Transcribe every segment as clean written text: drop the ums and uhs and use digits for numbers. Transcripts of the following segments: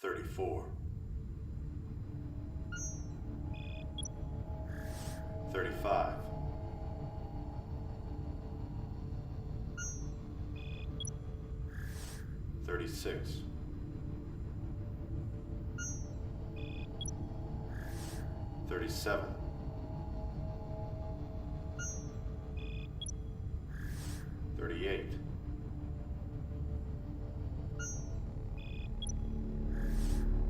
34. 35. 36. 37. 38.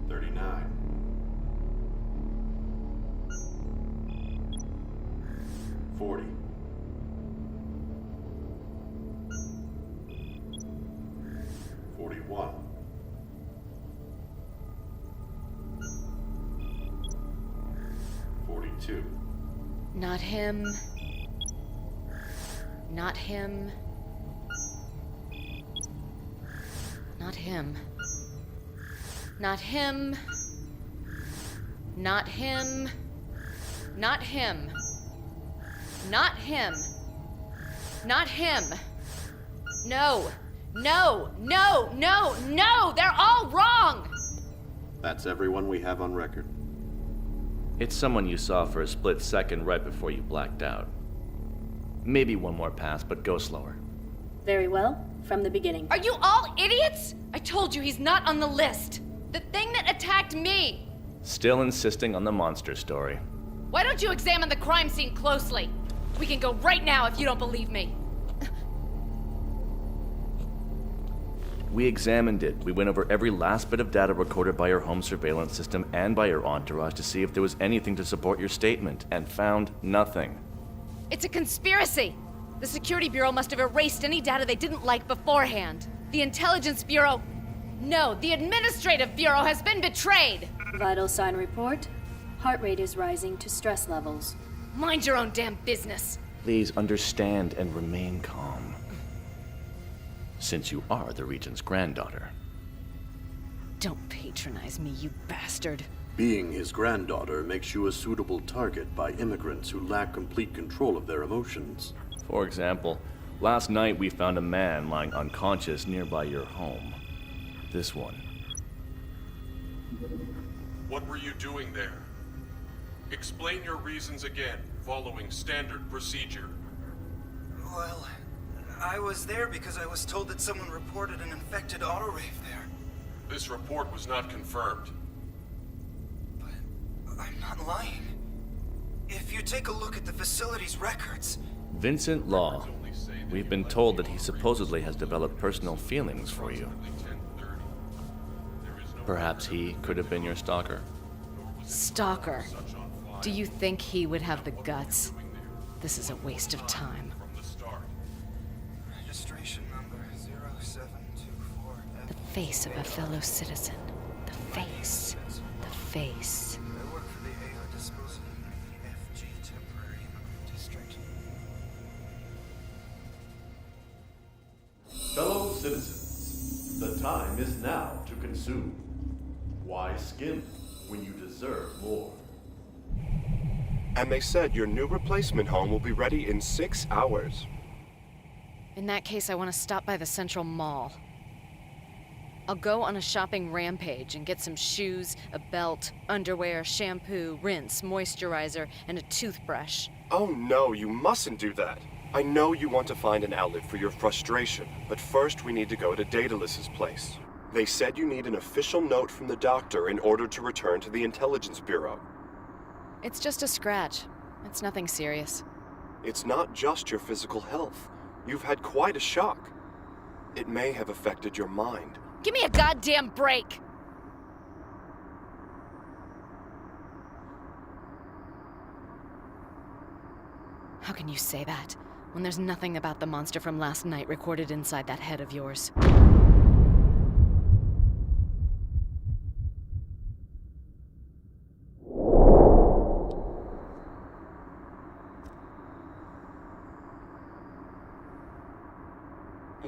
39. 40. 41. 42. Not him. Not him. Not him. Not him. Not him. Not him. Not him. Not him. No. No. No. No. No! They're all wrong! That's everyone we have on record. It's someone you saw for a split second right before you blacked out. Maybe one more pass, but go slower. Very well, from the beginning. Are you all idiots? I told you he's not on the list. The thing that attacked me. Still insisting on the monster story. Why don't you examine the crime scene closely? We can go right now if you don't believe me. We examined it. We went over every last bit of data recorded by your home surveillance system and by your entourage to see if there was anything to support your statement, and found nothing. It's a conspiracy. The Security Bureau must have erased any data they didn't like beforehand. The Intelligence Bureau... No, the Administrative Bureau has been betrayed! Vital sign report. Heart rate is rising to stress levels. Mind your own damn business. Please understand and remain calm. Since you are the Regent's granddaughter. Don't patronize me, you bastard. Being his granddaughter makes you a suitable target by immigrants who lack complete control of their emotions. For example, last night we found a man lying unconscious nearby your home. This one. What were you doing there? Explain your reasons again, following standard procedure. Well, I was there because I was told that someone reported an infected auto-rave there. This report was not confirmed. But I'm not lying. If you take a look at the facility's records... Vincent Law. We've been told that he supposedly has developed personal feelings for you. Perhaps he could have been your stalker. Stalker. Do you think he would have the guts? This is a waste of time. Registration number 0724... The face of a fellow citizen. The face. The face. I work for the AO Disposal FG Temporary Immigrant District. Fellow citizens, the time is now to consume. Why skim when you deserve more? And they said your new replacement home will be ready in 6 hours. In that case, I want to stop by the Central Mall. I'll go on a shopping rampage and get some shoes, a belt, underwear, shampoo, rinse, moisturizer, and a toothbrush. Oh no, you mustn't do that. I know you want to find an outlet for your frustration, but first we need to go to Daedalus's place. They said you need an official note from the doctor in order to return to the Intelligence Bureau. It's just a scratch. It's nothing serious. It's not just your physical health. You've had quite a shock. It may have affected your mind. Give me a goddamn break! How can you say that, when there's nothing about the monster from last night recorded inside that head of yours?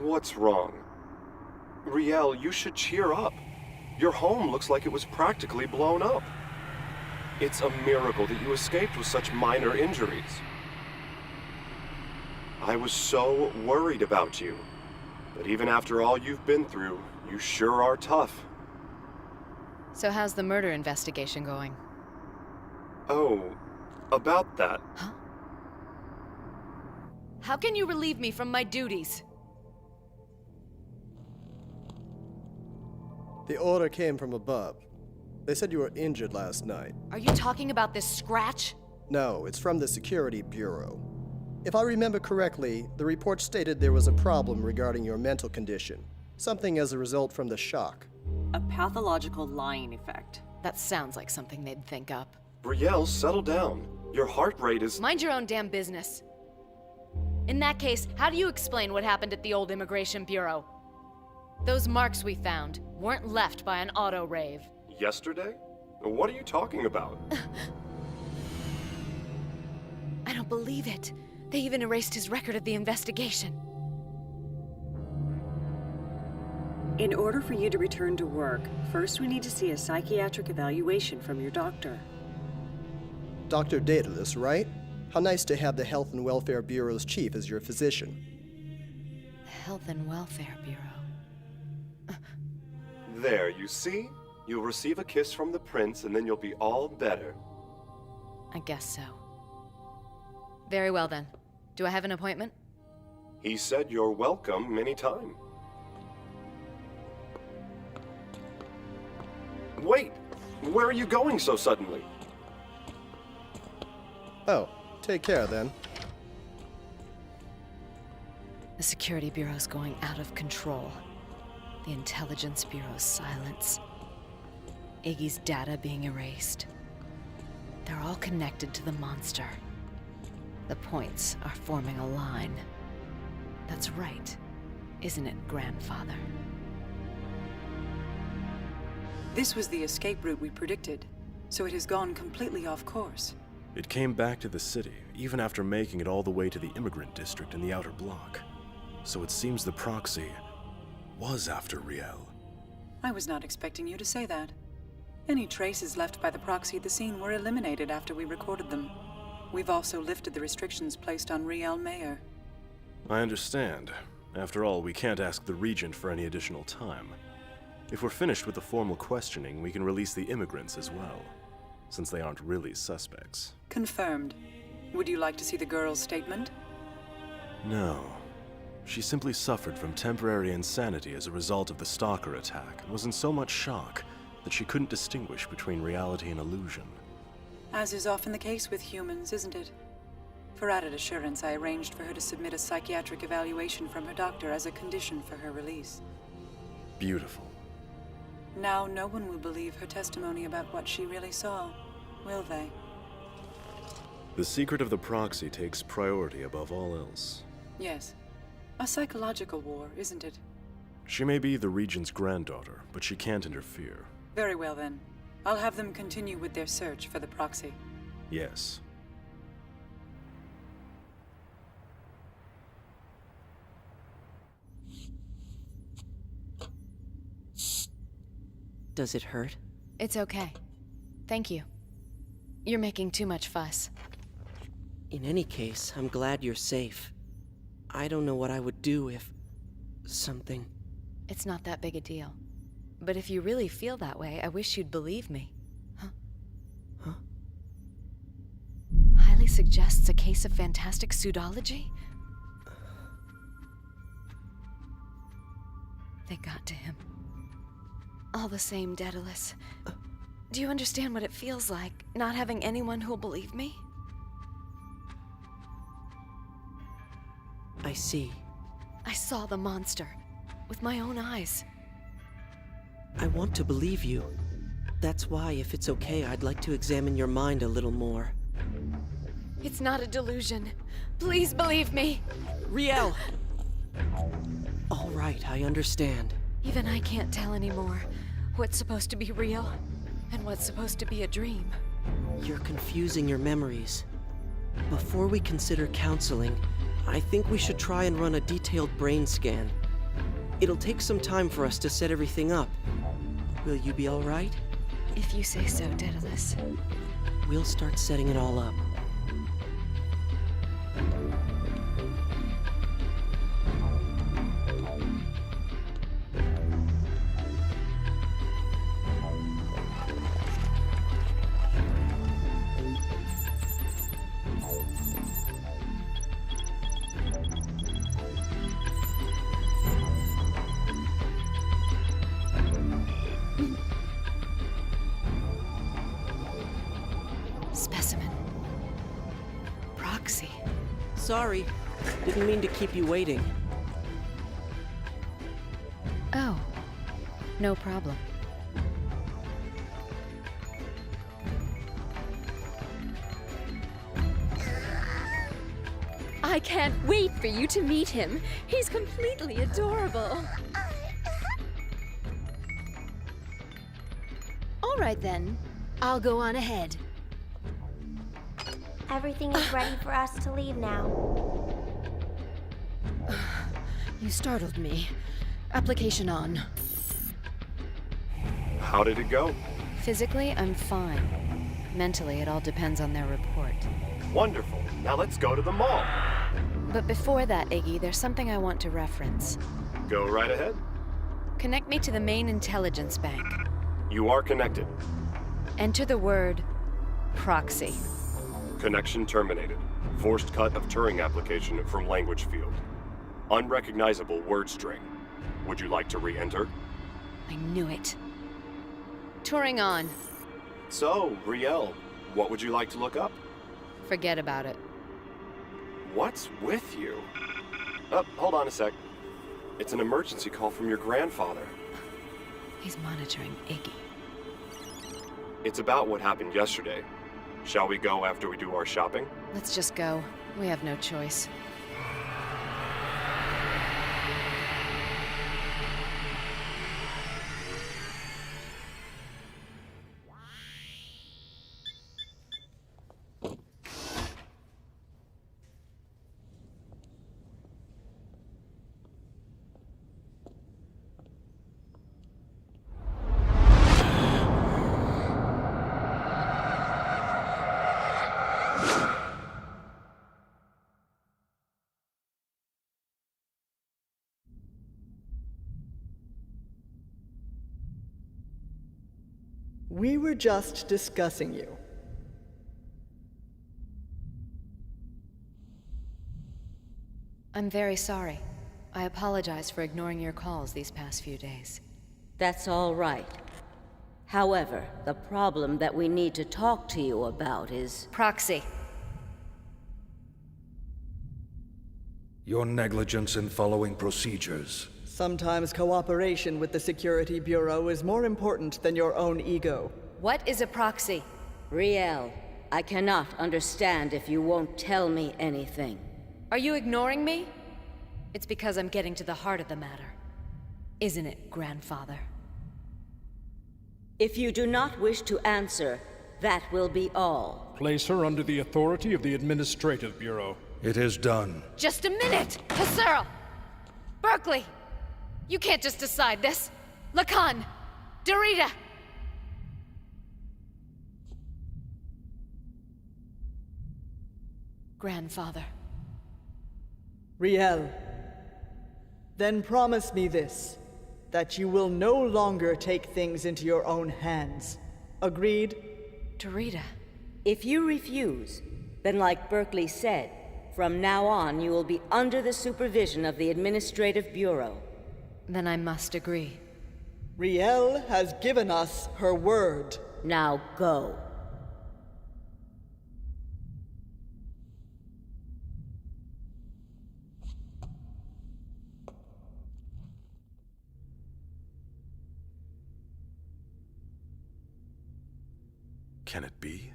What's wrong? Riel, you should cheer up. Your home looks like it was practically blown up. It's a miracle that you escaped with such minor injuries. I was so worried about you. But even after all you've been through, you sure are tough. So how's the murder investigation going? Oh, about that. Huh? How can you relieve me from my duties? The order came from above. They said you were injured last night. Are you talking about this scratch? No, it's from the Security Bureau. If I remember correctly, the report stated there was a problem regarding your mental condition. Something as a result from the shock. A pathological lying effect. That sounds like something they'd think up. Brielle, settle down. Your heart rate is... Mind your own damn business. In that case, how do you explain what happened at the old Immigration Bureau? Those marks we found weren't left by an auto rave. Yesterday? What are you talking about? I don't believe it. They even erased his record of the investigation. In order for you to return to work, first we need to see a psychiatric evaluation from your doctor. Dr. Daedalus, right? How nice to have the Health and Welfare Bureau's chief as your physician. The Health and Welfare Bureau. There, you see? You'll receive a kiss from the prince and then you'll be all better. I guess so. Very well then. Do I have an appointment? He said you're welcome anytime. Wait! Where are you going so suddenly? Oh, take care then. The Security Bureau's going out of control. The Intelligence Bureau's silence. Iggy's data being erased. They're all connected to the monster. The points are forming a line. That's right, isn't it, Grandfather? This was the escape route we predicted, so it has gone completely off course. It came back to the city, even after making it all the way to the immigrant district in the outer block. So it seems the proxy was after Riel. I was not expecting you to say that. Any traces left by the proxy at the scene were eliminated after we recorded them. We've also lifted the restrictions placed on Riel Mayer. I understand. After all, we can't ask the Regent for any additional time. If we're finished with the formal questioning, we can release the immigrants as well, since they aren't really suspects. Confirmed. Would you like to see the girl's statement? No. She simply suffered from temporary insanity as a result of the stalker attack, and was in so much shock that she couldn't distinguish between reality and illusion. As is often the case with humans, isn't it? For added assurance, I arranged for her to submit a psychiatric evaluation from her doctor as a condition for her release. Beautiful. Now no one will believe her testimony about what she really saw, will they? The secret of the proxy takes priority above all else. Yes. A psychological war, isn't it? She may be the Regent's granddaughter, but she can't interfere. Very well then. I'll have them continue with their search for the proxy. Yes. Does it hurt? It's okay. Thank you. You're making too much fuss. In any case, I'm glad you're safe. I don't know what I would do if... something... It's not that big a deal. But if you really feel that way, I wish you'd believe me. Huh? Highly suggests a case of fantastic pseudology? They got to him. All the same, Daedalus. Do you understand what it feels like, not having anyone who'll believe me? I see. I saw the monster, with my own eyes. I want to believe you. That's why, if it's okay, I'd like to examine your mind a little more. It's not a delusion. Please believe me. Riel! All right, I understand. Even I can't tell anymore what's supposed to be real and what's supposed to be a dream. You're confusing your memories. Before we consider counseling, I think we should try and run a detailed brain scan. It'll take some time for us to set everything up. Will you be all right? If you say so, Daedalus. We'll start setting it all up. Proxy. Sorry. Didn't mean to keep you waiting. Oh, no problem. I can't wait for you to meet him. He's completely adorable. All right then. I'll go on ahead. Everything is ready for us to leave now. You startled me. Application on. How did it go? Physically, I'm fine. Mentally, it all depends on their report. Wonderful. Now let's go to the mall. But before that, Iggy, there's something I want to reference. Go right ahead. Connect me to the main intelligence bank. You are connected. Enter the word proxy. Connection terminated. Forced cut of Turing application from language field. Unrecognizable word string. Would you like to re-enter? I knew it. Touring on. So, Riel, what would you like to look up? Forget about it. What's with you? Oh, hold on a sec. It's an emergency call from your grandfather. He's monitoring Iggy. It's about what happened yesterday. Shall we go after we do our shopping? Let's just go. We have no choice. We were just discussing you. I'm very sorry. I apologize for ignoring your calls these past few days. That's all right. However, the problem that we need to talk to you about is... Proxy. Your negligence in following procedures. Sometimes cooperation with the Security Bureau is more important than your own ego. What is a proxy? Riel, I cannot understand if you won't tell me anything. Are you ignoring me? It's because I'm getting to the heart of the matter. Isn't it, grandfather? If you do not wish to answer, that will be all. Place her under the authority of the Administrative Bureau. It is done. Just a minute! Passero! Berkeley! You can't just decide this! Lacan! Dorita! Grandfather. Riel, then promise me this, that you will no longer take things into your own hands. Agreed? Dorita. If you refuse, then like Berkeley said, from now on you will be under the supervision of the Administrative Bureau. Then I must agree. Riel has given us her word. Now go. Can it be?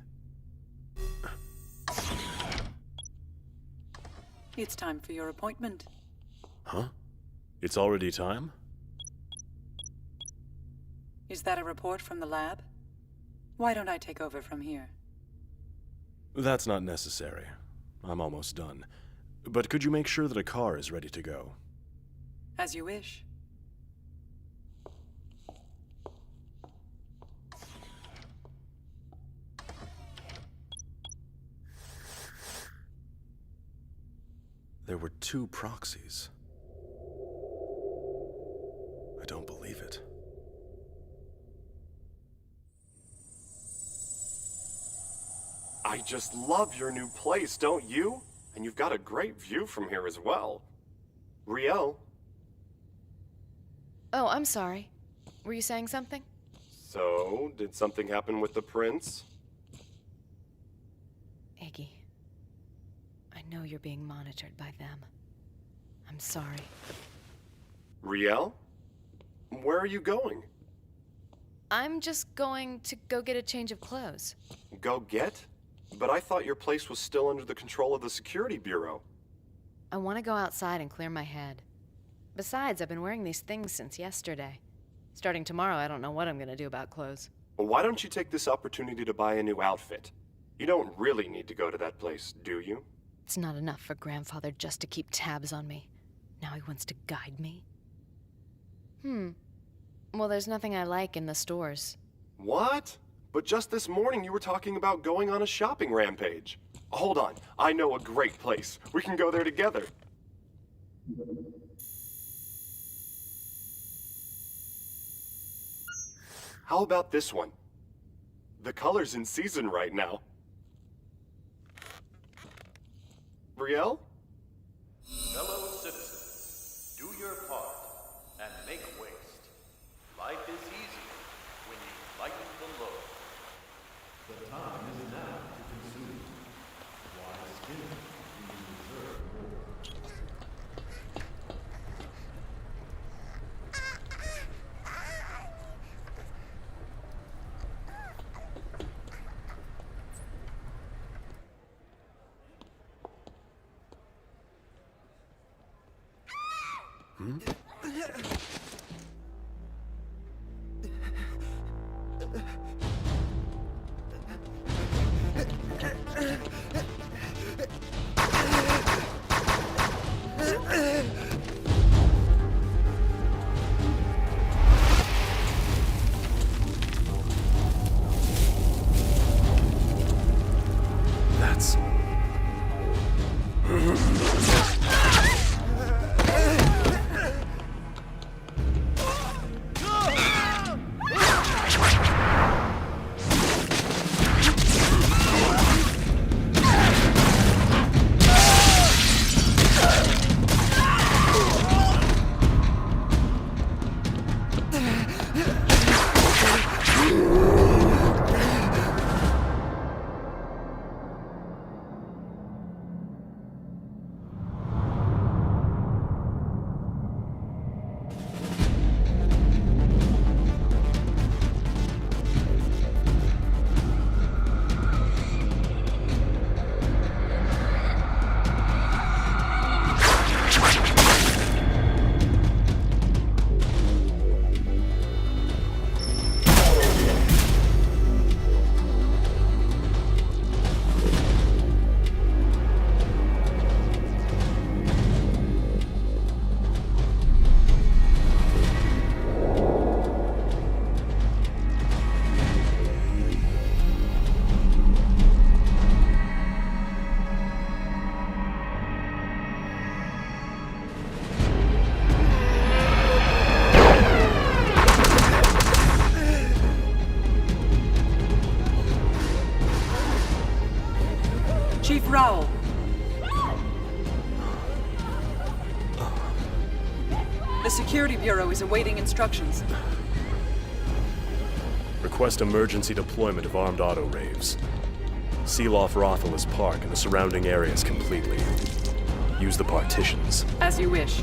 It's time for your appointment. Huh? It's already time? Is that a report from the lab? Why don't I take over from here? That's not necessary. I'm almost done. But could you make sure that a car is ready to go? As you wish. There were 2 proxies. I don't believe it. I just love your new place, don't you? And you've got a great view from here as well. Riel. Oh, I'm sorry. Were you saying something? So, did something happen with the prince? Iggy. I know you're being monitored by them. I'm sorry. Riel? Where are you going? I'm just going to go get a change of clothes. Go get? But I thought your place was still under the control of the Security Bureau. I want to go outside and clear my head. Besides, I've been wearing these things since yesterday. Starting tomorrow, I don't know what I'm gonna do about clothes. Well, why don't you take this opportunity to buy a new outfit? You don't really need to go to that place, do you? It's not enough for Grandfather just to keep tabs on me. Now he wants to guide me? Well, there's nothing I like in the stores. What? But just this morning you were talking about going on a shopping rampage. Hold on, I know a great place. We can go there together. How about this one? The color's in season right now. Riel? Fellow citizens, do your part and make waste. Life is easier when you lighten the load. The time is now to consume. Why skim when you deserve more? That's... Chief Rowell. The Security Bureau is awaiting instructions. Request emergency deployment of armed auto raves. Seal off Rothalis Park and the surrounding areas completely. Use the partitions. As you wish.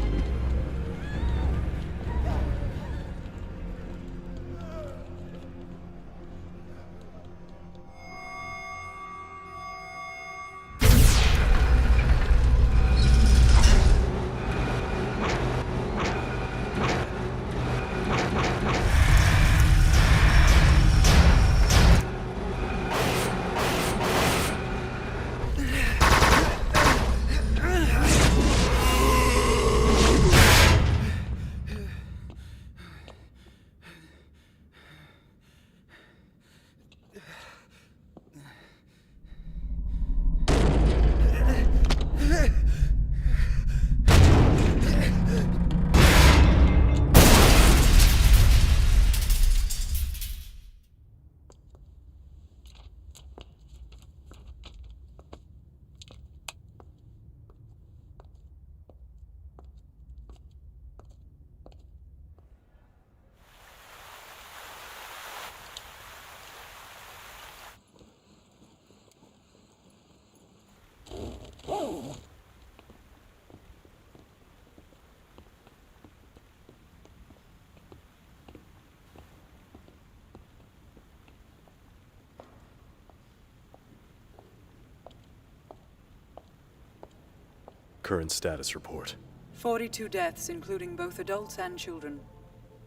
current status report? 42 deaths, including both adults and children.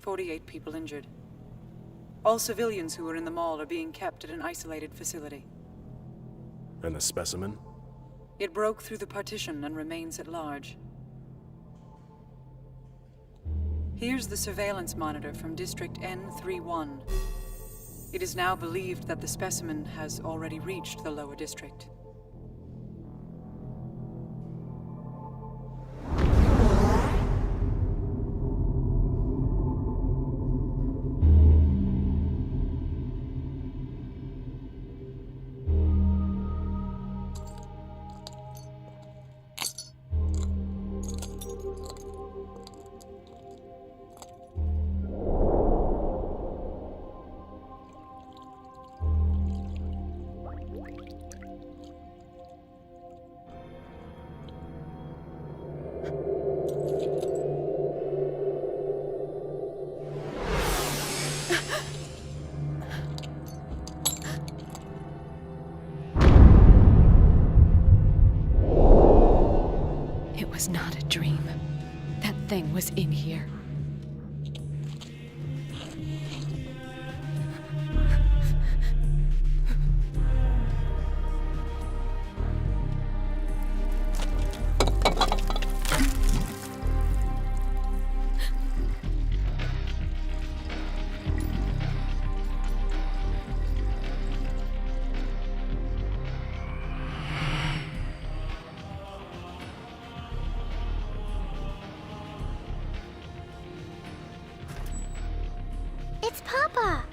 48 people injured. All civilians who were in the mall are being kept at an isolated facility. And the specimen? It broke through the partition and remains at large. Here's the surveillance monitor from District N31. It is now believed that the specimen has already reached the lower district. It was not a dream. That thing was in here. It's Papa!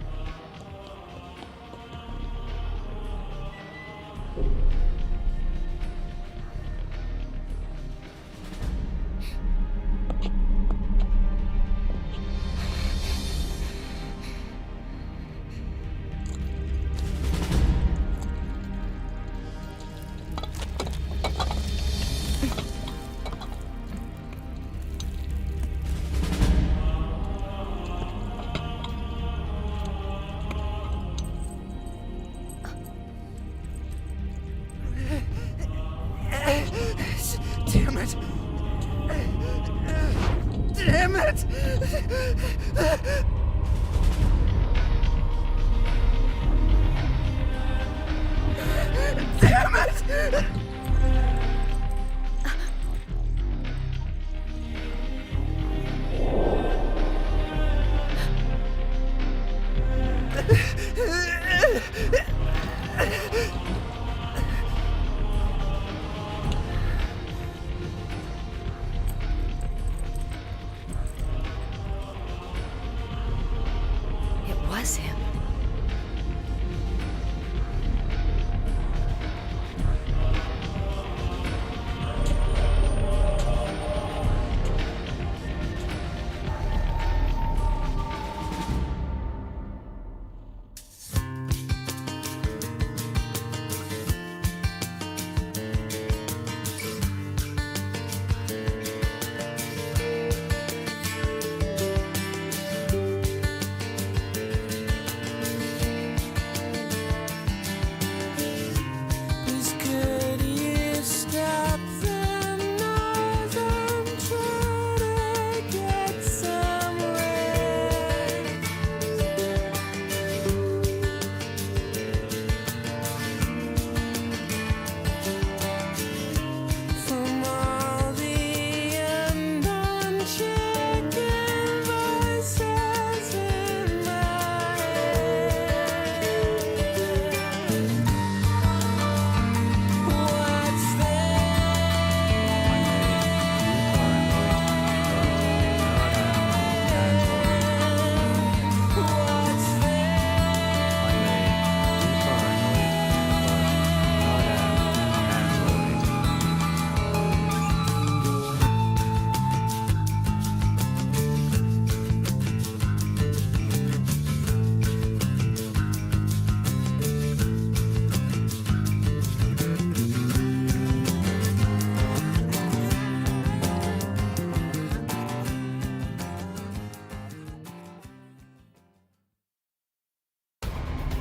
Damn it! Damn it! Damn it! It was him.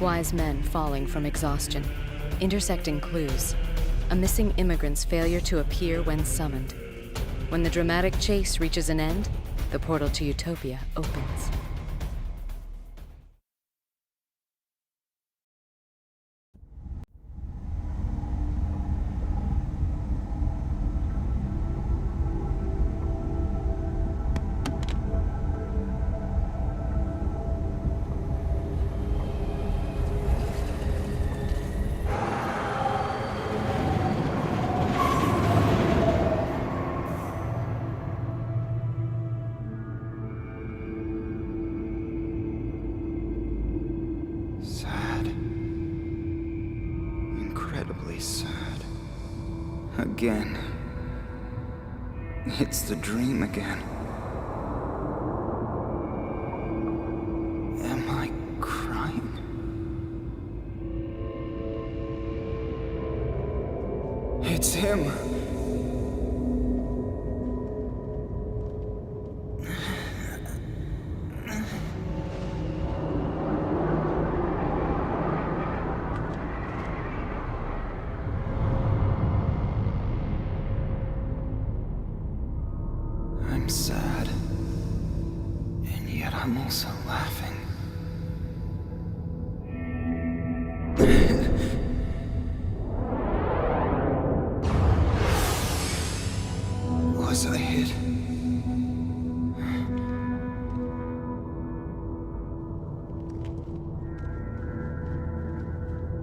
Wise men falling from exhaustion, intersecting clues. a missing immigrant's failure to appear when summoned. When the dramatic chase reaches an end, the portal to Utopia opens. Sad. Incredibly sad. Again. It's the dream again. Am I crying? It's him. I'm sad. And yet I'm also laughing. Was I hit?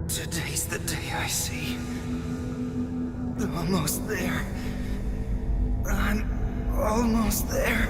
Today's the day I see. Almost there. I'm almost there.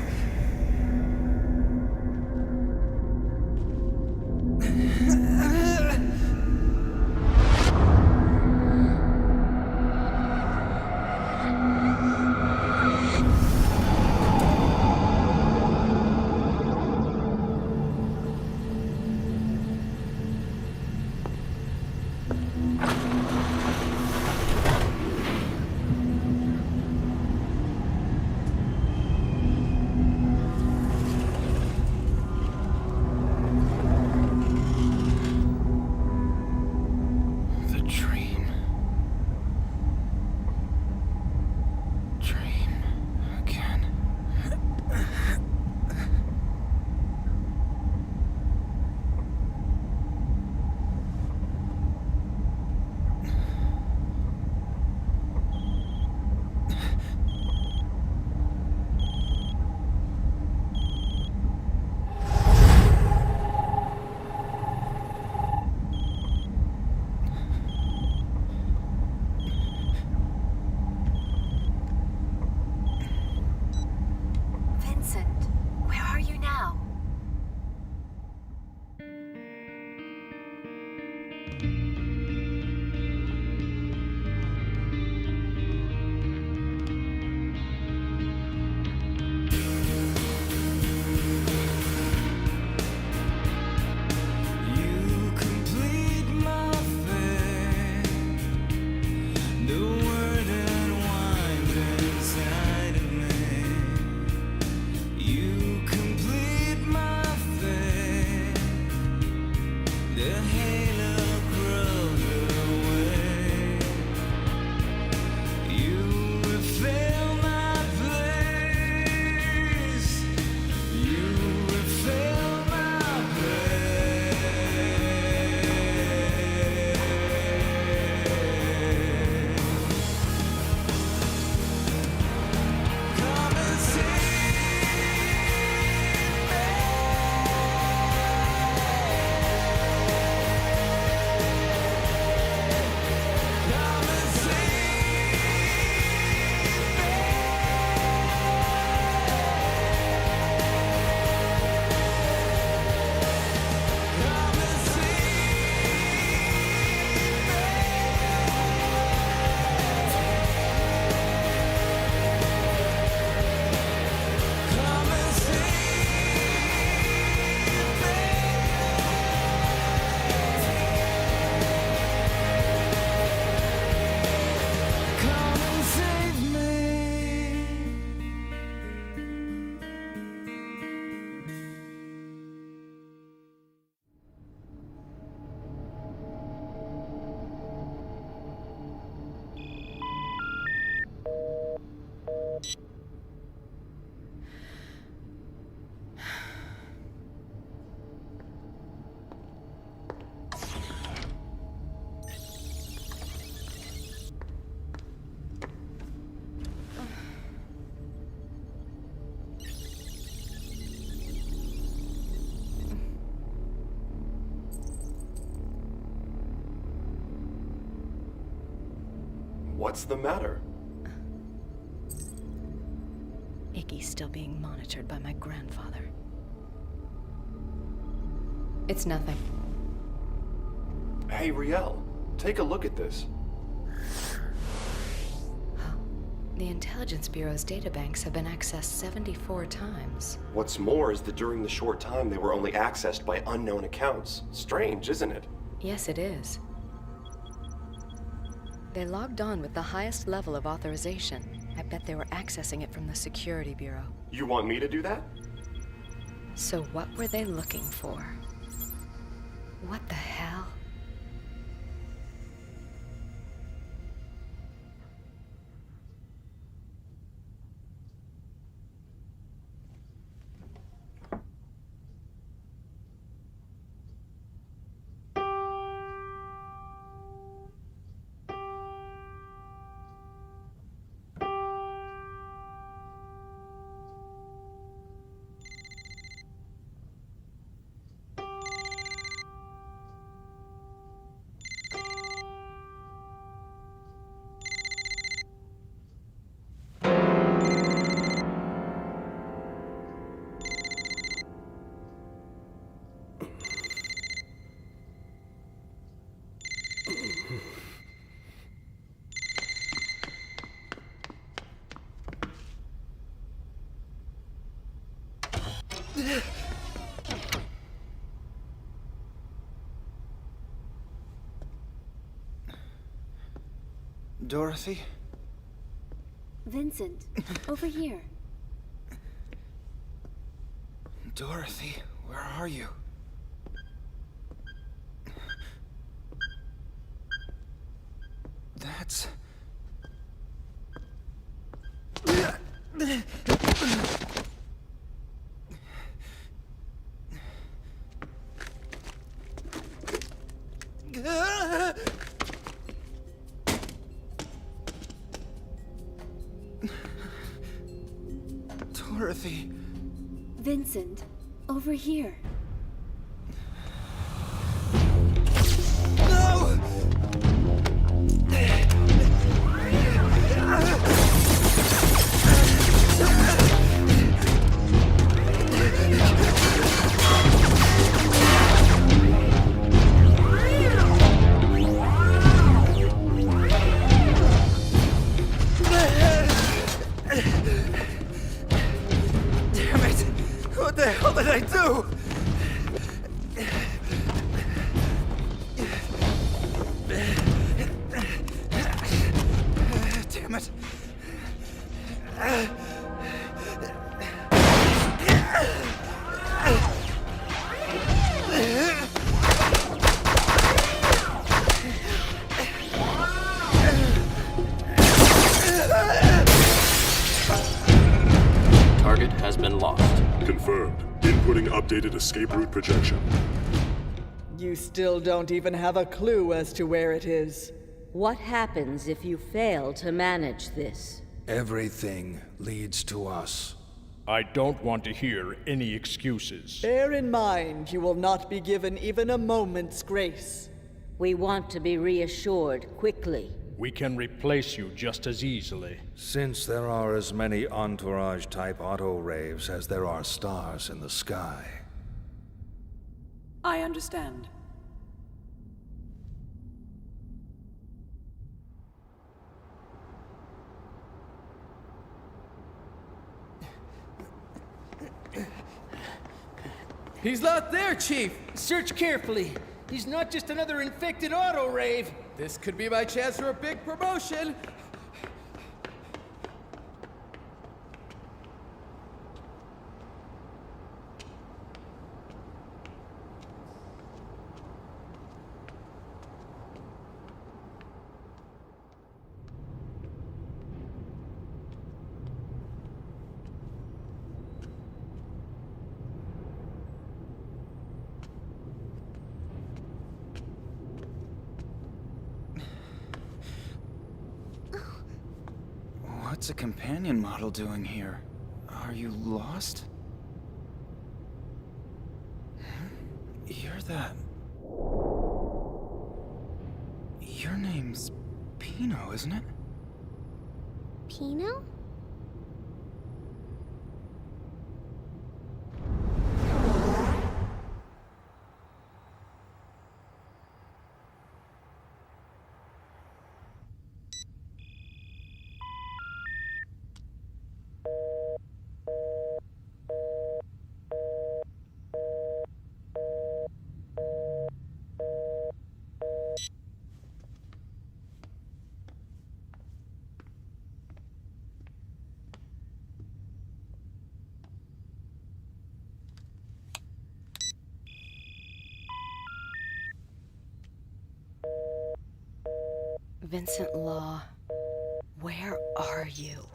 What's the matter? Iggy's still being monitored by my grandfather. It's nothing. Hey, Riel, take a look at this. The Intelligence Bureau's databanks have been accessed 74 times. What's more is that during the short time they were only accessed by unknown accounts. Strange, isn't it? Yes, it is. They logged on with the highest level of authorization. I bet they were accessing it from the Security Bureau. You want me to do that? So what were they looking for? What the hell? Dorothy? Vincent, over here. Dorothy, where are you? That's... Dorothy. Vincent, over here. No! What the hell did I do? Damn it. Target has been lost. Confirmed. Inputting updated escape route projection. You still don't even have a clue as to where it is. What happens if you fail to manage this? Everything leads to us. I don't want to hear any excuses. Bear in mind, you will not be given even a moment's grace. We want to be reassured quickly. We can replace you just as easily. Since there are as many entourage-type auto-raves as there are stars in the sky. I understand. He's not there, Chief! Search carefully. He's not just another infected auto-rave. This could be my chance for a big promotion. What's a companion model doing here? Are you lost? You're that... Your name's Pino, isn't it? Pino? Vincent Law, where are you?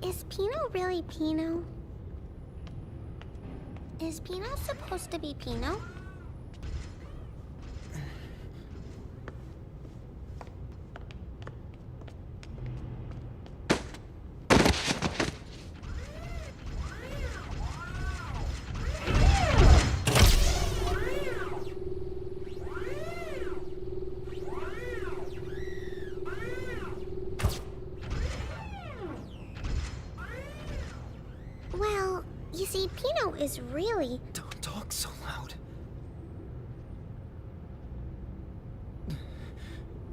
Is Pino really Pino? Is Pino supposed to be Pino? Well, you see, Pino is really... Don't talk so loud.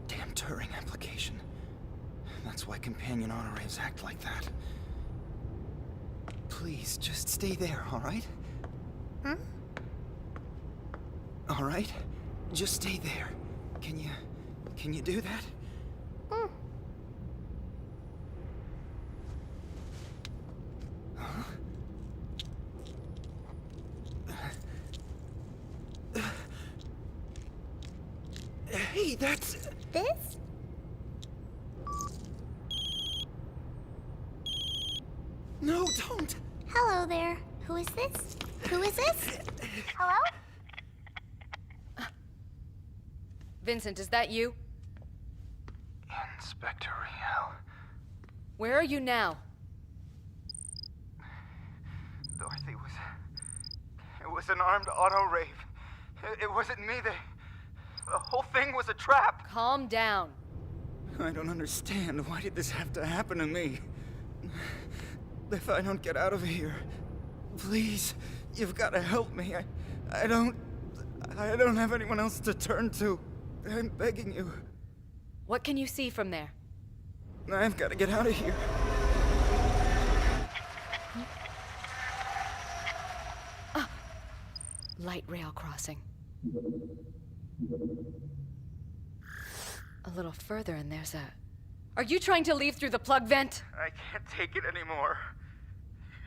Damn Turing application. That's why companion autoraves act like that. Please, just stay there, alright? Huh? Alright? Just stay there. Can you do that? Mm. Hey, that's... This? No, don't! Hello there. Who is this? Who is this? Hello? Vincent, is that you? Inspector Riel. Where are you now? Dorothy was... It was an armed auto-rave. It wasn't me. The whole thing was a trap. Calm down. I don't understand. Why did this have to happen to me? If I don't get out of here, please, you've got to help me. I don't have anyone else to turn to. I'm begging you. What can you see from there? I've got to get out of here. Light rail crossing. A little further and there's a... Are you trying to leave through the plug vent? I can't take it anymore.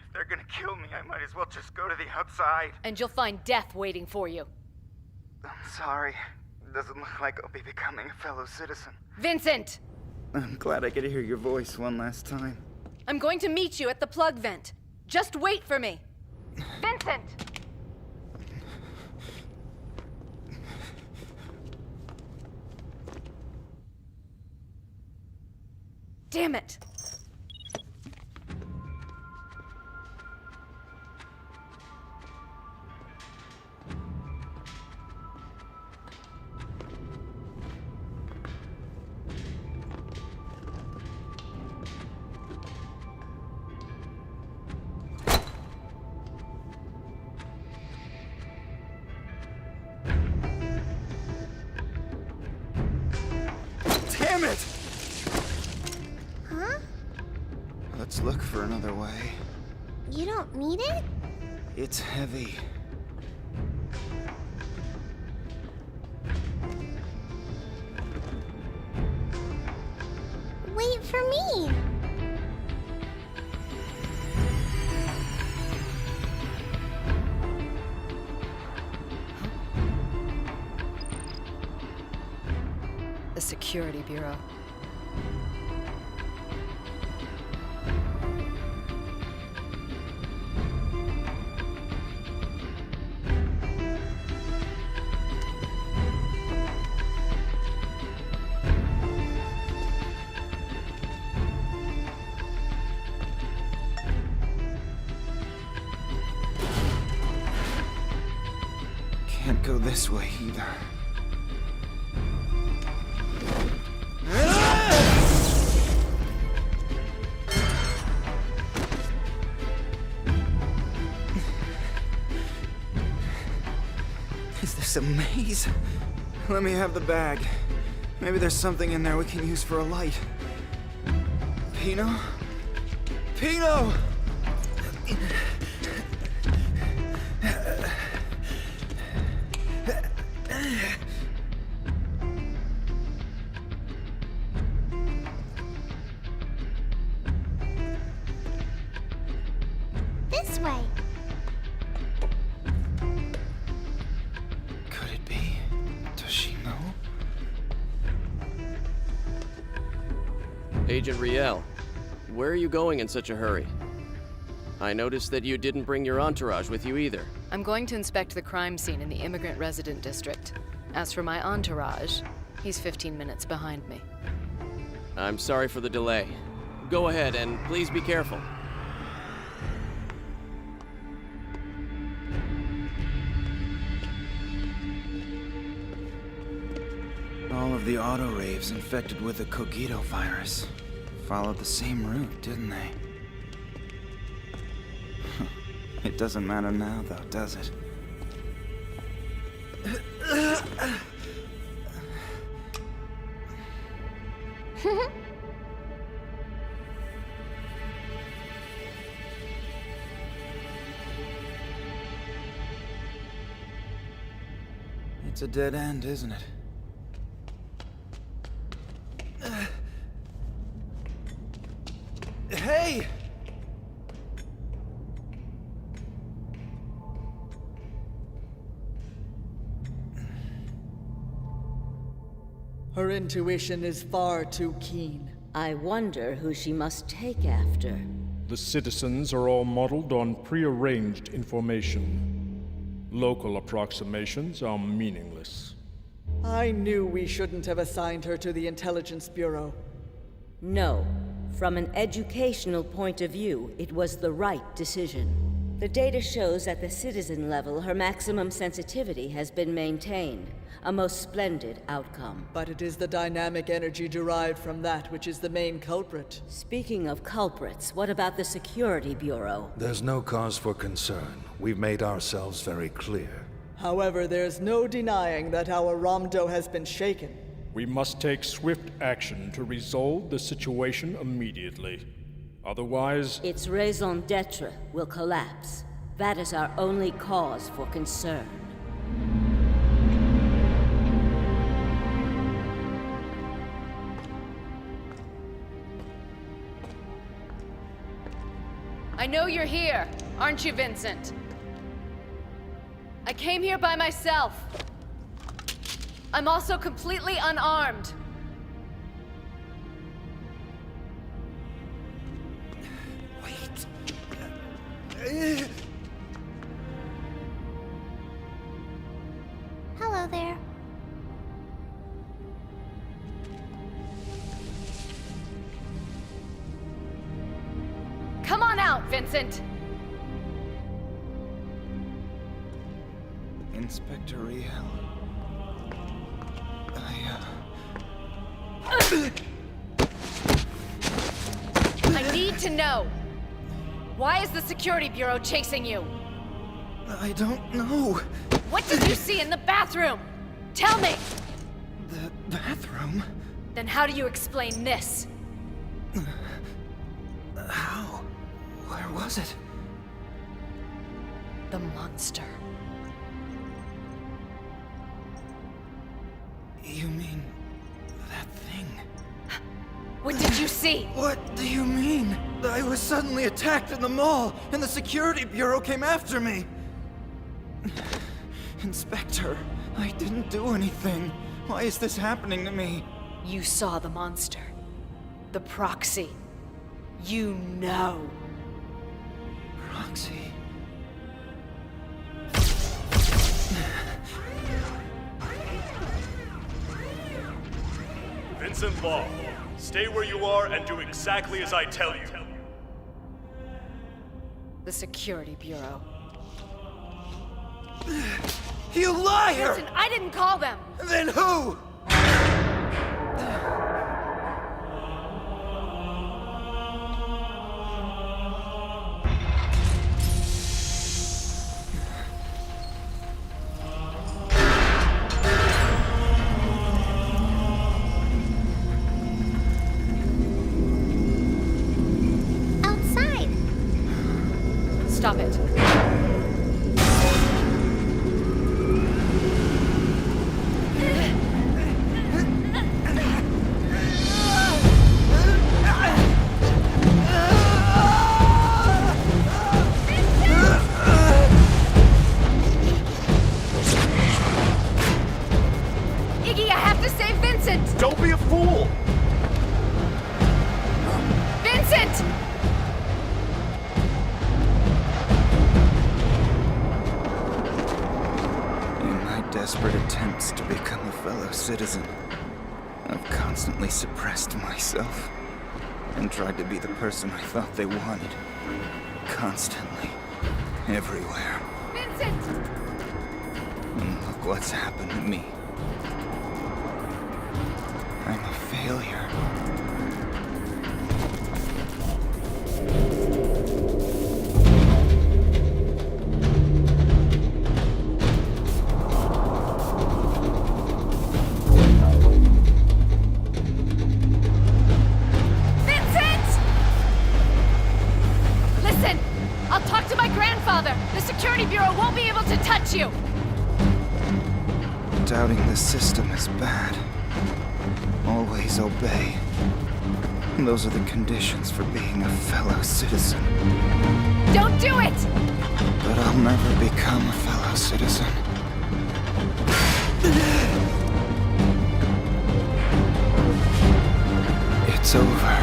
If they're gonna kill me, I might as well just go to the outside. And you'll find death waiting for you. I'm sorry. It doesn't look like I'll be becoming a fellow citizen. Vincent! I'm glad I could hear your voice one last time. I'm going to meet you at the plug vent. Just wait for me. Vincent! Damn it! Damn it! Huh? Let's look for another way. You don't need it? It's heavy. Wait for me! The Security Bureau. this way either. Is this a maze? Let me have the bag. Maybe there's something in there we can use for a light. Pino? Pino! This way. Could it be? Does she know? Agent Riel, where are you going in such a hurry? I noticed that you didn't bring your entourage with you either. I'm going to inspect the crime scene in the immigrant resident district. As for my entourage, he's 15 minutes behind me. I'm sorry for the delay. Go ahead and please be careful. All of the auto-raves infected with the Cogito virus followed the same route, didn't they? It doesn't matter now, though, does it? It's a dead end, isn't it? Hey! Her intuition is far too keen. I wonder who she must take after. The citizens are all modeled on prearranged information. Local approximations are meaningless. I knew we shouldn't have assigned her to the Intelligence Bureau. No. From an educational point of view, it was the right decision. The data shows at the citizen level her maximum sensitivity has been maintained. A most splendid outcome. But it is the dynamic energy derived from that which is the main culprit. Speaking of culprits, what about the Security Bureau? There's no cause for concern. We've made ourselves very clear. However, there's no denying that our Ramdo has been shaken. We must take swift action to resolve the situation immediately. Otherwise, its raison d'etre will collapse. That is our only cause for concern. I know you're here, aren't you, Vincent? I came here by myself. I'm also completely unarmed. Wait. Hello there. Come on out, Vincent! Inspector Riel. I need to know. Why is the Security Bureau chasing you? I don't know. What did you see in the bathroom? Tell me! The bathroom? Then how do you explain this? How? Where was it? The monster. You mean that thing? What did you see? What do you mean? I was suddenly attacked in the mall, and the Security Bureau came after me. Inspector, I didn't do anything. Why is this happening to me? You saw the monster. The Proxy. You know. Proxy? Vincent Law, stay where you are and do exactly as I tell you. The Security Bureau. You liar! Listen, I didn't call them! Then who? Outside. Stop it. Iggy, I have to save Vincent! Don't be a fool! Vincent! In my desperate attempts to become a fellow citizen, I've constantly suppressed myself and tried to be the person I thought they wanted. Constantly. Everywhere. Vincent! And look what's happened to me. I'm a failure. Vincent! Listen, I'll talk to my grandfather. The Security Bureau won't be able to touch you. Doubting the system is bad. Always obey. Those are the conditions for being a fellow citizen. Don't do it! But I'll never become a fellow citizen. It's over.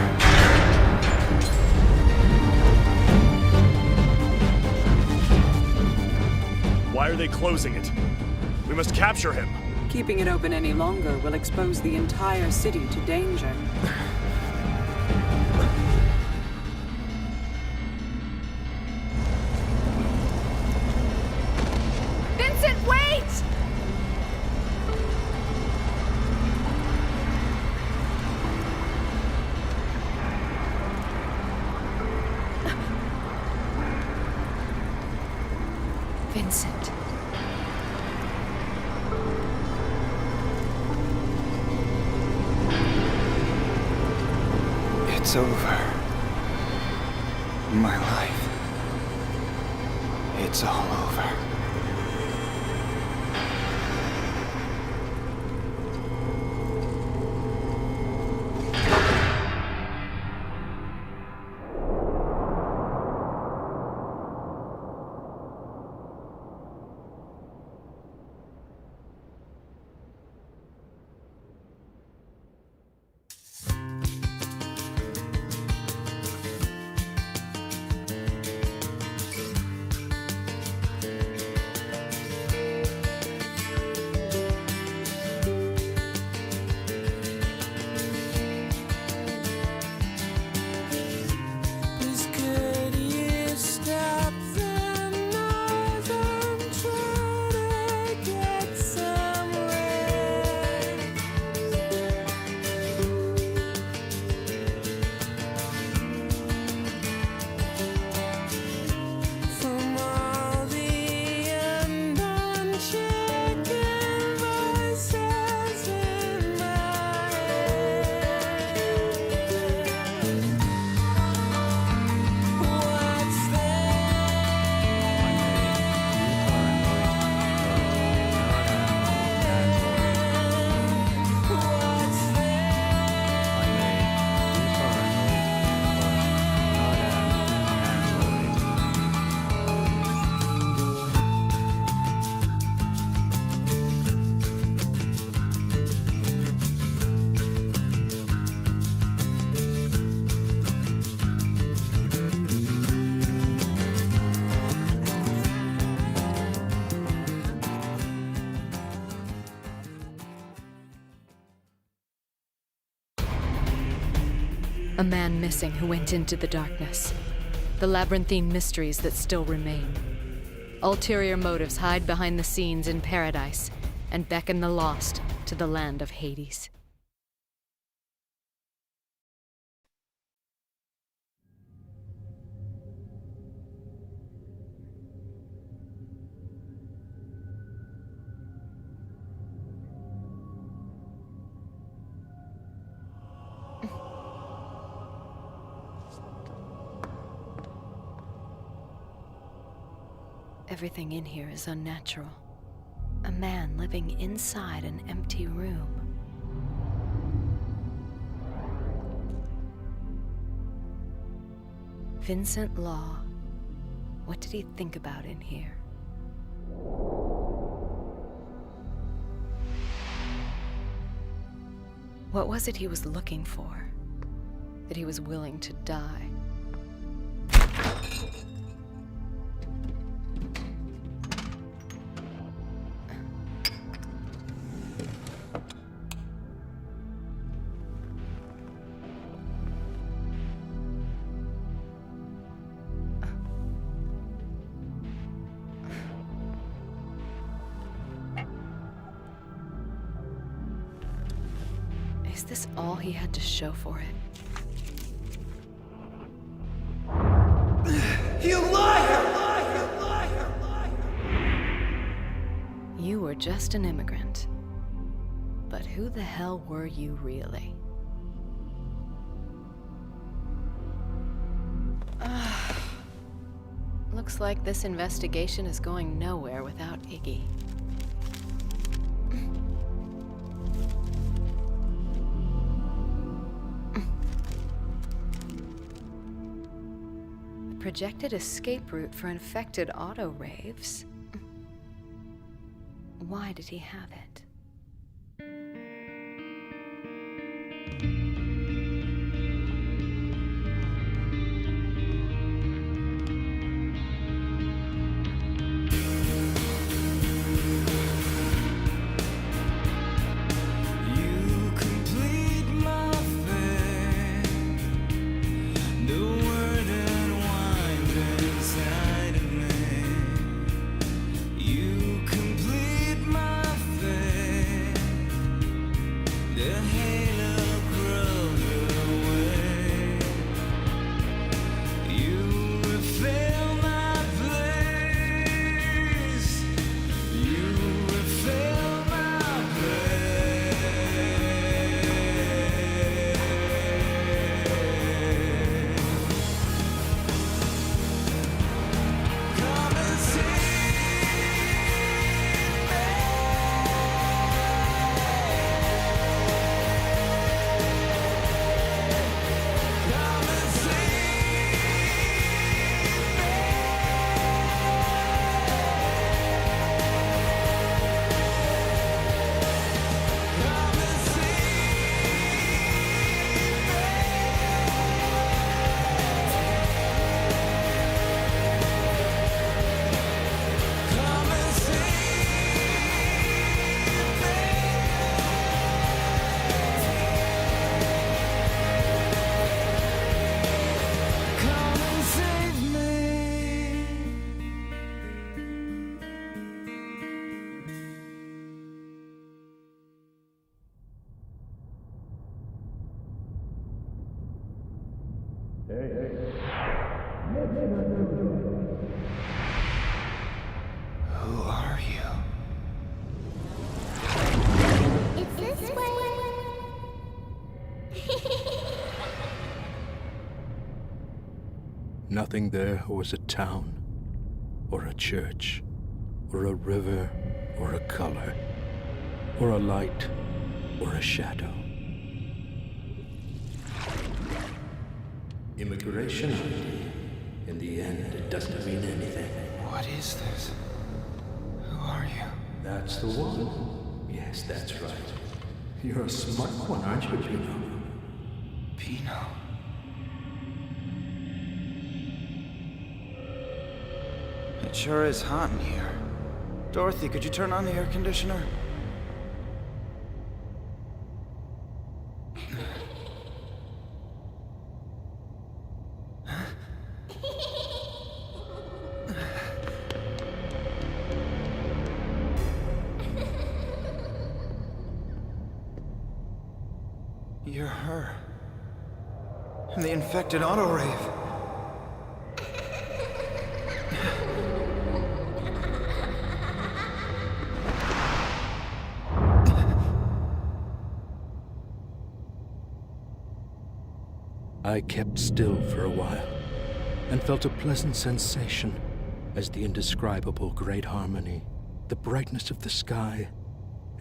Why are they closing it? We must capture him. Keeping it open any longer will expose the entire city to danger. Vincent, wait! Vincent. It's over. My life. It's all over. A man missing who went into the darkness. The labyrinthine mysteries that still remain. Ulterior motives hide behind the scenes in paradise and beckon the lost to the land of Hades. Everything in here is unnatural. A man living inside an empty room. Vincent Law. What did he think about in here? What was it he was looking for? That he was willing to die? Is this all he had to show for it? You liar! You liar! You were just an immigrant. But who the hell were you really? Looks like this investigation is going nowhere without Iggy. Projected escape route for infected auto raves. Why did he have it? Who are you? It's this way. Nothing there was a town, or a church, or a river, or a color, or a light, or a shadow. Immigration ID. In the end, it doesn't mean anything. What is this? Who are you? That's the one. Yes, that's right. You're a smart one, aren't you, Pino? Pino. It sure is hot in here. Dorothy, could you turn on the air conditioner? You're her. The infected auto-rave. I kept still for a while, and felt a pleasant sensation as the indescribable great harmony, the brightness of the sky,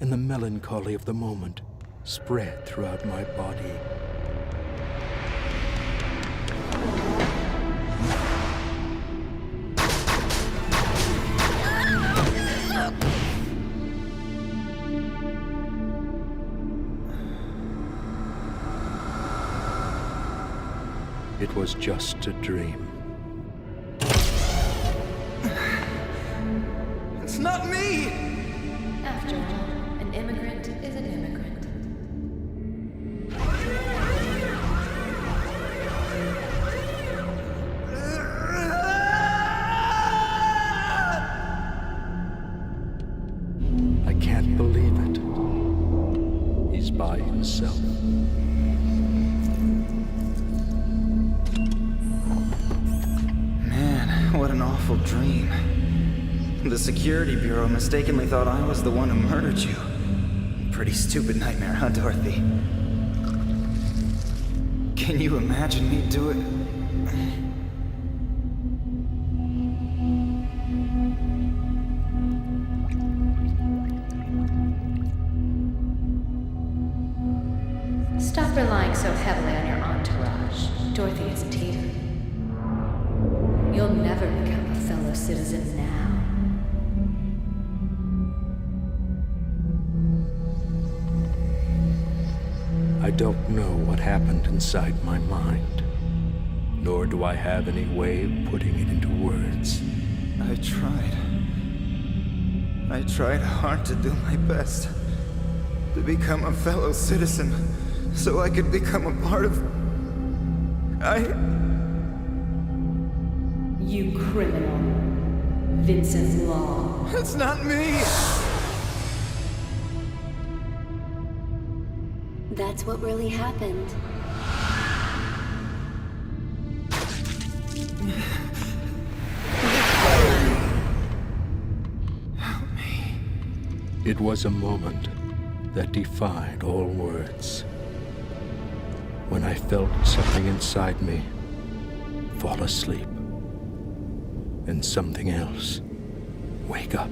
and the melancholy of the moment spread throughout my body. It was just a dream. It's not me! After all, an immigrant is an immigrant. I can't believe it. He's by himself. What an awful dream. The security bureau mistakenly thought I was the one who murdered you. Pretty stupid nightmare, huh, Dorothy? Can you imagine me do it? Stop relying so heavily on your entourage. Dorothy isn't here. You'll never become a fellow citizen now. I don't know what happened inside my mind, nor do I have any way of putting it into words. I tried hard to do my best. To become a fellow citizen, so I could become a part of... You criminal. Vincent Law. It's not me! That's what really happened. Help me. It was a moment that defied all words. When I felt something inside me fall asleep, and something else wake up.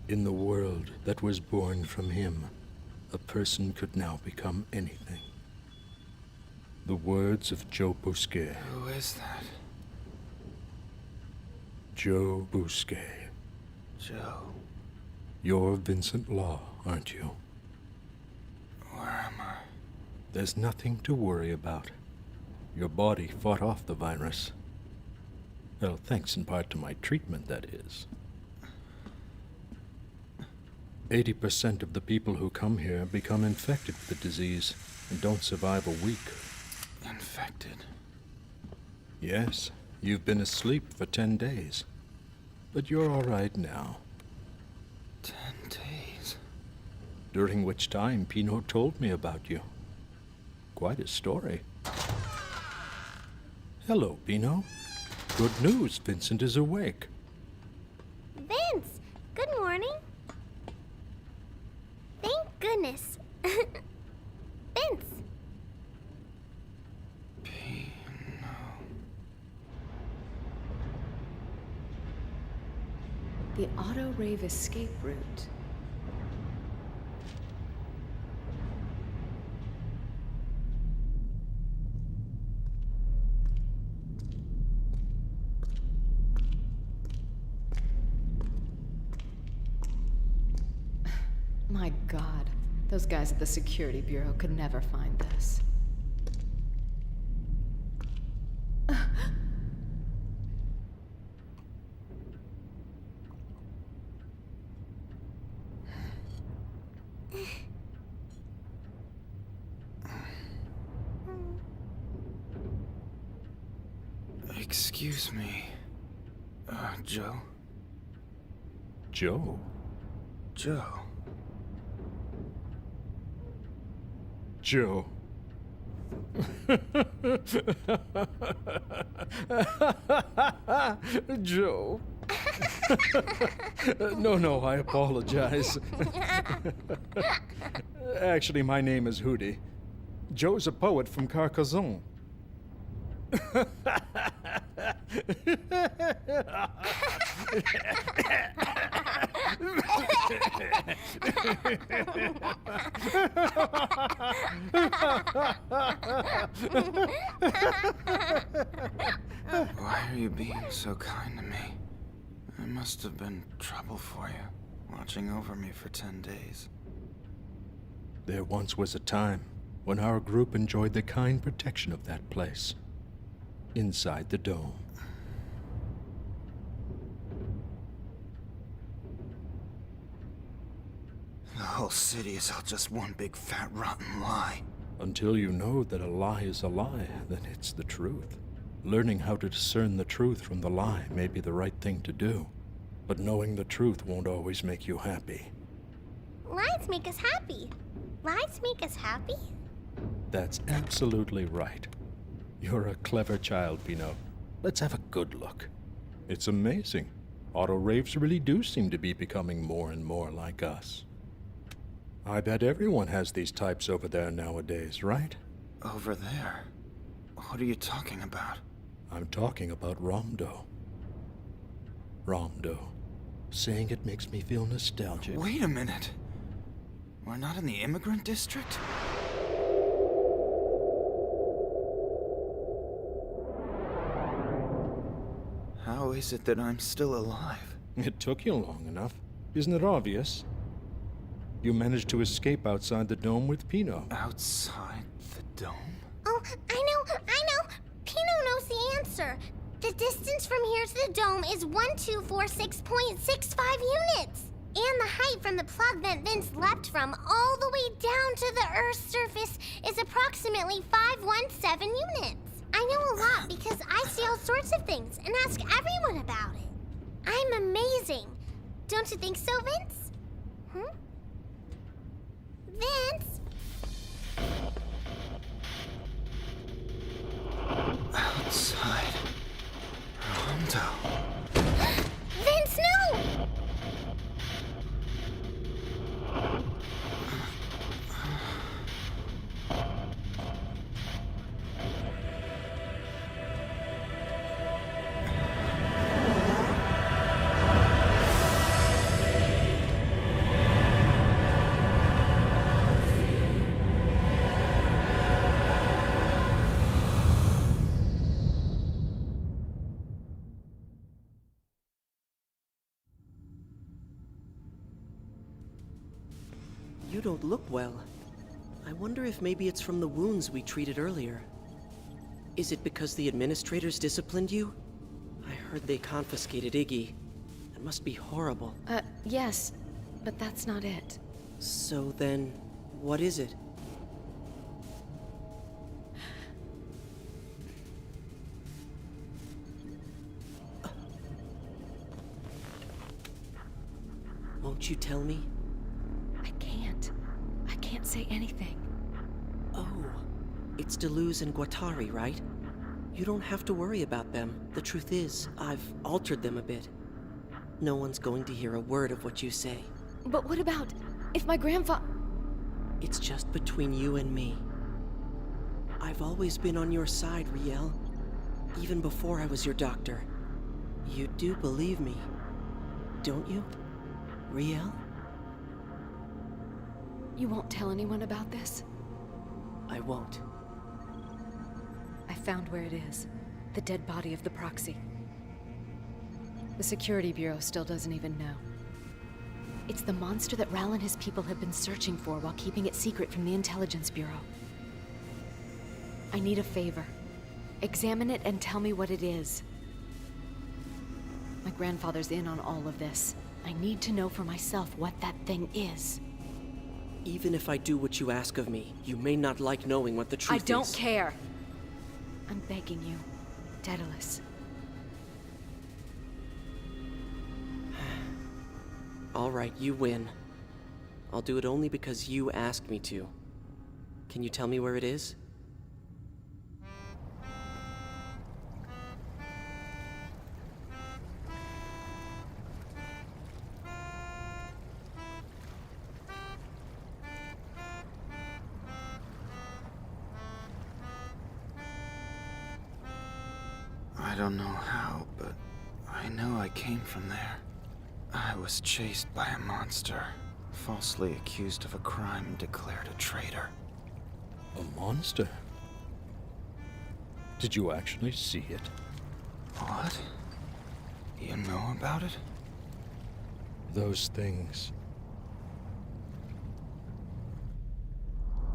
In the world that was born from him, a person could now become anything. The words of Joe Bousquet. Who is that? Joe Bousquet. Joe. You're Vincent Law, aren't you? Where am I? There's nothing to worry about. Your body fought off the virus. Well, thanks in part to my treatment, that is. 80% of the people who come here become infected with the disease and don't survive a week. Infected? Yes, you've been asleep for 10 days. But you're all right now. 10 days? During which time Pino told me about you. Quite a story. Hello, Pino. Good news, Vincent is awake. Vince, good morning. Thank goodness. Vince. The auto-rave escape route. My God, those guys at the Security Bureau could never find this. Excuse me. Joe? Joe? Joe. Joe. Joe. No, I apologize. Actually, my name is Hootie. Joe's a poet from Carcassonne. Why are you being so kind to me? I must have been trouble for you, watching over me for 10 days. There once was a time when our group enjoyed the kind protection of that place. Inside the dome. The whole city is all just one big fat rotten lie. Until you know that a lie is a lie, then it's the truth. Learning how to discern the truth from the lie may be the right thing to do, but knowing the truth won't always make you happy. Lies make us happy. Lies make us happy? That's absolutely right. You're a clever child, Pino. Let's have a good look. It's amazing. Auto raves really do seem to be becoming more and more like us. I bet everyone has these types over there nowadays, right? Over there? What are you talking about? I'm talking about Romdo. Romdo. Saying it makes me feel nostalgic. Wait a minute. We're not in the immigrant district? How is it that I'm still alive? It took you long enough. Isn't it obvious? You managed to escape outside the dome with Pino. Outside the dome? Oh, I know! Pino knows the answer. The distance from here to the dome is 1246.65 units. And the height from the plug vent Vince leapt from all the way down to the Earth's surface is approximately 517 units. I know a lot because I see all sorts of things and ask everyone about it. I'm amazing. Don't you think so, Vince? Vince? Outside. Rondo. Vince, no! You don't look well. I wonder if maybe it's from the wounds we treated earlier. Is it because the administrators disciplined you? I heard they confiscated Iggy. It must be horrible. Yes, but that's not it. So then, what is it? Won't you tell me? I can't say anything. Oh, it's Deleuze and Guattari, right? You don't have to worry about them. The truth is, I've altered them a bit. No one's going to hear a word of what you say. But what about if my grandfather... It's just between you and me. I've always been on your side, Riel. Even before I was your doctor. You do believe me, don't you, Riel? You won't tell anyone about this? I won't. I found where it is. The dead body of the Proxy. The Security Bureau still doesn't even know. It's the monster that Ral and his people have been searching for while keeping it secret from the Intelligence Bureau. I need a favor. Examine it and tell me what it is. My grandfather's in on all of this. I need to know for myself what that thing is. Even if I do what you ask of me, you may not like knowing what the truth is. I don't care. I'm begging you, Daedalus. All right, you win. I'll do it only because you asked me to. Can you tell me where it is? I don't know how, but I know I came from there. I was chased by a monster, falsely accused of a crime and declared a traitor. A monster? Did you actually see it? What? You know about it? Those things.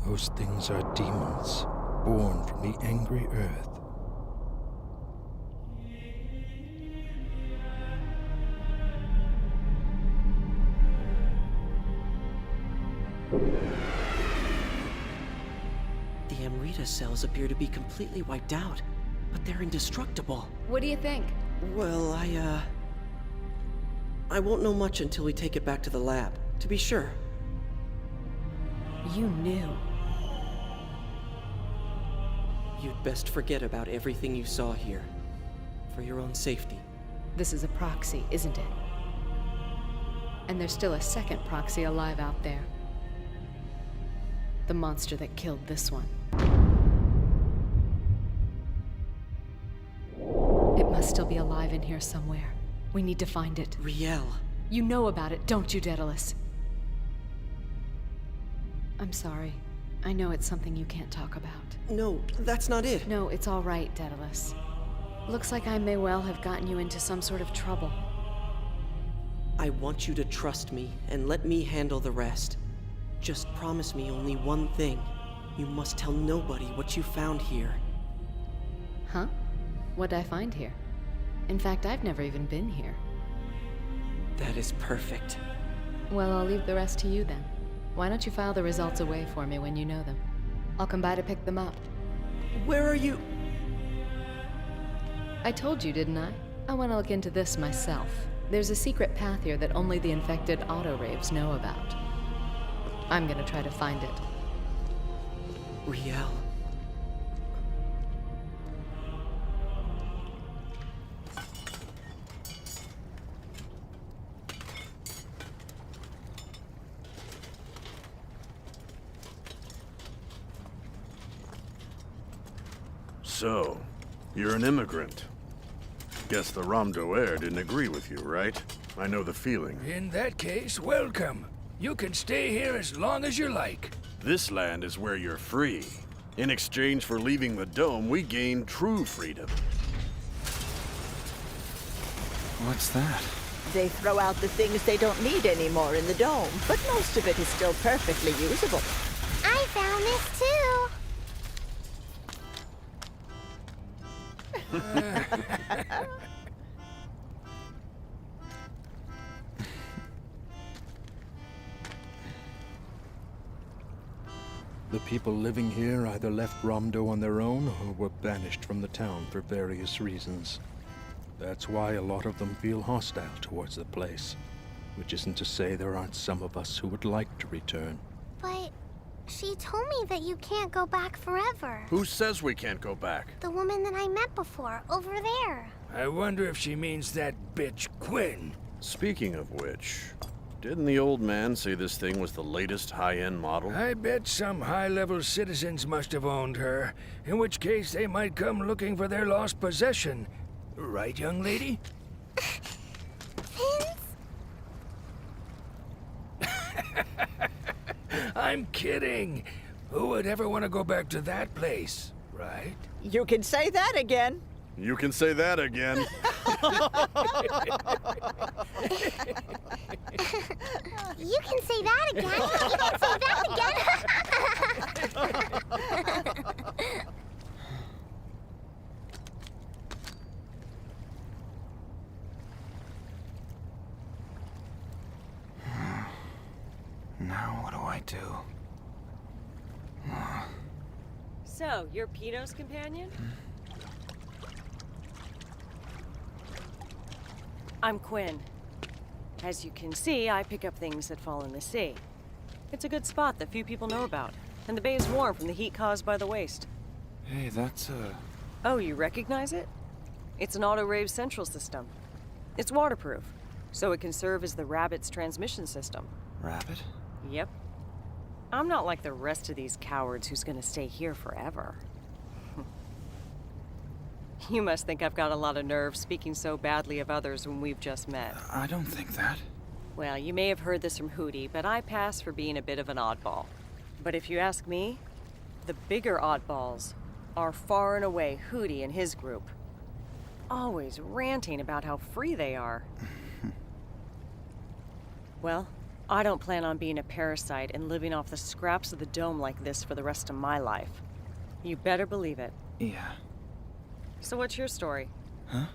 Those things are demons, born from the angry earth. The Amrita cells appear to be completely wiped out, but they're indestructible. What do you think? Well, I won't know much until we take it back to the lab, to be sure. You knew. You'd best forget about everything you saw here, for your own safety. This is a proxy, isn't it? And there's still a second proxy alive out there. The monster that killed this one. It must still be alive in here somewhere. We need to find it. Riel. You know about it, don't you, Daedalus? I'm sorry. I know it's something you can't talk about. No, that's not it. No, it's all right, Daedalus. Looks like I may well have gotten you into some sort of trouble. I want you to trust me and let me handle the rest. Just promise me only one thing. You must tell nobody what you found here. Huh? What'd I find here? In fact, I've never even been here. That is perfect. Well, I'll leave the rest to you then. Why don't you file the results away for me when you know them? I'll come by to pick them up. Where are you? I told you, didn't I? I want to look into this myself. There's a secret path here that only the infected auto-raves know about. I'm gonna try to find it. Riel. So, you're an immigrant. Guess the Ramdoer didn't agree with you, right? I know the feeling. In that case, welcome. You can stay here as long as you like. This land is where you're free. In exchange for leaving the dome, we gain true freedom. What's that? They throw out the things they don't need anymore in the dome, but most of it is still perfectly usable. I found this too. The people living here either left Ramdo on their own or were banished from the town for various reasons. That's why a lot of them feel hostile towards the place. Which isn't to say there aren't some of us who would like to return. But she told me that you can't go back forever. Who says we can't go back? The woman that I met before, over there. I wonder if she means that bitch Quinn. Speaking of which, didn't the old man say this thing was the latest high-end model? I bet some high-level citizens must have owned her, in which case they might come looking for their lost possession. Right, young lady? I'm kidding. Who would ever want to go back to that place, right? You can say that again. You can say that again. You can say that again. You can say that again. Now what do I do? So, you're Pino's companion? I'm Quinn. As you can see, I pick up things that fall in the sea. It's a good spot that few people know about, and the bay is warm from the heat caused by the waste. Hey, that's Oh, you recognize it? It's an auto-rave central system. It's waterproof, so it can serve as the Rabbit's transmission system. Rabbit? Yep. I'm not like the rest of these cowards who's gonna stay here forever. You must think I've got a lot of nerve speaking so badly of others when we've just met. I don't think that. Well, you may have heard this from Hootie, but I pass for being a bit of an oddball. But if you ask me, the bigger oddballs are far and away Hootie and his group. Always ranting about how free they are. Well, I don't plan on being a parasite and living off the scraps of the dome like this for the rest of my life. You better believe it. Yeah. So what's your story? Huh?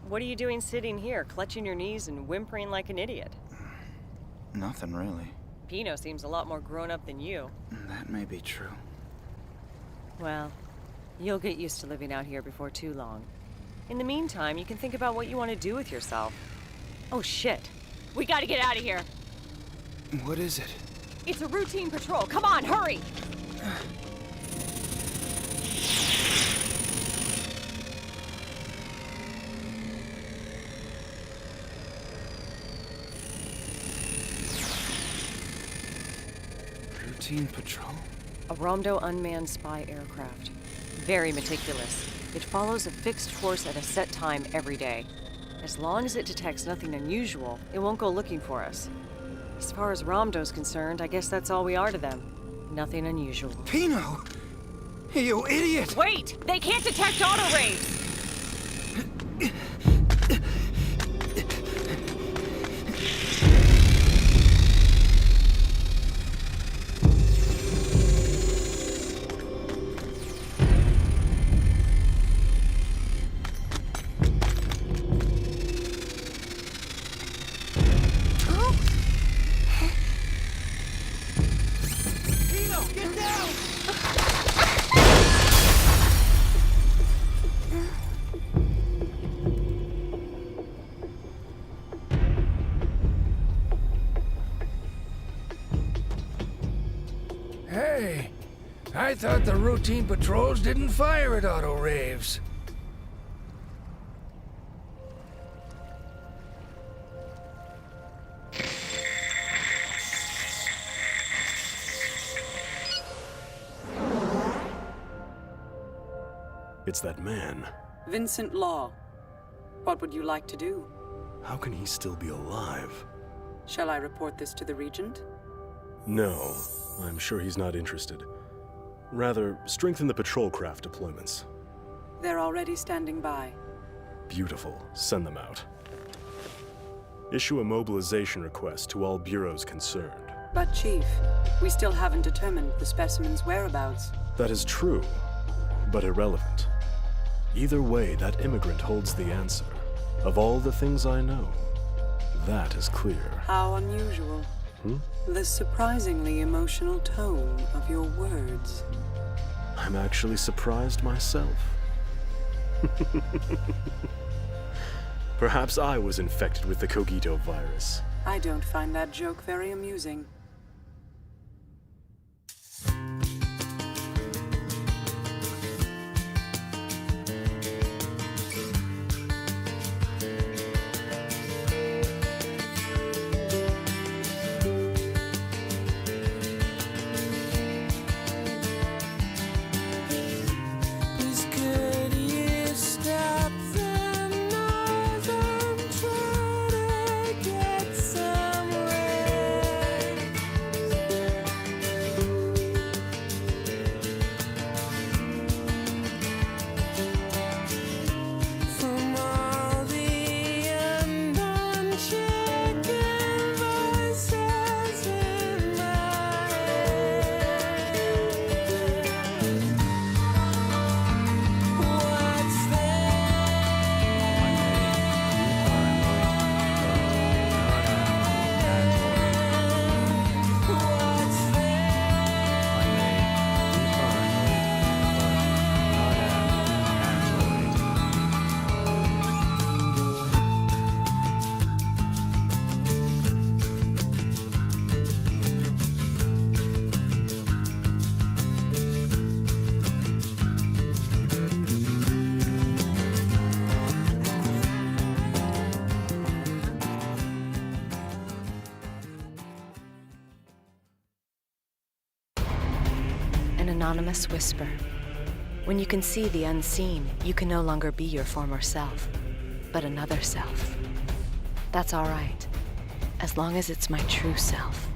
What are you doing sitting here, clutching your knees and whimpering like an idiot? Nothing really. Pino seems a lot more grown up than you. That may be true. Well, you'll get used to living out here before too long. In the meantime, you can think about what you want to do with yourself. Oh shit. We gotta get out of here. What is it? It's a routine patrol. Come on, hurry! Routine patrol? A Romdo unmanned spy aircraft. Very meticulous. It follows a fixed course at a set time every day. As long as it detects nothing unusual, it won't go looking for us. As far as Romdo's concerned, I guess that's all we are to them. Nothing unusual. Pino! You idiot! Wait! They can't detect auto rays! Hey, I thought the routine patrols didn't fire at auto raves. It's that man. Vincent Law. What would you like to do? How can he still be alive? Shall I report this to the Regent? No, I'm sure he's not interested. Rather, strengthen the patrol craft deployments. They're already standing by. Beautiful. Send them out. Issue a mobilization request to all bureaus concerned. But, Chief, we still haven't determined the specimen's whereabouts. That is true, but irrelevant. Either way, that immigrant holds the answer. Of all the things I know, that is clear. How unusual. The surprisingly emotional tone of your words. I'm actually surprised myself. Perhaps I was infected with the Cogito virus. I don't find that joke very amusing. An anonymous whisper. When you can see the unseen, you can no longer be your former self, but another self. That's all right, as long as it's my true self.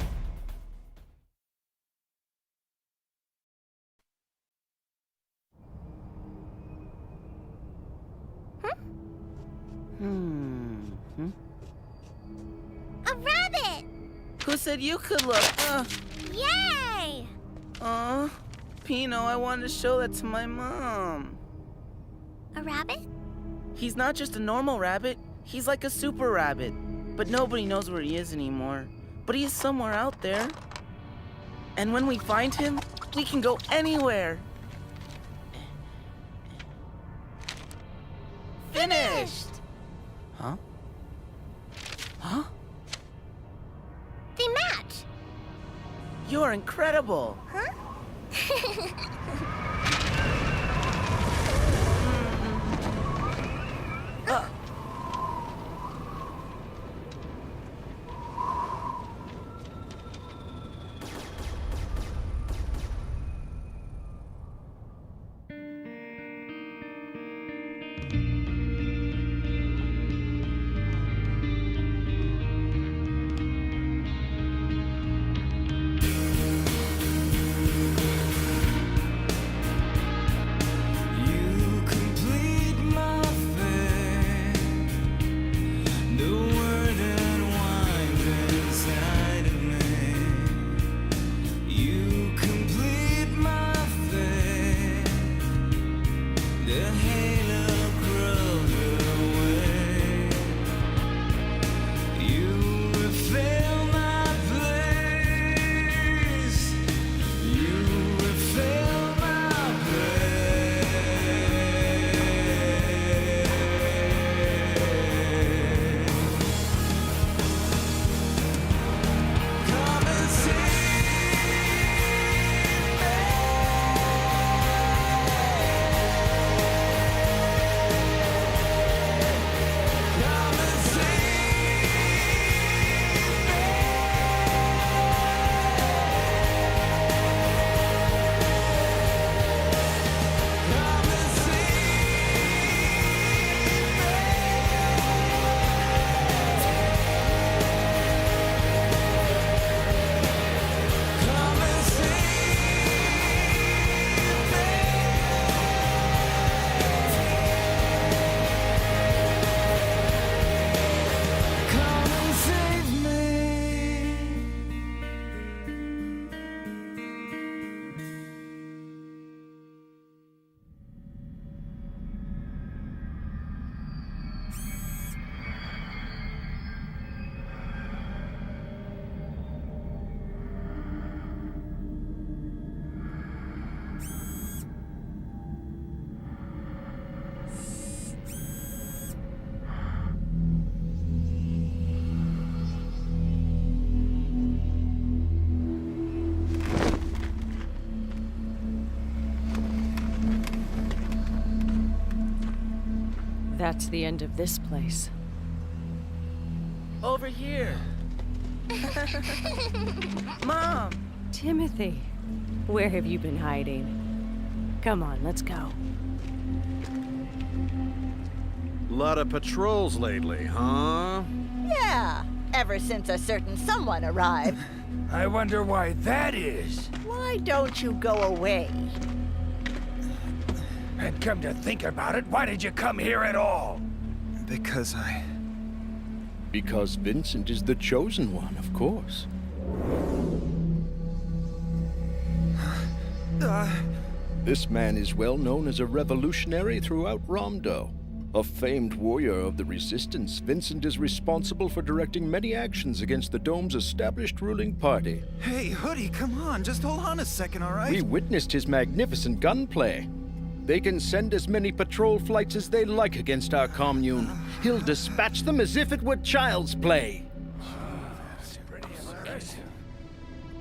A rabbit! Who said you could look? Yay! Pino, I wanted to show that to my mom. A rabbit? He's not just a normal rabbit. He's like a super rabbit. But nobody knows where he is anymore. But he is somewhere out there. And when we find him, we can go anywhere. Finished! Huh? Huh? They match! You're incredible! Huh? That's the end of this place. Over here. Mom! Timothy, where have you been hiding? Come on, let's go. Lot of patrols lately, huh? Yeah, ever since a certain someone arrived. I wonder why that is. Why don't you go away? And come to think about it, why did you come here at all? Because Because Vincent is the chosen one, of course. This man is well known as a revolutionary throughout Romdo. A famed warrior of the Resistance, Vincent is responsible for directing many actions against the Dome's established ruling party. Hey, Hoodie, come on, just hold on a second, all right? We witnessed his magnificent gunplay. They can send as many patrol flights as they like against our commune. He'll dispatch them as if it were child's play.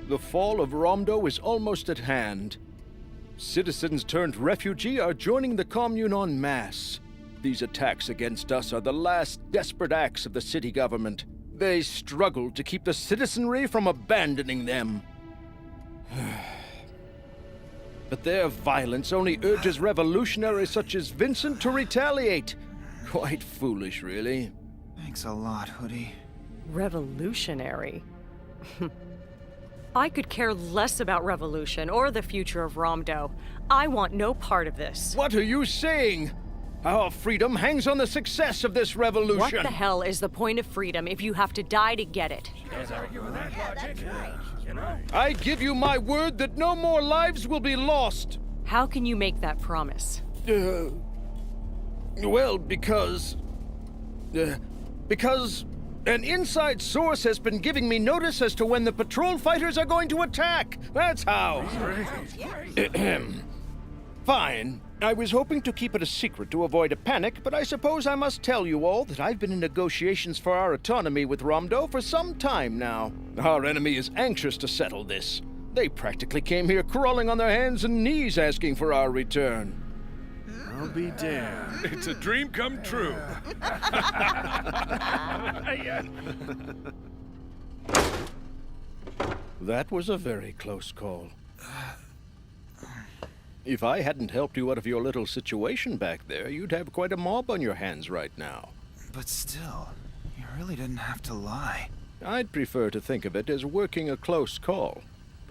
The fall of Romdo is almost at hand. Citizens turned refugee are joining the commune en masse. These attacks against us are the last desperate acts of the city government. They struggle to keep the citizenry from abandoning them. But their violence only urges revolutionaries such as Vincent to retaliate. Quite foolish, really. Thanks a lot, Hoodie. Revolutionary? I could care less about revolution or the future of Romdo. I want no part of this. What are you saying? Our freedom hangs on the success of this revolution. What the hell is the point of freedom if you have to die to get it? I give you my word that no more lives will be lost. How can you make that promise? Well, because an inside source has been giving me notice as to when the patrol fighters are going to attack. That's how. Fine. I was hoping to keep it a secret to avoid a panic, but I suppose I must tell you all that I've been in negotiations for our autonomy with Romdo for some time now. Our enemy is anxious to settle this. They practically came here crawling on their hands and knees asking for our return. I'll be damned. It's a dream come true. That was a very close call. If I hadn't helped you out of your little situation back there, you'd have quite a mob on your hands right now. But still, you really didn't have to lie. I'd prefer to think of it as working a close call.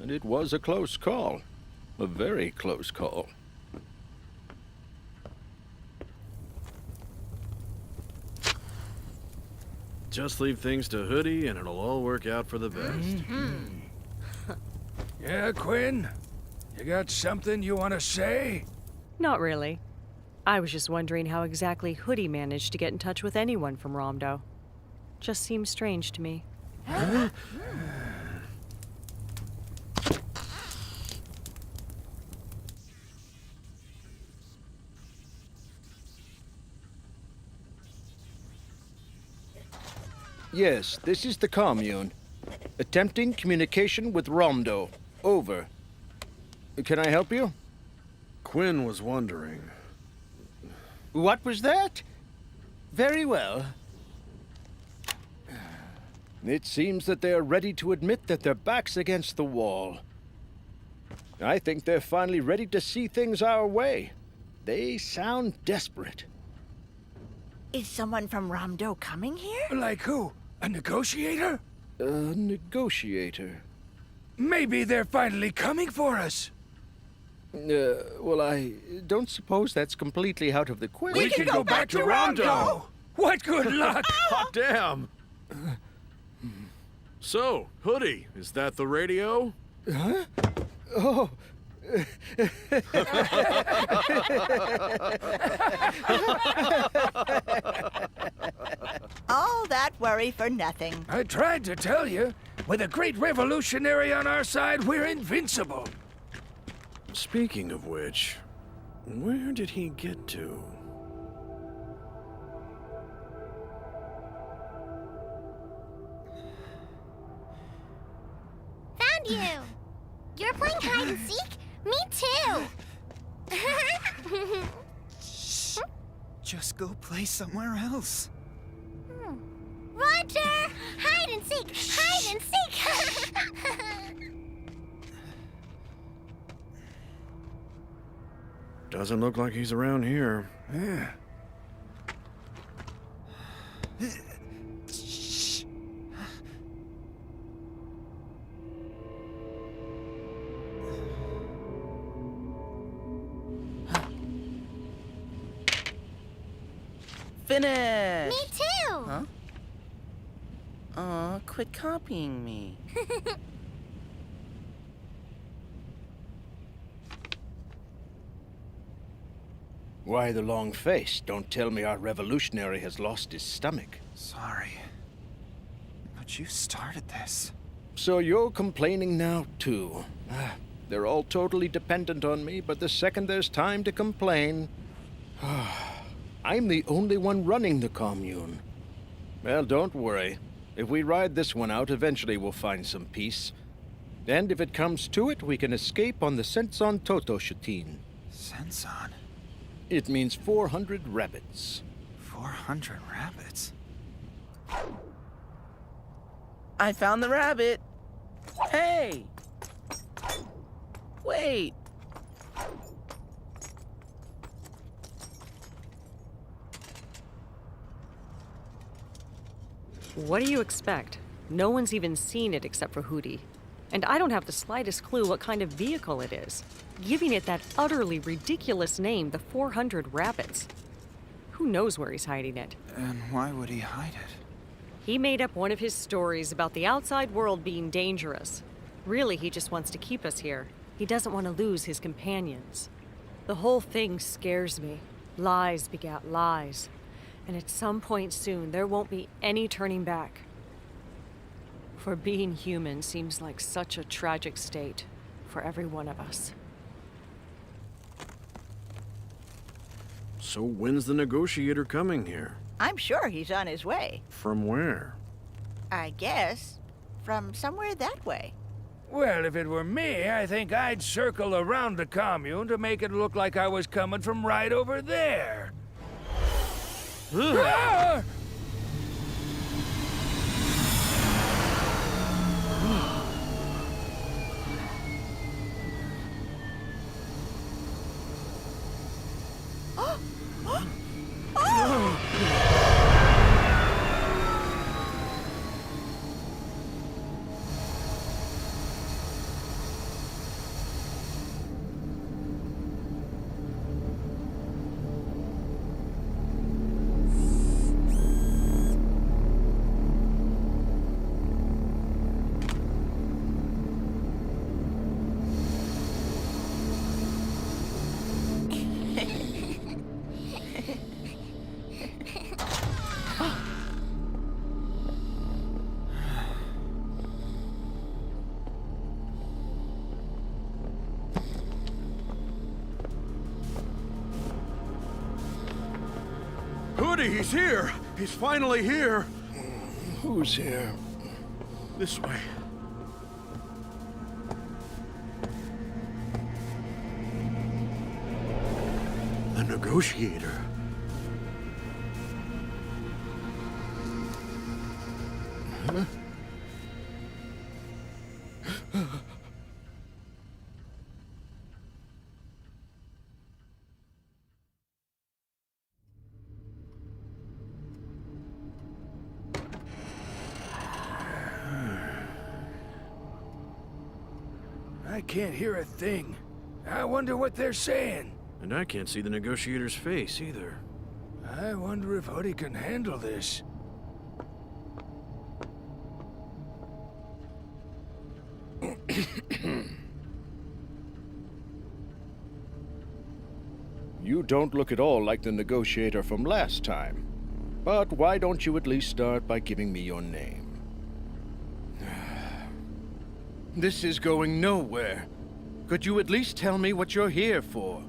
And it was a close call. A very close call. Just leave things to Hoodie and it'll all work out for the best. Yeah, Quinn? You got something you want to say? Not really. I was just wondering how exactly Hoodie managed to get in touch with anyone from Romdo. Just seems strange to me. Huh? Yes, this is the commune. Attempting communication with Romdo. Over. Can I help you? Quinn was wondering. What was that? Very well. It seems that they're ready to admit that their back's against the wall. I think they're finally ready to see things our way. They sound desperate. Is someone from Romdo coming here? Like who? A negotiator? A negotiator. Maybe they're finally coming for us. Well, I don't suppose that's completely out of the question. We can go back to Romdo! What good luck! Hot damn! So, Hoodie, is that the radio? Huh? Oh. All that worry for nothing. I tried to tell you. With a great revolutionary on our side, we're invincible. Speaking of which, where did he get to? Found you! You're playing hide and seek? Me too! Shh. Just go play somewhere else. Roger! Hide and seek! Hide and seek! Doesn't look like he's around here. Yeah. Shh. Finish! Me too! Huh? Aw, quit copying me. Why the long face? Don't tell me our revolutionary has lost his stomach. Sorry. But you started this. So you're complaining now, too. They're all totally dependent on me, but the second there's time to complain... I'm the only one running the commune. Well, don't worry. If we ride this one out, eventually we'll find some peace. And if it comes to it, we can escape on the Senson Toto Shutin. Senson? It means 400 rabbits. 400 rabbits? I found the rabbit. Hey! Wait! What do you expect? No one's even seen it except for Hootie. And I don't have the slightest clue what kind of vehicle it is. Giving it that utterly ridiculous name, the 400 Rabbits. Who knows where he's hiding it? And why would he hide it? He made up one of his stories about the outside world being dangerous. Really, he just wants to keep us here. He doesn't want to lose his companions. The whole thing scares me. Lies begat lies. And at some point soon, there won't be any turning back. For being human seems like such a tragic state for every one of us. So when's the negotiator coming here? I'm sure he's on his way. From where? I guess from somewhere that way. Well, if it were me, I think I'd circle around the commune to make it look like I was coming from right over there. Ah! Hootie, he's here! He's finally here! Who's here? This way. The negotiator. Huh? I can't hear a thing. I wonder what they're saying. And I can't see the negotiator's face either. I wonder if Hootie can handle this. You don't look at all like the negotiator from last time. But why don't you at least start by giving me your name? This is going nowhere. Could you at least tell me what you're here for?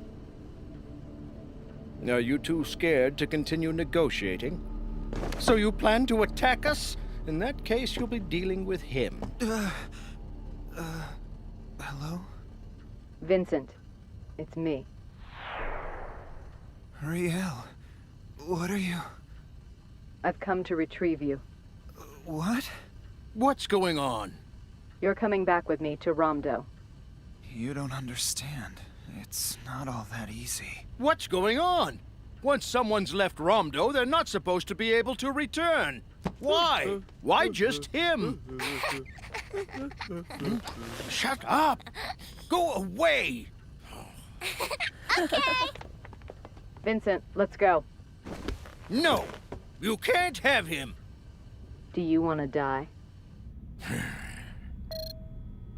Are you too scared to continue negotiating? So you plan to attack us? In that case, you'll be dealing with him. Hello? Vincent, it's me. Riel, what are you? I've come to retrieve you. What? What's going on? You're coming back with me to Romdo. You don't understand. It's not all that easy. What's going on? Once someone's left Romdo, they're not supposed to be able to return. Why? Why just him? Shut up! Go away! Okay. Vincent, let's go. No! You can't have him! Do you want to die?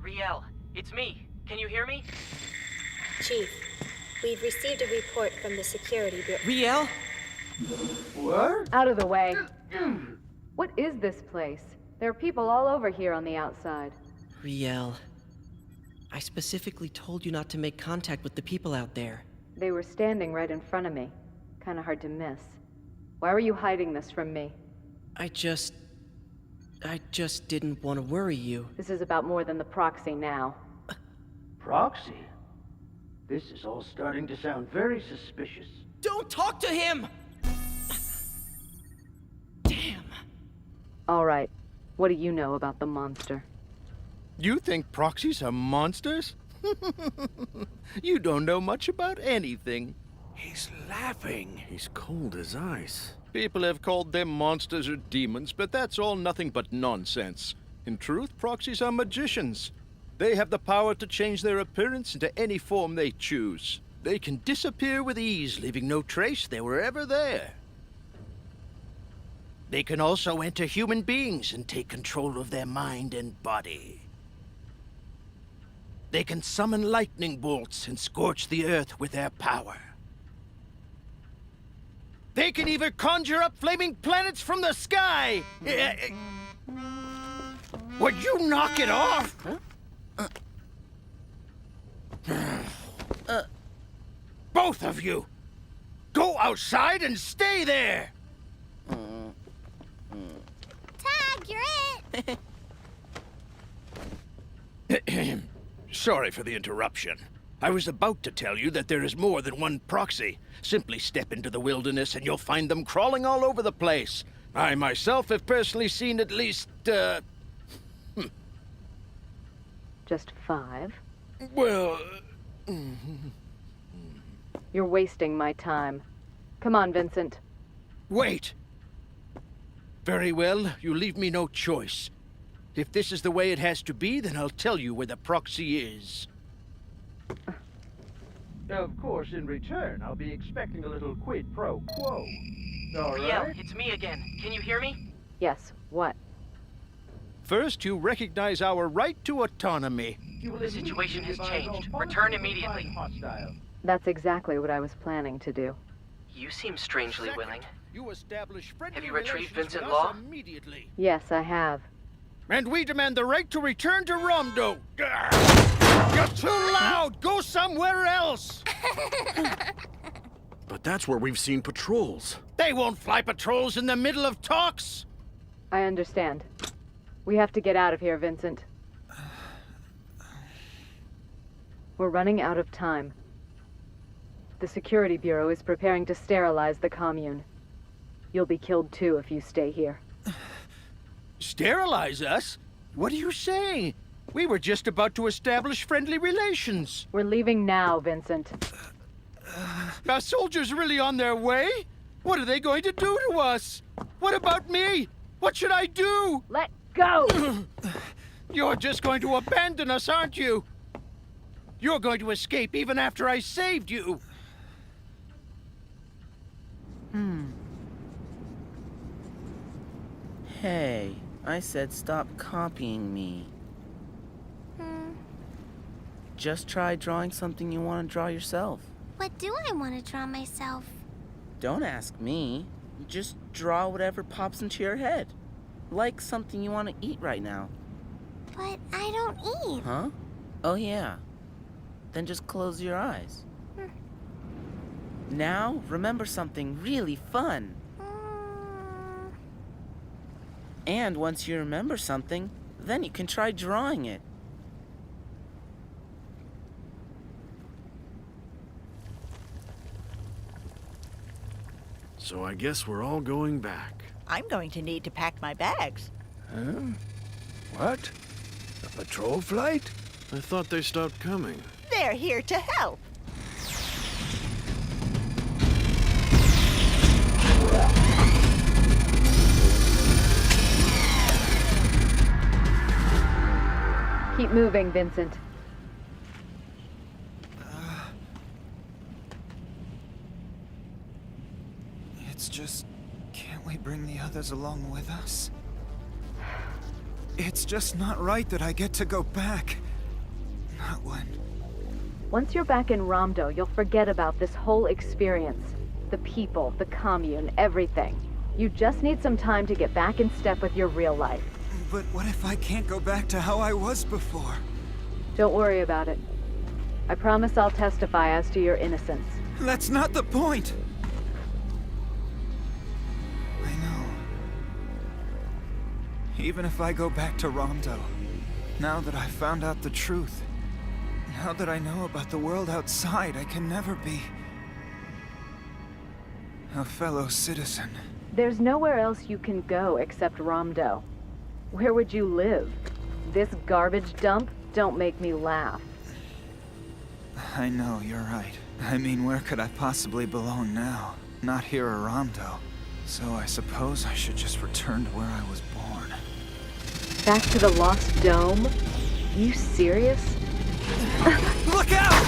Riel, it's me. Can you hear me? Chief, we've received a report from the security bureau. Riel? What? Out of the way. What is this place? There are people all over here on the outside. Riel, I specifically told you not to make contact with the people out there. They were standing right in front of me. Kinda hard to miss. Why were you hiding this from me? I just didn't want to worry you. This is about more than the proxy now. Proxy? This is all starting to sound very suspicious. Don't talk to him! All right. What do you know about the monster? You think proxies are monsters? You don't know much about anything. He's laughing. He's cold as ice. People have called them monsters or demons, but that's all nothing but nonsense. In truth, proxies are magicians. They have the power to change their appearance into any form they choose. They can disappear with ease, leaving no trace they were ever there. They can also enter human beings and take control of their mind and body. They can summon lightning bolts and scorch the earth with their power. They can even conjure up flaming planets from the sky! Would you knock it off? Both of you! Go outside and stay there! Tag, you're it! Sorry for the interruption. I was about to tell you that there is more than one proxy. Simply step into the wilderness and you'll find them crawling all over the place. I myself have personally seen at least, Just 5? Well... You're wasting my time. Come on, Vincent. Wait! Very well, you leave me no choice. If this is the way it has to be, then I'll tell you where the proxy is. Of course, in return, I'll be expecting a little quid pro quo. All right? It's me again. Can you hear me? Yes, what? First, you recognize our right to autonomy. The situation has changed. Return immediately. That's exactly what I was planning to do. You seem strangely willing. You establish friendly Have you retrieved relations Vincent with Law? us immediately. Yes, I have. And we demand the right to return to Romdo. You're too loud! Go somewhere else! But that's where we've seen patrols. They won't fly patrols in the middle of talks! I understand. We have to get out of here, Vincent. We're running out of time. The Security Bureau is preparing to sterilize the commune. You'll be killed too if you stay here. Sterilize us? What are you saying? We were just about to establish friendly relations. We're leaving now, Vincent. Are soldiers really on their way? What are they going to do to us? What about me? What should I do? Let go! You're just going to abandon us, aren't you? You're going to escape even after I saved you. Hey, I said stop copying me. Just try drawing something you want to draw yourself. What do I want to draw myself? Don't ask me. Just draw whatever pops into your head. Like something you want to eat right now. But I don't eat. Huh? Oh yeah. Then just close your eyes. Now, remember something really fun. And once you remember something, then you can try drawing it. So I guess we're all going back. I'm going to need to pack my bags. Huh? What? A patrol flight? I thought they stopped coming. They're here to help. Keep moving, Vincent. It's just... can't we bring the others along with us? It's just not right that I get to go back. Not when... Once you're back in Romdo, you'll forget about this whole experience. The people, the commune, everything. You just need some time to get back in step with your real life. But what if I can't go back to how I was before? Don't worry about it. I promise I'll testify as to your innocence. That's not the point! I know. Even if I go back to Romdo, now that I've found out the truth, now that I know about the world outside, I can never be a fellow citizen. There's nowhere else you can go except Romdo. Where would you live? This garbage dump? Don't make me laugh. I know, you're right. I mean, where could I possibly belong now? Not here or Ramdo. So I suppose I should just return to where I was born. Back to the Lost Dome? You serious? Look out!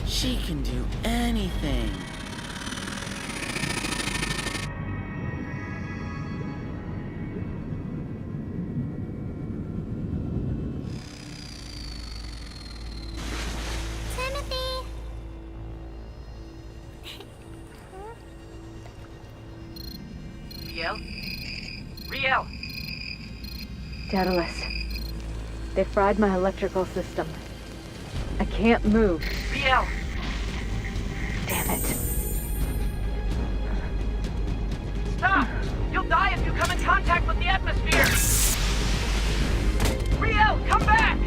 She can do anything. Timothy! Riel? Riel! Daedalus. They fried my electrical system. I can't move. Riel! Damn it. Stop! You'll die if you come in contact with the atmosphere! Riel, come back!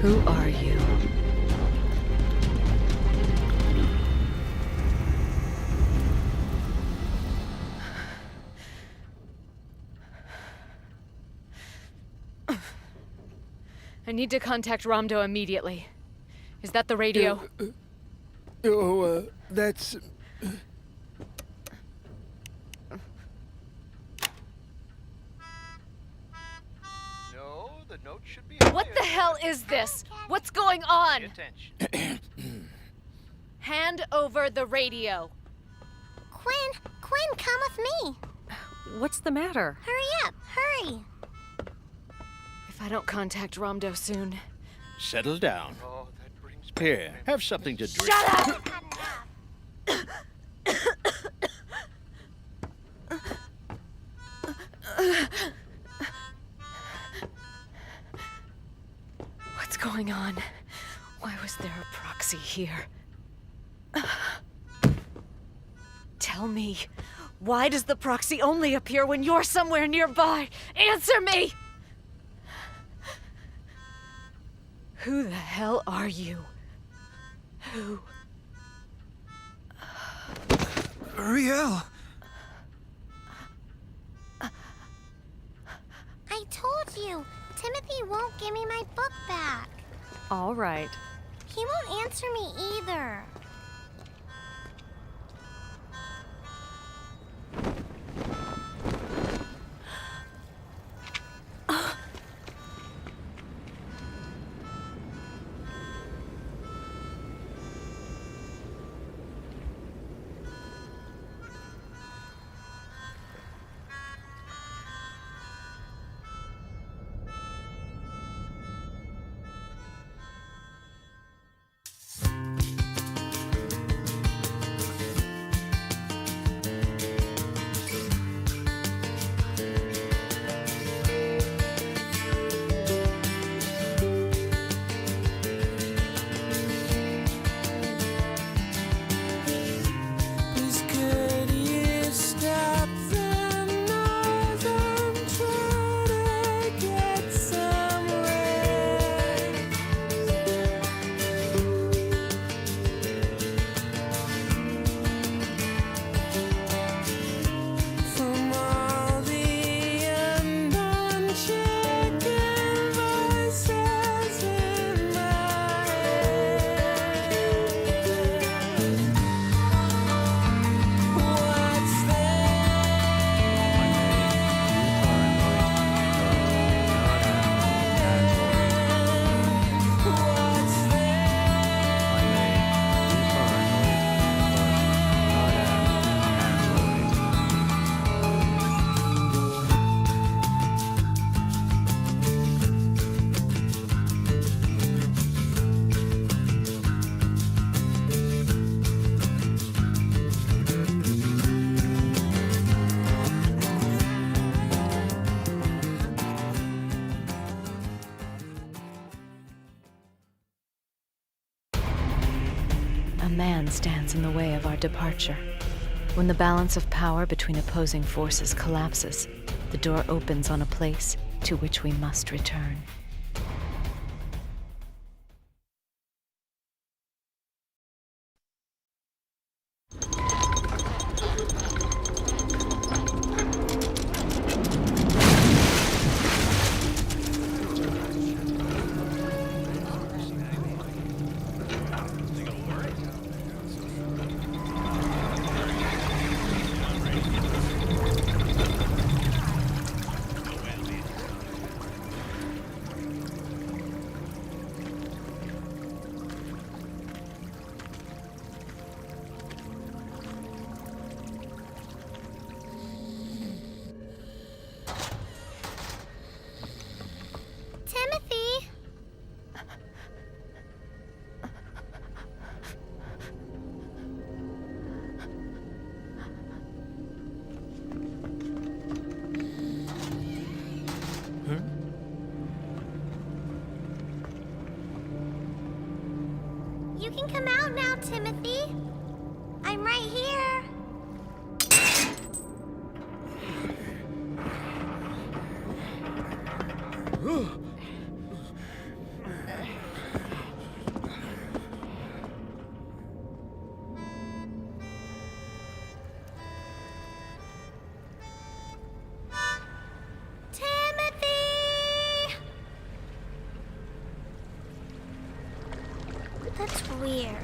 Who are you? I need to contact Ramdo immediately. Is that the radio? That's... No, the note should be What the hell is this? What's going on? attention. Hand over the radio. Quinn, come with me. What's the matter? Hurry up, hurry. If I don't contact Ramdo soon. Settle down. Here, have something to drink. Shut up! What's going on? Why was there a proxy here? Tell me, why does the proxy only appear when you're somewhere nearby? Answer me! Who the hell are you? Who? Riel! I told you, Timothy won't give me my book back. All right. He won't answer me either. A man stands in the way of our departure. When the balance of power between opposing forces collapses, the door opens on a place to which we must return. Timothy! You can come out now, Timothy. I'm right here. Timothy! That's weird.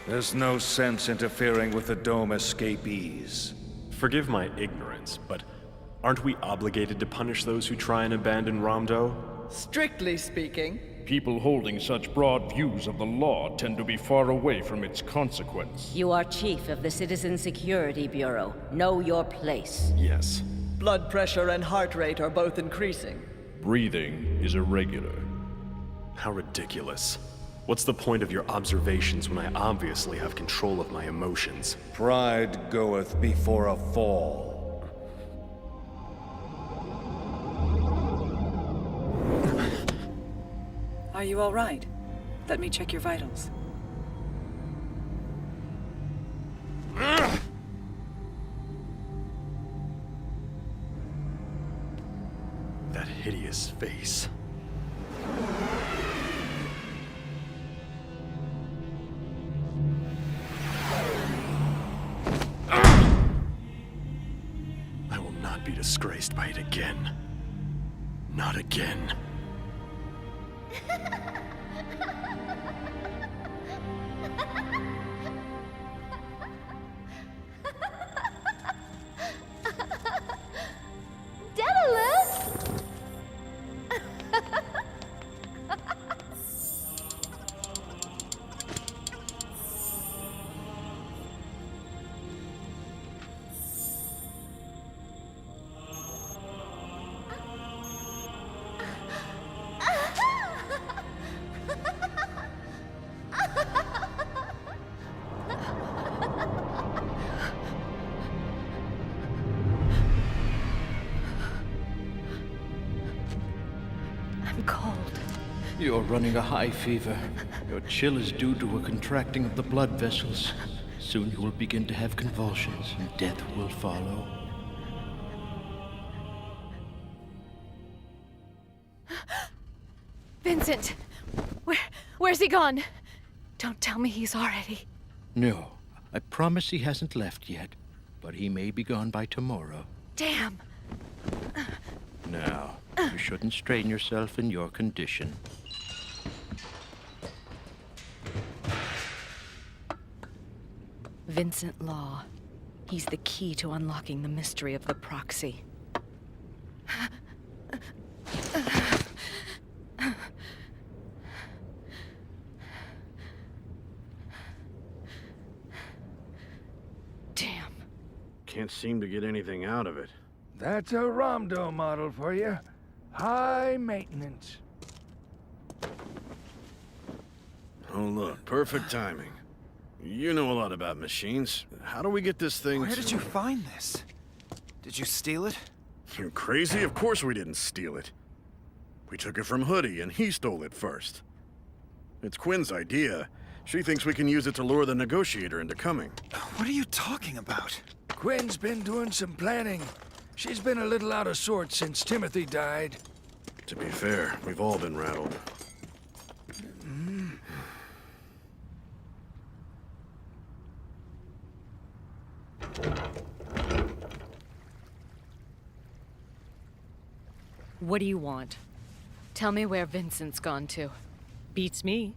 There's no sense interfering with the Dome escapees. Forgive my ignorance, but aren't we obligated to punish those who try and abandon Ramdo? Strictly speaking. People holding such broad views of the law tend to be far away from its consequence. You are chief of the Citizen Security Bureau. Know your place. Yes. Blood pressure and heart rate are both increasing. Breathing is irregular. How ridiculous. What's the point of your observations when I obviously have control of my emotions? Pride goeth before a fall. Are you all right? Let me check your vitals. his face. I will not be disgraced by it again. Not again. You're running a high fever. Your chill is due to a contracting of the blood vessels. Soon you will begin to have convulsions, and death will follow. Vincent! Where's he gone? Don't tell me he's already... No, I promise he hasn't left yet, but he may be gone by tomorrow. Damn! Now, you shouldn't strain yourself in your condition. Vincent Law. He's the key to unlocking the mystery of the proxy. Damn. Can't seem to get anything out of it. That's a Romdo model for you. High maintenance. Oh, look, perfect timing. You know a lot about machines. How do we get this thing Where did you find this? Did you steal it? You crazy? Of course we didn't steal it. We took it from Hoodie, and he stole it first. It's Quinn's idea. She thinks we can use it to lure the negotiator into coming. What are you talking about? Quinn's been doing some planning. She's been a little out of sorts since Timothy died. To be fair, we've all been rattled. What do you want? Tell me where Vincent's gone to. Beats me.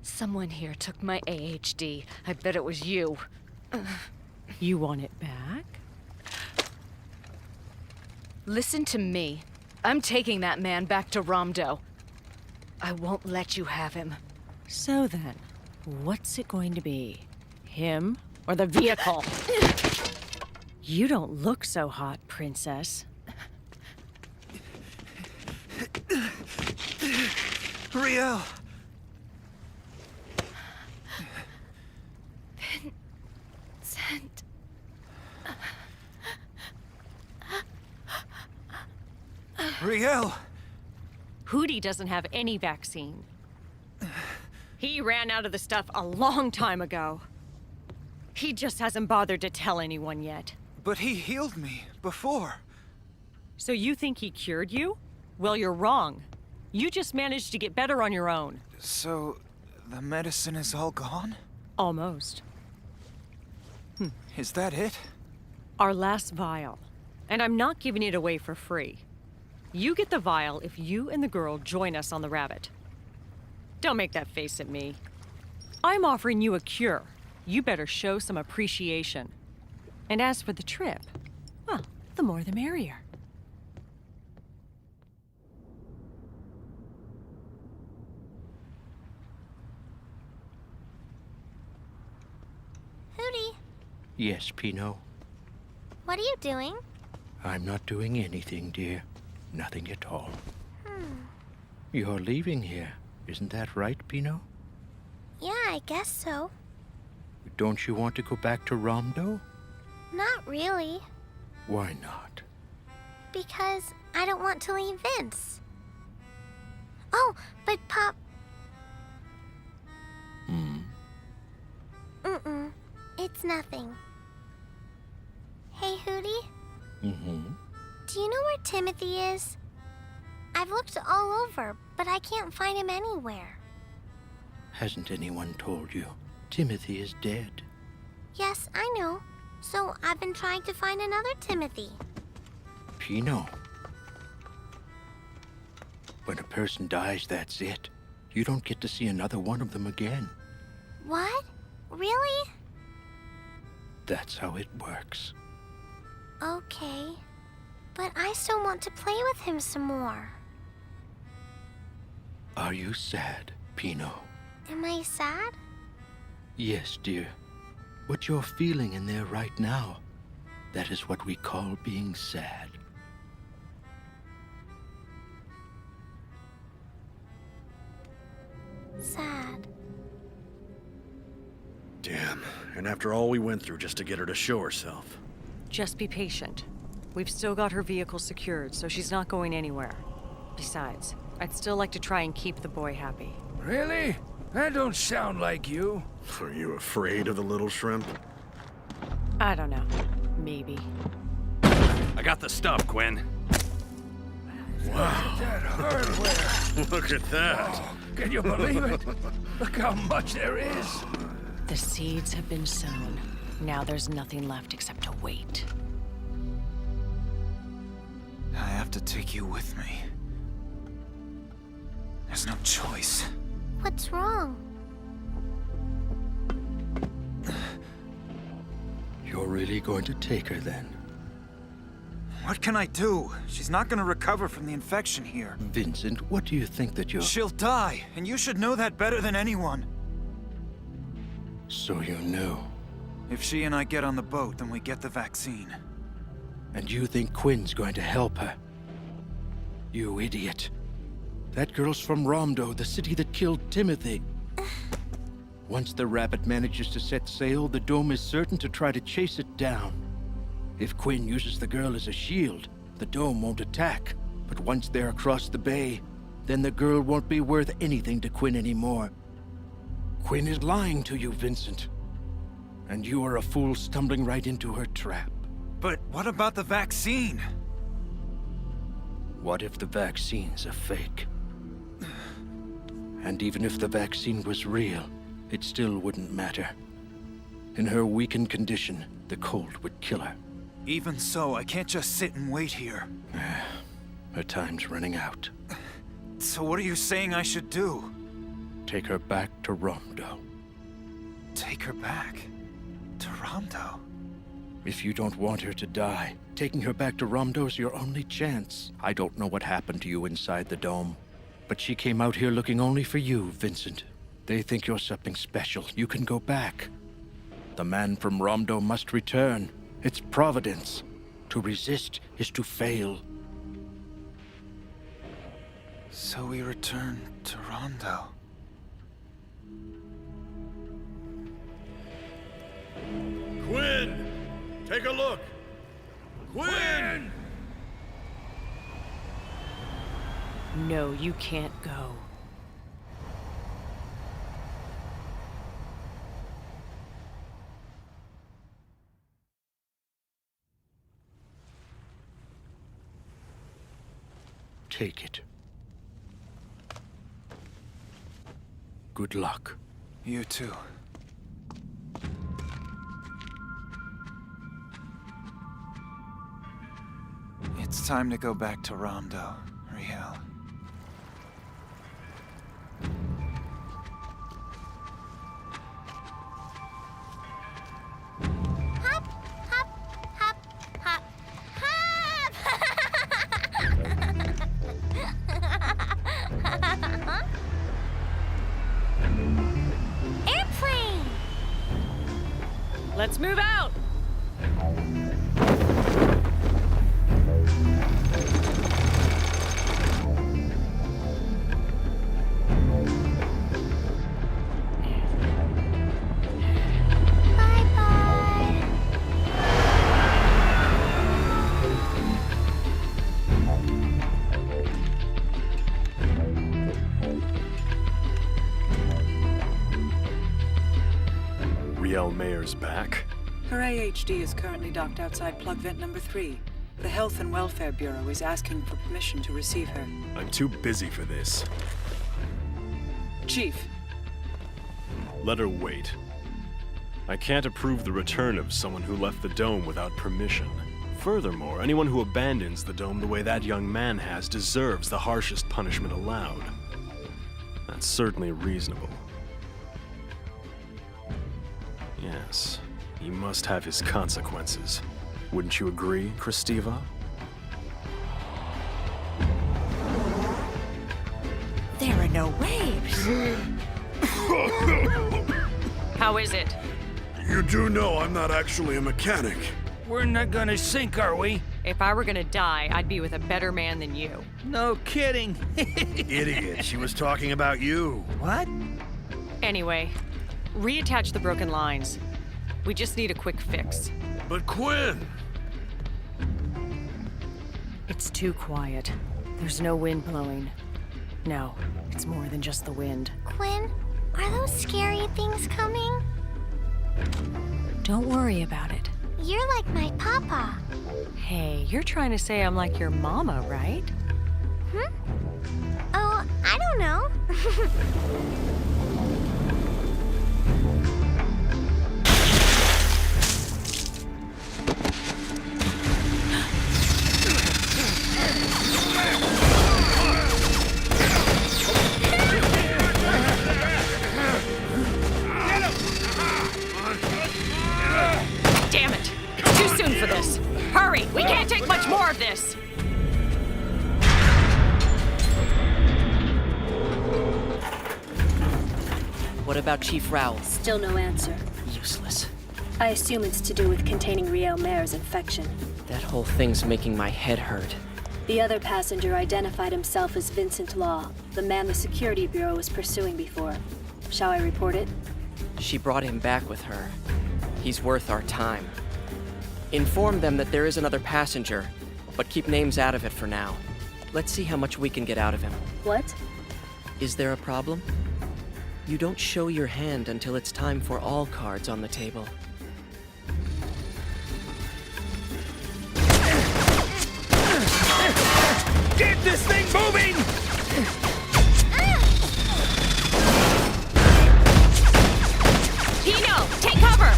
Someone here took my AHD. I bet it was you. You want it back? Listen to me. I'm taking that man back to Romdo. I won't let you have him. So then, what's it going to be? Him or the vehicle? You don't look so hot, princess. Riel! Vincent. Riel! Hootie doesn't have any vaccine. He ran out of the stuff a long time ago. He just hasn't bothered to tell anyone yet. But he healed me before. So you think he cured you? Well, you're wrong. You just managed to get better on your own. So, the medicine is all gone? Almost. Is that it? Our last vial. And I'm not giving it away for free. You get the vial if you and the girl join us on the Rabbit. Don't make that face at me. I'm offering you a cure. You better show some appreciation. And as for the trip, well, the more the merrier. Hootie, Yes, Pinot. what are you doing? I'm not doing anything, dear. Nothing at all. You're leaving here. Isn't that right, Pinot? Yeah, I guess so. Don't you want to go back to Romdo? Not really, Why not? because I don't want to leave Vince. Oh, but Pop... Mm-mm, it's nothing. Hey, Hootie, Mm-hmm. do you know where Timothy is? I've looked all over, but I can't find him anywhere. Hasn't anyone told you? Timothy is dead. Yes, I know. So I've been trying to find another Timothy. Pino. When a person dies, that's it. You don't get to see another one of them again. What? Really? That's how it works. Okay. But I still want to play with him some more. Are you sad, Pino? Am I sad? Yes, dear. What you're feeling in there right now, that is what we call being sad. Sad. Damn. And after all we went through just to get her to show herself. Just be patient. We've still got her vehicle secured, so she's not going anywhere. Besides, I'd still like to try and keep the boy happy. Really? That don't sound like you. Are you afraid of the little shrimp? I don't know. Maybe. I got the stuff, Quinn. Wow. That hardware. Look at that. Oh, can you believe it? Look how much there is. The seeds have been sown. Now there's nothing left except to wait. I have to take you with me. There's no choice. What's wrong? You're really going to take her then? What can I do? She's not gonna recover from the infection here. Vincent, what do you think that you're... She'll die, and you should know that better than anyone. So you know. If she and I get on the boat, then we get the vaccine. And you think Quinn's going to help her? You idiot. That girl's from Romdo, the city that killed Timothy. Once the rabbit manages to set sail, the dome is certain to try to chase it down. If Quinn uses the girl as a shield, the dome won't attack. But once they're across the bay, then the girl won't be worth anything to Quinn anymore. Quinn is lying to you, Vincent. And you are a fool stumbling right into her trap. But what about the vaccine? What if the vaccine's a fake? And even if the vaccine was real, it still wouldn't matter. In her weakened condition, the cold would kill her. Even so, I can't just sit and wait here. Her time's running out. So what are you saying I should do? Take her back to Romdo. Take her back? To Romdo? If you don't want her to die, taking her back to Romdo's your only chance. I don't know what happened to you inside the dome, but she came out here looking only for you, Vincent. They think you're something special. You can go back. The man from Romdo must return. It's Providence. To resist is to fail. So we return to Romdo. Quinn! Take a look! Quinn! No, you can't go. Take it. Good luck. You too. It's time to go back to Romdo, Riel. Hop, hop, hop, hop, hop! Airplane! Let's move out! Riel Mayer's back? Her AHD is currently docked outside plug vent number 3. The Health and Welfare Bureau is asking for permission to receive her. I'm too busy for this. Chief. Let her wait. I can't approve the return of someone who left the dome without permission. Furthermore, anyone who abandons the dome the way that young man has deserves the harshest punishment allowed. That's certainly reasonable. Yes, he must have his consequences. Wouldn't you agree, Kristiva? There are no waves. How is it? You do know I'm not actually a mechanic. We're not gonna sink, are we? If I were gonna die, I'd be with a better man than you. No kidding. Idiot, she was talking about you. What? Anyway, reattach the broken lines. We just need a quick fix. But Quinn! It's too quiet. There's no wind blowing. No, it's more than just the wind. Quinn, are those scary things coming? Don't worry about it. You're like my papa. Hey, you're trying to say I'm like your mama, right? Oh, I don't know. Damn it! Too soon for this. Hurry! We can't take much more of this! What about Chief Rowell? Still no answer. Useless. I assume it's to do with containing Riel Mare's infection. That whole thing's making my head hurt. The other passenger identified himself as Vincent Law, the man the Security Bureau was pursuing before. Shall I report it? She brought him back with her. He's worth our time. Inform them that there is another passenger, but keep names out of it for now. Let's see how much we can get out of him. What? Is there a problem? You don't show your hand until it's time for all cards on the table. Get this thing moving! Pino, take cover!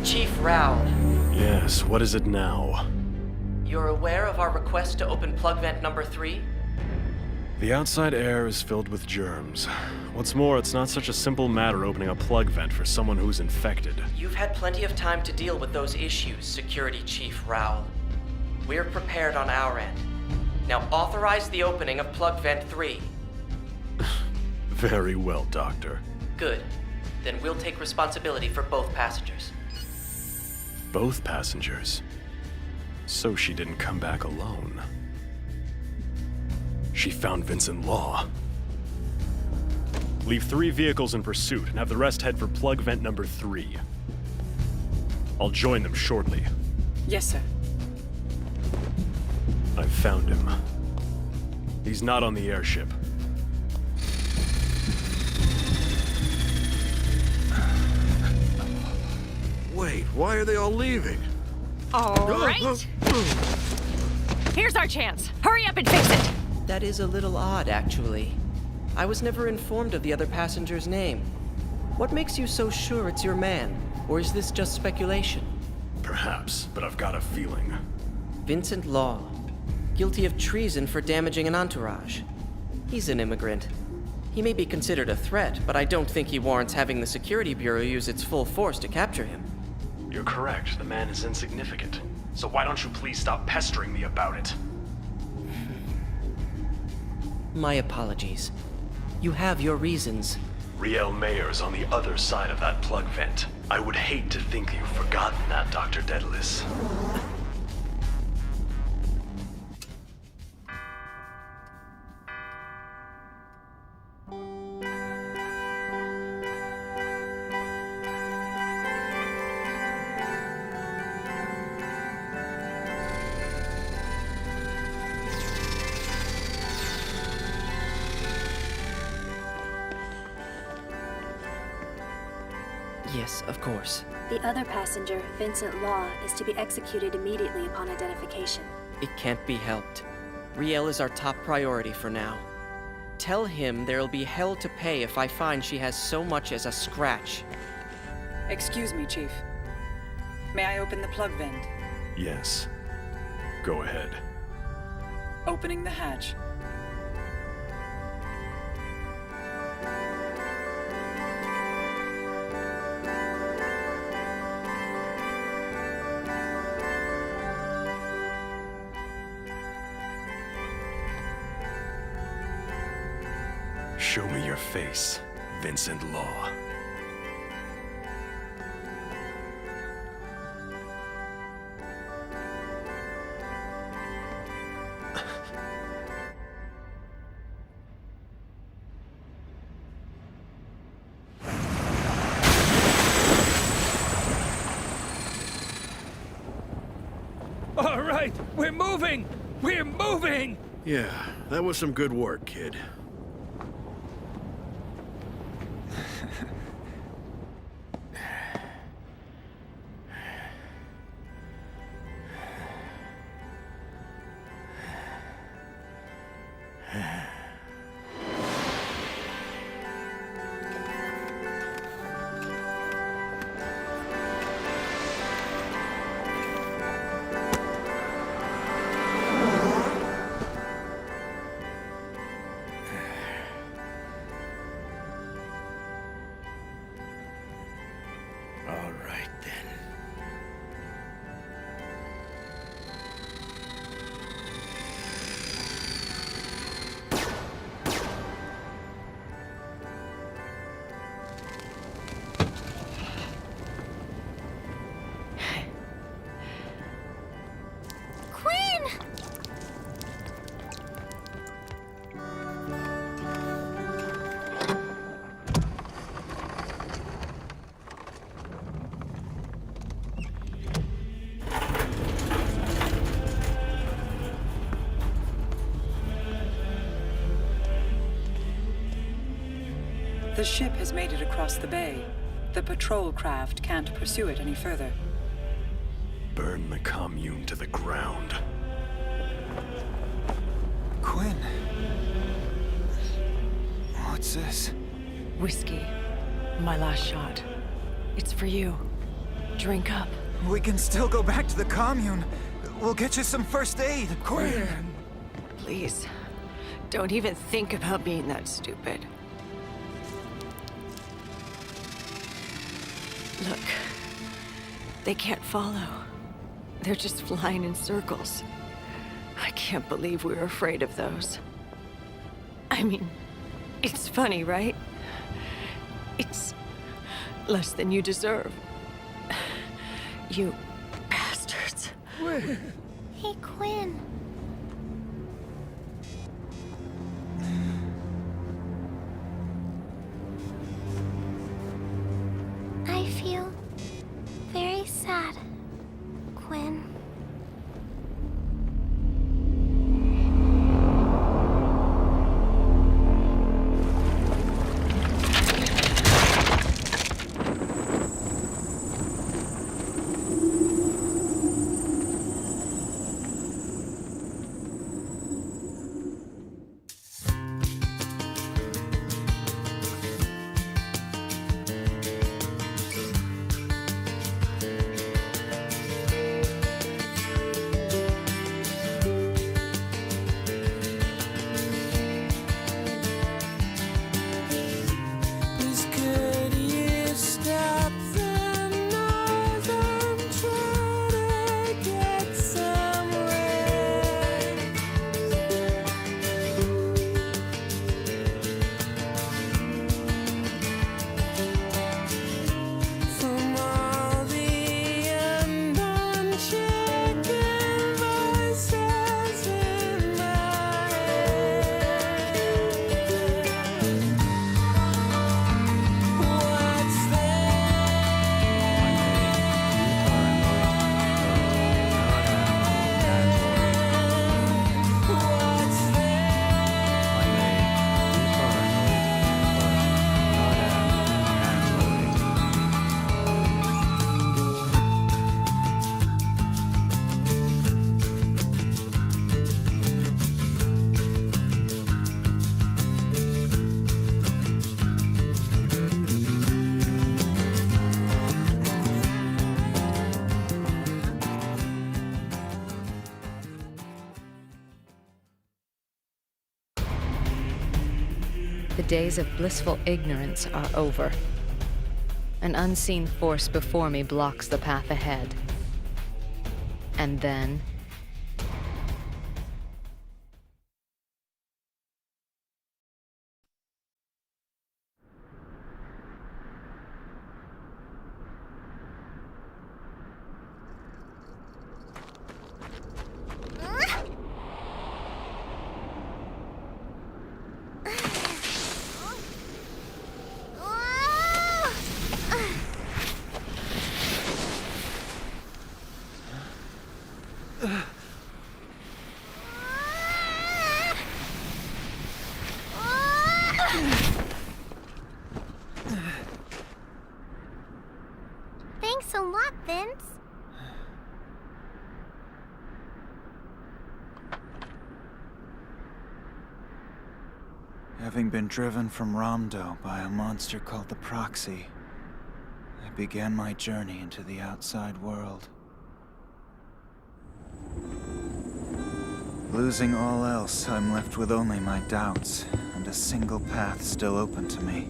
Chief Rowell. Yes, what is it now? You're aware of our request to open plug vent number 3? The outside air is filled with germs. What's more, it's not such a simple matter opening a plug vent for someone who's infected. You've had plenty of time to deal with those issues, Security Chief Rowell. We're prepared on our end. Now authorize the opening of plug vent 3. Very well, Doctor. Good. Then we'll take responsibility for both passengers. Both passengers? So she didn't come back alone. She found Vincent Law. Leave 3 vehicles in pursuit and have the rest head for plug vent number 3. I'll join them shortly. Yes, sir. I've found him. He's not on the airship. Wait, why are they all leaving? All right. Here's our chance. Hurry up and fix it. That is a little odd, actually. I was never informed of the other passenger's name. What makes you so sure it's your man? Or is this just speculation? Perhaps, but I've got a feeling. Vincent Law. Guilty of treason for damaging an entourage. He's an immigrant. He may be considered a threat, but I don't think he warrants having the Security Bureau use its full force to capture him. You're correct. The man is insignificant. So why don't you please stop pestering me about it? My apologies. You have your reasons. Riel Mayer's on the other side of that plug vent. I would hate to think you've forgotten that, Dr. Daedalus. Yes, of course. The other passenger, Vincent Law, is to be executed immediately upon identification. It can't be helped. Riel is our top priority for now. Tell him there'll be hell to pay if I find she has so much as a scratch. Excuse me, Chief. May I open the plug vent? Yes. Go ahead. Opening the hatch. Show me your face, Vincent Law. All right, we're moving! We're moving! Yeah, that was some good work, kid. All right, then. Quinn! The ship has made it across the bay. The patrol craft can't pursue it any further. Burn the commune to the ground. Quinn. What's this? Whiskey. My last shot. It's for you. Drink up. We can still go back to the commune. We'll get you some first aid. Quinn! Please. Don't even think about being that stupid. Look. They can't follow. They're just flying in circles. I can't believe we were afraid of those. I mean, it's funny, right? It's less than you deserve. You bastards. Hey, Quinn. I feel very sad, Quinn. The days of blissful ignorance are over. An unseen force before me blocks the path ahead. And then... Thanks a lot, Vince. Having been driven from Ramdo by a monster called the Proxy, I began my journey into the outside world. Losing all else, I'm left with only my doubts, and a single path still open to me.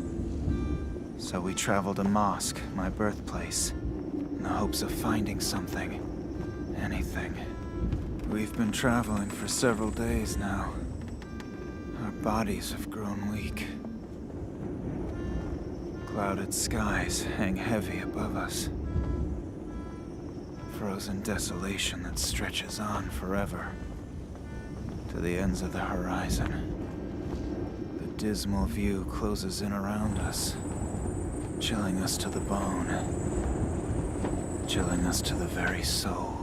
So we traveled to Mosque, my birthplace, in the hopes of finding something. Anything. We've been traveling for several days now. Our bodies have grown weak. Clouded skies hang heavy above us. Frozen desolation that stretches on forever. To the ends of the horizon. The dismal view closes in around us, chilling us to the bone, chilling us to the very soul.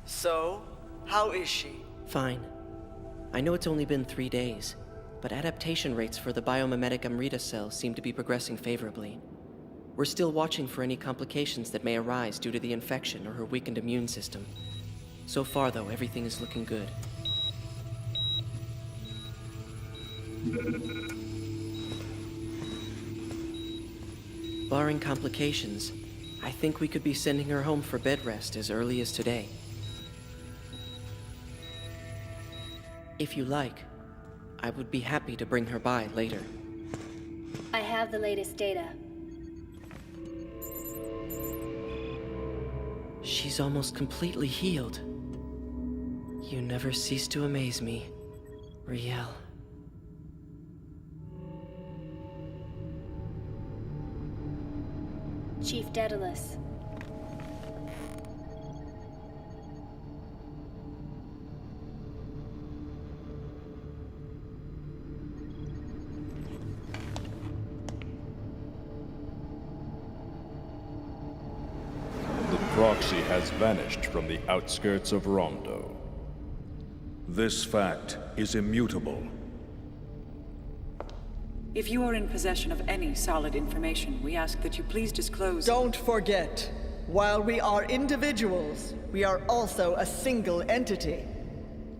So, how is she? Fine. I know it's only been 3 days, but adaptation rates for the biomimetic Amrita cells seem to be progressing favorably. We're still watching for any complications that may arise due to the infection or her weakened immune system. So far, though, everything is looking good. Barring complications, I think we could be sending her home for bed rest as early as today. If you like, I would be happy to bring her by later. I have the latest data. She's almost completely healed. You never cease to amaze me, Riel. Chief Daedalus. The Proxy has vanished from the outskirts of Romdo. This fact is immutable. If you are in possession of any solid information, we ask that you please disclose. Don't forget, while we are individuals, we are also a single entity.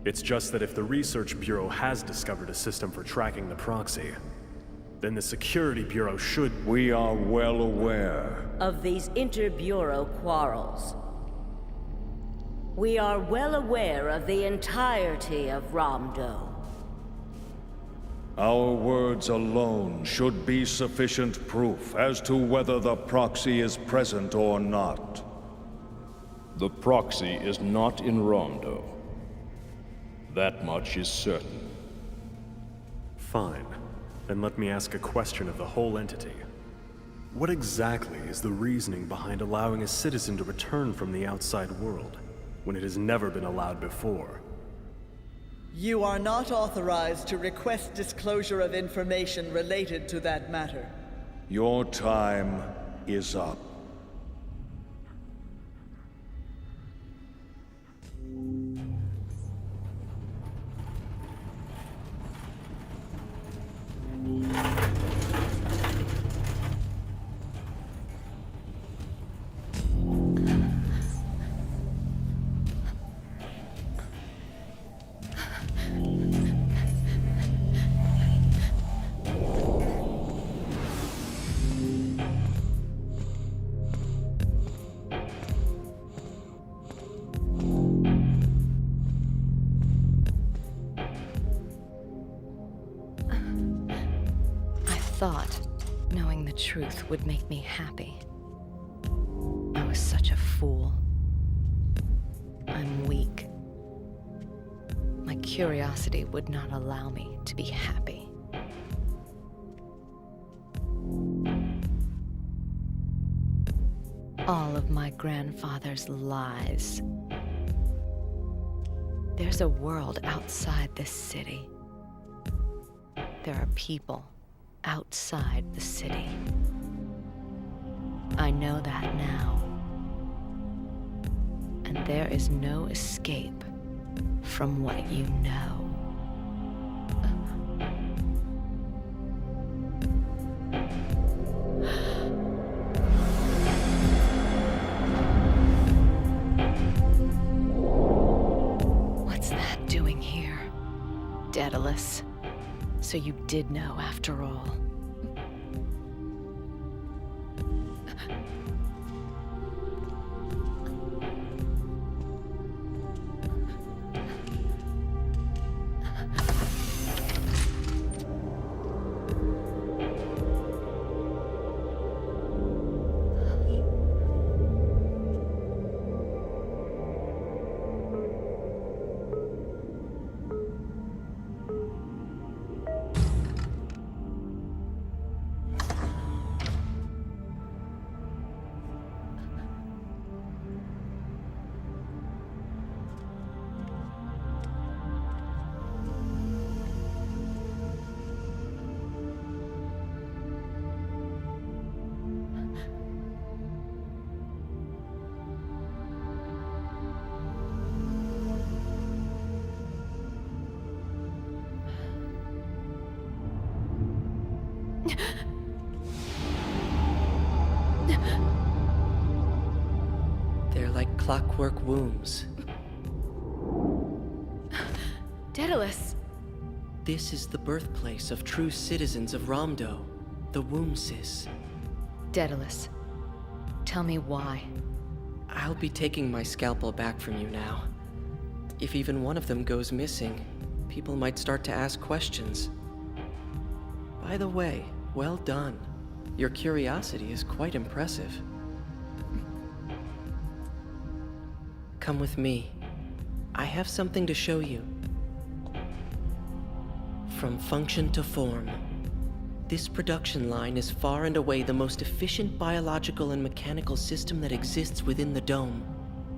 It's just that if the Research Bureau has discovered a system for tracking the proxy, then the Security Bureau should... We are well aware of these inter-bureau quarrels. We are well aware of the entirety of Ramdo. our words alone should be sufficient proof as to whether the proxy is present or not. The proxy is not in Ramdo. That much is certain. Fine. Then let me ask a question of the whole entity. What exactly is the reasoning behind allowing a citizen to return from the outside world, when it has never been allowed before? You are not authorized to request disclosure of information related to that matter. Your time is up. Thought knowing the truth would make me happy. I was such a fool. I'm weak. My curiosity would not allow me to be happy. All of my grandfather's lies. There's a world outside this city. There are people outside the city. I know that now. And there is no escape from what you know. What's that doing here, Daedalus? So you did know after all. They're like clockwork wombs. Daedalus! This is the birthplace of true citizens of Ramdo, the Wombsis. Daedalus, tell me why. I'll be taking my scalpel back from you now. If even one of them goes missing, people might start to ask questions. By the way, well done. Your curiosity is quite impressive. Come with me. I have something to show you. From function to form. This production line is far and away the most efficient biological and mechanical system that exists within the dome.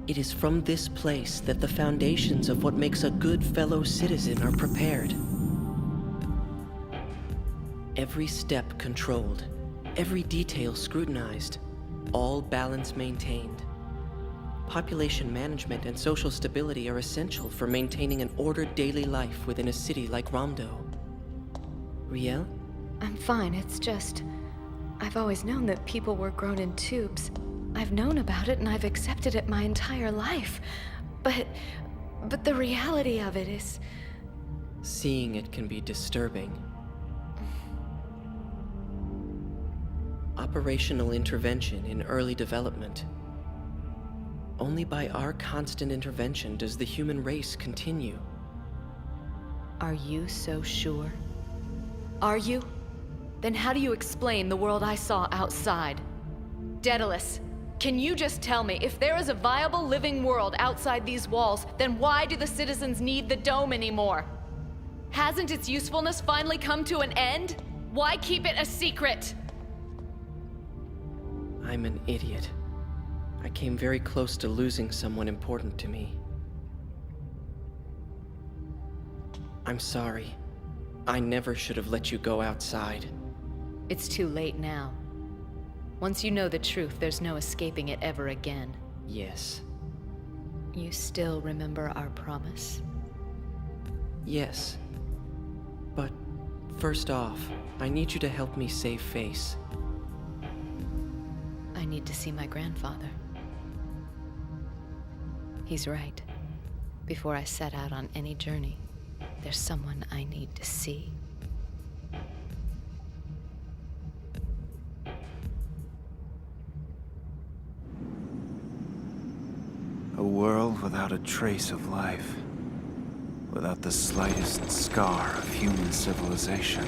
It is from this place that the foundations of what makes a good fellow citizen are prepared. Every step controlled, every detail scrutinized, all balance maintained. Population management and social stability are essential for maintaining an ordered daily life within a city like Ramdo. Riel? I'm fine, it's just... I've always known that people were grown in tubes. I've known about it and I've accepted it my entire life. But the reality of it is... Seeing it can be disturbing. Operational intervention in early development. Only by our constant intervention does the human race continue. Are you so sure? Are you? Then how do you explain the world I saw outside? Daedalus, can you just tell me, if there is a viable living world outside these walls, then why do the citizens need the dome anymore? Hasn't its usefulness finally come to an end? Why keep it a secret? I'm an idiot. I came very close to losing someone important to me. I'm sorry. I never should have let you go outside. It's too late now. Once you know the truth, there's no escaping it ever again. Yes. You still remember our promise? Yes. But first off, I need you to help me save face. I need to see my grandfather. He's right. Before I set out on any journey, there's someone I need to see. A world without a trace of life. Without the slightest scar of human civilization.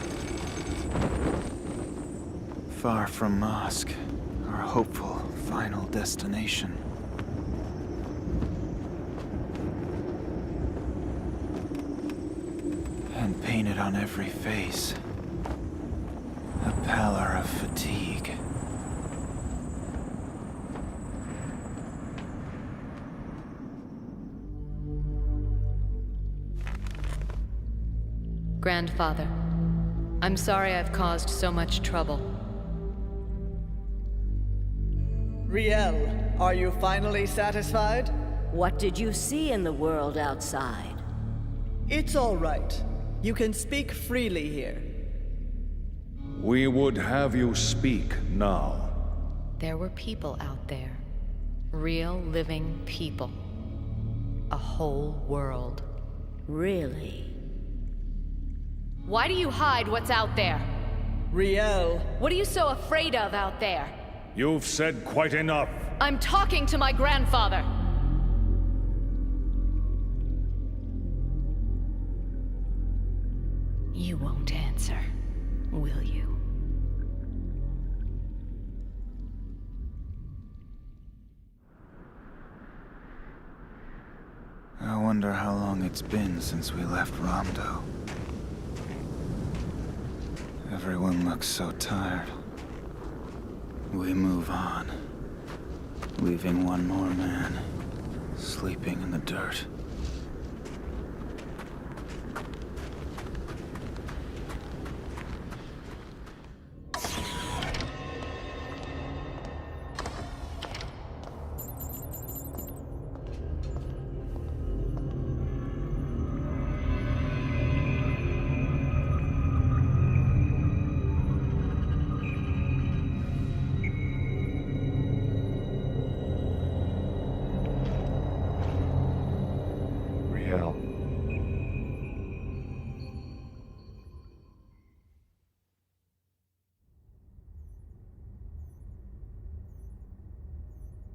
Far from Mosque, our hopeful final destination. And painted on every face, a pallor of fatigue. Grandfather, I'm sorry I've caused so much trouble. Riel, are you finally satisfied? What did you see in the world outside? It's all right. You can speak freely here. We would have you speak now. There were people out there. Real living people. A whole world. Really? Why do you hide what's out there? Riel. What are you so afraid of out there? You've said quite enough. I'm talking to my grandfather. You won't answer, will you? I wonder how long it's been since we left Ramdo. Everyone looks so tired. We move on, leaving one more man, sleeping in the dirt.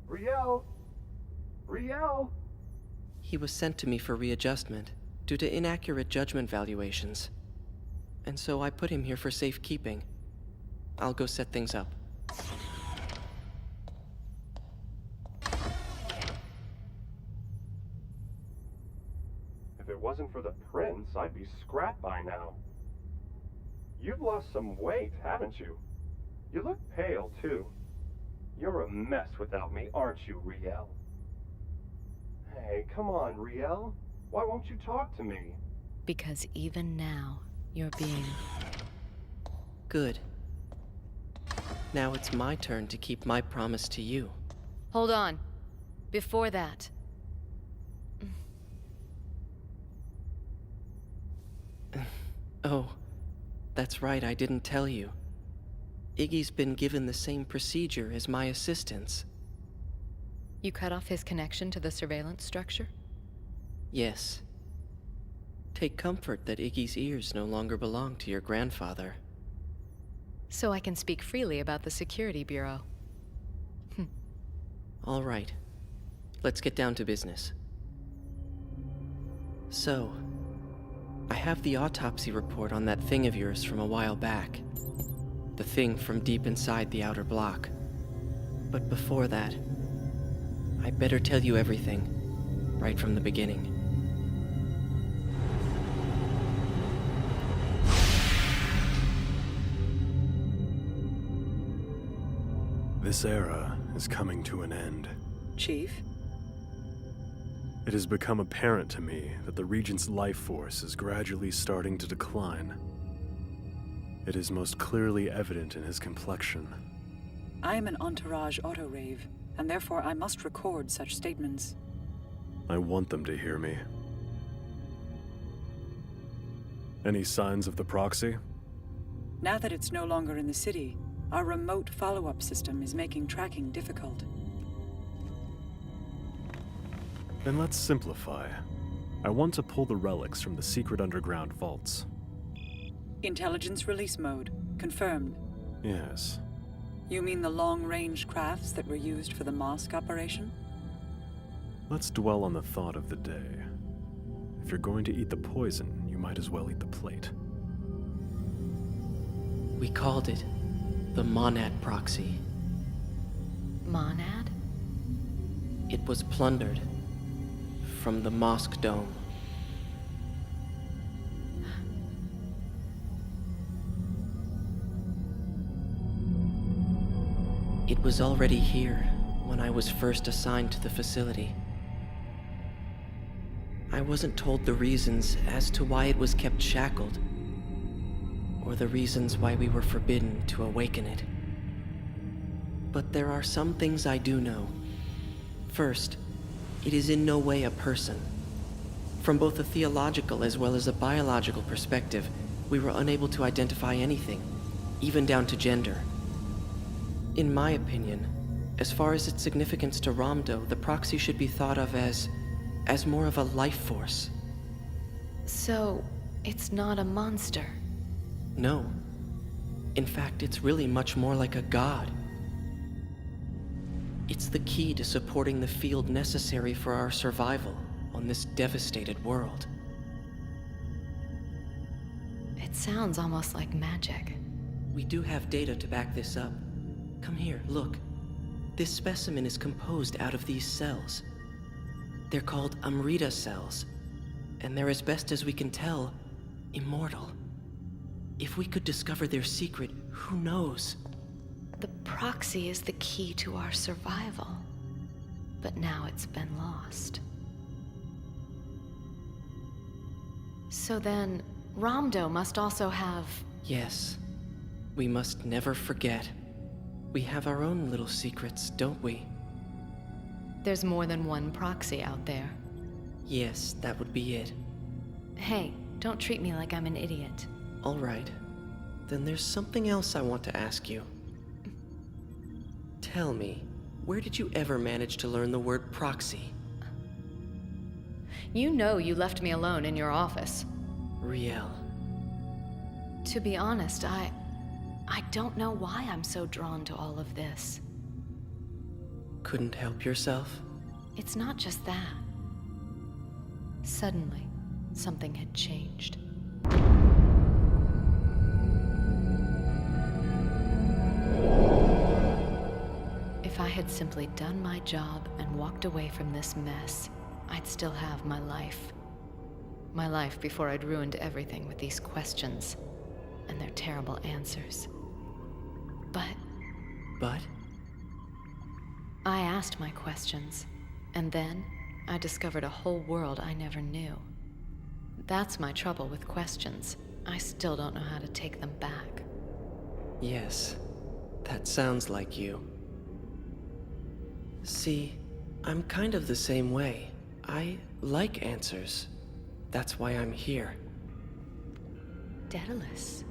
Riel! Riel! He was sent to me for readjustment, due to inaccurate judgment valuations. And so I put him here for safekeeping. I'll go set things up. If it wasn't for the prince, I'd be scrapped by now. You've lost some weight, haven't you? You look pale, too. You're a mess without me, aren't you, Riel? Hey, come on, Riel. Why won't you talk to me? Because even now, you're being... Good. Now it's my turn to keep my promise to you. Hold on. Before that, Oh, that's right, I didn't tell you. Iggy's been given the same procedure as my assistants. you cut off his connection to the surveillance structure? Yes. Take comfort that Iggy's ears no longer belong to your grandfather. So I can speak freely about the Security Bureau. All right. Let's get down to business. So, I have the autopsy report on that thing of yours from a while back. The thing from deep inside the outer block. But before that, I better tell you everything, right from the beginning. This era is coming to an end. Chief? It has become apparent to me that the Regent's life force is gradually starting to decline. It is most clearly evident in his complexion. I am an entourage autorave, and therefore I must record such statements. I want them to hear me. Any signs of the proxy? Now that it's no longer in the city, our remote follow-up system is making tracking difficult. Then let's simplify. I want to pull the relics from the secret underground vaults. Intelligence release mode. Confirmed. Yes. You mean the long-range crafts that were used for the mosque operation? Let's dwell on the thought of the day. If you're going to eat the poison, you might as well eat the plate. We called it the Monad Proxy. Monad? It was plundered from the mosque dome. It was already here when I was first assigned to the facility. I wasn't told the reasons as to why it was kept shackled, or the reasons why we were forbidden to awaken it. But there are some things I do know. First, it is in no way a person. From both a theological as well as a biological perspective, we were unable to identify anything, even down to gender. In my opinion, as far as its significance to Ramdo, the proxy should be thought of as more of a life force. So, it's not a monster? No. In fact, it's really much more like a god. It's the key to supporting the field necessary for our survival on this devastated world. It sounds almost like magic. We do have data to back this up. Come here, look. This specimen is composed out of these cells. They're called Amrita cells, and they're, as best as we can tell, immortal. If we could discover their secret, who knows? The proxy is the key to our survival, but now it's been lost. So then, Ramdo must also have... Yes. We must never forget. We have our own little secrets, don't we? There's more than one proxy out there. Yes, that would be it. Hey, don't treat me like I'm an idiot. All right. Then there's something else I want to ask you. Tell me, where did you ever manage to learn the word proxy? You know you left me alone in your office. Riel. To be honest, I don't know why I'm so drawn to all of this. Couldn't help yourself? It's not just that. Suddenly, something had changed. If I had simply done my job and walked away from this mess, I'd still have my life. My life before I'd ruined everything with these questions and their terrible answers. But? I asked my questions, and then I discovered a whole world I never knew. That's my trouble with questions. I still don't know how to take them back. Yes, that sounds like you. See, I'm kind of the same way. I like answers. That's why I'm here. Daedalus.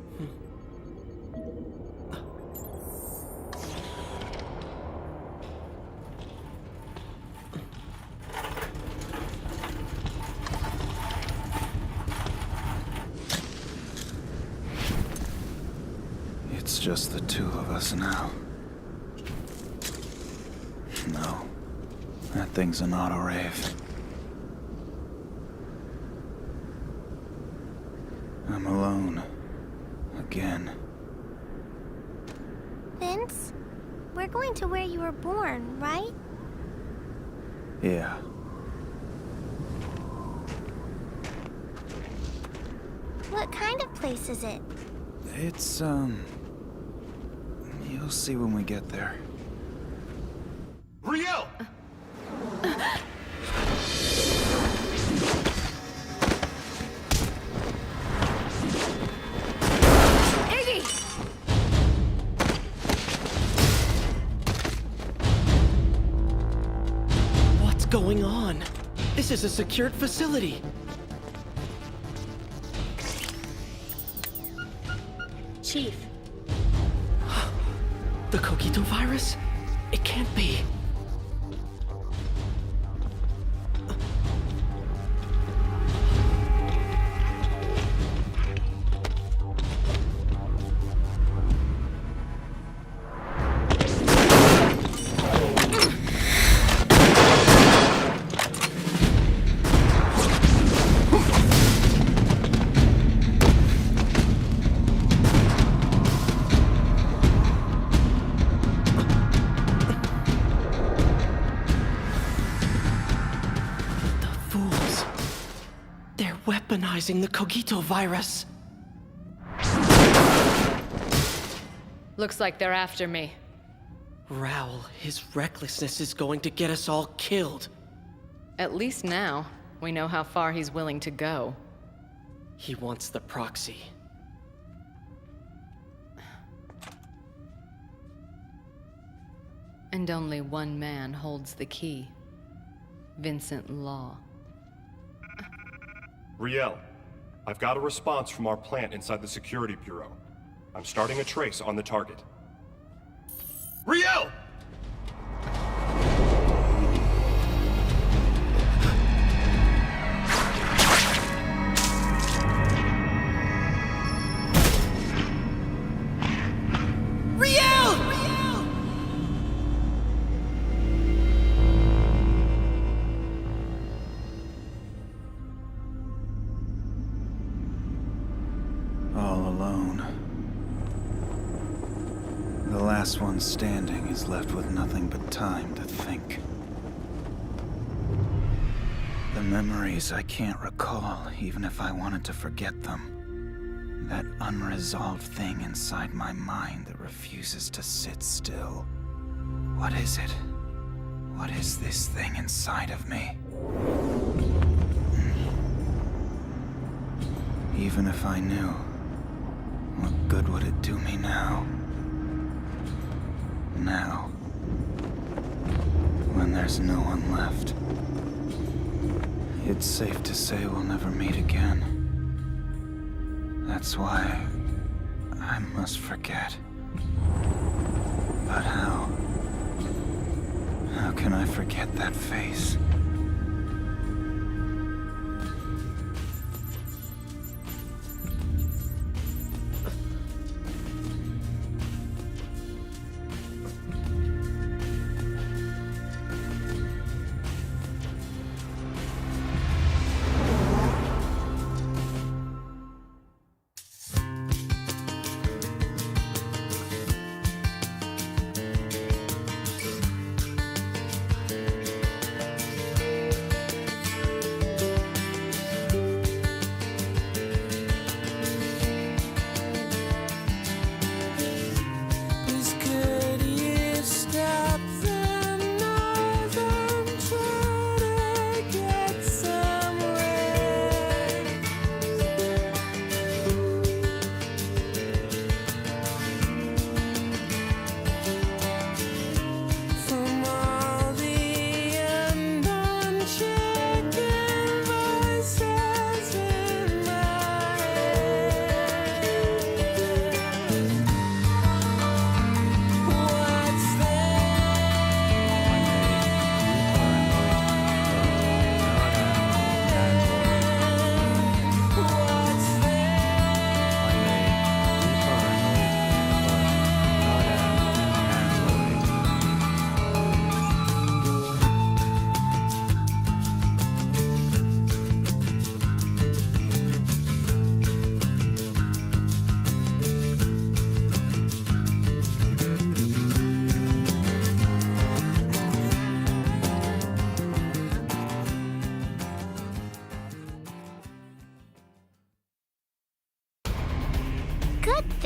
It's just the two of us now. No. That thing's an auto-rave. I'm alone. Again. Vince, we're going to where you were born, right? Yeah. What kind of place is it? It's, you'll see when we get there. Riel! What's going on? This is a secured facility. Chief. The Cogito virus? It can't be. Weaponizing the Cogito virus. Looks like they're after me. Raoul, his recklessness is going to get us all killed. At least now, we know how far he's willing to go. He wants the proxy. And only one man holds the key. Vincent Law. Riel, I've got a response from our plant inside the Security Bureau. I'm starting a trace on the target. Riel! Last one standing is left with nothing but time to think. The memories I can't recall, even if I wanted to forget them. That unresolved thing inside my mind that refuses to sit still. What is it? What is this thing inside of me? Even if I knew, what good would it do me now? Now, when there's no one left, it's safe to say we'll never meet again. That's why I must forget. But how? How can I forget that face?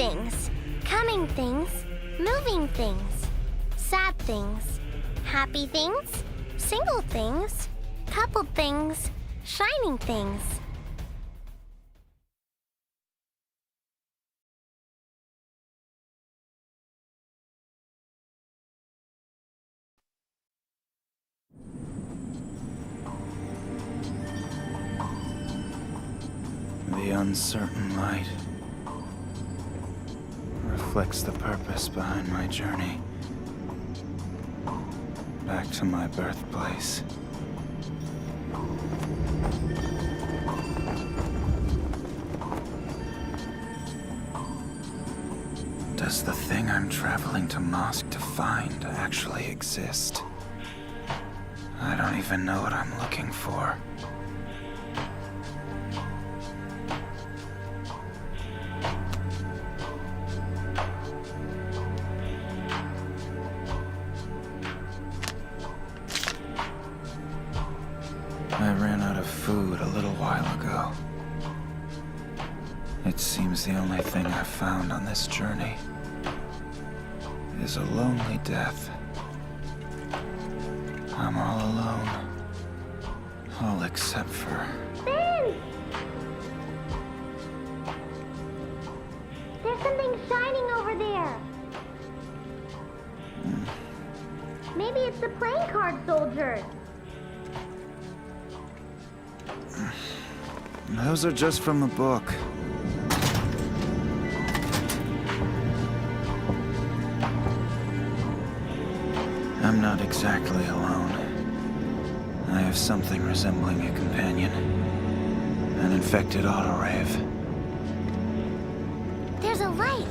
things, coming things, moving things, sad things, happy things, single things, coupled things, shining things. The uncertain light reflects the purpose behind my journey back to my birthplace. Does the thing I'm traveling to Mosque to find actually exist? I don't even know what I'm looking for. I ran out of food a little while ago. It seems the only thing I've found on this journey is a lonely death. I'm all alone. All except for... Ben! There's something shining over there. Maybe it's the playing card soldiers. Those are just from the book. I'm not exactly alone. I have something resembling a companion. An infected autorave. There's a light.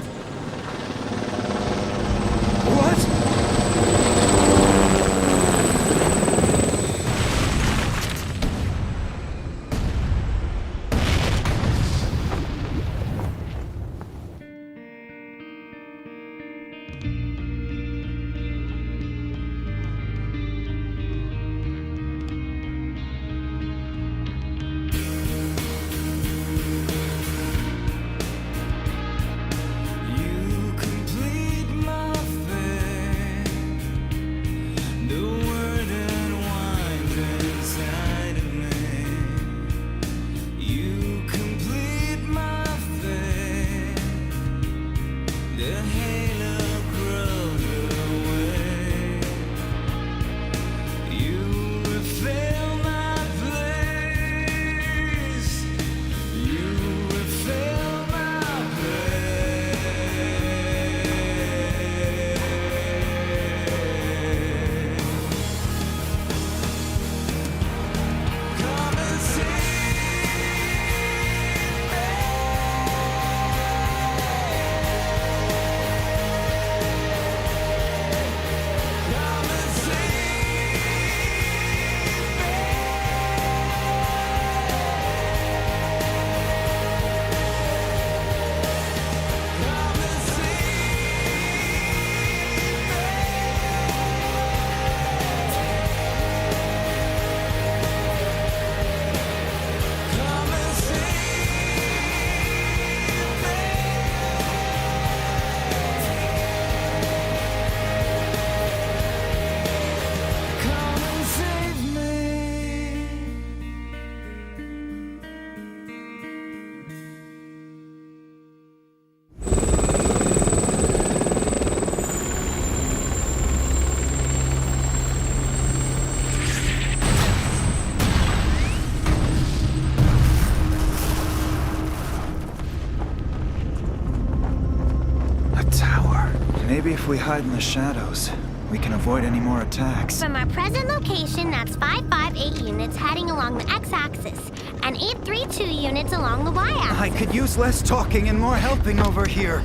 Maybe if we hide in the shadows, we can avoid any more attacks. From our present location, that's 558 units heading along the x-axis, and 832 units along the y-axis. I could use less talking and more helping over here.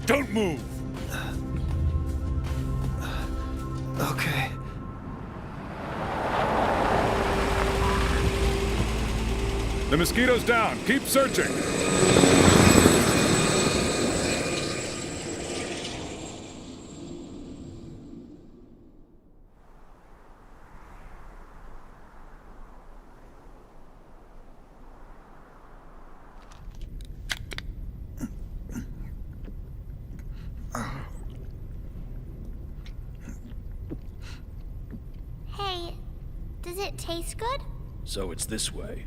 Don't move! Okay. The mosquito's down. Keep searching. Hey, does it taste good? So it's this way.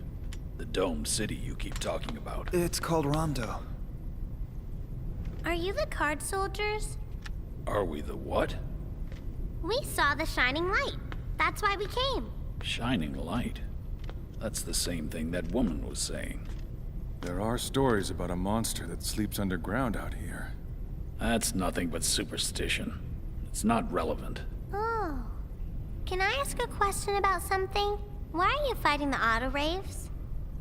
The domed city you keep talking about. It's called Rondo. Are you the card soldiers? Are we the what? We saw the shining light. That's why we came. Shining light? That's the same thing that woman was saying. There are stories about a monster that sleeps underground out here. That's nothing but superstition. It's not relevant. Oh. Can I ask a question about something? Why are you fighting the auto raves?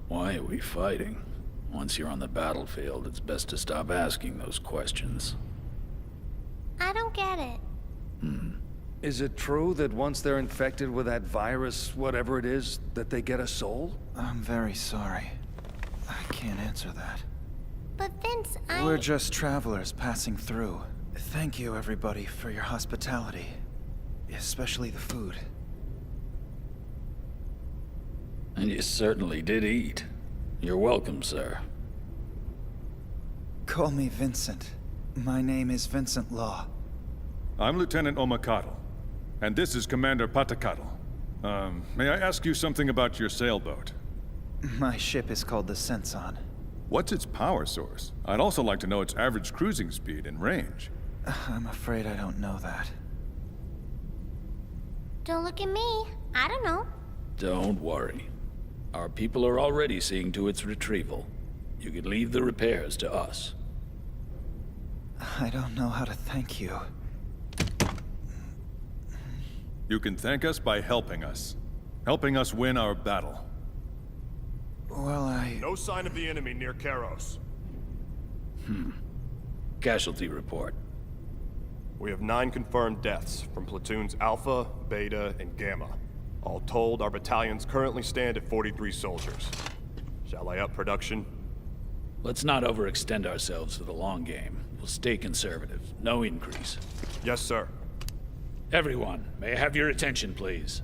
Why are we fighting? Once you're on the battlefield, it's best to stop asking those questions. I don't get it. Is it true that once they're infected with that virus, whatever it is, that they get a soul? I'm very sorry. I can't answer that. But Vince, We're just travelers passing through. Thank you, everybody, for your hospitality. Especially the food. And you certainly did eat. You're welcome, sir. Call me Vincent. My name is Vincent Law. I'm Lieutenant Omakatl, and this is Commander Patakatl. May I ask you something about your sailboat? My ship is called the Senson. What's its power source? I'd also like to know its average cruising speed and range. I'm afraid I don't know that. Don't look at me. I don't know. Don't worry. Our people are already seeing to its retrieval. You could leave the repairs to us. I don't know how to thank you. You can thank us by helping us. Helping us win our battle. Well, No sign of the enemy near Karos. Casualty report. We have 9 confirmed deaths from platoons Alpha, Beta, and Gamma. All told, our battalions currently stand at 43 soldiers. Shall I up production? Let's not overextend ourselves for the long game. We'll stay conservative. No increase. Yes, sir. Everyone, may I have your attention, please?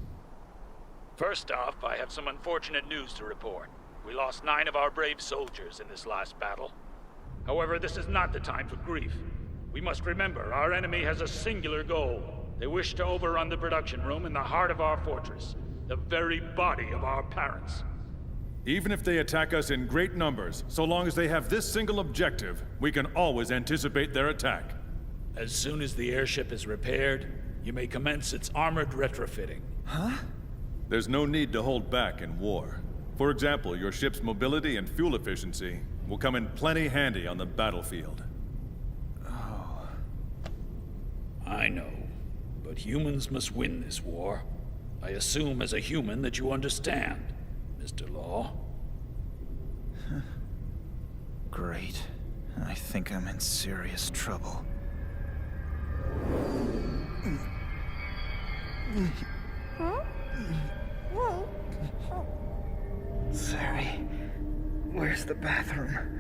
First off, I have some unfortunate news to report. We lost 9 of our brave soldiers in this last battle. However, this is not the time for grief. We must remember, our enemy has a singular goal. They wish to overrun the production room in the heart of our fortress, the very body of our parents. Even if they attack us in great numbers, so long as they have this single objective, we can always anticipate their attack. As soon as the airship is repaired, you may commence its armored retrofitting. Huh? There's no need to hold back in war. For example, your ship's mobility and fuel efficiency will come in plenty handy on the battlefield. Oh. I know, but humans must win this war. I assume as a human that you understand, Mr. Law. Great. I think I'm in serious trouble. Sorry. Where's the bathroom?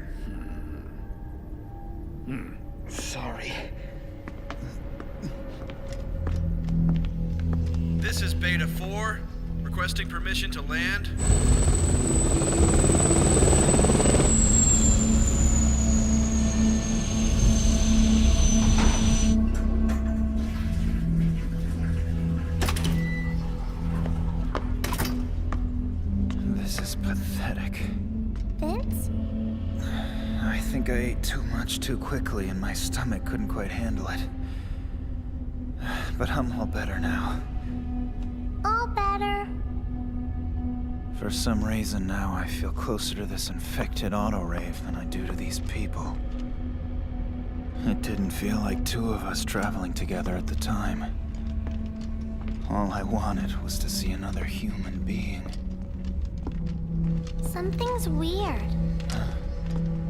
Sorry. This is Beta 4, requesting permission to land. This is pathetic. Vince? I think I ate too much too quickly and my stomach couldn't quite handle it. But I'm all better now. All better. For some reason now I feel closer to this infected auto-rave than I do to these people. It didn't feel like 2 of us traveling together at the time. All I wanted was to see another human being. Something's weird.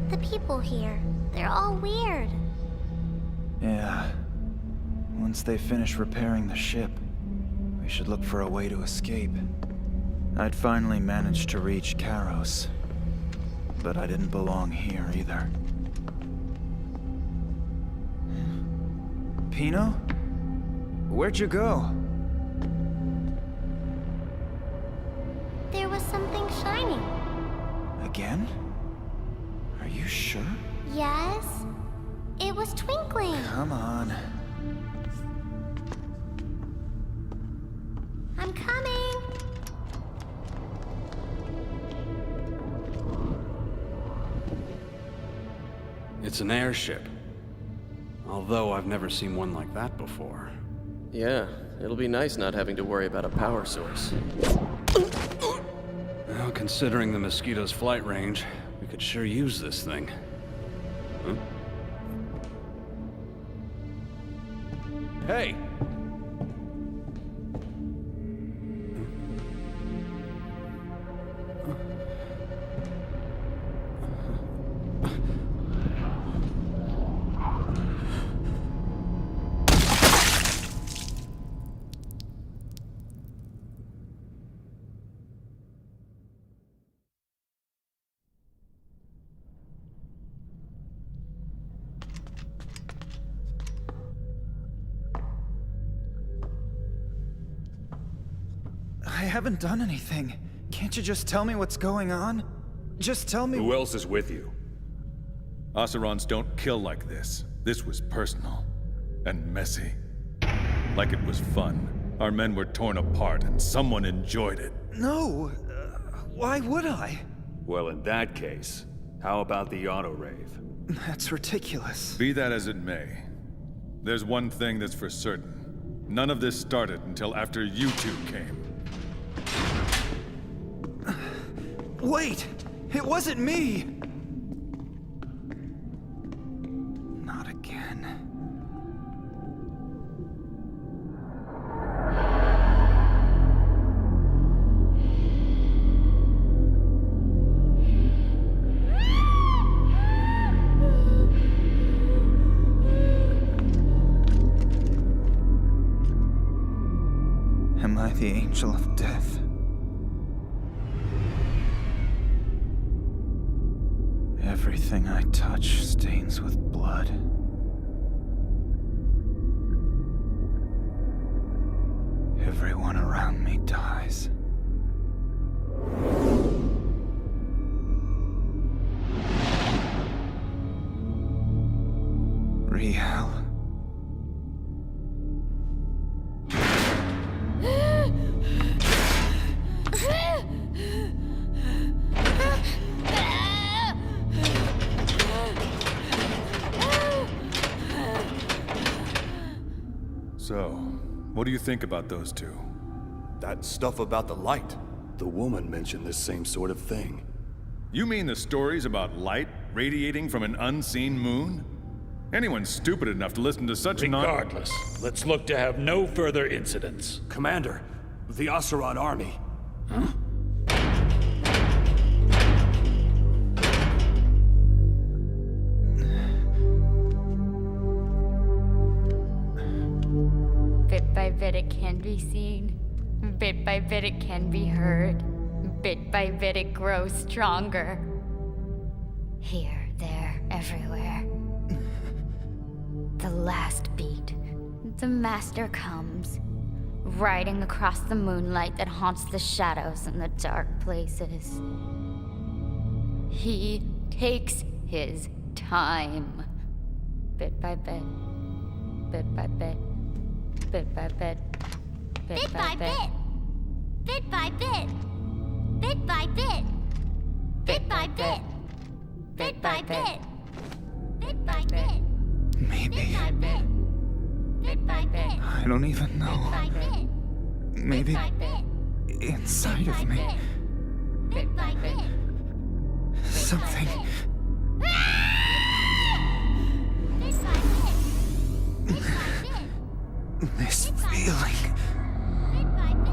The people here, they're all weird. Yeah. Once they finish repairing the ship, we should look for a way to escape. I'd finally managed to reach Karos, but I didn't belong here either. Pino? Where'd you go? There was something shining. Again? Are you sure? Yes. It was twinkling. Come on. I'm coming. It's an airship. Although I've never seen one like that before. Yeah, it'll be nice not having to worry about a power source. Well, considering the Mosquito's flight range, we could sure use this thing. Huh? Hey! I haven't done anything. Can't you just tell me what's going on? Just tell me. Who else is with you? Ocerons don't kill like this. This was personal. And messy. Like it was fun. Our men were torn apart and someone enjoyed it. No! Why would I? Well, in that case, how about the auto-rave? That's ridiculous. Be that as it may, there's one thing that's for certain. None of this started until after you two came. Wait! It wasn't me! Not again. Am I the angel of death? Everything I touch stains with blood. Everyone around me dies. Riel. So, what do you think about those two? That stuff about the light. The woman mentioned this same sort of thing. You mean the stories about light radiating from an unseen moon? Anyone stupid enough to listen to such Regardless, let's look to have no further incidents. Commander, the Oseron army. Huh? Bit by bit it can be seen. Bit by bit it can be heard. Bit by bit it grows stronger. Here, there, everywhere. The last beat. The master comes, riding across the moonlight that haunts the shadows and the dark places. He takes his time. Bit by bit. Bit by bit. Bit by bit. Bit by bit. Bit by bit. Bit by bit. Bit by bit. Bit by bit. Bit by bit. Maybe. Bit by bit. I don't even know. Bit by bit. Maybe inside of me. Bit by bit. Something. Bit by bit. This feeling.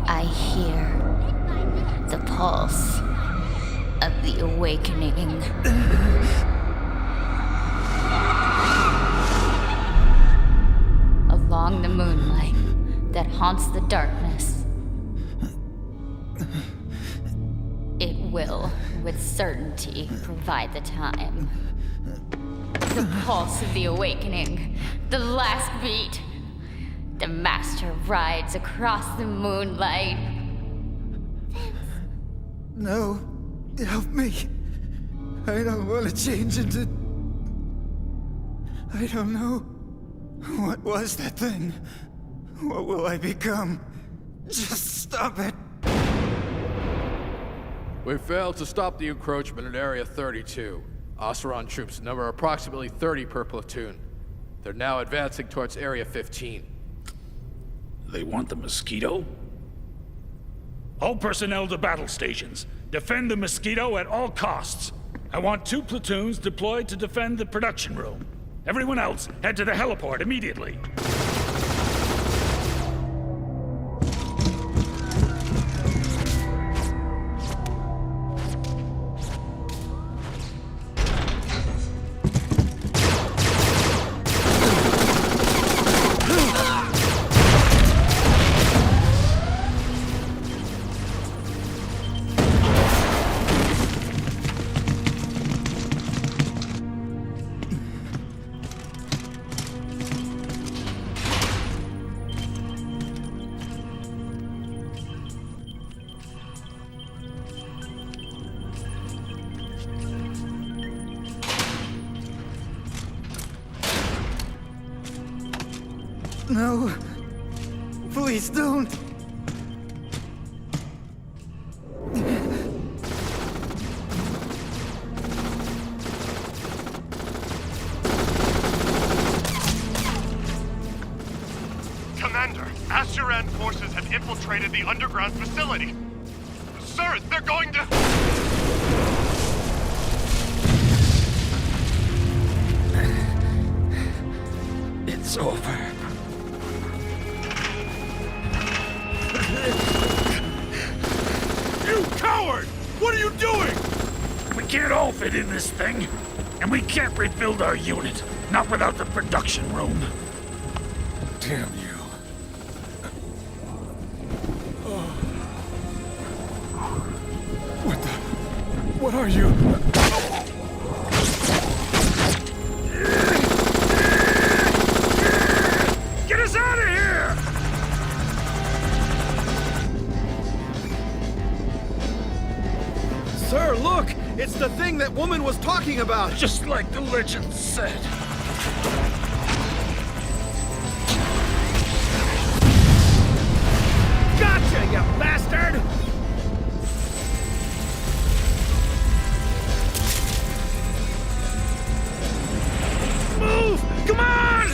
I hear the pulse of the awakening. haunts the darkness. It will, with certainty, provide the time. The pulse of the awakening, the last beat. The master rides across the moonlight. No, help me. I don't want to change into... I don't know. What was that thing? What will I become? Just stop it. We failed to stop the encroachment in Area 32. Oseron troops number approximately 30 per platoon. They're now advancing towards Area 15. They want the Mosquito? All personnel to battle stations. Defend the Mosquito at all costs. I want 2 platoons deployed to defend the production room. Everyone else, head to the heliport immediately. No. Please don't. Commander, Asuran forces have infiltrated the underground facility. Sir, they're going to... It's over. You coward! What are you doing? We can't all fit in this thing. And we can't rebuild our unit. Not without the production room. Damn you. What are you? Get us out of here! Sir, look! It's the thing that woman was talking about! Just like the legend said. Gotcha, you bastard! Move! Come on!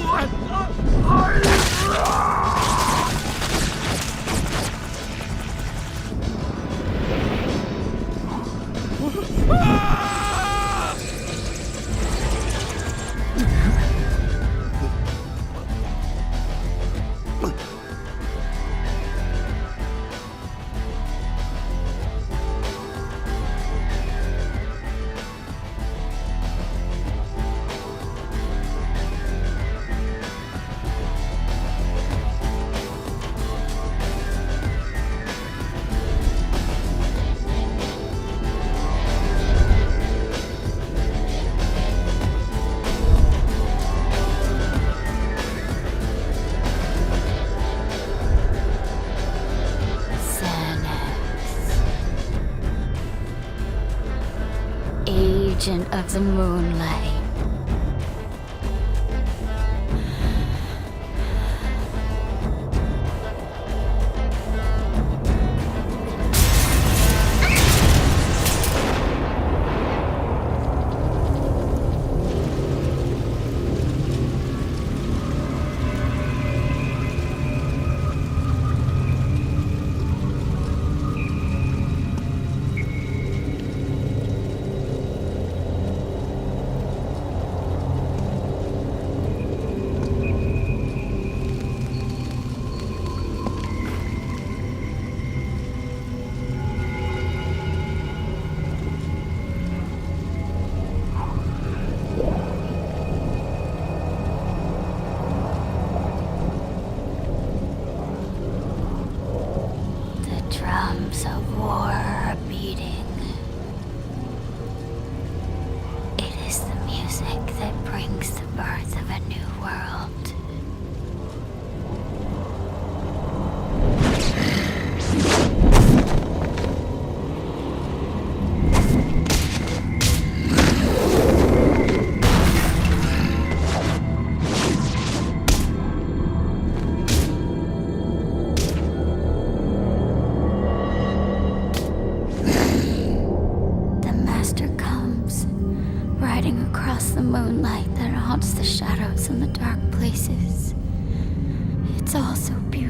What? Agent of the Moonlight.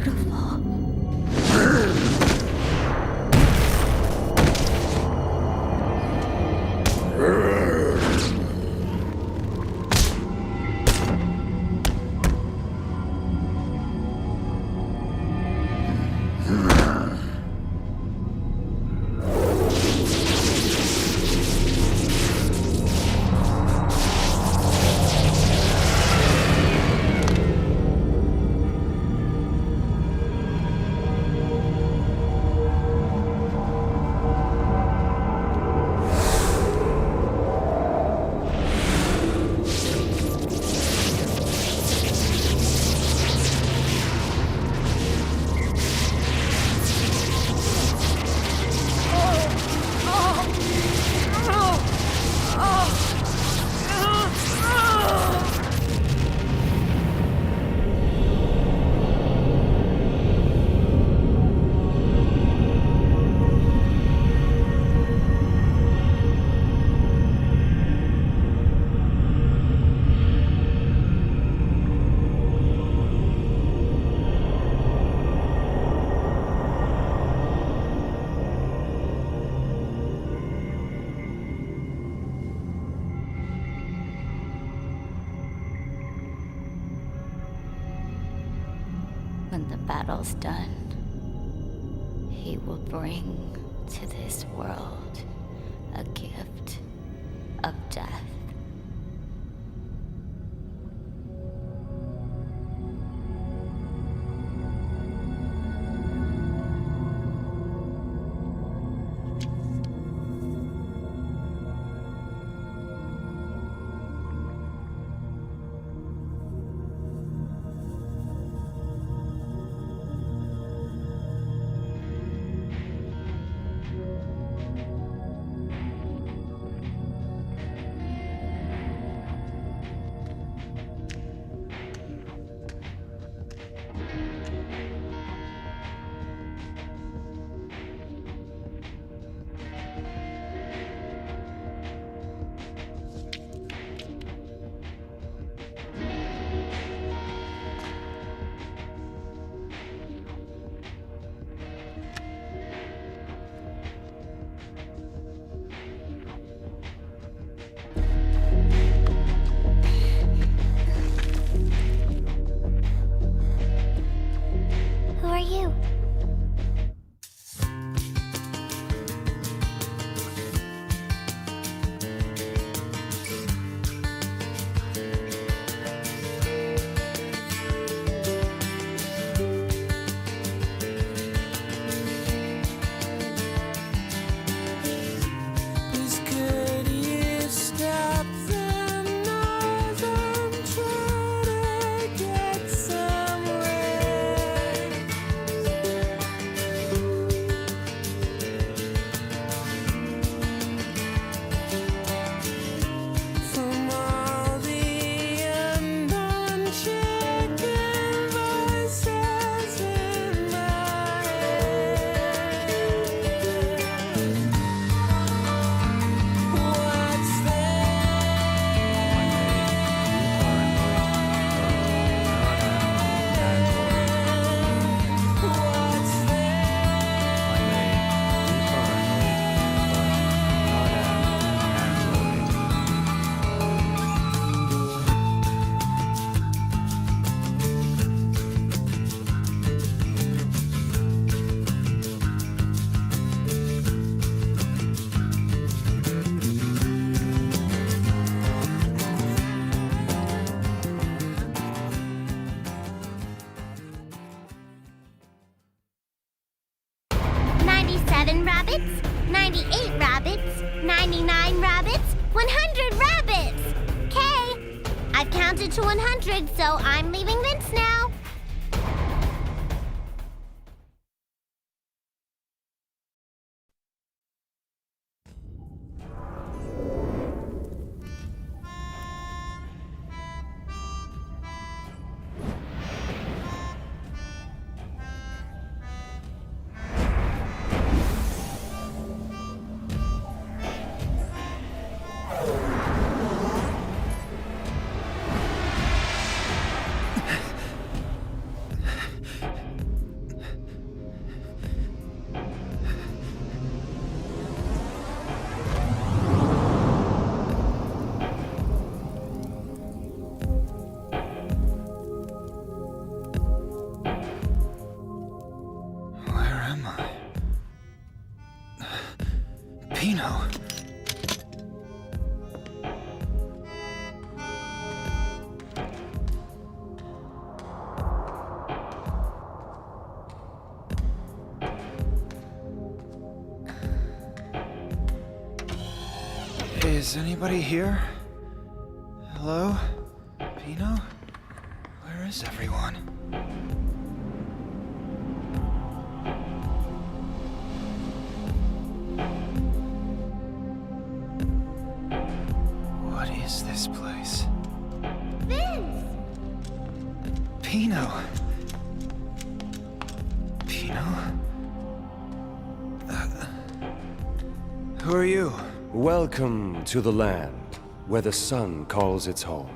beautiful. When the battle's done, he will bring to this world a gift of death. Who are you? Rabbits, 98 rabbits, 99 rabbits, 100 rabbits! Okay, I've counted to 100, so I'm leaving Vince now. Pino. Is anybody here? Hello? Pino? Where is everyone? What is this place? Vince! Pino! Pino? Who are you? Welcome to the land where the sun calls its home.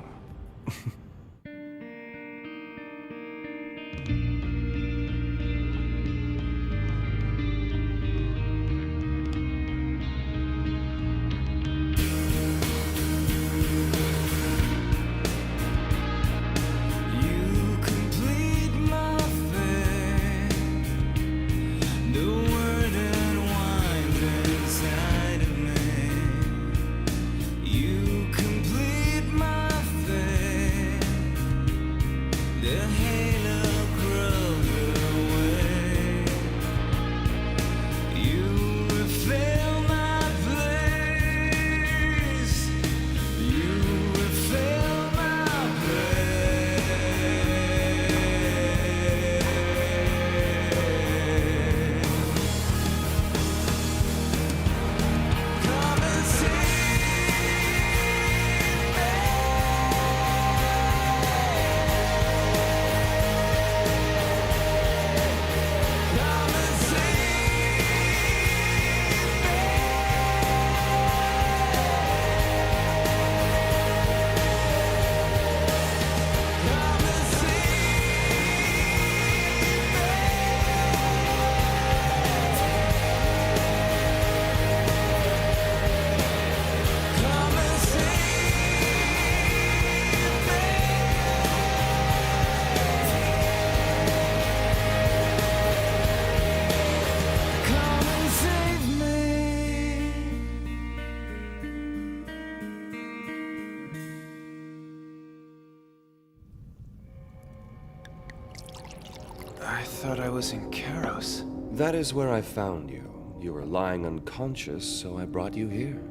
I thought I was in Karos. That is where I found you. You were lying unconscious, so I brought you here.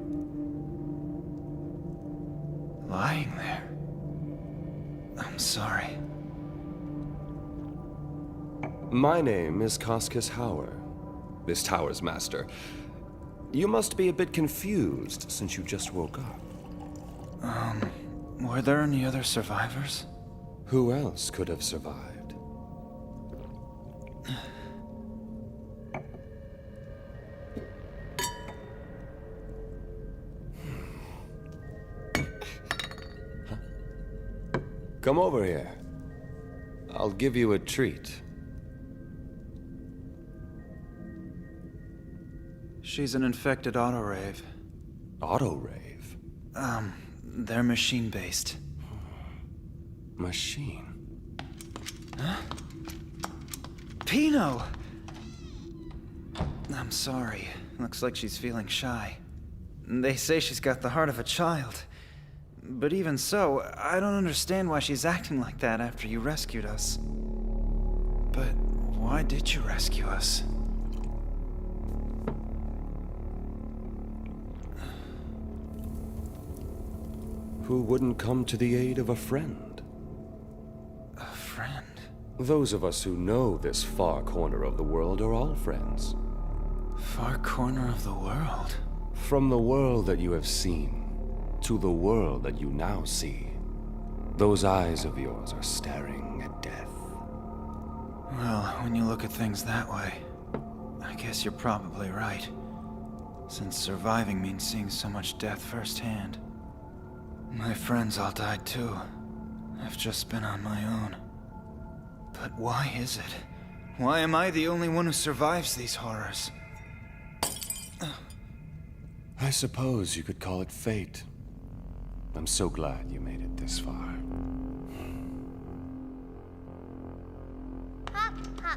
Lying there? I'm sorry. My name is Koskis Hauer, this tower's master. You must be a bit confused since you just woke up. Were there any other survivors? Who else could have survived? Come over here. I'll give you a treat. She's an infected autorave. Autorave? They're machine-based. Machine? Huh? Pino! I'm sorry. Looks like she's feeling shy. They say she's got the heart of a child. But even so, I don't understand why she's acting like that after you rescued us. But why did you rescue us? Who wouldn't come to the aid of a friend? A friend? Those of us who know this far corner of the world are all friends. Far corner of the world? From the world that you have seen to the world that you now see. Those eyes of yours are staring at death. Well, when you look at things that way, I guess you're probably right. Since surviving means seeing so much death firsthand. My friends all died too. I've just been on my own. But why is it? Why am I the only one who survives these horrors? I suppose you could call it fate. I'm so glad you made it this far. Hop,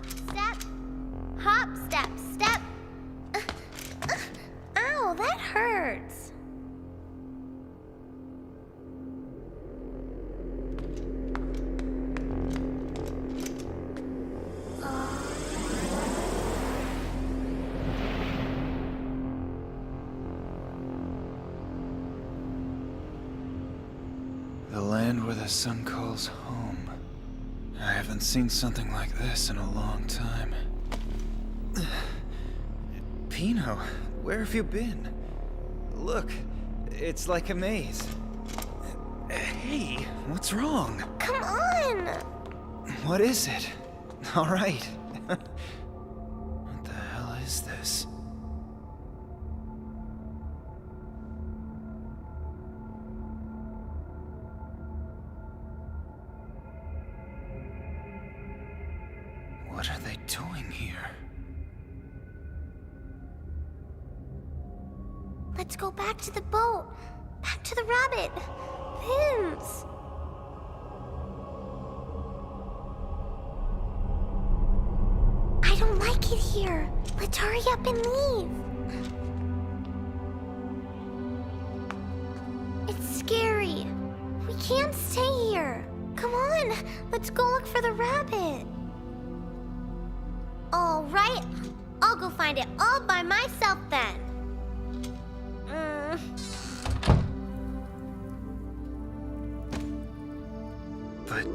step. Hop, step, step. Ow, that hurts. The land where the sun calls home. I haven't seen something like this in a long time. Pino, where have you been? Look, it's like a maze. Hey, what's wrong? Come on! What is it? All right. What the hell is this? What are they doing here? Let's go back to the boat. Back to the rabbit. Vince. I don't like it here. Let's hurry up and leave. It's scary. We can't stay here. Come on, let's go look for the rabbit. All right, I'll go find it all by myself then. But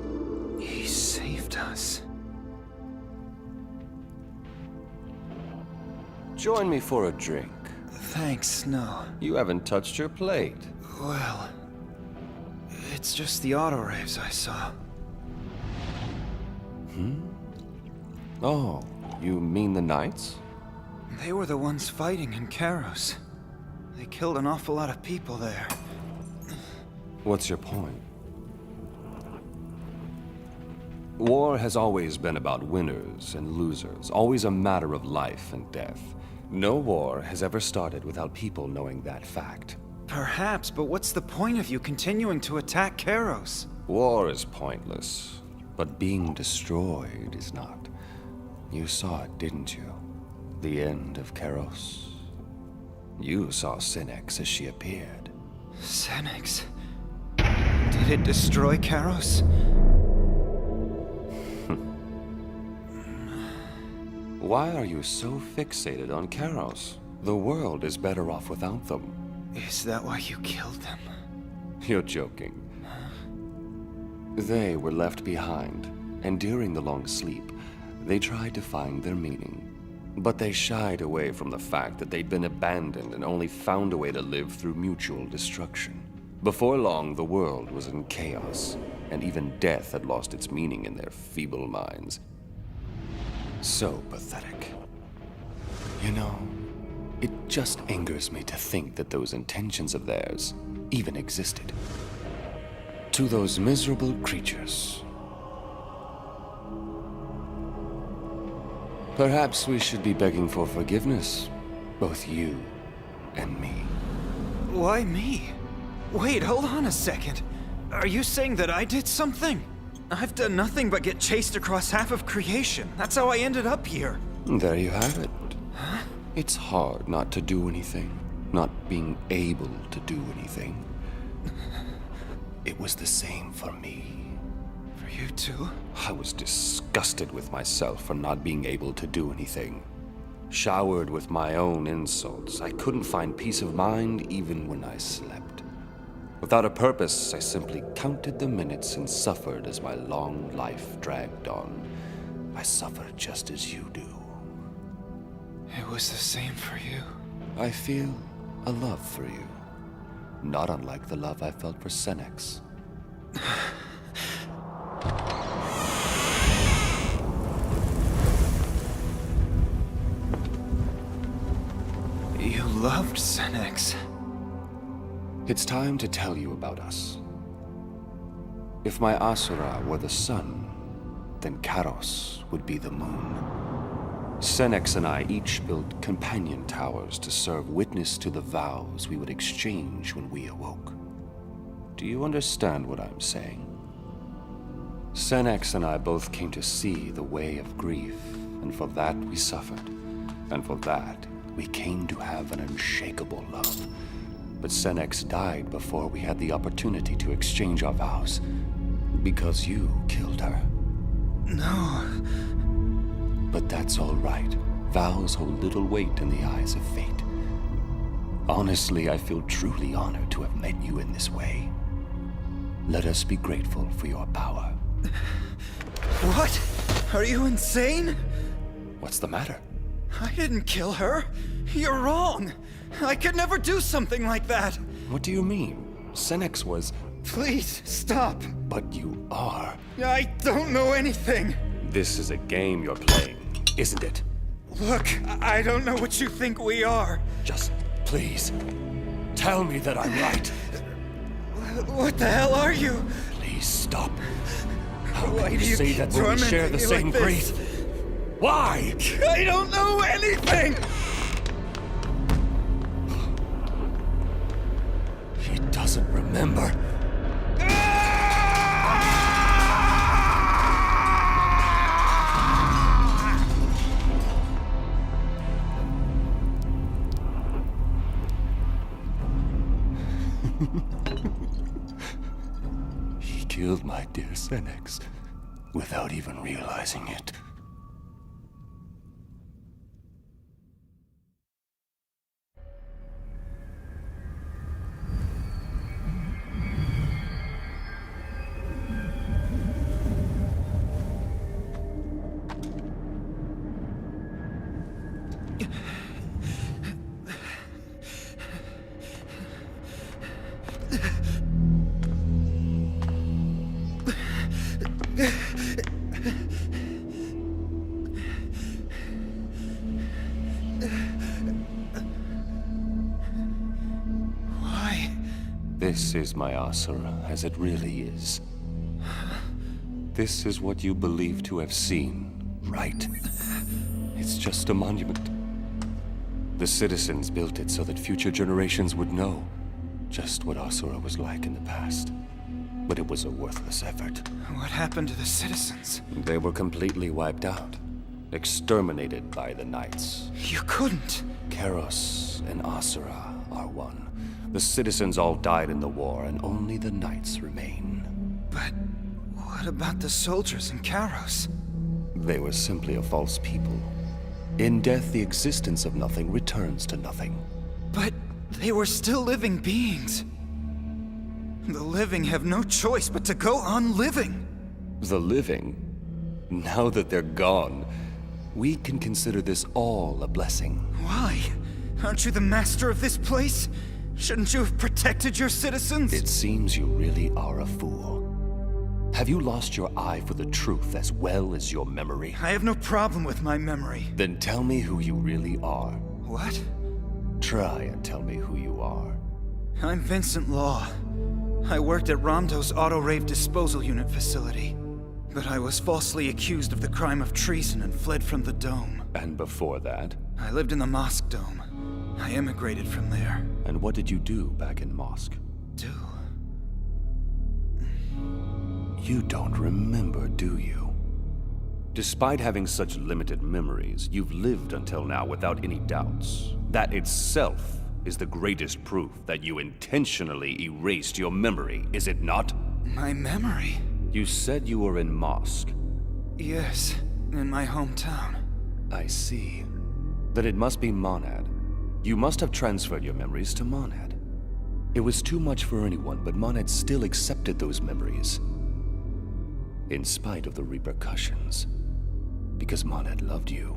he saved us. Join me for a drink. Thanks, no. You haven't touched your plate. Well, it's just the autoraves I saw. Oh, you mean the Knights? They were the ones fighting in Karos. They killed an awful lot of people there. What's your point? War has always been about winners and losers, always a matter of life and death. No war has ever started without people knowing that fact. Perhaps, but what's the point of you continuing to attack Karos? War is pointless, but being destroyed is not. You saw it, didn't you? The end of Karos. You saw Senex as she appeared. Senex? Did it destroy Karos? Why are you so fixated on Karos? The world is better off without them. Is that why you killed them? You're joking. They were left behind, and during the long sleep, they tried to find their meaning. But they shied away from the fact that they'd been abandoned and only found a way to live through mutual destruction. Before long, the world was in chaos, and even death had lost its meaning in their feeble minds. So pathetic. You know, it just angers me to think that those intentions of theirs even existed. To those miserable creatures. Perhaps we should be begging for forgiveness, both you and me. Why me? Wait, hold on a second. Are you saying that I did something? I've done nothing but get chased across half of creation. That's how I ended up here. There you have it. Huh? It's hard not to do anything, not being able to do anything. It was the same for me. For you too? I was disgusted with myself for not being able to do anything. Showered with my own insults, I couldn't find peace of mind even when I slept. Without a purpose, I simply counted the minutes and suffered as my long life dragged on. I suffered just as you do. It was the same for you. I feel a love for you. Not unlike the love I felt for Senex. You loved Senex. It's time to tell you about us. If my Asura were the sun, then Karos would be the moon. Senex and I each built companion towers to serve witness to the vows we would exchange when we awoke. Do you understand what I'm saying? Senex and I both came to see the way of grief, and for that we suffered, and for that we came to have an unshakable love. But Senex died before we had the opportunity to exchange our vows. Because you killed her. No. But that's all right. Vows hold little weight in the eyes of fate. Honestly, I feel truly honored to have met you in this way. Let us be grateful for your power. What? Are you insane? What's the matter? I didn't kill her. You're wrong. I could never do something like that. What do you mean? Senex was... Please, stop. But you are. I don't know anything. This is a game you're playing, isn't it? Look, I don't know what you think we are. Just, please, tell me that I'm right. What the hell are you? Please stop. How Why can do you you say keep that when we share the same tormenting me like grief? Why? I don't know anything! He doesn't remember. He killed my dear Senex without even realizing it. Why? This is my Asura, as it really is. This is what you believe to have seen, right? It's just a monument. The citizens built it so that future generations would know just what Asura was like in the past. But it was a worthless effort. What happened to the citizens? They were completely wiped out. Exterminated by the Knights. You couldn't. Karos and Asura are one. The citizens all died in the war, and only the Knights remain. But what about the soldiers in Karos? They were simply a false people. In death, the existence of nothing returns to nothing. But they were still living beings. The living have no choice but to go on living. The living? Now that they're gone, we can consider this all a blessing. Why? Aren't you the master of this place? Shouldn't you have protected your citizens? It seems you really are a fool. Have you lost your eye for the truth as well as your memory? I have no problem with my memory. Then tell me who you really are. What? Try and tell me who you are. I'm Vincent Law. I worked at Ramdo's auto-rave disposal unit facility. But I was falsely accused of the crime of treason and fled from the dome. And before that? I lived in the Mosque Dome. I immigrated from there. And what did you do back in Mosque? Do? You don't remember, do you? Despite having such limited memories, you've lived until now without any doubts. That itself is the greatest proof that you intentionally erased your memory, is it not? My memory? You said you were in Mosque. Yes, in my hometown. I see. Then it must be Monad. You must have transferred your memories to Monad. It was too much for anyone, but Monad still accepted those memories. In spite of the repercussions. Because Monad loved you.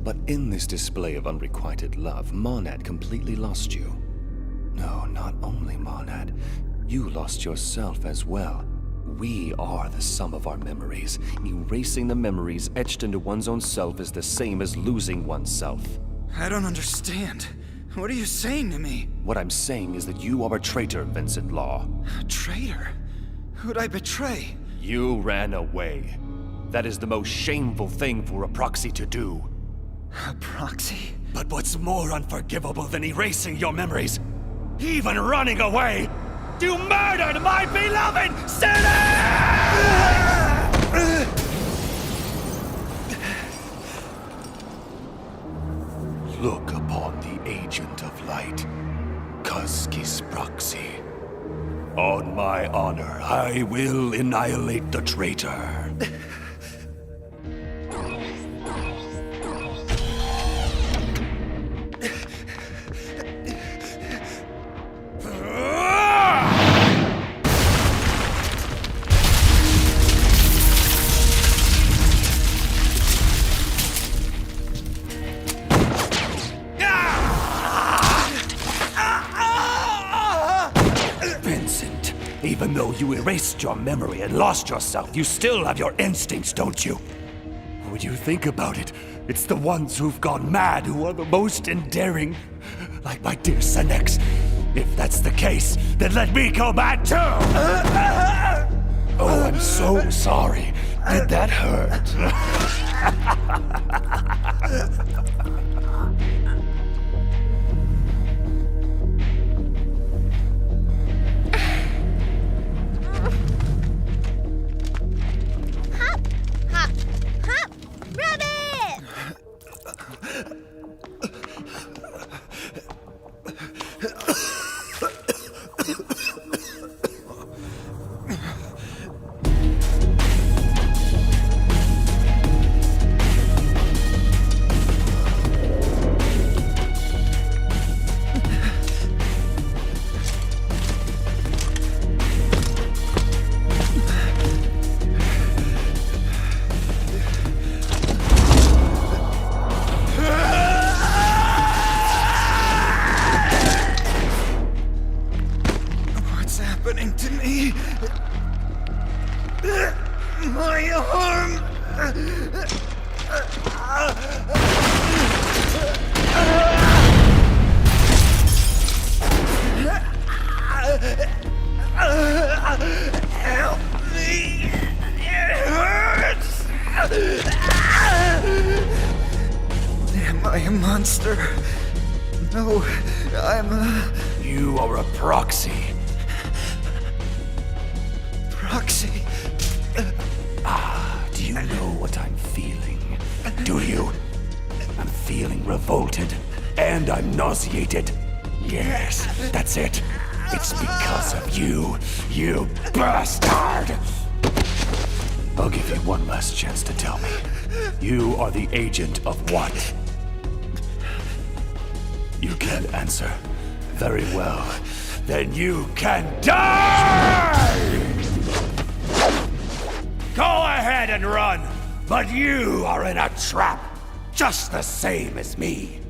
But in this display of unrequited love, Monad completely lost you. No, not only Monad. You lost yourself as well. We are the sum of our memories. Erasing the memories etched into one's own self is the same as losing oneself. I don't understand. What are you saying to me? What I'm saying is that you are a traitor, Vincent Law. A traitor? Who'd I betray? You ran away. That is the most shameful thing for a proxy to do. A proxy? But what's more unforgivable than erasing your memories? Even running away! You murdered my beloved city! look upon the Agent of Light, Kuski's proxy. On my honor, I will annihilate the traitor. Vincent, even though you erased your memory and lost yourself, you still have your instincts, don't you? When you think about it, it's the ones who've gone mad who are the most endearing. Like my dear Senex. If that's the case, then let me go mad too! Oh, I'm so sorry. Did that hurt? What's happening to me? My arm! Help me! It hurts! Am I a monster? No, I'm a... You are a proxy. Proxy? Do you know what I'm feeling? Do you? I'm feeling revolted, and I'm nauseated. Yes, that's it. It's because of you, you bastard! I'll give you one last chance to tell me. You are the agent of what? You can't answer. Very well. Then you can die! Go ahead and run, but you are in a trap, just the same as me.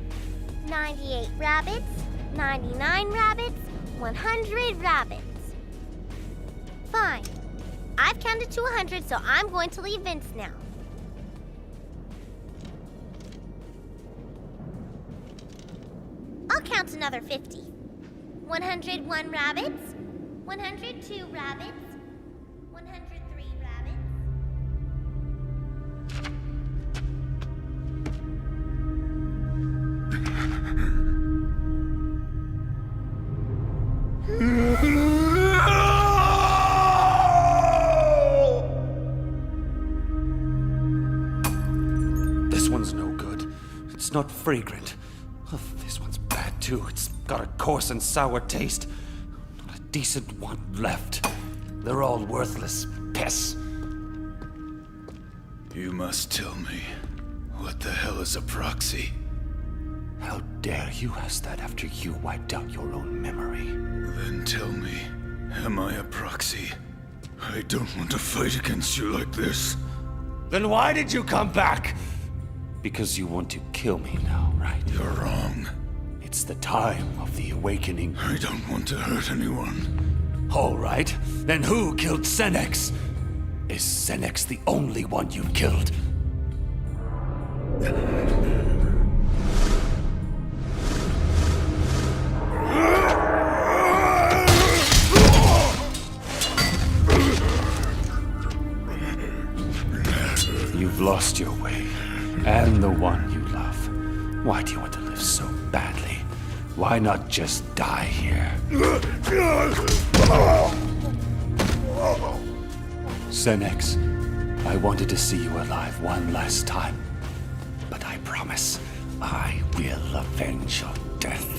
98 rabbits, 99 rabbits, 100 rabbits. Fine. I've counted to 100, so I'm going to leave Vince now. I'll count another 50. 101 rabbits, 102 rabbits, 103 rabbits. This one's no good. It's not fragrant. Oh, this one's bad too. It's got a coarse and sour taste. Not a decent one left. They're all worthless piss. You must tell me, what the hell is a proxy? How dare you ask that after you wiped out your own memory? Then tell me, am I a proxy? I don't want to fight against you like this. Then why did you come back? Because you want to kill me now, right? You're wrong. It's the time of the awakening. I don't want to hurt anyone. All right. Then who killed Senex? Is Senex the only one you killed? You've lost your way, and the one you love. Why do you want to live so badly? Why not just die here? Senex, I wanted to see you alive one last time. But I promise, I will avenge your death.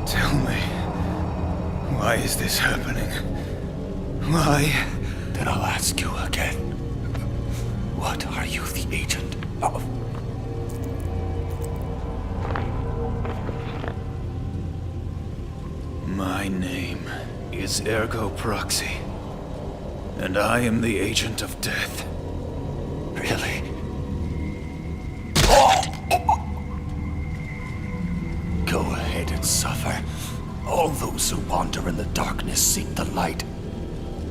Tell me, why is this happening? Why? Then I'll ask you again. What are you the agent of? My name is Ergo Proxy, and I am the agent of death. Really? Go ahead and suffer. All those who wander in the darkness seek the light.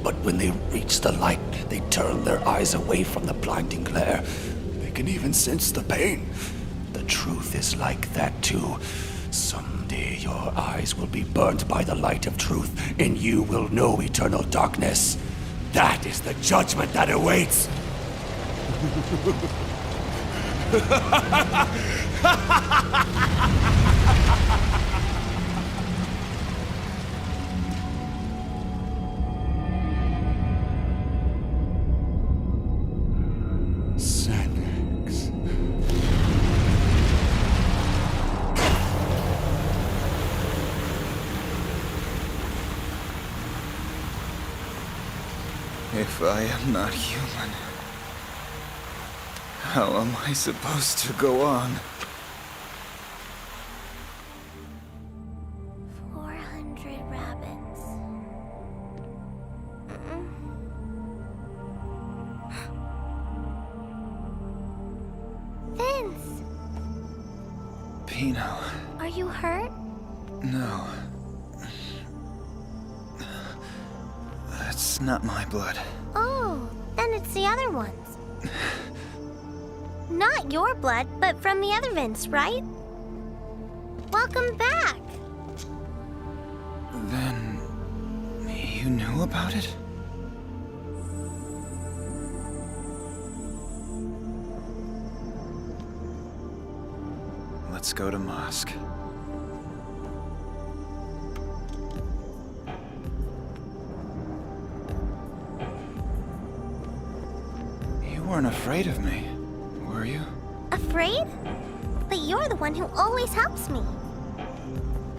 But when they reach the light, they turn their eyes away from the blinding glare. They can even sense the pain. The truth is like that too. Someday your eyes will be burnt by the light of truth, and you will know eternal darkness. That is the judgment that awaits. If I am not human, how am I supposed to go on? 400 rabbits. Vince! Pino, Are you hurt? no. That's not my blood. Oh, then it's the other ones. Not your blood, but from the other Vince, right? Welcome back. Then you knew about it? Let's go to mosque. You weren't afraid of me, were you? Afraid? But you're the one who always helps me.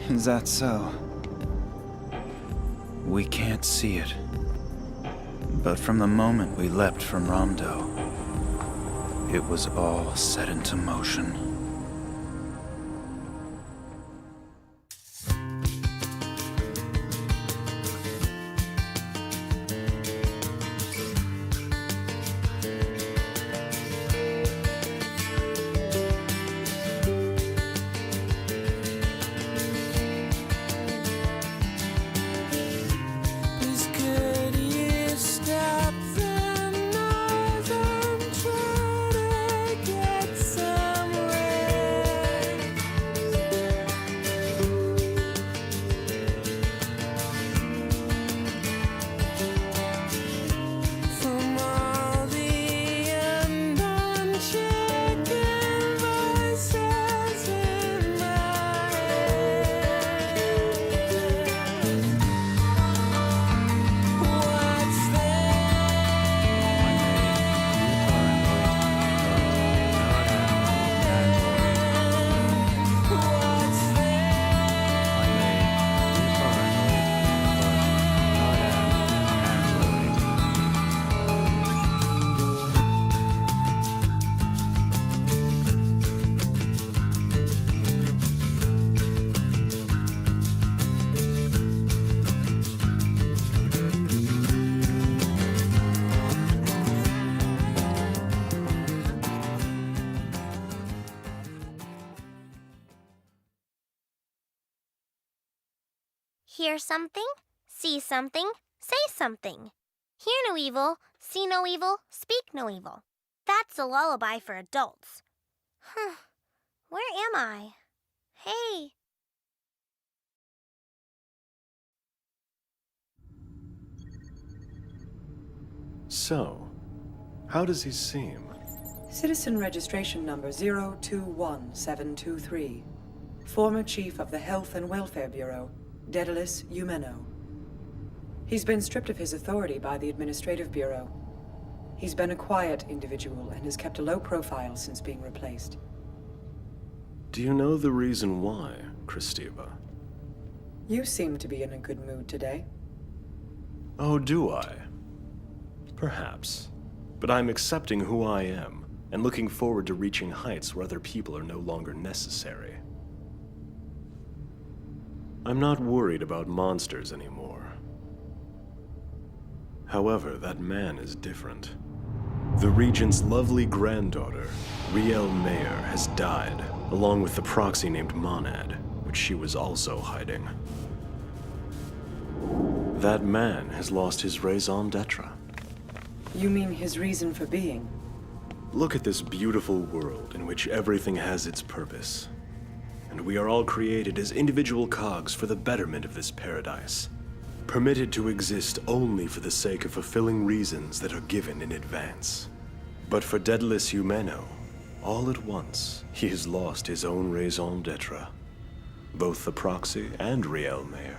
Is that so? We can't see it. But from the moment we leapt from Ramdo, it was all set into motion. Hear something, see something, say something. Hear no evil, see no evil, speak no evil. That's a lullaby for adults. Where am I? Hey. So, how does he seem? Citizen registration number 021723. Former Chief of the Health and Welfare Bureau, Daedalus Eumeno. He's been stripped of his authority by the Administrative Bureau. He's been a quiet individual and has kept a low profile since being replaced. Do you know the reason why, Christiva? You seem to be in a good mood today. Oh, do I? Perhaps. But I'm accepting who I am, and looking forward to reaching heights where other people are no longer necessary. I'm not worried about monsters anymore. However, that man is different. The Regent's lovely granddaughter, Riel Mayer, has died, along with the proxy named Monad, which she was also hiding. That man has lost his raison d'etre. You mean his reason for being? Look at this beautiful world in which everything has its purpose. And we are all created as individual cogs for the betterment of this paradise, permitted to exist only for the sake of fulfilling reasons that are given in advance. But for Daedalus Eumeno, all at once, he has lost his own raison d'etre, both the proxy and Riel Mayer.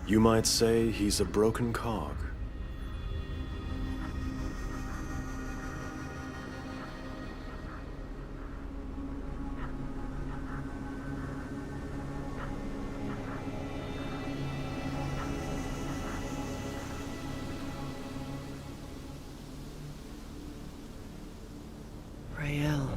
You might say he's a broken cog. Rael.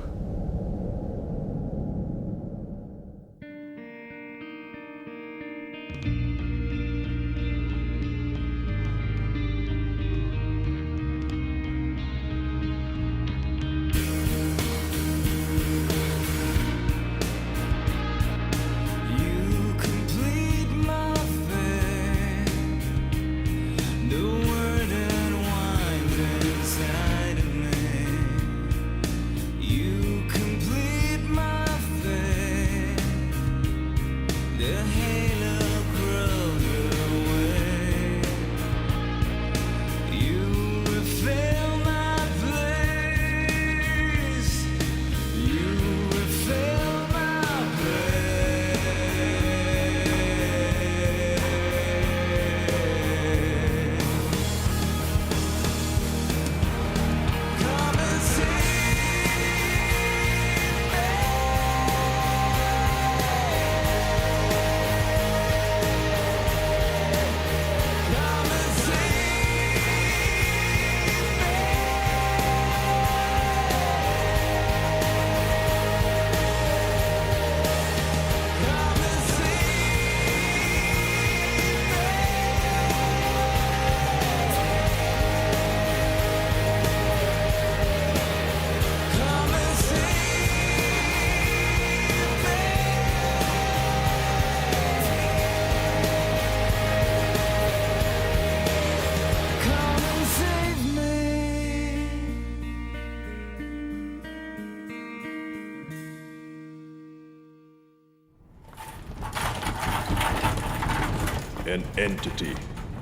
An entity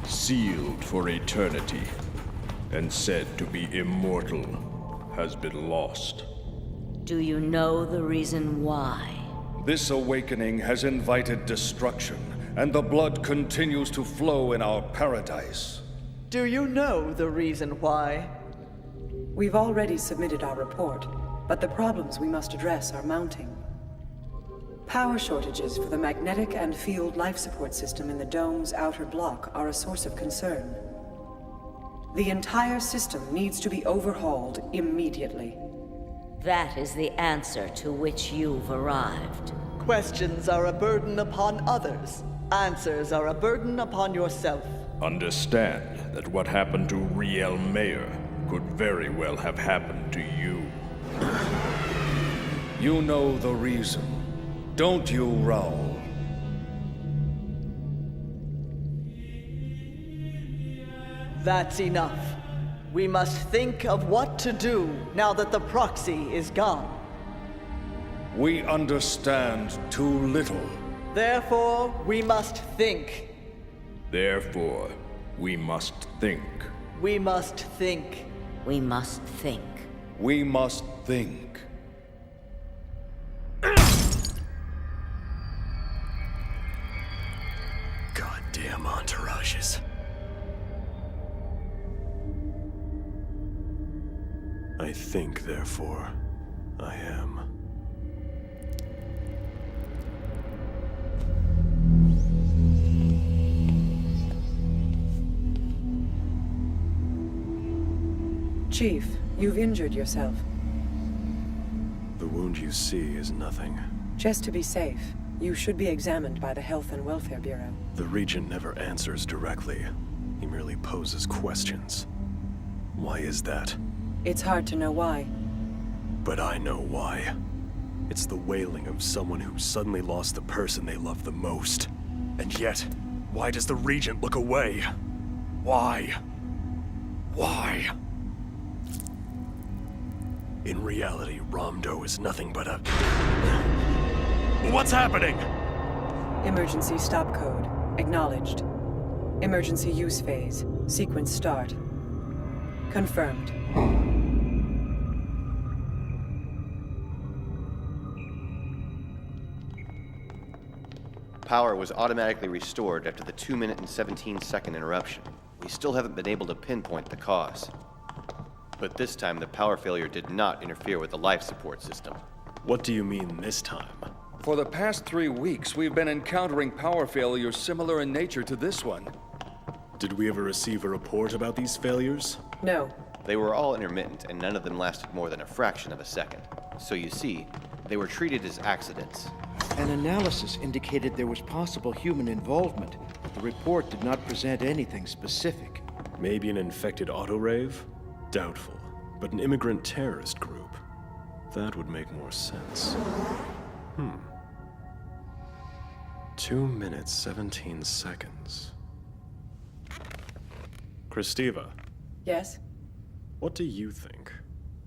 sealed for eternity and said to be immortal has been lost. Do you know the reason why? This awakening has invited destruction, and the blood continues to flow in our paradise. Do you know the reason why? We've already submitted our report, but the problems we must address are mounting. Power shortages for the magnetic and field life support system in the dome's outer block are a source of concern. The entire system needs to be overhauled immediately. That is the answer to which you've arrived. Questions are a burden upon others. Answers are a burden upon yourself. Understand that what happened to Riel Mayer could very well have happened to you. You know the reason, don't you, Raoul? That's enough. We must think of what to do now that the proxy is gone. We understand too little. Therefore, we must think. Therefore, we must think. We must think. We must think. We must think. Goddamn entourages. I think, therefore, I am. Chief, you've injured yourself. The wound you see is nothing. Just to be safe, you should be examined by the Health and Welfare Bureau. The Regent never answers directly. He merely poses questions. Why is that? It's hard to know why. But I know why. It's the wailing of someone who suddenly lost the person they love the most. And yet, why does the Regent look away? Why? Why? In reality, Ramdo is nothing but a... What's happening? Emergency stop code. Acknowledged. Emergency use phase. Sequence start. Confirmed. Power was automatically restored after the 2-minute and 17-second interruption. We still haven't been able to pinpoint the cause. But this time, the power failure did not interfere with the life support system. What do you mean this time? For the past 3 weeks, we've been encountering power failures similar in nature to this one. Did we ever receive a report about these failures? No. They were all intermittent, and none of them lasted more than a fraction of a second. So you see, they were treated as accidents. An analysis indicated there was possible human involvement, but the report did not present anything specific. Maybe an infected autorave? Doubtful. But an immigrant terrorist group? That would make more sense. 2 minutes, 17 seconds. Christiva. Yes? What do you think?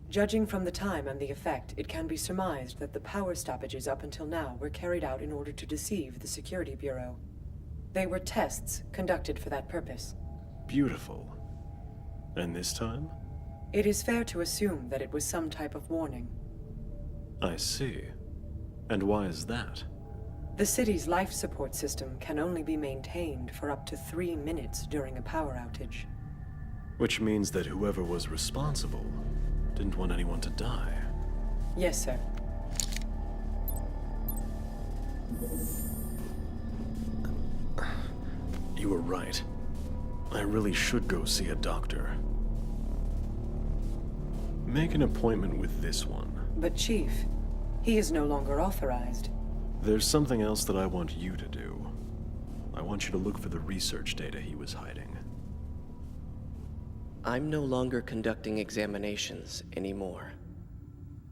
Judging from the time and the effect, it can be surmised that the power stoppages up until now were carried out in order to deceive the Security Bureau. They were tests conducted for that purpose. Beautiful. And this time? It is fair to assume that it was some type of warning. I see. And why is that? The city's life support system can only be maintained for up to 3 minutes during a power outage. Which means that whoever was responsible didn't want anyone to die. Yes, sir. You were right. I really should go see a doctor. Make an appointment with this one. But Chief, he is no longer authorized. There's something else that I want you to do. I want you to look for the research data he was hiding. I'm no longer conducting examinations anymore.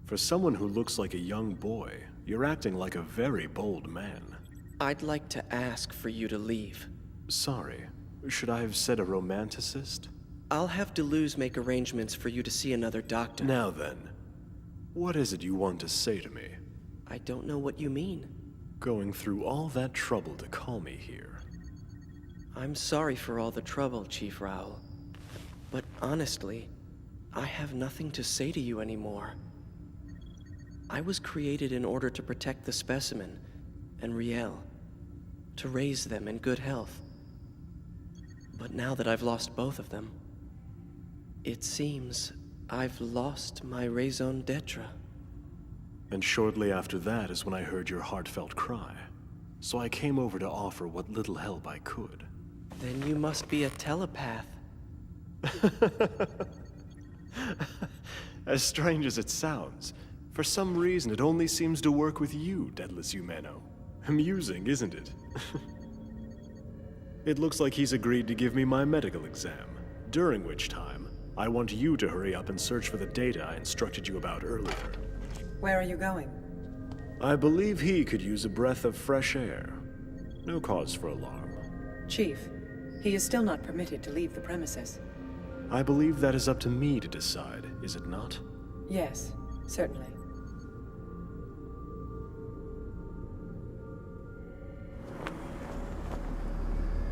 For someone who looks like a young boy, you're acting like a very bold man. I'd like to ask for you to leave. Sorry. Should I have said a romanticist? I'll have Deleuze make arrangements for you to see another doctor. Now then, what is it you want to say to me? I don't know what you mean. Going through all that trouble to call me here. I'm sorry for all the trouble, Chief Raoul. But honestly, I have nothing to say to you anymore. I was created in order to protect the specimen and Riel, to raise them in good health. But now that I've lost both of them, it seems I've lost my raison d'etre. And shortly after that is when I heard your heartfelt cry. So I came over to offer what little help I could. Then you must be a telepath. As strange as it sounds, for some reason it only seems to work with you, Deadless Humano. Amusing, isn't it? It looks like he's agreed to give me my medical exam, during which time I want you to hurry up and search for the data I instructed you about earlier. Where are you going? I believe he could use a breath of fresh air. No cause for alarm. Chief, he is still not permitted to leave the premises. I believe that is up to me to decide, is it not? Yes, certainly.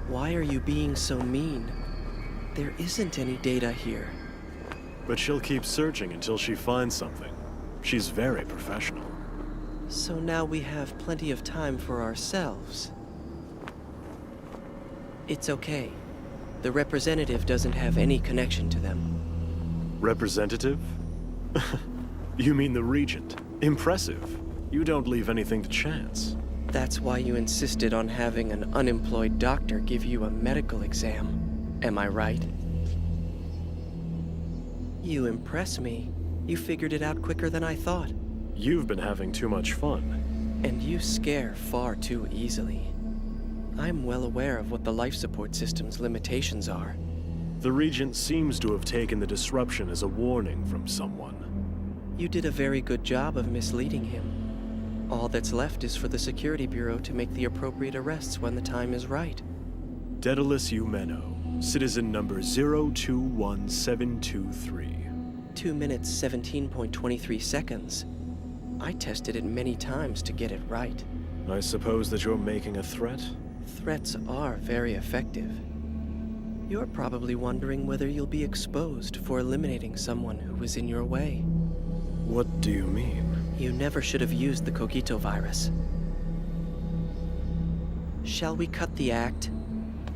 Why are you being so mean? There isn't any data here. But she'll keep searching until she finds something. She's very professional. So now we have plenty of time for ourselves. It's okay. The representative doesn't have any connection to them. Representative? You mean the Regent? Impressive. You don't leave anything to chance. That's why you insisted on having an unemployed doctor give you a medical exam. Am I right? You impress me. You figured it out quicker than I thought. You've been having too much fun. And you scare far too easily. I'm well aware of what the life support system's limitations are. The Regent seems to have taken the disruption as a warning from someone. You did a very good job of misleading him. All that's left is for the Security Bureau to make the appropriate arrests when the time is right. Daedalus Eumeno, citizen number 021723. 2 minutes, 17.23 seconds. I tested it many times to get it right. I suppose that you're making a threat? Threats are very effective. You're probably wondering whether you'll be exposed for eliminating someone who was in your way. What do you mean? You never should have used the Cogito virus. Shall we cut the act?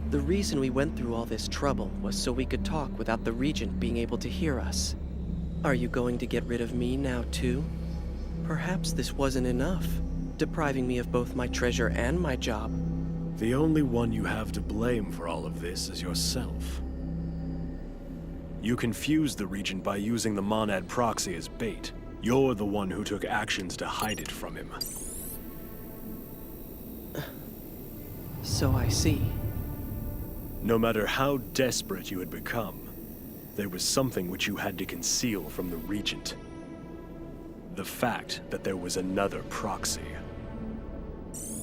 The reason we went through all this trouble was so we could talk without the Regent being able to hear us. Are you going to get rid of me now too? Perhaps this wasn't enough, depriving me of both my treasure and my job. The only one you have to blame for all of this is yourself. You confused the Regent by using the Monad Proxy as bait. You're the one who took actions to hide it from him. So I see. No matter how desperate you had become, there was something which you had to conceal from the Regent. The fact that there was another proxy.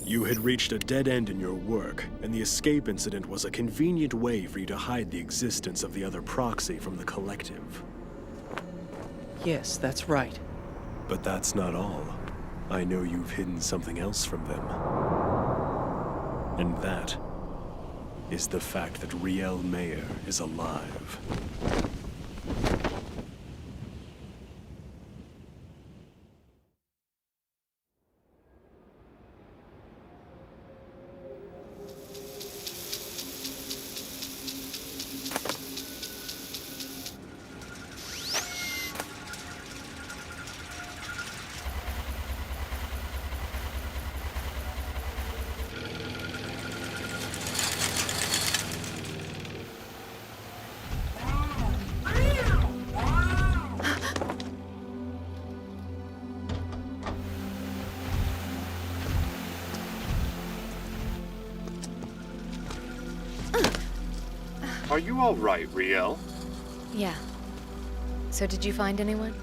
You had reached a dead end in your work, and the escape incident was a convenient way for you to hide the existence of the other proxy from the collective. Yes, that's right. But that's not all. I know you've hidden something else from them. And that is the fact that Riel Mayer is alive. Are you all right, Riel? Yeah. So did you find anyone?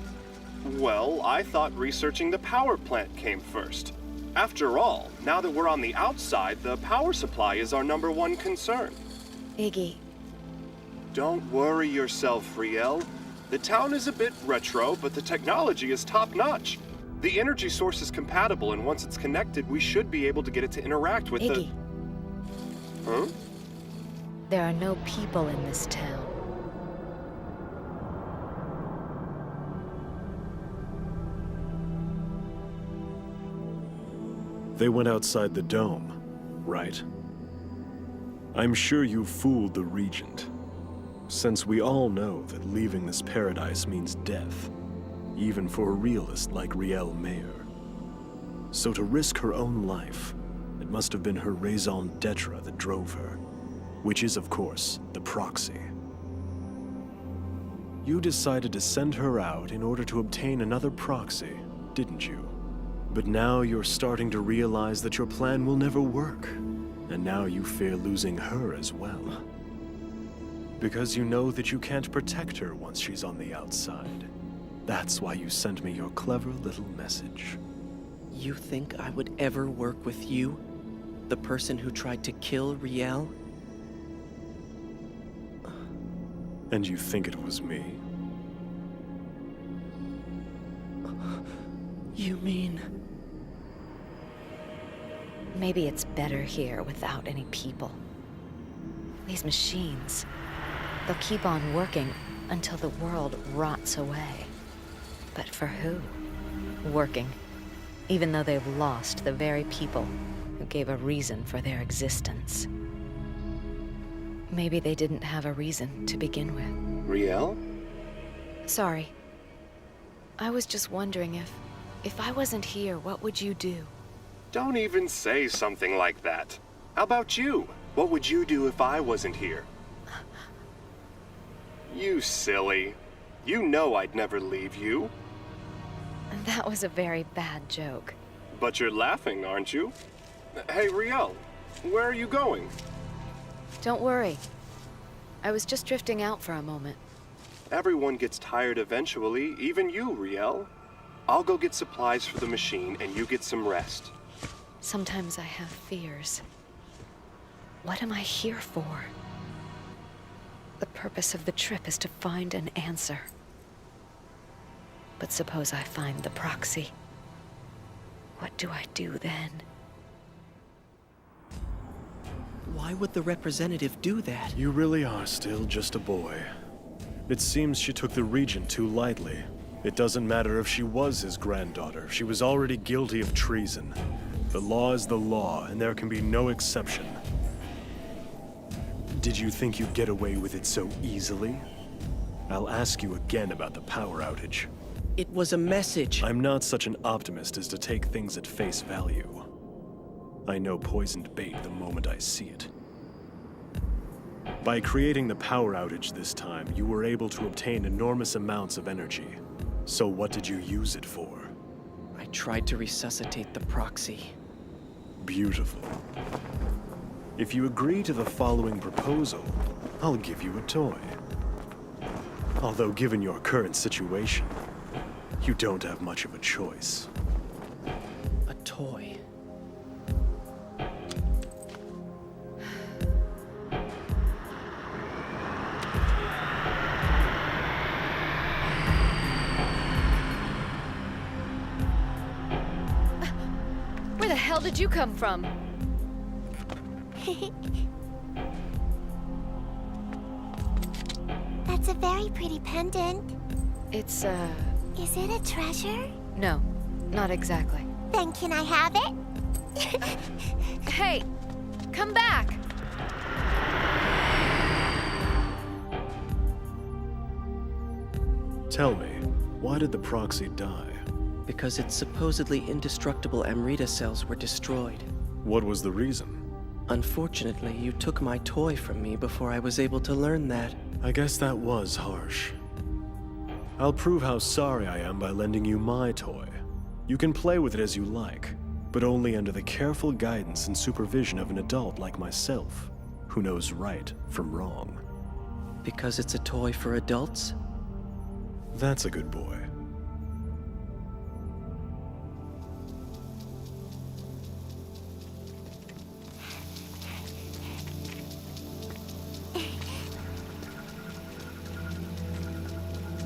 Well, I thought researching the power plant came first. After all, now that we're on the outside, the power supply is our #1 concern. Iggy. Don't worry yourself, Riel. The town is a bit retro, but the technology is top-notch. The energy source is compatible, and once it's connected, we should be able to get it to interact with Iggy. Huh? There are no people in this town. They went outside the dome, right? I'm sure you fooled the Regent, since we all know that leaving this paradise means death, even for a realist like Riel Mayer. So to risk her own life, it must have been her raison d'etre that drove her, which is, of course, the proxy. You decided to send her out in order to obtain another proxy, didn't you? But now you're starting to realize that your plan will never work, and now you fear losing her as well. Because you know that you can't protect her once she's on the outside. That's why you sent me your clever little message. You think I would ever work with you? The person who tried to kill Riel? And you think it was me? You mean... Maybe it's better here without any people. These machines, they'll keep on working until the world rots away. But for who? Working, even though they've lost the very people who gave a reason for their existence. Maybe they didn't have a reason to begin with. Riel? Sorry. I was just wondering if I wasn't here, what would you do? Don't even say something like that. How about you? What would you do if I wasn't here? You silly. You know I'd never leave you. That was a very bad joke. But you're laughing, aren't you? Hey, Riel, where are you going? Don't worry. I was just drifting out for a moment. Everyone gets tired eventually, even you, Riel. I'll go get supplies for the machine and you get some rest. Sometimes I have fears. What am I here for? The purpose of the trip is to find an answer. But suppose I find the proxy. What do I do then? Why would the representative do that? You really are still just a boy. It seems she took the Regent too lightly. It doesn't matter if she was his granddaughter. She was already guilty of treason. The law is the law, and there can be no exception. Did you think you'd get away with it so easily? I'll ask you again about the power outage. It was a message. I'm not such an optimist as to take things at face value. I know poisoned bait the moment I see it. By creating the power outage this time, you were able to obtain enormous amounts of energy. So what did you use it for? I tried to resuscitate the proxy. Beautiful. If you agree to the following proposal, I'll give you a toy. Although given your current situation, you don't have much of a choice. A toy. Where the hell did you come from? That's a very pretty pendant. It's, Is it a treasure? No, not exactly. Then can I have it? Hey, come back! Tell me, why did the proxy die? Because its supposedly indestructible Amrita cells were destroyed. What was the reason? Unfortunately, you took my toy from me before I was able to learn that. I guess that was harsh. I'll prove how sorry I am by lending you my toy. You can play with it as you like, but only under the careful guidance and supervision of an adult like myself, who knows right from wrong. Because it's a toy for adults? That's a good boy.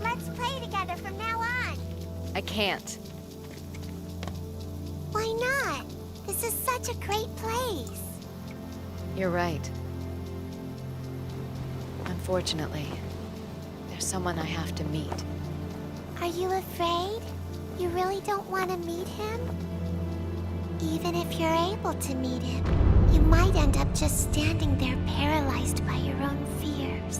Let's play together from now on. I can't. Why not? This is such a great place. You're right. Unfortunately, there's someone I have to meet. Are you afraid? You really don't want to meet him? Even if you're able to meet him, you might end up just standing there paralyzed by your own fears.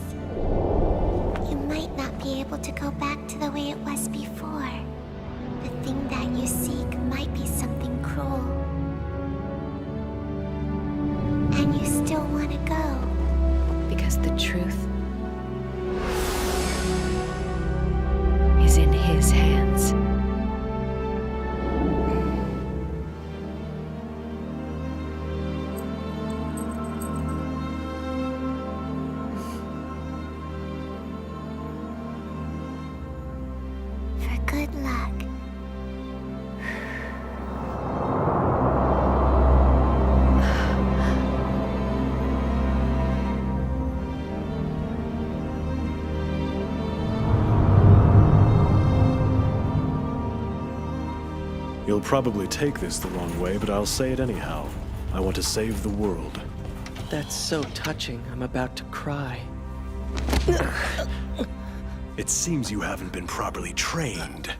You might not be able to go back to the way it was before. The thing that you seek might be something cruel. And you still want to go. Because the truth is in his hands. For good luck. You'll probably take this the wrong way, but I'll say it anyhow. I want to save the world. That's so touching, I'm about to cry. It seems you haven't been properly trained.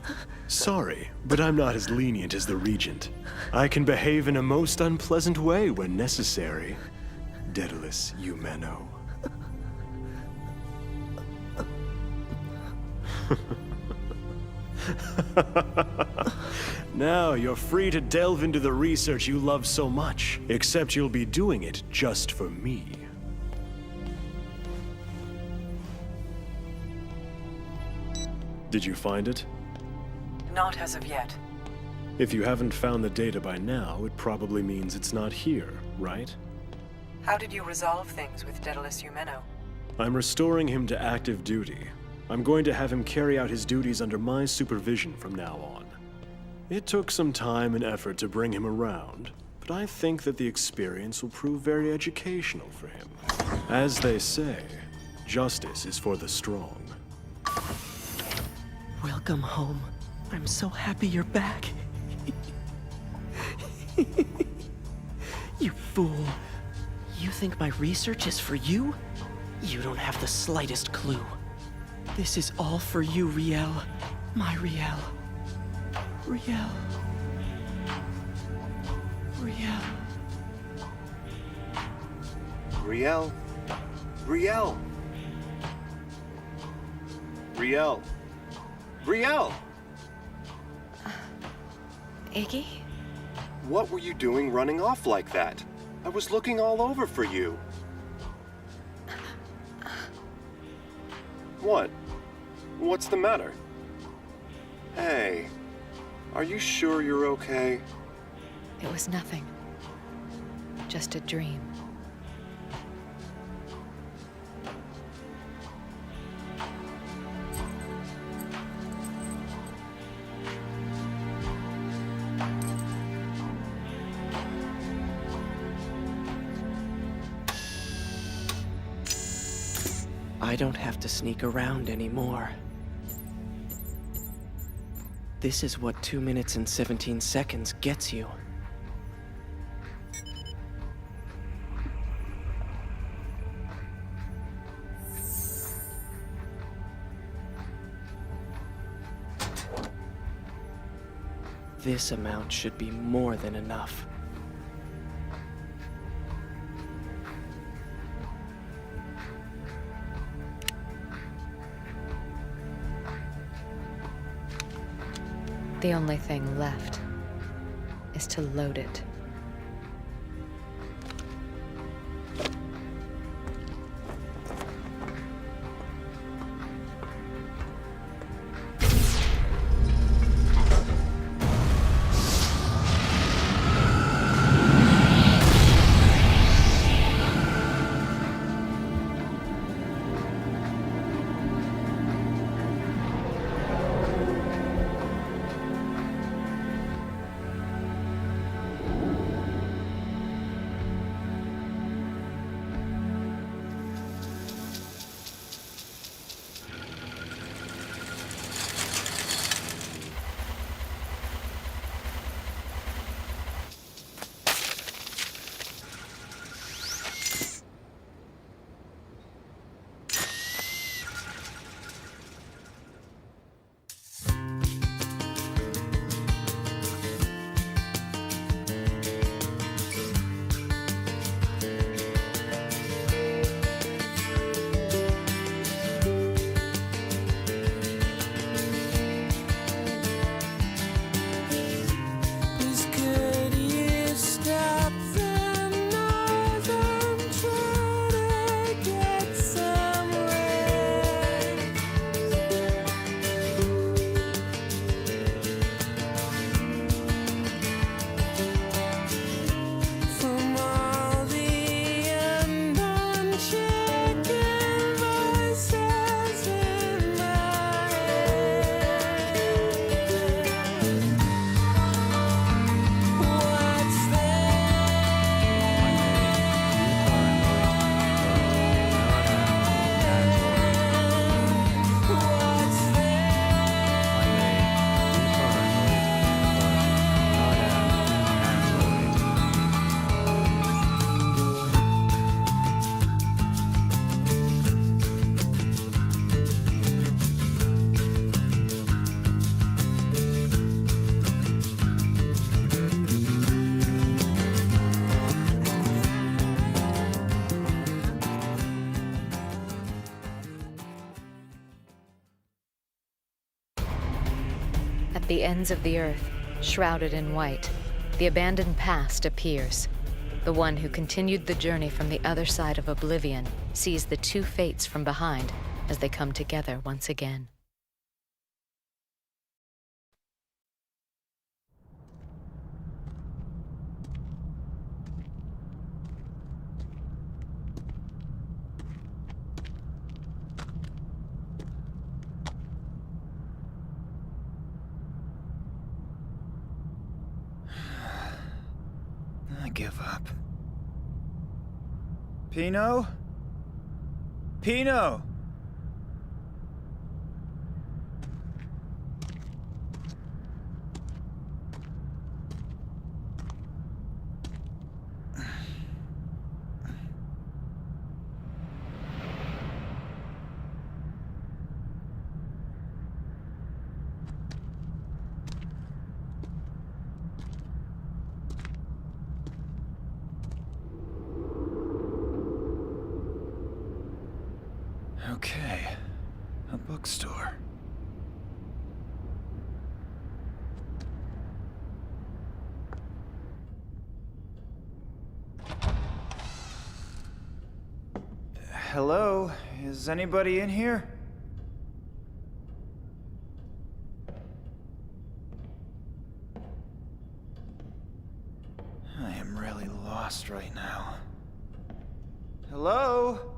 Sorry, but I'm not as lenient as the Regent. I can behave in a most unpleasant way when necessary. Daedalus Eumeno. Now you're free to delve into the research you love so much, except you'll be doing it just for me. Did you find it? Not as of yet. If you haven't found the data by now, it probably means it's not here, right? How did you resolve things with Daedalus Eumeno? I'm restoring him to active duty. I'm going to have him carry out his duties under my supervision from now on. It took some time and effort to bring him around, but I think that the experience will prove very educational for him. As they say, justice is for the strong. Welcome home. I'm so happy you're back. You fool. You think my research is for you? You don't have the slightest clue. This is all for you, Riel. My Riel. Riel. Riel. Riel. Riel. Riel. Riel! Iggy? What were you doing running off like that? I was looking all over for you. What? What's the matter? Hey, are you sure you're okay? It was nothing. Just a dream. I don't have to sneak around anymore. This is what 2 minutes and 17 seconds gets you. This amount should be more than enough. The only thing left is to load it. The ends of the earth, shrouded in white, the abandoned past appears. The one who continued the journey from the other side of oblivion sees the two fates from behind as they come together once again. I give up. Pino? Pino! Okay, a bookstore. Hello, is anybody in here? I am really lost right now. Hello?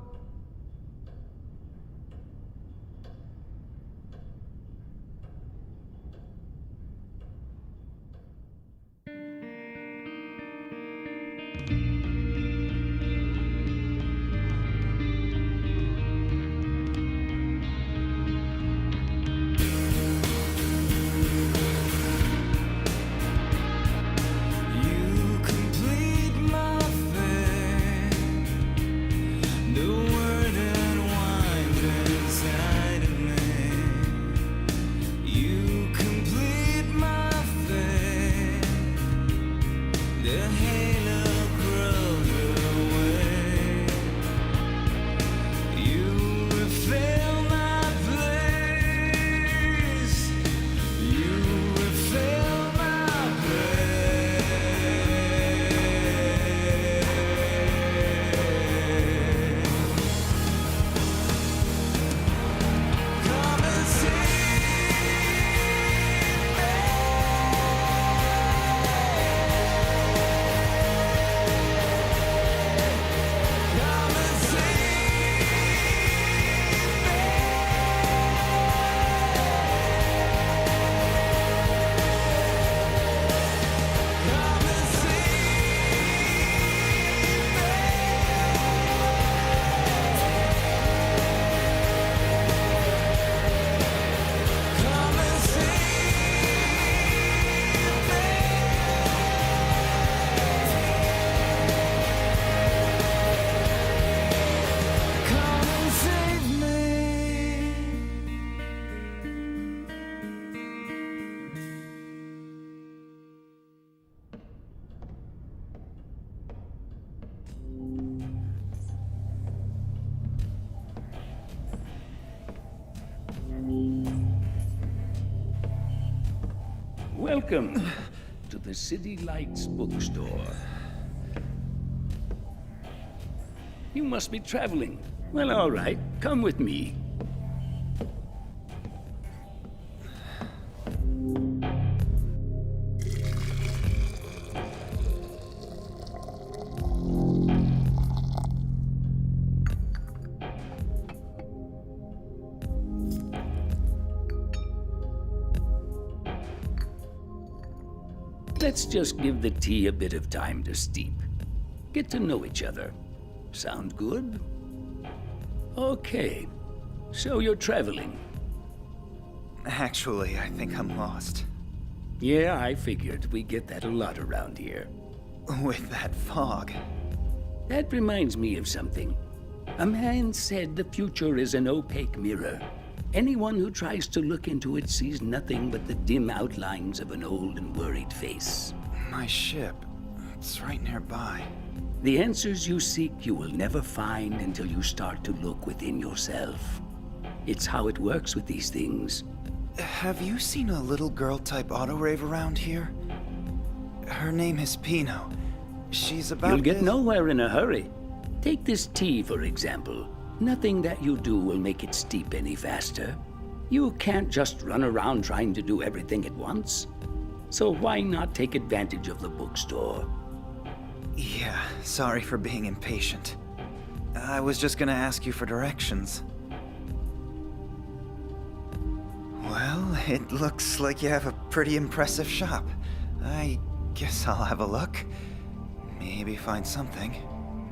Welcome to the City Lights bookstore. You must be traveling. Well, all right. Come with me. Let's just give the tea a bit of time to steep. Get to know each other. Sound good? Okay. So you're traveling. Actually, I think I'm lost. Yeah, I figured. We get that a lot around here. With that fog. That reminds me of something. A man said the future is an opaque mirror. Anyone who tries to look into it sees nothing but the dim outlines of an old and worried face. My ship. It's right nearby. The answers you seek you will never find until you start to look within yourself. It's how it works with these things. Have you seen a little girl-type autorave around here? Her name is Pino. She's about You'll get nowhere in a hurry. Take this tea, for example. Nothing that you do will make it steep any faster. You can't just run around trying to do everything at once. So why not take advantage of the bookstore? Yeah, sorry for being impatient. I was just gonna ask you for directions. Well, it looks like you have a pretty impressive shop. I guess I'll have a look. Maybe find something.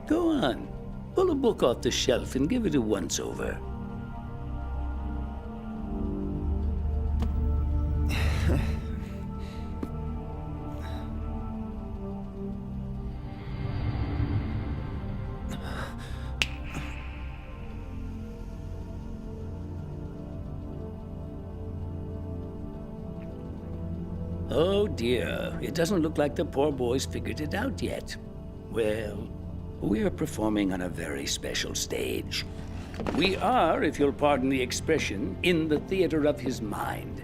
Go on. Pull a book off the shelf and give it a once-over. Oh dear, it doesn't look like the poor boy's figured it out yet. Well, we're performing on a very special stage. We are, if you'll pardon the expression, in the theater of his mind.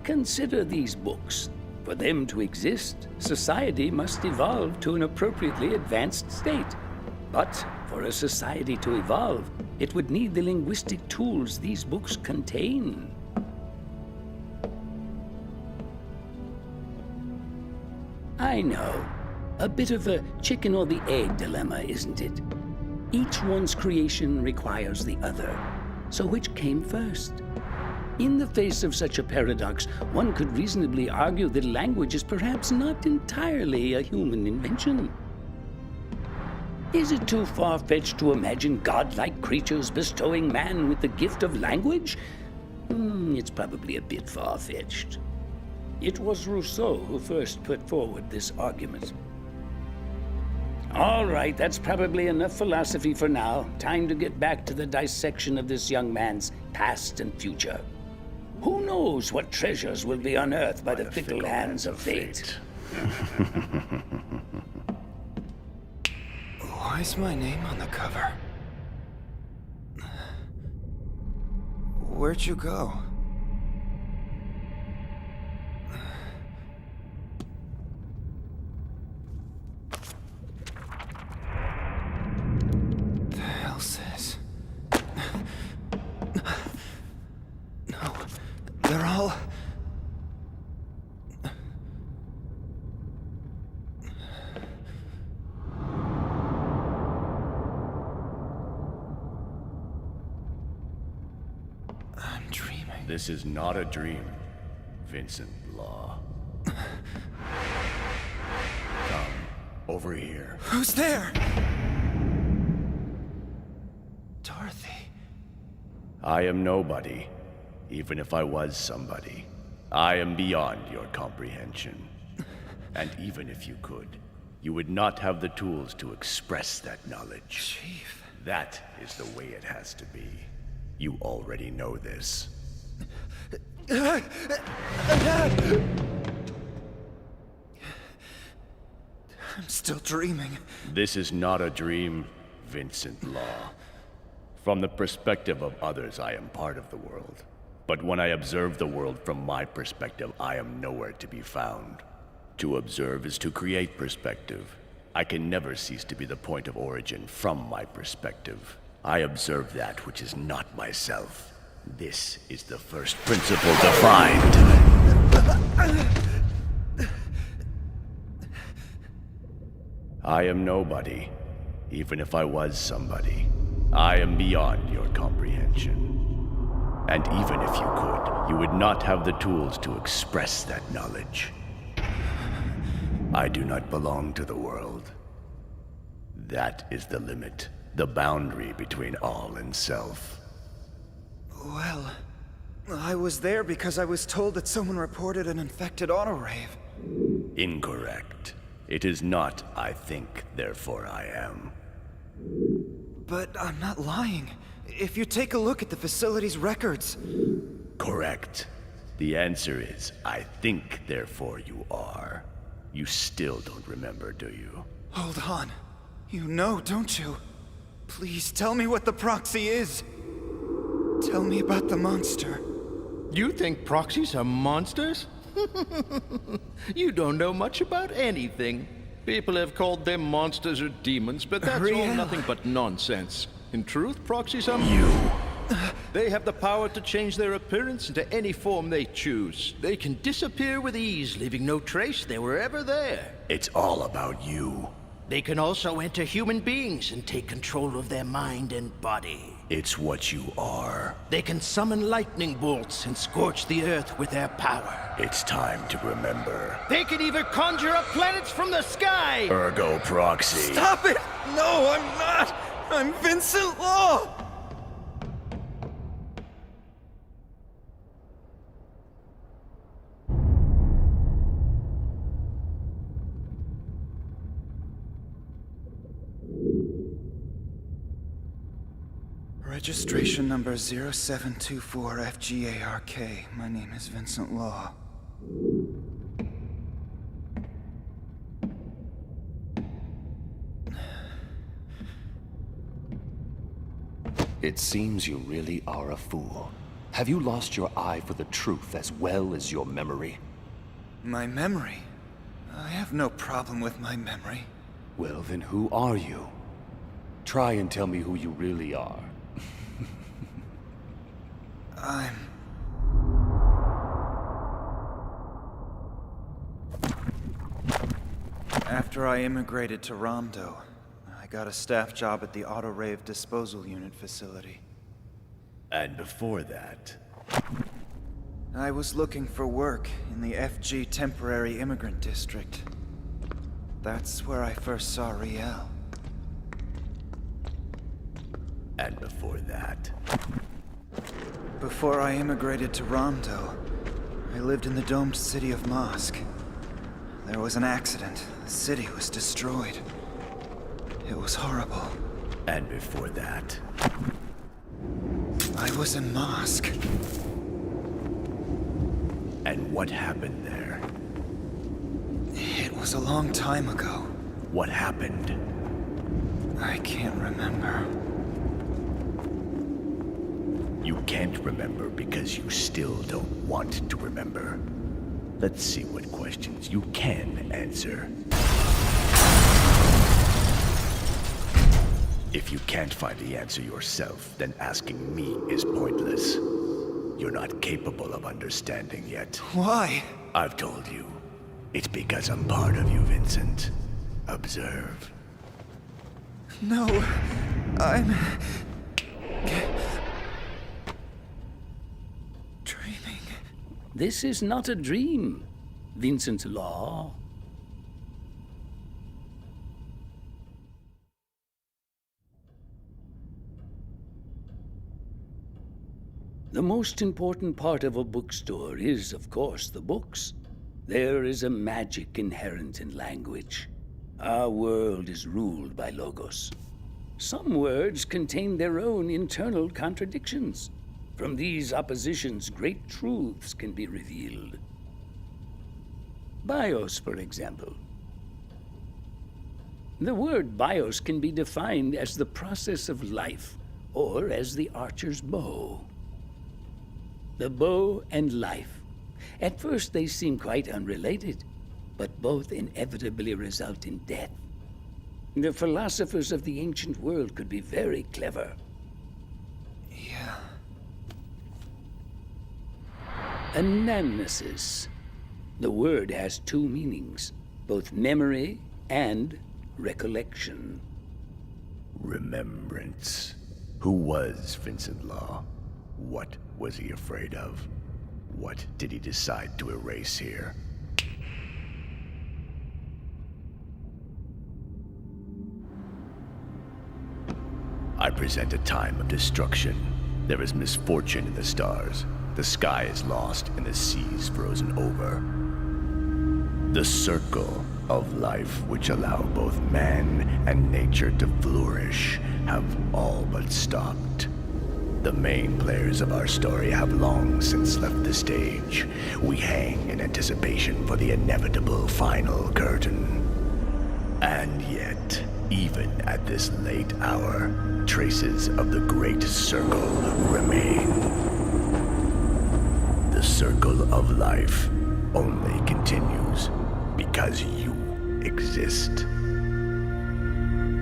Consider these books. For them to exist, society must evolve to an appropriately advanced state. But for a society to evolve, it would need the linguistic tools these books contain. I know. A bit of a chicken or the egg dilemma, isn't it? Each one's creation requires the other. So which came first? In the face of such a paradox, one could reasonably argue that language is perhaps not entirely a human invention. Is it too far-fetched to imagine godlike creatures bestowing man with the gift of language? It's probably a bit far-fetched. It was Rousseau who first put forward this argument. All right, that's probably enough philosophy for now. Time to get back to the dissection of this young man's past and future. Who knows what treasures will be unearthed by the fickle hands of fate? Why's my name on the cover? Where'd you go? The hell says? No, they're all... This is not a dream, Vincent Law. Come, over here. Who's there? Dorothy. I am nobody, even if I was somebody. I am beyond your comprehension. And even if you could, you would not have the tools to express that knowledge. Chief. That is the way it has to be. You already know this. I'm still dreaming. This is not a dream, Vincent Law. From the perspective of others, I am part of the world. But when I observe the world from my perspective, I am nowhere to be found. To observe is to create perspective. I can never cease to be the point of origin from my perspective. I observe that which is not myself. This is the first principle defined. I am nobody, even if I was somebody. I am beyond your comprehension. And even if you could, you would not have the tools to express that knowledge. I do not belong to the world. That is the limit, the boundary between all and self. Well, I was there because I was told that someone reported an infected autorave. Incorrect. It is not I think, therefore I am. But I'm not lying. If you take a look at the facility's records... Correct. The answer is I think, therefore you are. You still don't remember, do you? Hold on. You know, don't you? Please tell me what the proxy is. Tell me about the monster. You think proxies are monsters? You don't know much about anything. People have called them monsters or demons, but that's all nothing but nonsense. In truth, proxies are... They have the power to change their appearance into any form they choose. They can disappear with ease, leaving no trace they were ever there. It's all about you. They can also enter human beings and take control of their mind and body. It's what you are. They can summon lightning bolts and scorch the earth with their power. It's time to remember. They can even conjure up planets from the sky! Ergo Proxy. Stop it! No, I'm not! I'm Vincent Law! Registration number 0724FGARK. My name is Vincent Law. It seems you really are a fool. Have you lost your eye for the truth as well as your memory? My memory? I have no problem with my memory. Well, then who are you? Try and tell me who you really are. After I immigrated to Ramdo, I got a staff job at the Auto-Rave Disposal Unit facility. And before that? I was looking for work in the FG Temporary Immigrant District. That's where I first saw Riel. And before that? Before I immigrated to Ramdo, I lived in the domed city of Mosk. There was an accident. The city was destroyed. It was horrible. And before that? I was in Mosk. And what happened there? It was a long time ago. What happened? I can't remember. You can't remember because you still don't want to remember. Let's see what questions you can answer. If you can't find the answer yourself, then asking me is pointless. You're not capable of understanding yet. Why? I've told you. It's because I'm part of you, Vincent. Observe. No, I'm... dreaming. This is not a dream, Vincent Law. The most important part of a bookstore is, of course, the books. There is a magic inherent in language. Our world is ruled by logos. Some words contain their own internal contradictions. From these oppositions, great truths can be revealed. Bios, for example. The word bios can be defined as the process of life, or as the archer's bow. The bow and life. At first they seem quite unrelated, but both inevitably result in death. The philosophers of the ancient world could be very clever. Yeah. Anamnesis. The word has two meanings, both memory and recollection. Remembrance. Who was Vincent Law? What was he afraid of? What did he decide to erase here? I present a time of destruction. There is misfortune in the stars. The sky is lost and the seas frozen over. The circle of life which allow both man and nature to flourish have all but stopped. The main players of our story have long since left the stage. We hang in anticipation for the inevitable final curtain. And yet, Even at this late hour, traces of the Great Circle remain. The circle of life only continues because you exist.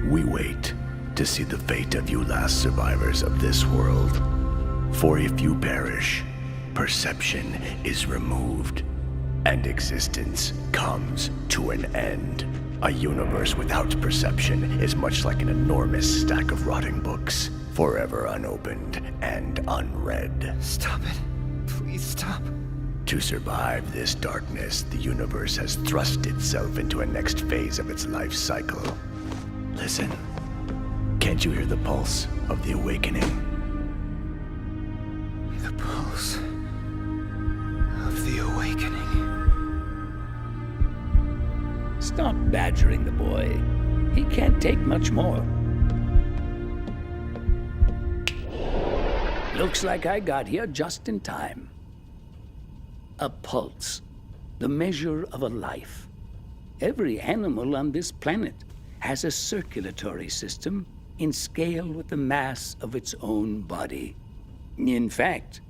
We wait to see the fate of you last survivors of this world. For if you perish, perception is removed, and existence comes to an end. A universe without perception is much like an enormous stack of rotting books, forever unopened and unread. Stop it. Please stop. To survive this darkness, the universe has thrust itself into a next phase of its life cycle. Listen. Can't you hear the pulse of the awakening? The pulse of the awakening. Stop badgering the boy. He can't take much more. Looks like I got here just in time. A pulse, the measure of a life. Every animal on this planet has a circulatory system in scale with the mass of its own body. In fact,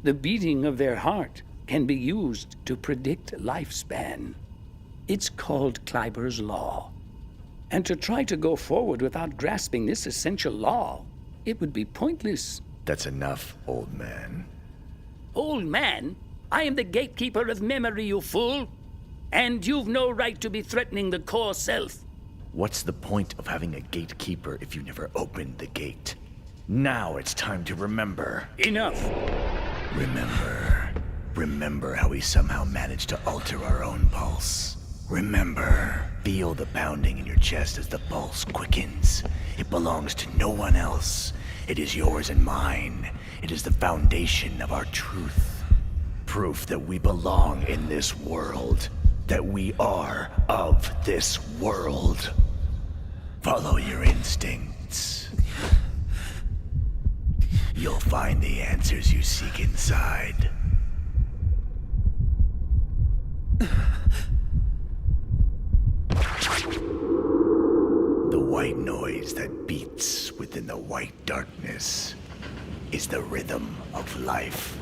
the beating of their heart can be used to predict lifespan. It's called Kleiber's Law. And to try to go forward without grasping this essential law, it would be pointless. That's enough, old man. Old man? I am the gatekeeper of memory, you fool. And you've no right to be threatening the core self. What's the point of having a gatekeeper if you never opened the gate? Now it's time to remember. Enough. Remember how we somehow managed to alter our own pulse. Remember. Feel the pounding in your chest as the pulse quickens. It belongs to no one else. It is yours and mine. It is the foundation of our truth. Proof that we belong in this world. That we are of this world. Follow your instincts. You'll find the answers you seek inside. The white noise that beats within the white darkness is the rhythm of life.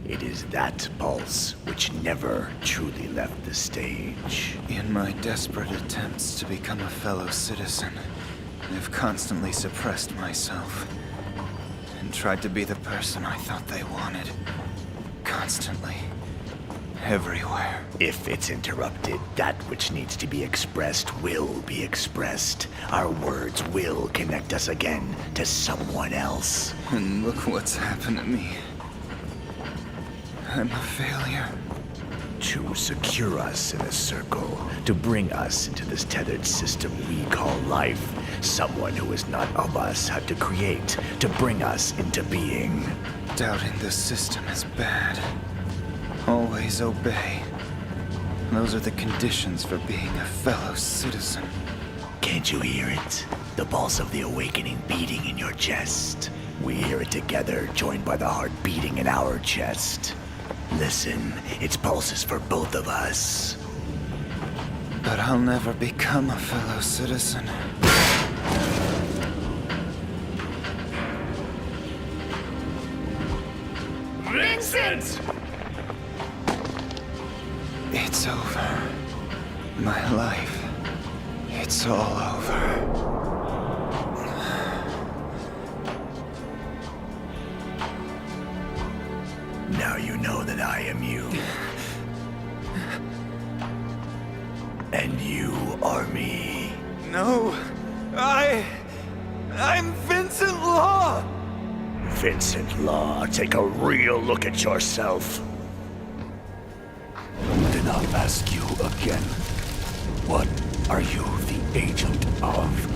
It is that pulse which never truly left the stage. In my desperate attempts to become a fellow citizen, I've constantly suppressed myself and tried to be the person I thought they wanted. Constantly. Everywhere. If it's interrupted, that which needs to be expressed will be expressed. Our words will connect us again to someone else. And look what's happened to me. I'm a failure. To secure us in a circle, to bring us into this tethered system we call life, someone who is not of us had to create to bring us into being. Doubting the system is bad. Always obey. Those are the conditions for being a fellow citizen. Can't you hear it? The pulse of the awakening beating in your chest. We hear it together, joined by the heart beating in our chest. Listen, its pulses for both of us. But I'll never become a fellow citizen. Vincent! It's over. My life. It's all over. Now you know that I am you. And you are me. No, I'm Vincent Law! Vincent Law, take a real look at yourself. Then I'll ask you again. What are you the agent of?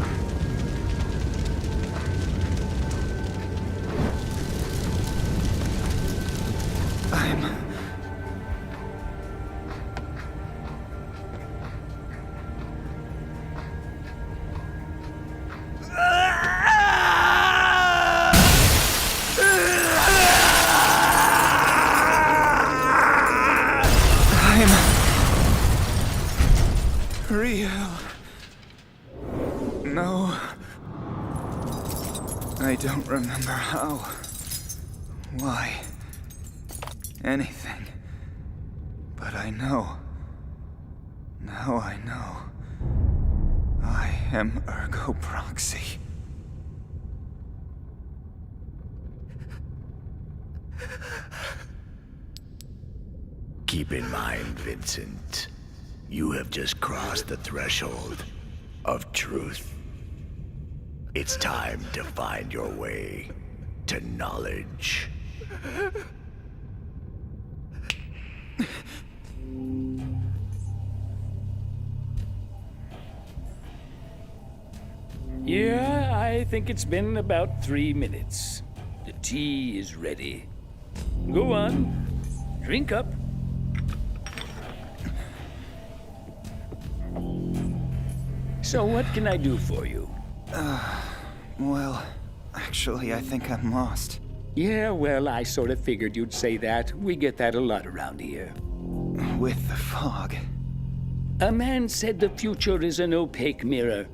Real. No. I don't remember how. Why. Anything. But I know. Now I know. I am Ergo Proxy. Keep in mind, Vincent, you have just crossed the threshold of truth. It's time to find your way to knowledge. Yeah, I think it's been about 3 minutes. The tea is ready. Go on, drink up. So what can I do for you? Well, actually, I think I'm lost. Yeah, well, I sort of figured you'd say that. We get that a lot around here. With the fog. A man said the future is an opaque mirror.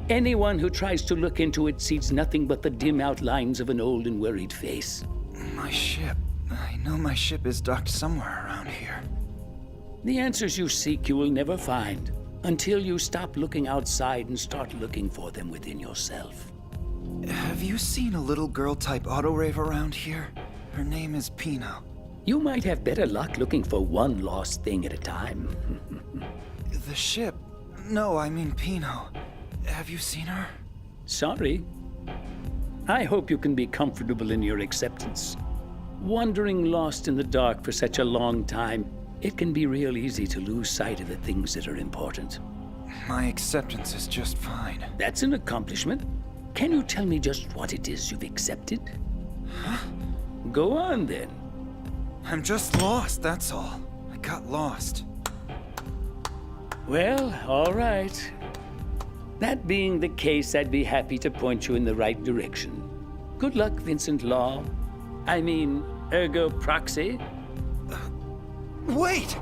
Anyone who tries to look into it sees nothing but the dim outlines of an old and worried face. My ship. I know my ship is docked somewhere around here. The answers you seek you will never find until you stop looking outside and start looking for them within yourself. Have you seen a little girl-type auto-rave around here? Her name is Pino. You might have better luck looking for one lost thing at a time. The ship? No, I mean Pino. Have you seen her? Sorry. I hope you can be comfortable in your acceptance. Wandering lost in the dark for such a long time, it can be real easy to lose sight of the things that are important. My acceptance is just fine. That's an accomplishment. Can you tell me just what it is you've accepted? Huh? Go on, then. I'm just lost, that's all. I got lost. Well, all right. That being the case, I'd be happy to point you in the right direction. Good luck, Vincent Law. I mean, Ergo Proxy. Wait!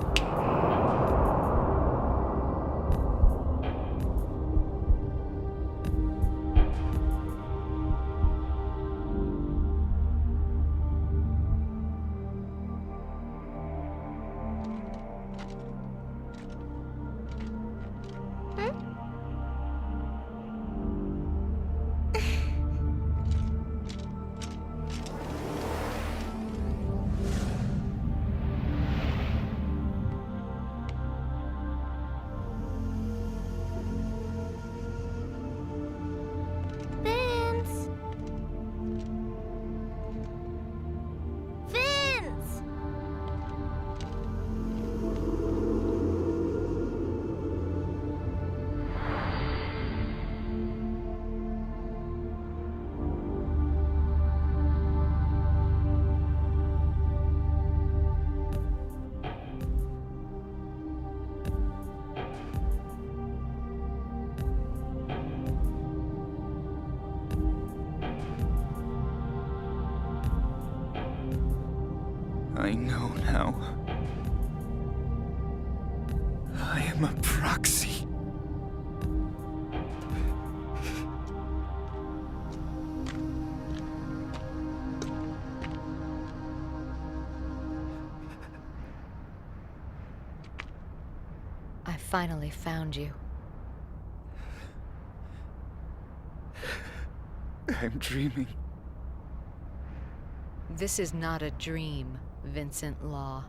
I know now. I am a proxy. I finally found you. I'm dreaming. This is not a dream, Vincent Law.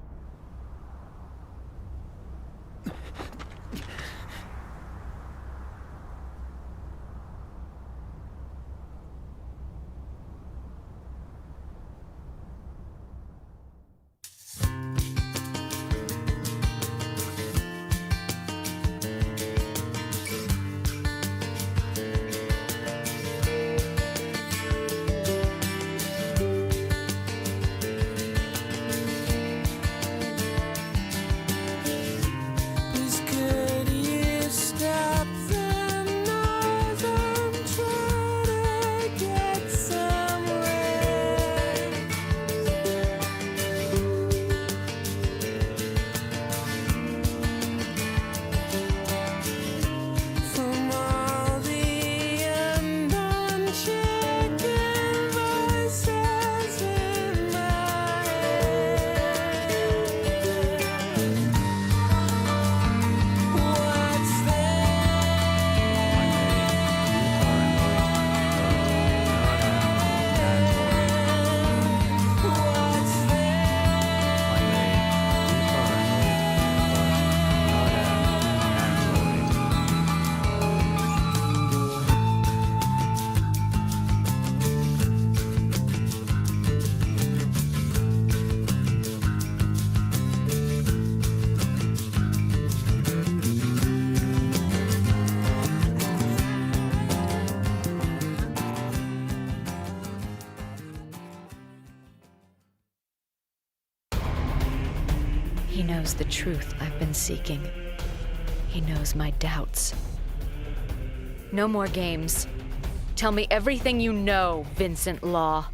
knows the truth I've been seeking. He knows my doubts. No more games. Tell me everything you know, Vincent Law.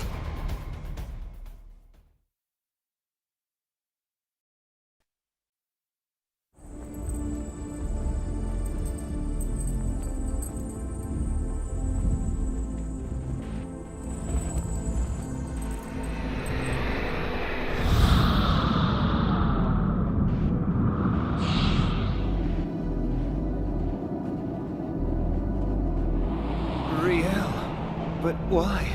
But why?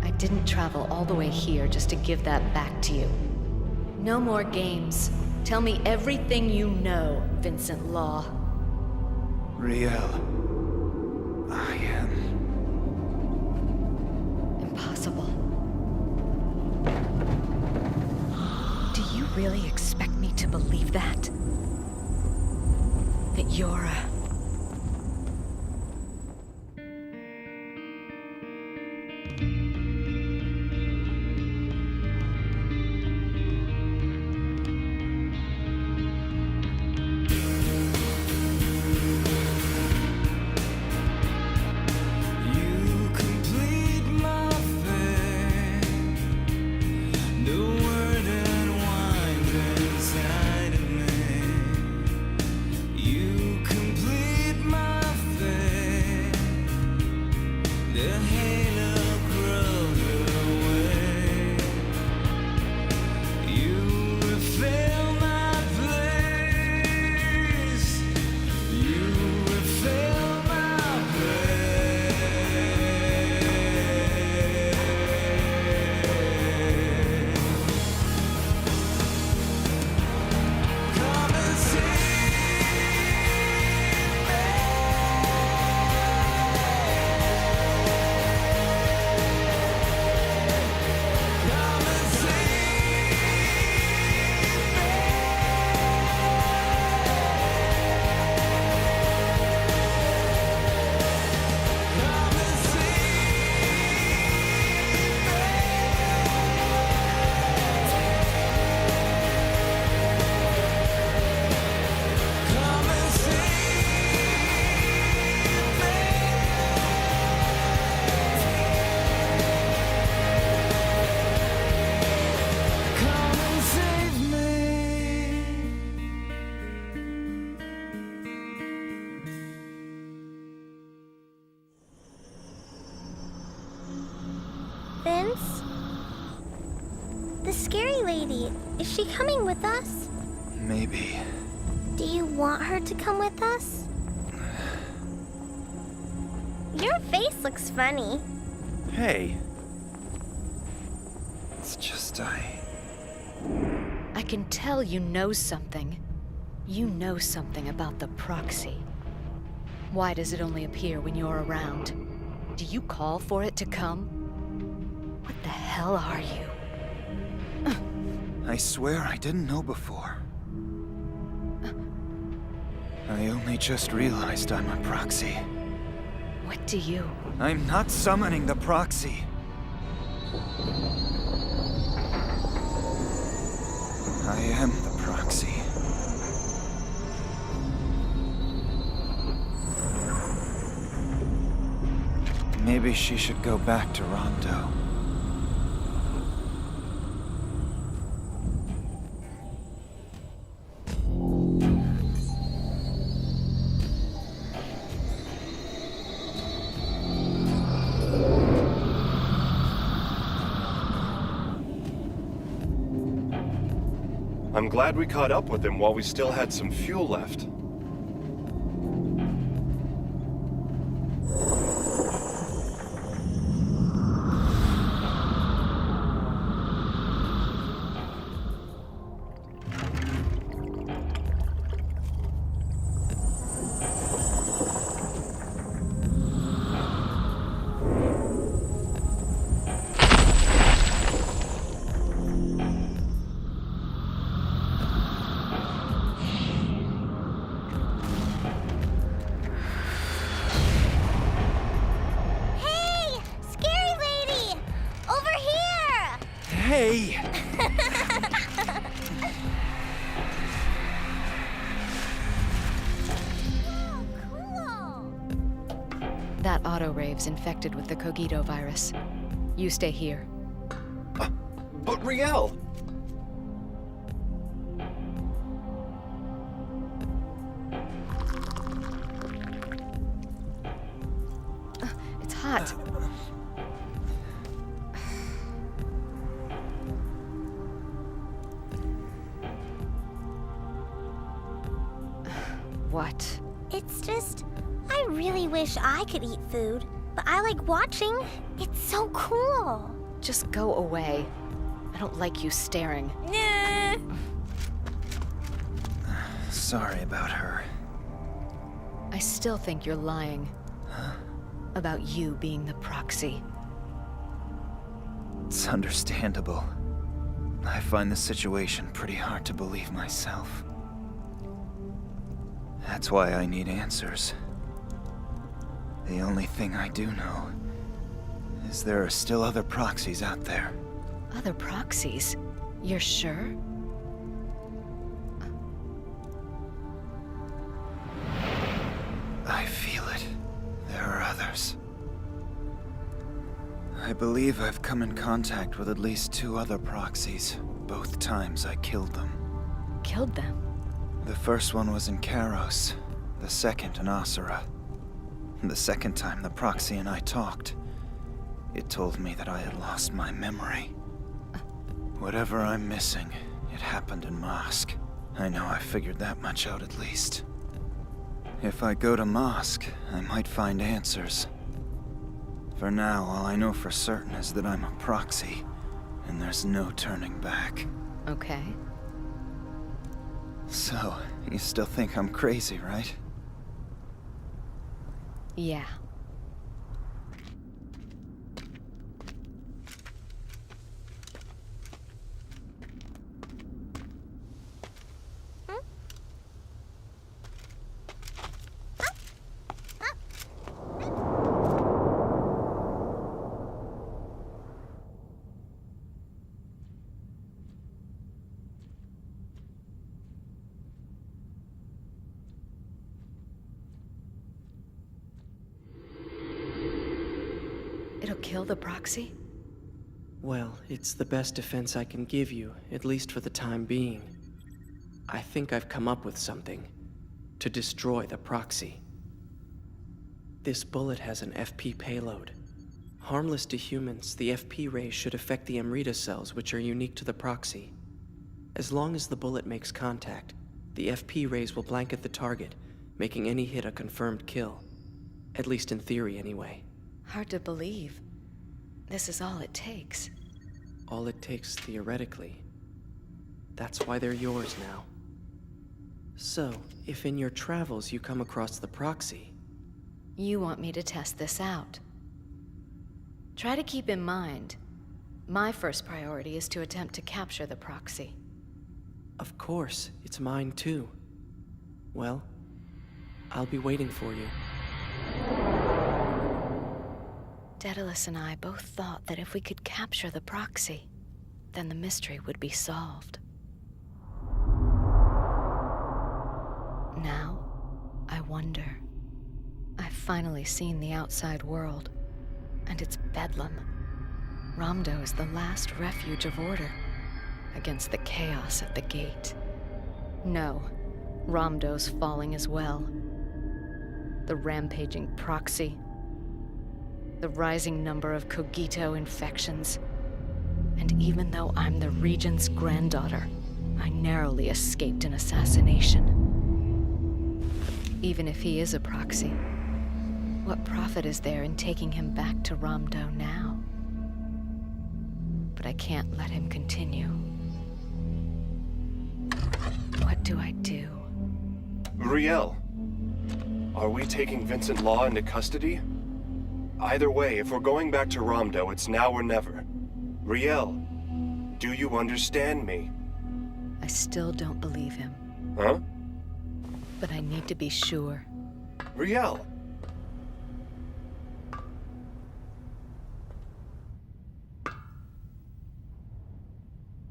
I didn't travel all the way here just to give that back to you. No more games. Tell me everything you know, Vincent Law. Riel. I am... Impossible. Do you really expect me to believe that? That you're a... Vince? The scary lady, is she coming with us? Maybe. Do you want her to come with us? Your face looks funny. Hey. It's just I can tell you know something. You know something about the proxy. Why does it only appear when you're around? Do you call for it to come? What the hell are you? I swear I didn't know before. I only just realized I'm a proxy. What do you? I'm not summoning the proxy. I am the proxy. Maybe she should go back to Rondo. I'm glad we caught up with him while we still had some fuel left. That autorave's infected with the Cogito virus. You stay here. But Riel! It's hot. What? It's just, I really wish I could eat food, but I like watching. It's so cool. Just go away. I don't like you staring. Nah. Sorry about her. I still think you're lying. About you being the proxy. It's understandable. I find the situation pretty hard to believe myself. That's why I need answers. The only thing I do know is there are still other proxies out there. Other proxies? You're sure? I feel it. There are others. I believe I've come in contact with at least 2 other proxies. Both times I killed them. Killed them? The first one was in Karos, the second in Asura. The second time the proxy and I talked, it told me that I had lost my memory. Whatever I'm missing, it happened in Mosque. I know I figured that much out at least. If I go to Mosque, I might find answers. For now, all I know for certain is that I'm a proxy, and there's no turning back. Okay. So, you still think I'm crazy, right? Yeah. It'll kill the proxy? Well, it's the best defense I can give you, at least for the time being. I think I've come up with something to destroy the proxy. This bullet has an FP payload. Harmless to humans, the FP rays should affect the Amrita cells, which are unique to the proxy. As long as the bullet makes contact, the FP rays will blanket the target, making any hit a confirmed kill. At least in theory, anyway. Hard to believe. This is all it takes. All it takes theoretically. That's why they're yours now. So, if in your travels you come across the proxy... You want me to test this out. Try to keep in mind, my first priority is to attempt to capture the proxy. Of course, it's mine too. Well, I'll be waiting for you. Daedalus and I both thought that if we could capture the proxy, then the mystery would be solved. Now, I wonder. I've finally seen the outside world, and it's bedlam. Ramdo is the last refuge of order, against the chaos at the gate. No, Ramdo's falling as well. The rampaging proxy, the rising number of Cogito infections. And even though I'm the Regent's granddaughter, I narrowly escaped an assassination. Even if he is a proxy, what profit is there in taking him back to Ramdo now? But I can't let him continue. What do I do? Riel, are we taking Vincent Law into custody? Either way, if we're going back to Ramdo, it's now or never. Riel, do you understand me? I still don't believe him. Huh? But I need to be sure. Riel!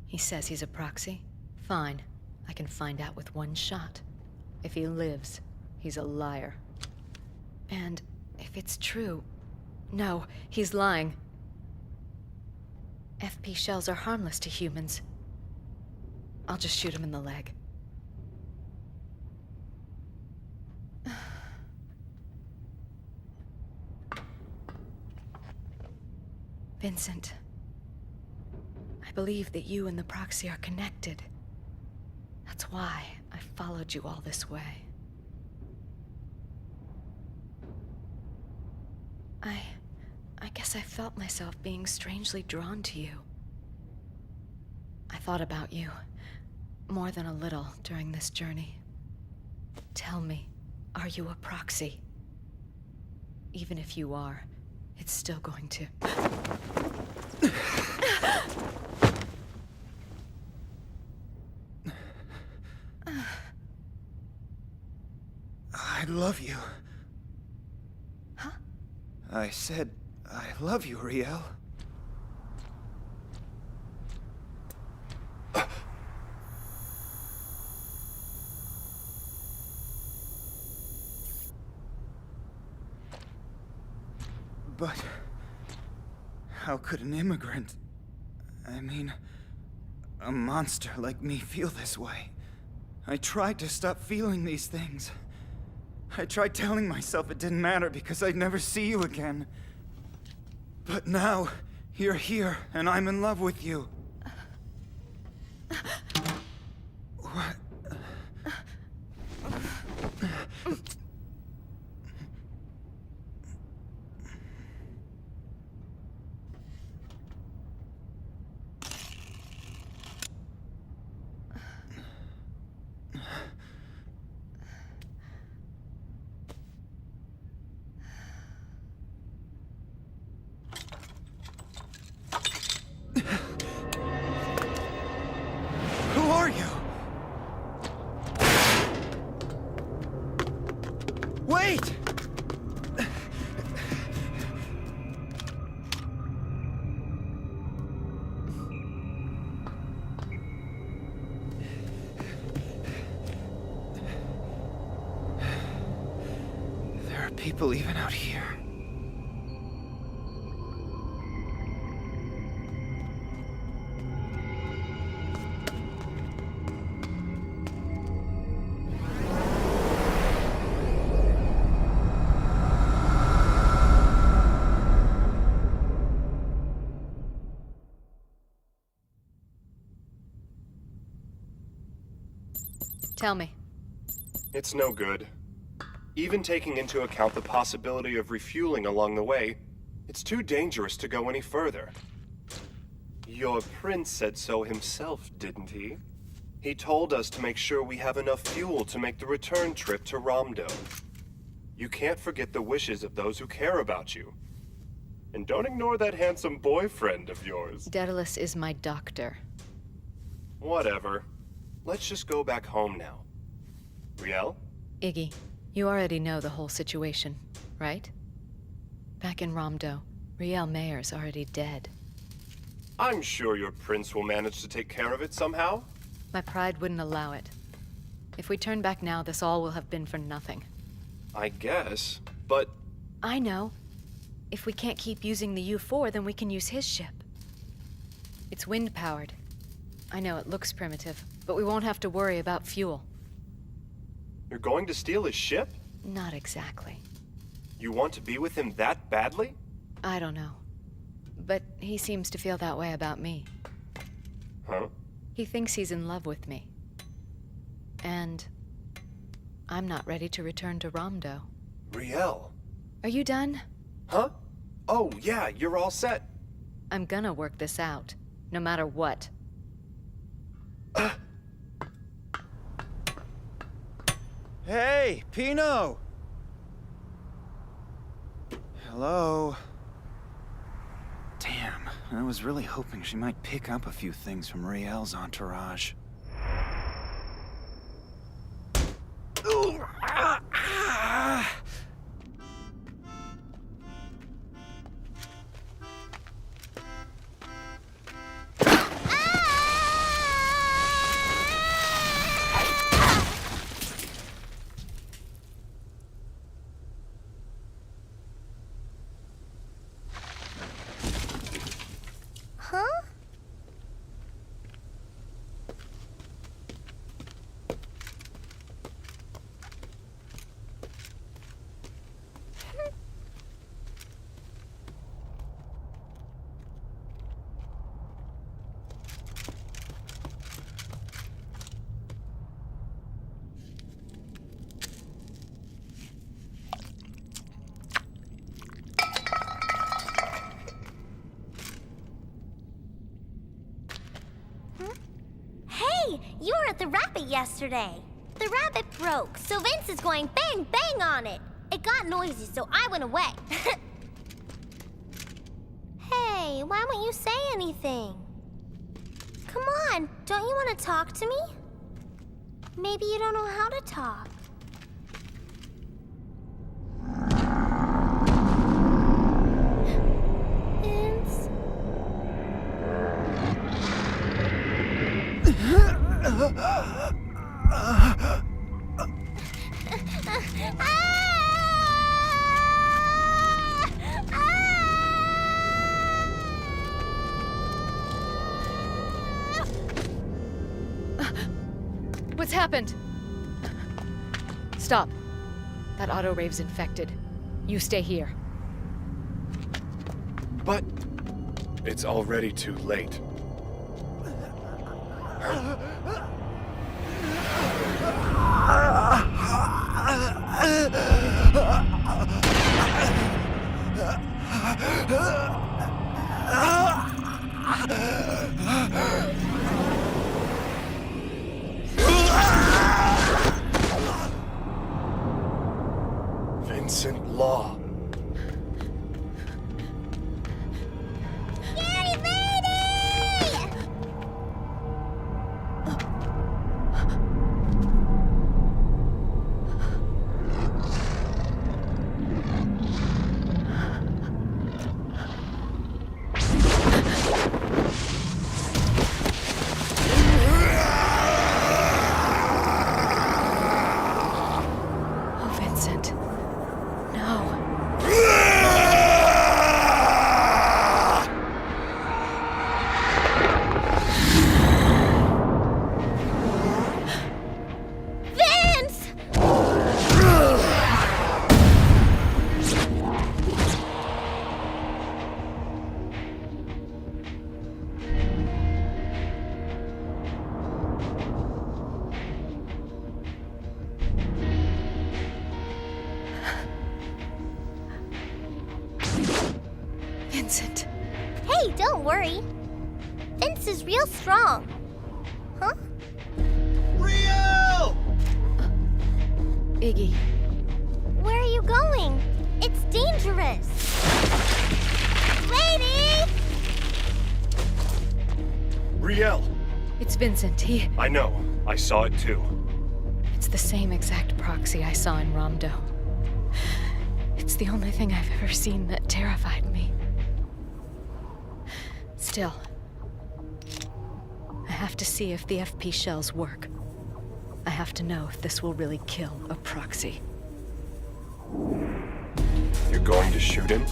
He says he's a proxy? Fine. I can find out with one shot. If he lives, he's a liar. And If it's true... No, he's lying. FP shells are harmless to humans. I'll just shoot him in the leg. Vincent, I believe that you and the Proxy are connected. That's why I followed you all this way. I guess I felt myself being strangely drawn to you. I thought about you more than a little during this journey. Tell me, are you a Proxy? Even if you are, it's still going to... I love you. Huh? I said, I love you, Riel. But how could an immigrant, I mean, a monster like me feel this way? I tried to stop feeling these things. I tried telling myself it didn't matter because I'd never see you again. But now, you're here, and I'm in love with you. What? Who are you? Wait! There are people even out here. Tell me. It's no good. Even taking into account the possibility of refueling along the way, it's too dangerous to go any further. Your prince said so himself, didn't he? He told us to make sure we have enough fuel to make the return trip to Ramdo. You can't forget the wishes of those who care about you. And don't ignore that handsome boyfriend of yours. Daedalus is my doctor. Whatever. Let's just go back home now. Riel? Iggy, you already know the whole situation, right? Back in Ramdo, Riel Mayer's already dead. I'm sure your prince will manage to take care of it somehow. My pride wouldn't allow it. If we turn back now, this all will have been for nothing. I guess, but... I know. If we can't keep using the U-4, then we can use his ship. It's wind-powered. I know it looks primitive, but we won't have to worry about fuel. You're going to steal his ship? Not exactly. You want to be with him that badly? I don't know. But he seems to feel that way about me. Huh? He thinks he's in love with me. And I'm not ready to return to Ramdo. Riel. Are you done? Huh? Oh, yeah, you're all set. I'm gonna work this out, no matter what. Hey, Pino! Hello? Damn, I was really hoping she might pick up a few things from Riel's entourage. rabbit yesterday. The rabbit broke, so Vince is going bang, bang on it. It got noisy, so I went away. Hey, why won't you say anything? Come on, don't you want to talk to me? Maybe you don't know how to talk. Vince? What's happened? Stop. That auto rave's infected. You stay here. But it's already too late. Vincent Law. Scary lady! Oh, Vincent. No. Vince! Vincent. Hey, don't worry. Vince is real strong. Huh? Rio! Iggy. Where are you going? It's dangerous. Lady! Riel. It's Vincent. I know. I saw it too. It's the same exact proxy I saw in Ramdo. It's the only thing I've ever seen that terrified me. Still, I have to see if the FP shells work. I have to know if this will really kill a proxy. You're going to shoot him?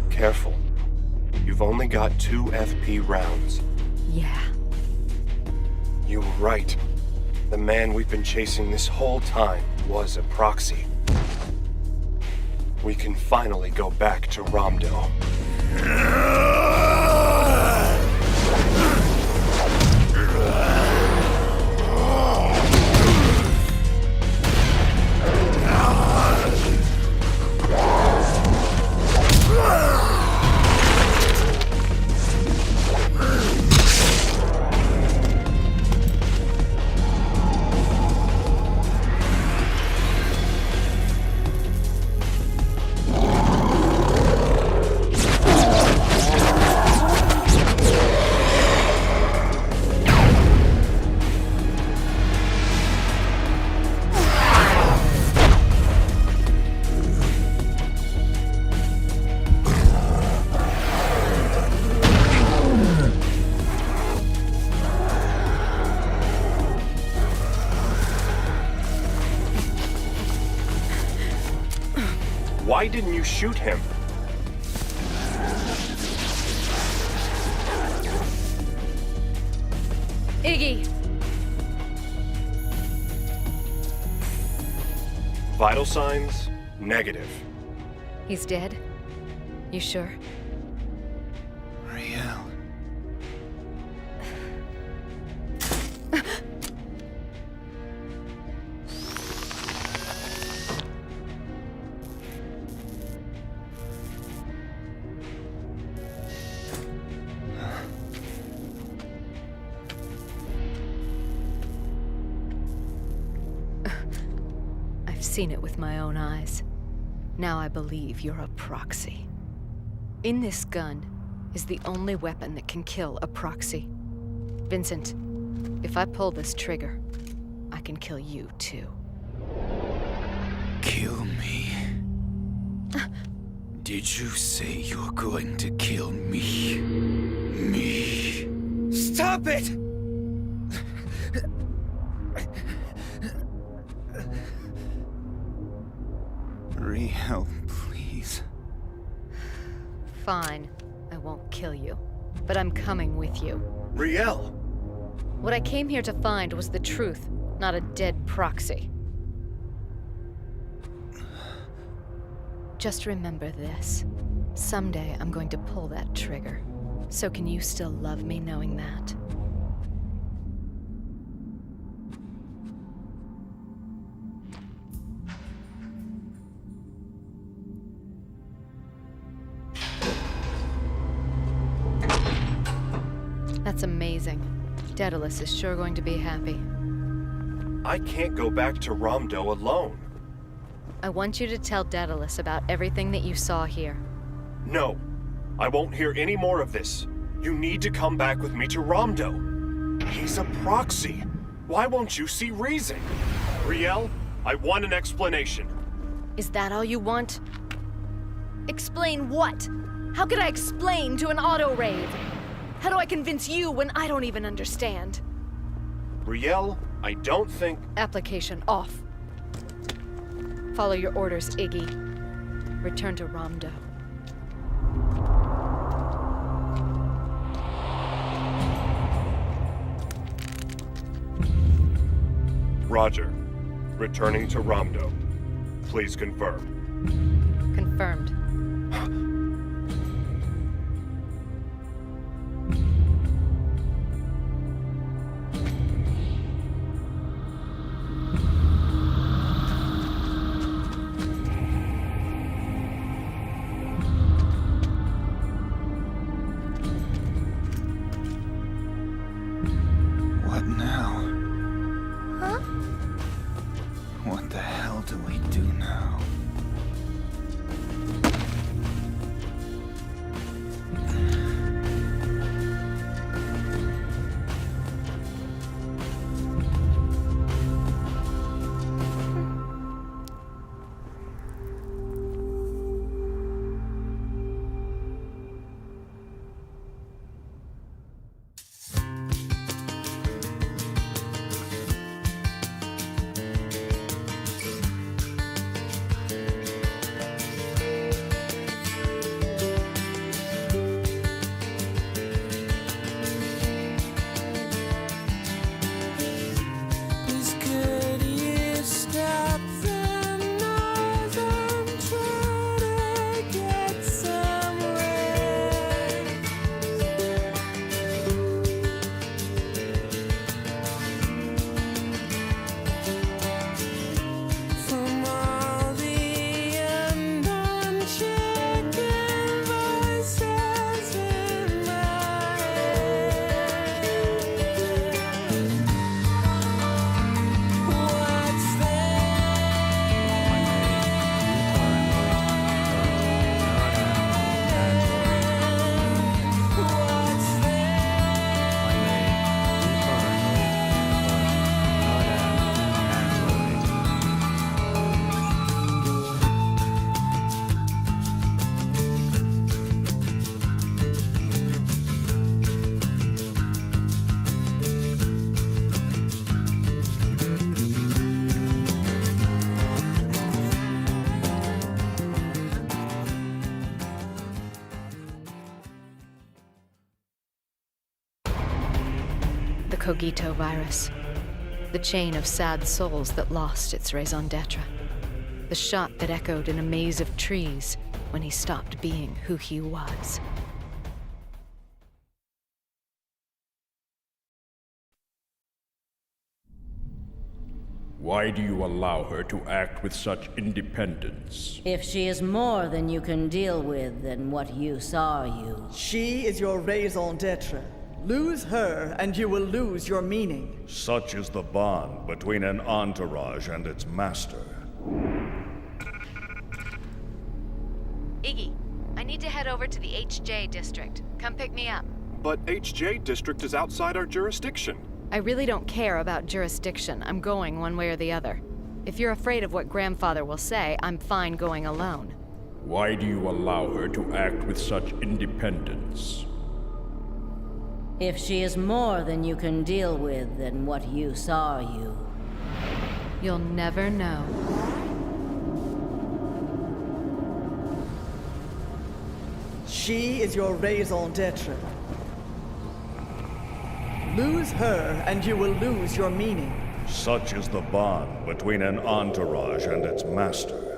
Careful. You've only got 2 FP rounds. Yeah. You were right. The man we've been chasing this whole time was a proxy. We can finally go back to Ramdo. Why didn't you shoot him? Iggy! Vital signs, negative. He's dead? You sure? Riel. I've seen it with my own eyes. Now I believe you're a proxy. In this gun is the only weapon that can kill a proxy. Vincent, if I pull this trigger, I can kill you too. Kill me? Did you say you're going to kill me? Me? Stop it! Riel, please. Fine, I won't kill you, but I'm coming with you. Riel! What I came here to find was the truth, not a dead proxy. Just remember this. Someday I'm going to pull that trigger. So can you still love me knowing that? That's amazing. Daedalus is sure going to be happy. I can't go back to Ramdo alone. I want you to tell Daedalus about everything that you saw here. No, I won't hear any more of this. You need to come back with me to Ramdo. He's a proxy. Why won't you see reason? Riel, I want an explanation. Is that all you want? Explain what? How could I explain to an auto-raid? How do I convince you when I don't even understand? Riel, I don't think... Application off. Follow your orders, Iggy. Return to Ramdo. Roger. Returning to Ramdo. Please confirm. Confirmed. What now? Huh? What the hell do we do now? The Cogito virus. The chain of sad souls that lost its raison d'etre. The shot that echoed in a maze of trees when he stopped being who he was. Why do you allow her to act with such independence? If she is more than you can deal with than what use are you? She is your raison d'etre. Lose her, and you will lose your meaning. Such is the bond between an entourage and its master. Iggy, I need to head over to the HJ district. Come pick me up. But HJ district is outside our jurisdiction. I really don't care about jurisdiction. I'm going one way or the other. If you're afraid of what Grandfather will say, I'm fine going alone. Why do you allow her to act with such independence? If she is more than you can deal with, then what use are you? You'll never know. She is your raison d'etre. Lose her, and you will lose your meaning. Such is the bond between an entourage and its master.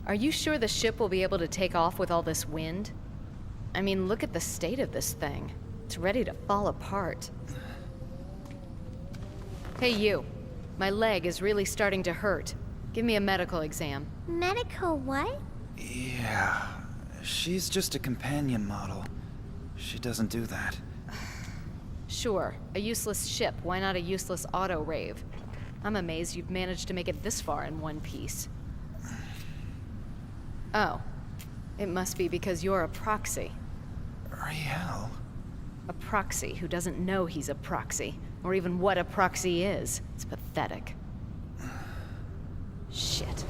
Are you sure the ship will be able to take off with all this wind? I mean, look at the state of this thing. It's ready to fall apart. Hey, you. My leg is really starting to hurt. Give me a medical exam. Medical what? Yeah, she's just a companion model. She doesn't do that. Sure, a useless ship. Why not a useless auto-rave? I'm amazed you've managed to make it this far in one piece. Oh. It must be because you're a proxy. Riel? A proxy who doesn't know he's a proxy, or even what a proxy is. It's pathetic. Shit.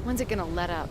When's it gonna let up?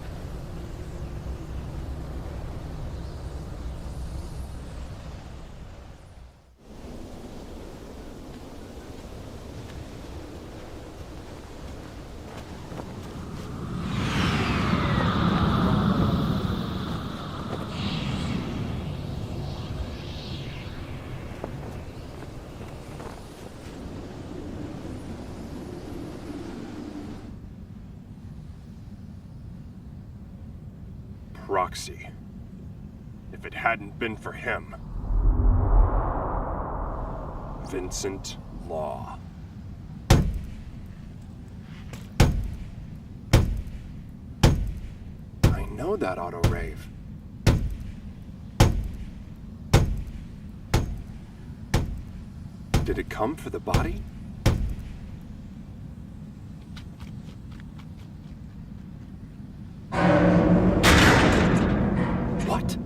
Proxy. If it hadn't been for him. Vincent Law. I know that auto-rave. Did it come for the body? What?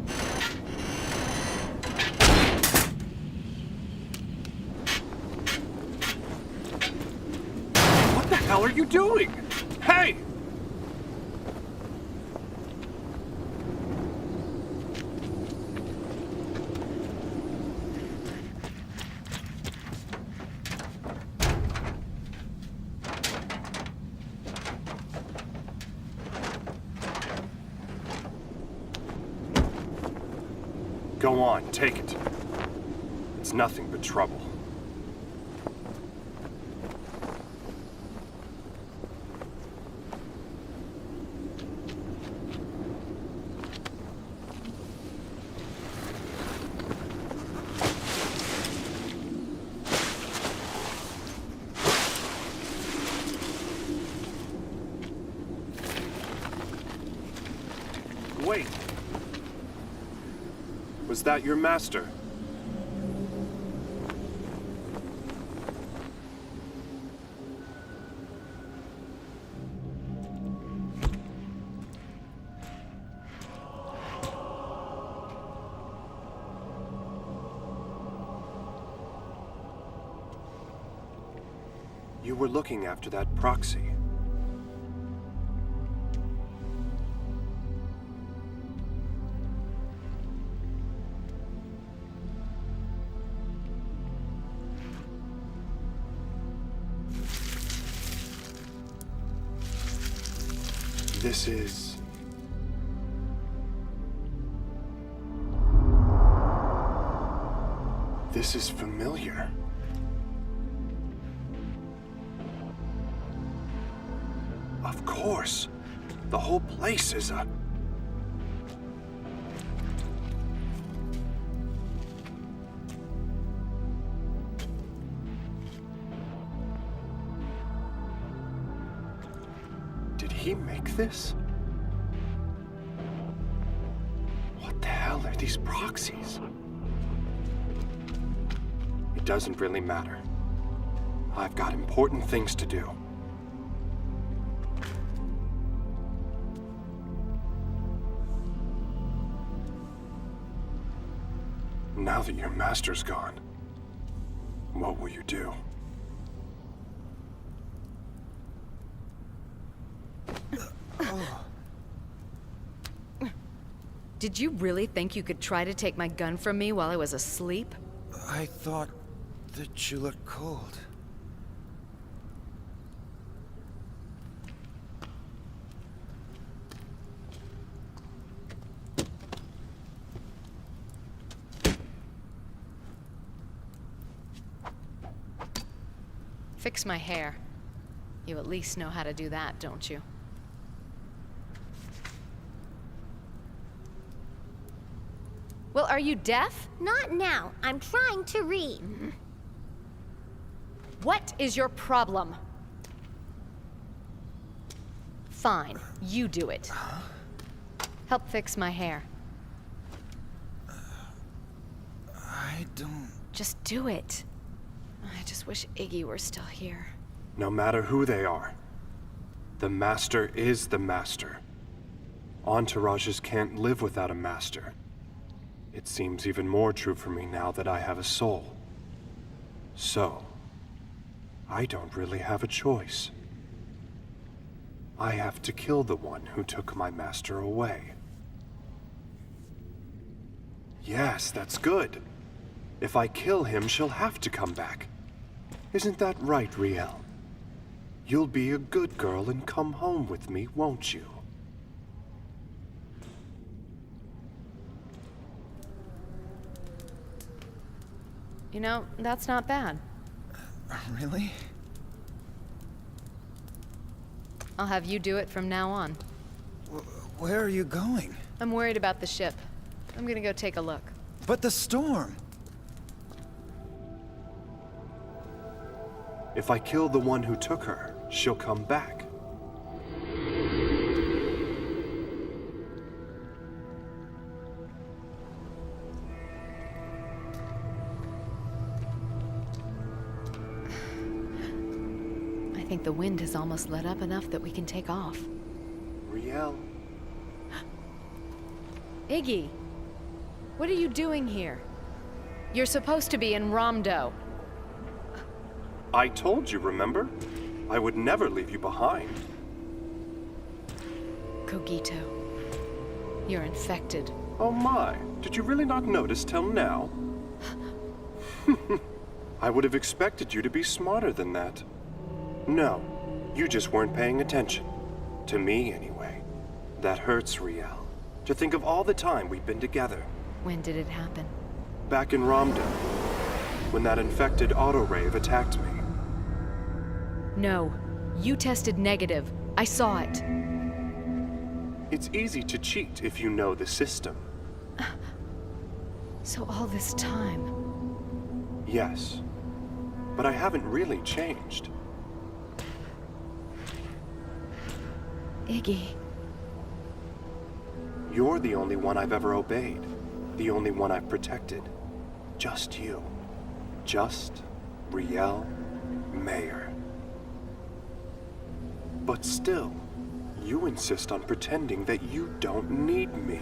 you doing? Hey! Go on, take it. It's nothing but trouble. Wait. Was that your master? You were looking after that proxy. This is... This is familiar. Of course. The whole place is a... Did he make this? What the hell are these proxies? It doesn't really matter. I've got important things to do. Now that your master's gone, what will you do? Did you really think you could try to take my gun from me while I was asleep? I thought that you looked cold. Fix my hair. You at least know how to do that, don't you? Well, are you deaf? Not now. I'm trying to read. What is your problem? Fine, you do it. Help fix my hair. I don't... Just do it. I just wish Iggy were still here. No matter who they are, the master is the master. Entourages can't live without a master. It seems even more true for me now that I have a soul. So, I don't really have a choice. I have to kill the one who took my master away. Yes, that's good. If I kill him, she'll have to come back. Isn't that right, Riel? You'll be a good girl and come home with me, won't you? You know, that's not bad. Really? I'll have you do it from now on. Where are you going? I'm worried about the ship. I'm gonna go take a look. But the storm! If I kill the one who took her, she'll come back. I think the wind has almost let up enough that we can take off. Riel. Iggy, what are you doing here? You're supposed to be in Romdo. I told you, remember? I would never leave you behind. Cogito, you're infected. Oh my, did you really not notice till now? I would have expected you to be smarter than that. No, you just weren't paying attention. To me, anyway. That hurts, Riel. To think of all the time we've been together. When did it happen? Back in Ramdo, when that infected auto-rave attacked me. No, you tested negative. I saw it. It's easy to cheat if you know the system. So all this time... Yes, but I haven't really changed. Iggy. You're the only one I've ever obeyed. The only one I've protected. Just you. Just Riel Mayer. But still, you insist on pretending that you don't need me.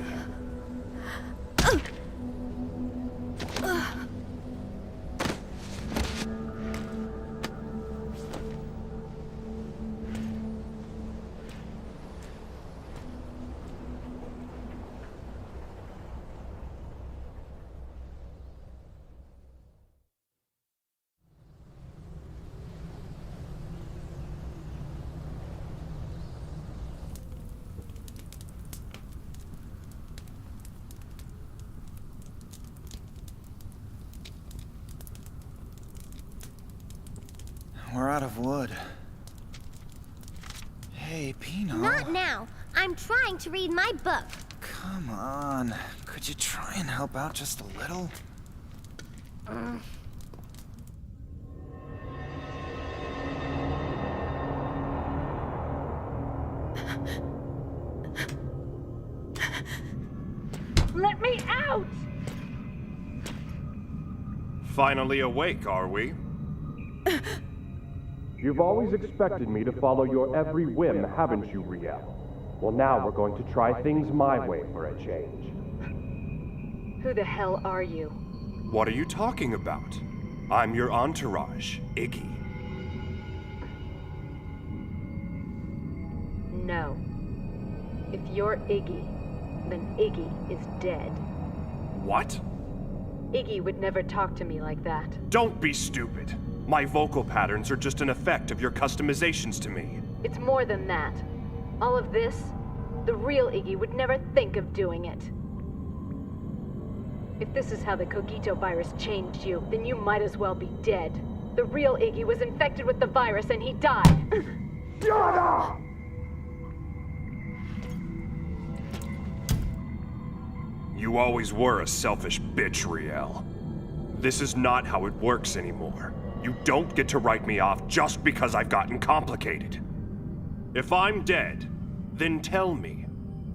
We're out of wood. Hey, Pino. Not now. I'm trying to read my book. Come on. Could you try and help out just a little? Let me out! Finally awake, are we? You've always expected me to follow your every whim, haven't you, Riel? Well, now we're going to try things my way for a change. Who the hell are you? What are you talking about? I'm your entourage, Iggy. No. If you're Iggy, then Iggy is dead. What? Iggy would never talk to me like that. Don't be stupid. My vocal patterns are just an effect of your customizations to me. It's more than that. All of this, the real Iggy would never think of doing it. If this is how the Cogito virus changed you, then you might as well be dead. The real Iggy was infected with the virus and he died. Shut up! You always were a selfish bitch, Riel. This is not how it works anymore. You don't get to write me off just because I've gotten complicated. If I'm dead, then tell me,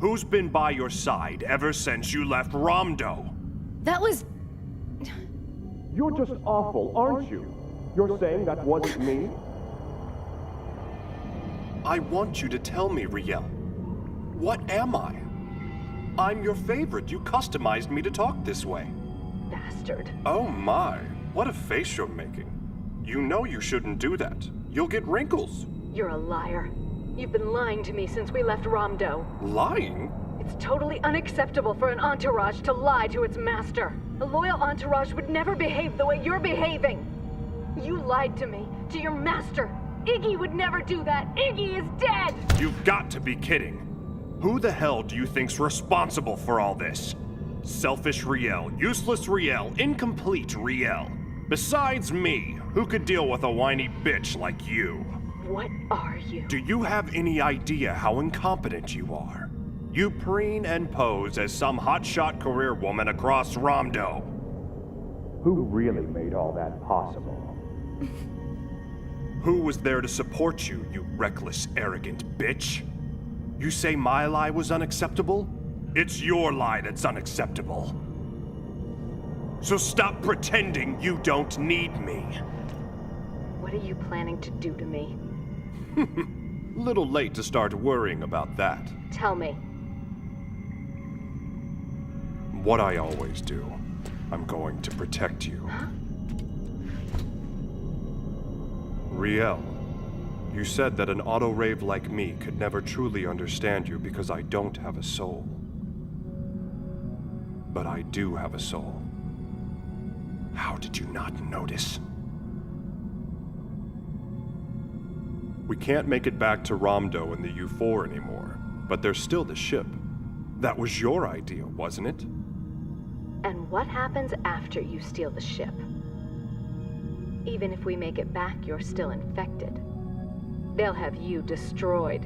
who's been by your side ever since you left Ramdo? That was... You're just awful, aren't you? You're saying that wasn't me? I want you to tell me, Riel. What am I? I'm your favorite. You customized me to talk this way. Bastard. Oh my, what a face you're making. You know you shouldn't do that. You'll get wrinkles. You're a liar. You've been lying to me since we left Ramdo. Lying? It's totally unacceptable for an entourage to lie to its master. A loyal entourage would never behave the way you're behaving. You lied to me, to your master. Iggy would never do that. Iggy is dead! You've got to be kidding. Who the hell do you think's responsible for all this? Selfish Riel, useless Riel, incomplete Riel. Besides me, who could deal with a whiny bitch like you? What are you? Do you have any idea how incompetent you are? You preen and pose as some hotshot career woman across Ramdo. Who really made all that possible? Who was there to support you, you reckless, arrogant bitch? You say my lie was unacceptable? It's your lie that's unacceptable. So stop pretending you don't need me. What are you planning to do to me? Little late to start worrying about that. Tell me. What I always do. I'm going to protect you. Huh? Riel, You said that an auto-rave like me could never truly understand you because I don't have a soul. But I do have a soul. How did you not notice? We can't make it back to Ramdo and the U4 anymore, but there's still the ship. That was your idea, wasn't it? And what happens after you steal the ship? Even if we make it back, you're still infected. They'll have you destroyed.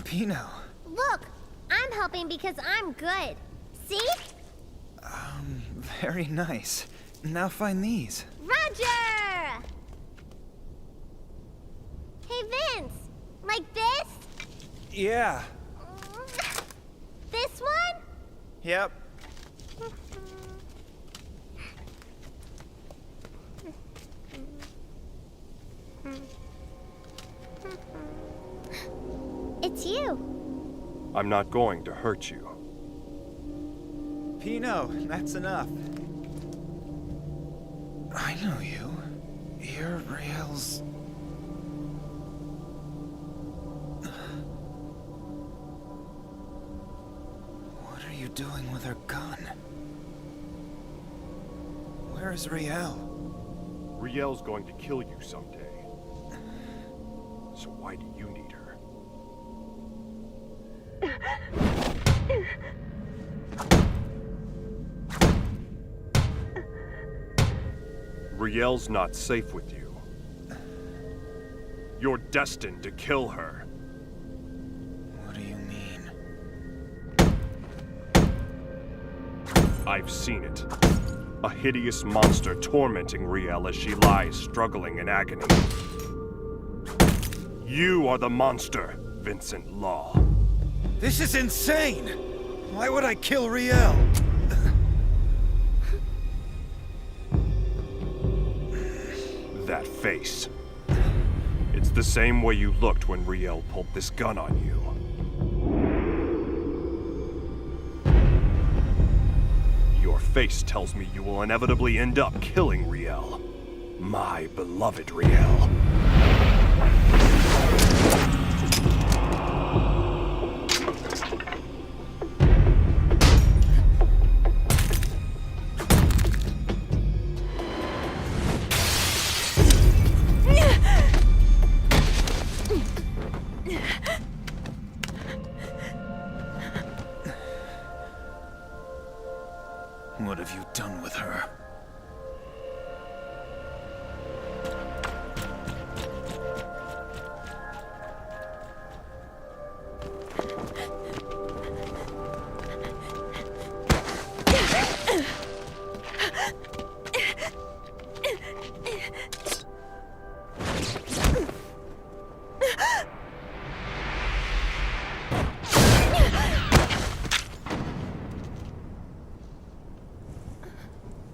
Pino. Look, I'm helping because I'm good. See? Very nice. Now find these. Roger! Hey, Vince. Like this? Yeah. This one? Yep. It's you. I'm not going to hurt you. Pino, that's enough. I know you. You're Riel's... What are you doing with her gun? Where is Riel? Riel's going to kill you someday. So why do you need her? Riel's not safe with you. You're destined to kill her. What do you mean? I've seen it. A hideous monster tormenting Riel as she lies struggling in agony. You are the monster, Vincent Law. This is insane! Why would I kill Riel? That face. It's the same way you looked when Riel pulled this gun on you. Your face tells me you will inevitably end up killing Riel. My beloved Riel. What have you done with her?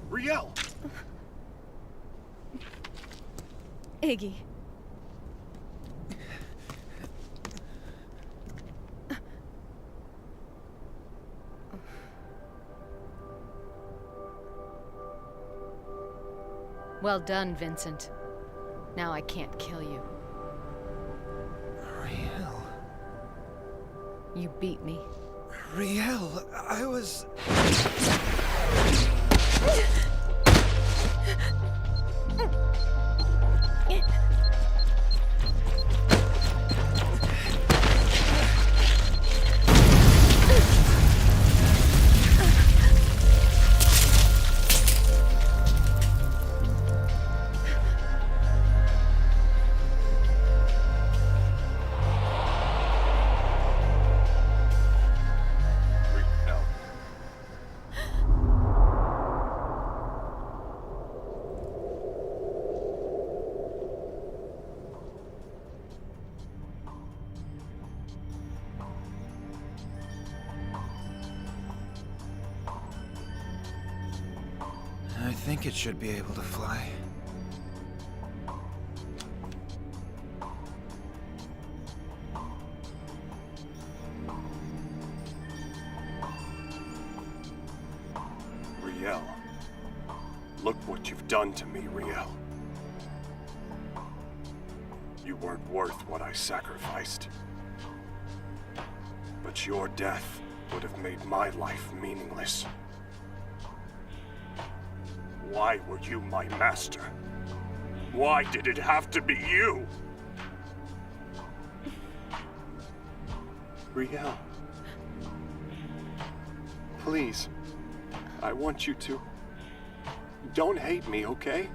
Riel! Iggy. Well done, Vincent. Now I can't kill you. Riel. You beat me. Riel, I was... think it should be able to fly. Riel. Look what you've done to me, Riel. You weren't worth what I sacrificed. But your death would have made my life meaningless. Why were you my master? Why did it have to be you? Riel. Please. I want you to... Don't hate me, okay?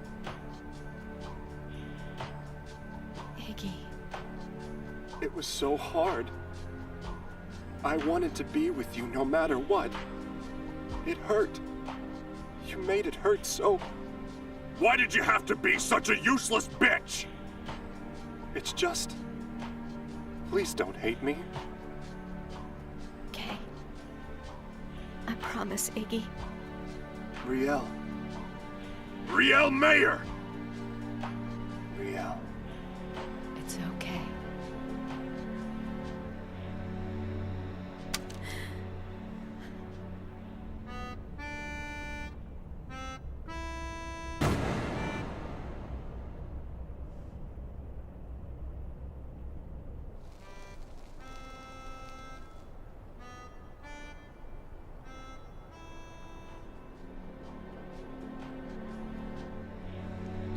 Iggy. It was so hard. I wanted to be with you no matter what. It hurt. You made it hurt so... Why did you have to be such a useless bitch? It's just... Please don't hate me. Okay. I promise, Iggy. Riel. Riel Mayer! Riel. It's okay.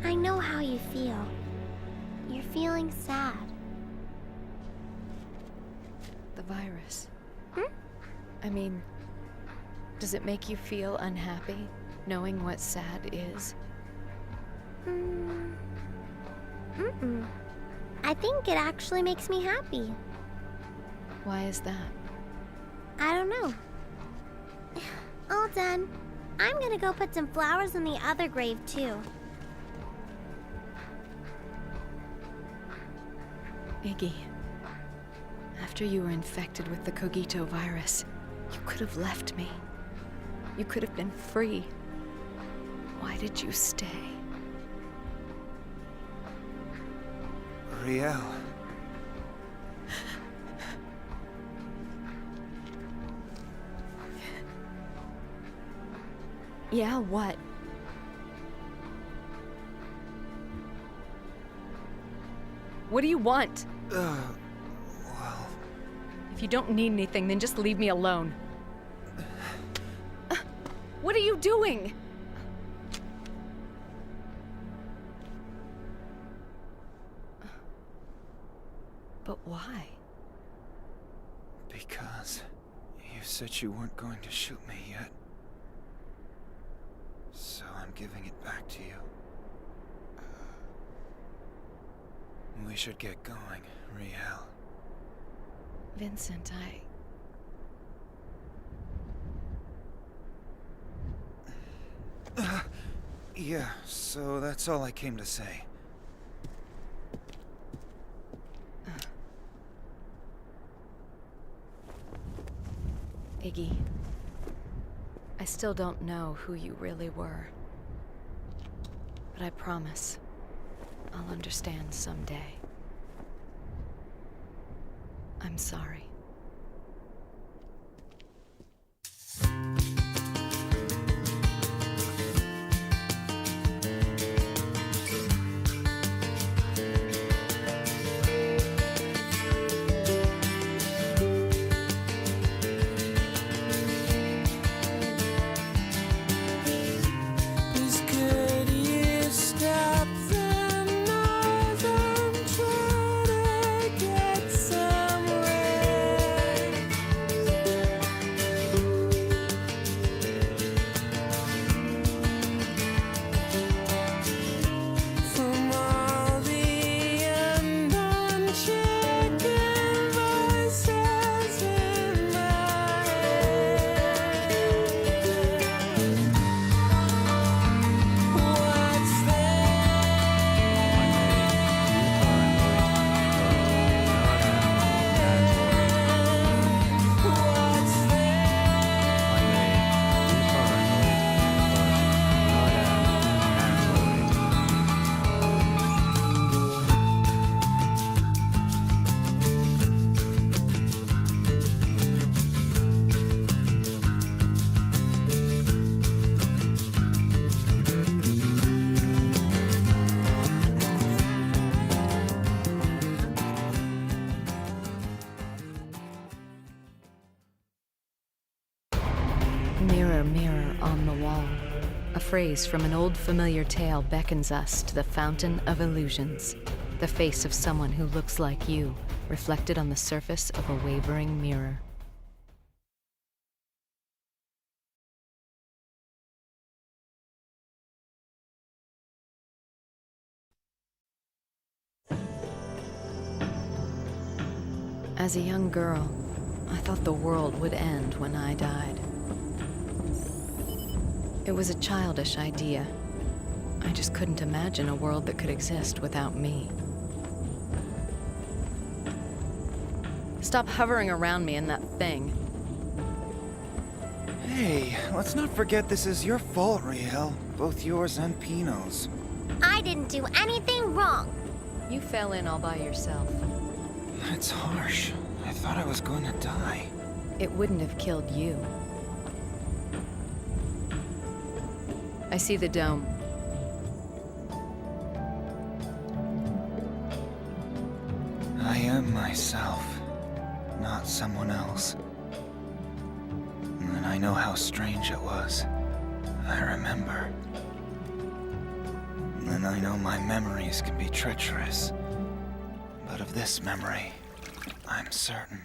I know how you feel. You're feeling sad. The virus. I mean, does it make you feel unhappy, knowing what sad is? Mm-mm. I think it actually makes me happy. Why is that? I don't know. All done. I'm gonna go put some flowers in the other grave, too. Iggy, after you were infected with the Cogito virus, you could have left me. You could have been free. Why did you stay? Riel. Yeah, what? What do you want? Well... If you don't need anything, then just leave me alone. What are you doing? But why? Because you said you weren't going to shoot me yet. So I'm giving it back to you. We should get going, Riel. Vincent, Yeah, so that's all I came to say. Iggy, I still don't know who you really were. But I promise, I'll understand someday. I'm sorry. Get some rest. on the wall. A phrase from an old familiar tale beckons us to the Fountain of Illusions, the face of someone who looks like you, reflected on the surface of a wavering mirror. As a young girl, I thought the world would end when I died. It was a childish idea. I just couldn't imagine a world that could exist without me. Stop hovering around me in that thing. Hey, let's not forget this is your fault, Riel. Both yours and Pino's. I didn't do anything wrong. You fell in all by yourself. It's harsh. I thought I was going to die. It wouldn't have killed you. I see the dome. I am myself, not someone else. And I know how strange it was. I remember. And I know my memories can be treacherous. But of this memory, I'm certain.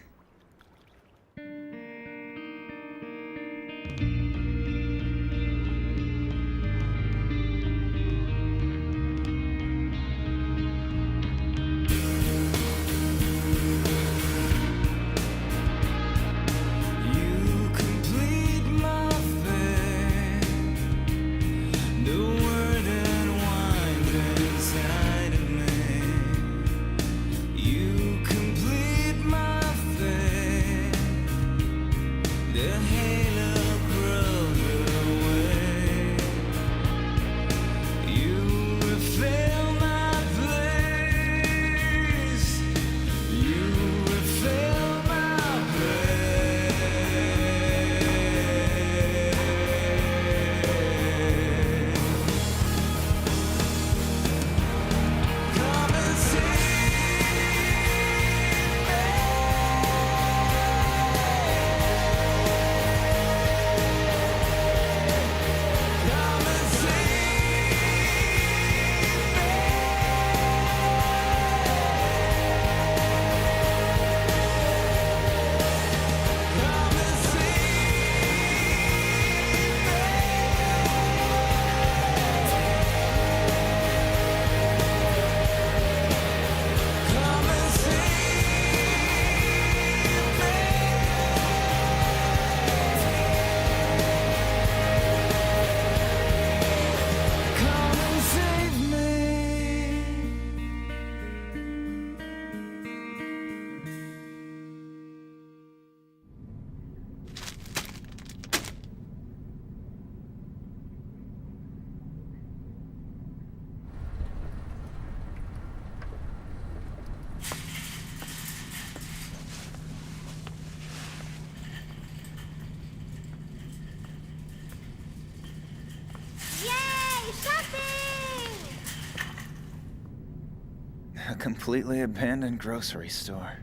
A completely abandoned grocery store.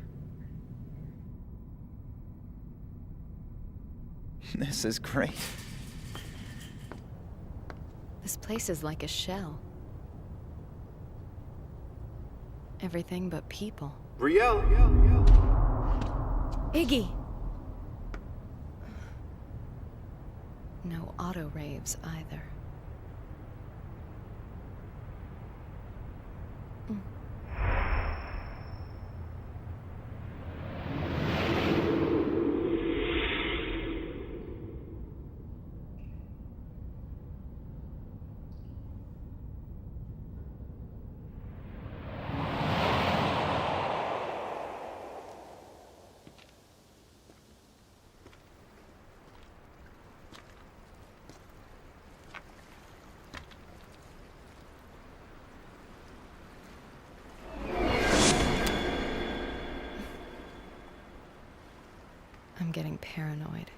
This is great. This place is like a shell. Everything but people. Riel! Iggy! No auto raves either. I'm getting paranoid.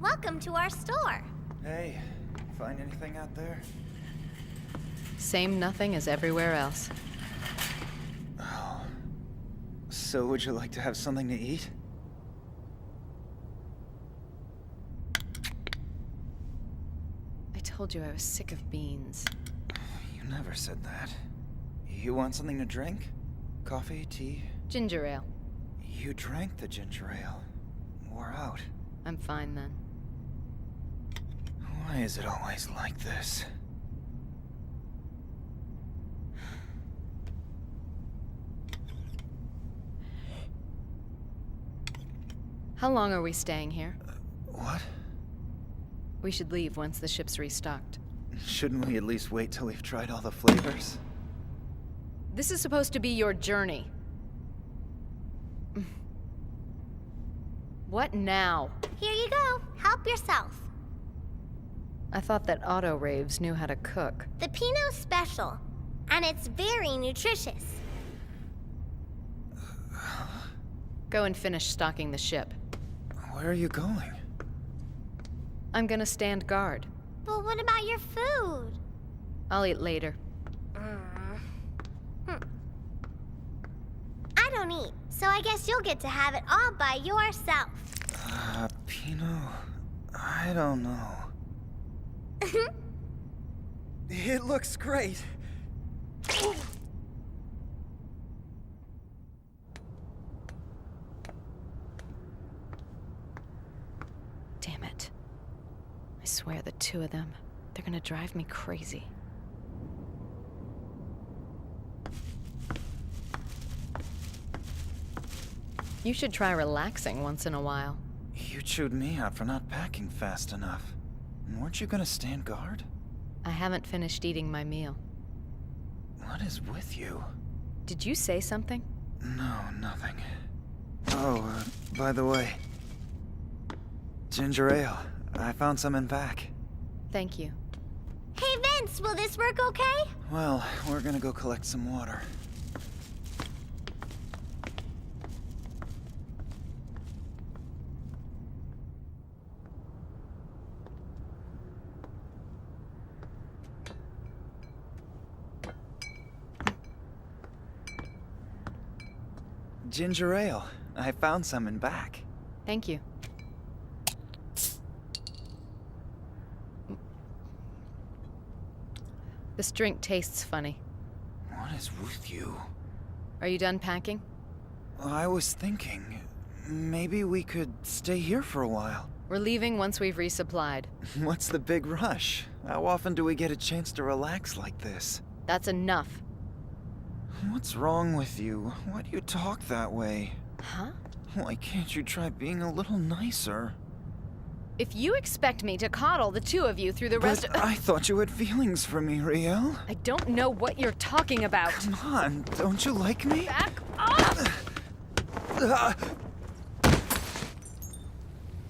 Welcome to our store. Hey, find anything out there? Same nothing as everywhere else. Oh. So would you like to have something to eat? I told you I was sick of beans. You never said that. You want something to drink? Coffee, tea? Ginger ale. You drank the ginger ale. We're out. I'm fine then. Why is it always like this? How long are we staying here? What? We should leave once the ship's restocked. Shouldn't we at least wait till we've tried all the flavors? This is supposed to be your journey. What now? Here you go. Help yourself. I thought that auto raves knew how to cook. The Pinot Special, and it's very nutritious. Go and finish stocking the ship. Where are you going? I'm gonna stand guard. But what about your food? I'll eat later. I don't eat, so I guess you'll get to have it all by yourself. Pinot... I don't know. It looks great. Damn it. I swear the two of them, they're gonna drive me crazy. You should try relaxing once in a while. You chewed me out for not packing fast enough. Weren't you gonna stand guard? I haven't finished eating my meal. What is with you? Did you say something? No, nothing. Oh, by the way... Ginger ale. I found some in back. Thank you. Hey Vince, will this work okay? Well, we're gonna go collect some water. Ginger ale. I found some in back. Thank you. This drink tastes funny. What is with you? Are you done packing? I was thinking, maybe we could stay here for a while. We're leaving once we've resupplied. What's the big rush? How often do we get a chance to relax like this? That's enough. What's wrong with you? Why do you talk that way? Huh? Why can't you try being a little nicer? If you expect me to coddle the two of you through the rest of— I thought you had feelings for me, Riel. I don't know what you're talking about. Come on, don't you like me? Back off!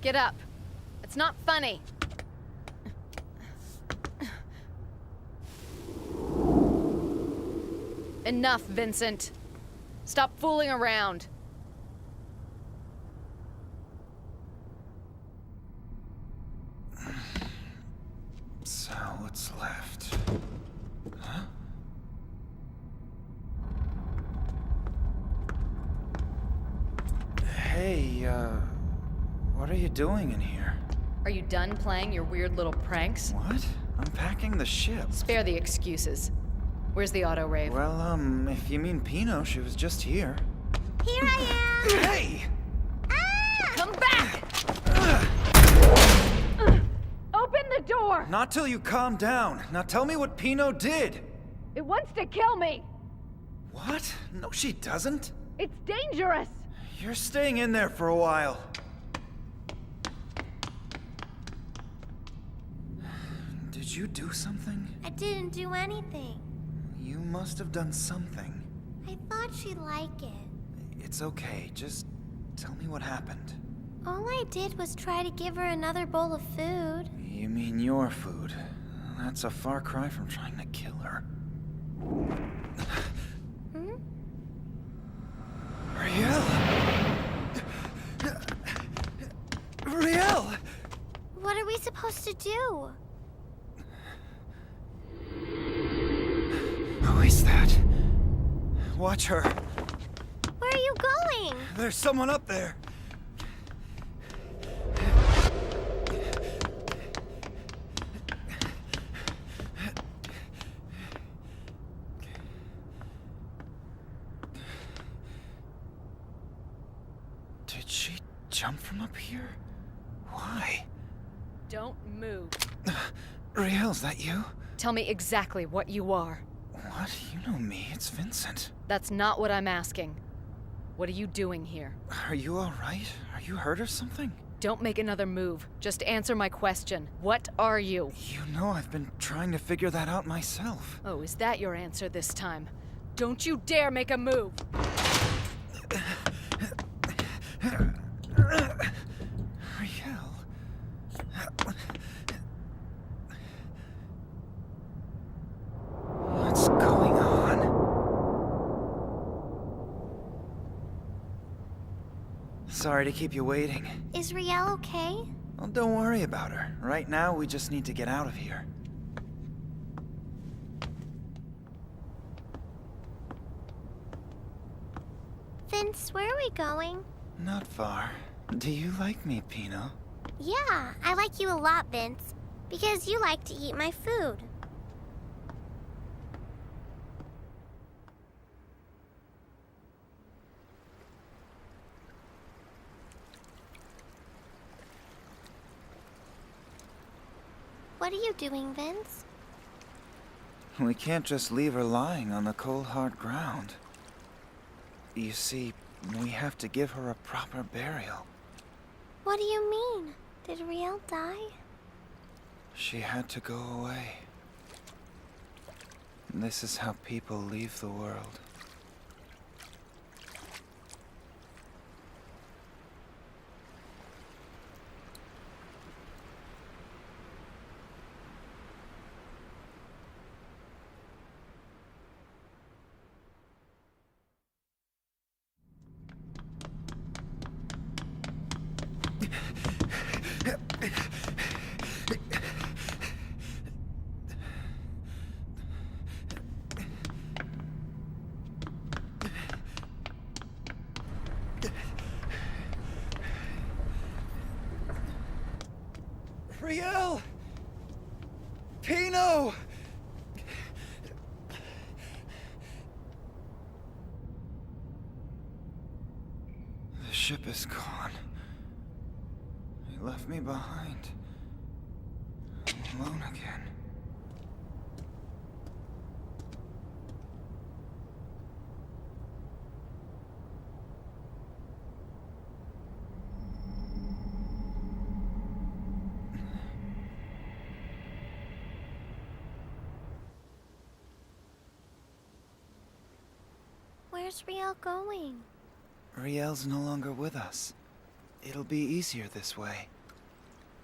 Get up. It's not funny. Enough, Vincent. Stop fooling around. So what's left? Huh? Hey, what are you doing in here? Are you done playing your weird little pranks? What? I'm packing the ship. Spare the excuses. Where's the auto rave? Well, if you mean Pinot, she was just here. Here I am! Hey! Come back! Open the door! Not till you calm down. Now tell me what Pinot did. It wants to kill me! What? No, she doesn't. It's dangerous! You're staying in there for a while. Did you do something? I didn't do anything. You must have done something. I thought she'd like it. It's okay. Just tell me what happened. All I did was try to give her another bowl of food. You mean your food? That's a far cry from trying to kill her. Riel! Riel! What are we supposed to do? Who is that? Watch her. Where are you going? There's someone up there. Did she jump from up here? Why? Don't move. Riel, is that you? Tell me exactly what you are. What? You know me. It's Vincent. That's not what I'm asking. What are you doing here? Are you all right? Are you hurt or something? Don't make another move. Just answer my question. What are you? You know I've been trying to figure that out myself. Oh, is that your answer this time? Don't you dare make a move! Riel. What's going on? Sorry to keep you waiting. Is Riel okay? Well, don't worry about her. Right now, we just need to get out of here. Vince, where are we going? Not far. Do you like me, Pino? Yeah, I like you a lot, Vince. Because you like to eat my food. What are you doing, Vince? We can't just leave her lying on the cold, hard ground. You see, we have to give her a proper burial. What do you mean? Did Riel die? She had to go away. This is how people leave the world. Riel! Pino! The ship is gone. They left me behind. Alone again. Where's Riel going? Riel's no longer with us. It'll be easier this way.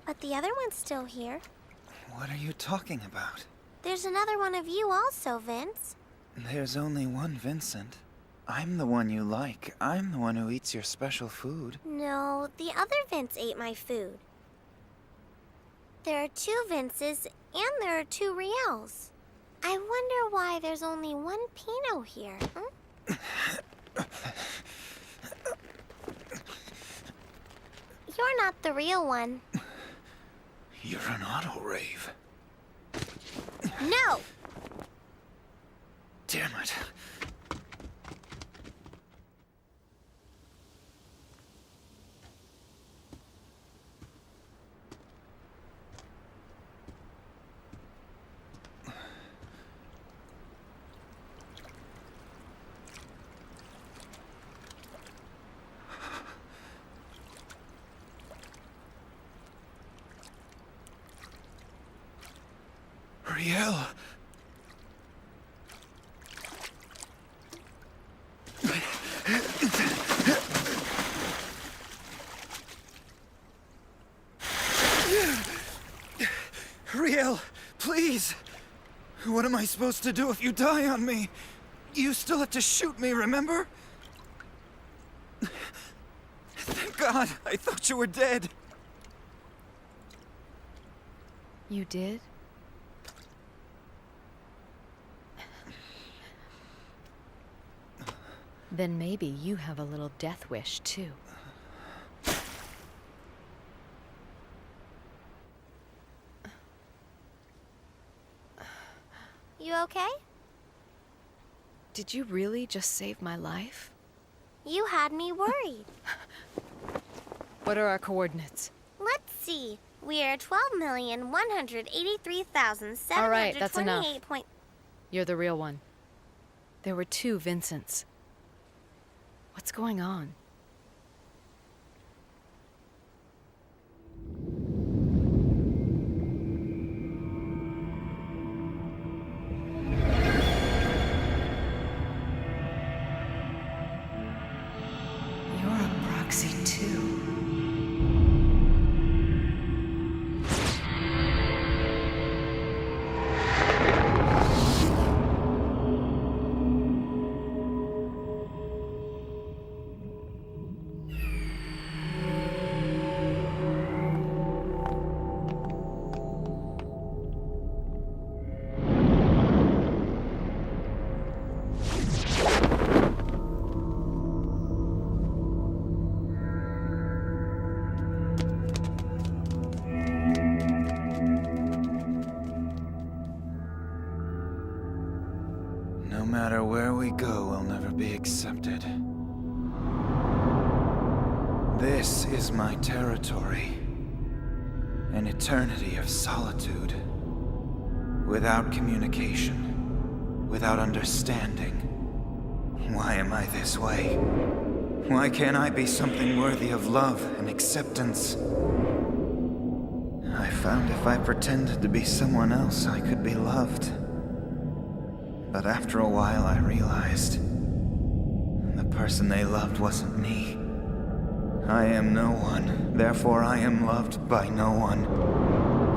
But the other one's still here. What are you talking about? There's another one of you also, Vince. There's only one Vincent. I'm the one you like. I'm the one who eats your special food. No, the other Vince ate my food. There are two Vinces, and there are two Riels. I wonder why there's only one Pino here, huh? You're not the real one. You're an auto-rave. No! Damn it. Riel. Riel, please. What am I supposed to do if you die on me? You still have to shoot me, remember? Thank God, I thought you were dead. You did? Then maybe you have a little death wish, too. You okay? Did you really just save my life? You had me worried. What are our coordinates? Let's see. We're 12,183,728. All right, that's enough. You're the real one. There were 2 Vincents. What's going on? You're a proxy too. No matter where we go, we'll never be accepted. This is my territory. An eternity of solitude. Without communication. Without understanding. Why am I this way? Why can't I be something worthy of love and acceptance? I found if I pretended to be someone else, I could be loved. But after a while, I realized the person they loved wasn't me. I am no one, therefore I am loved by no one.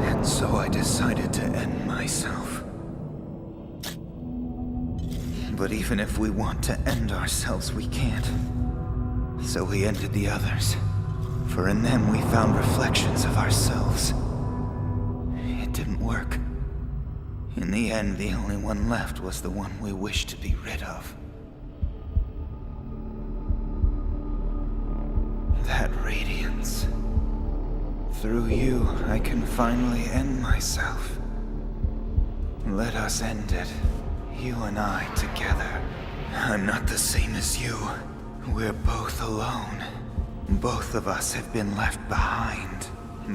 And so I decided to end myself. But even if we want to end ourselves, we can't. So we ended the others. For in them we found reflections of ourselves. It didn't work. In the end, the only one left was the one we wished to be rid of. That radiance. Through you, I can finally end myself. Let us end it. You and I together. I'm not the same as you. We're both alone. Both of us have been left behind.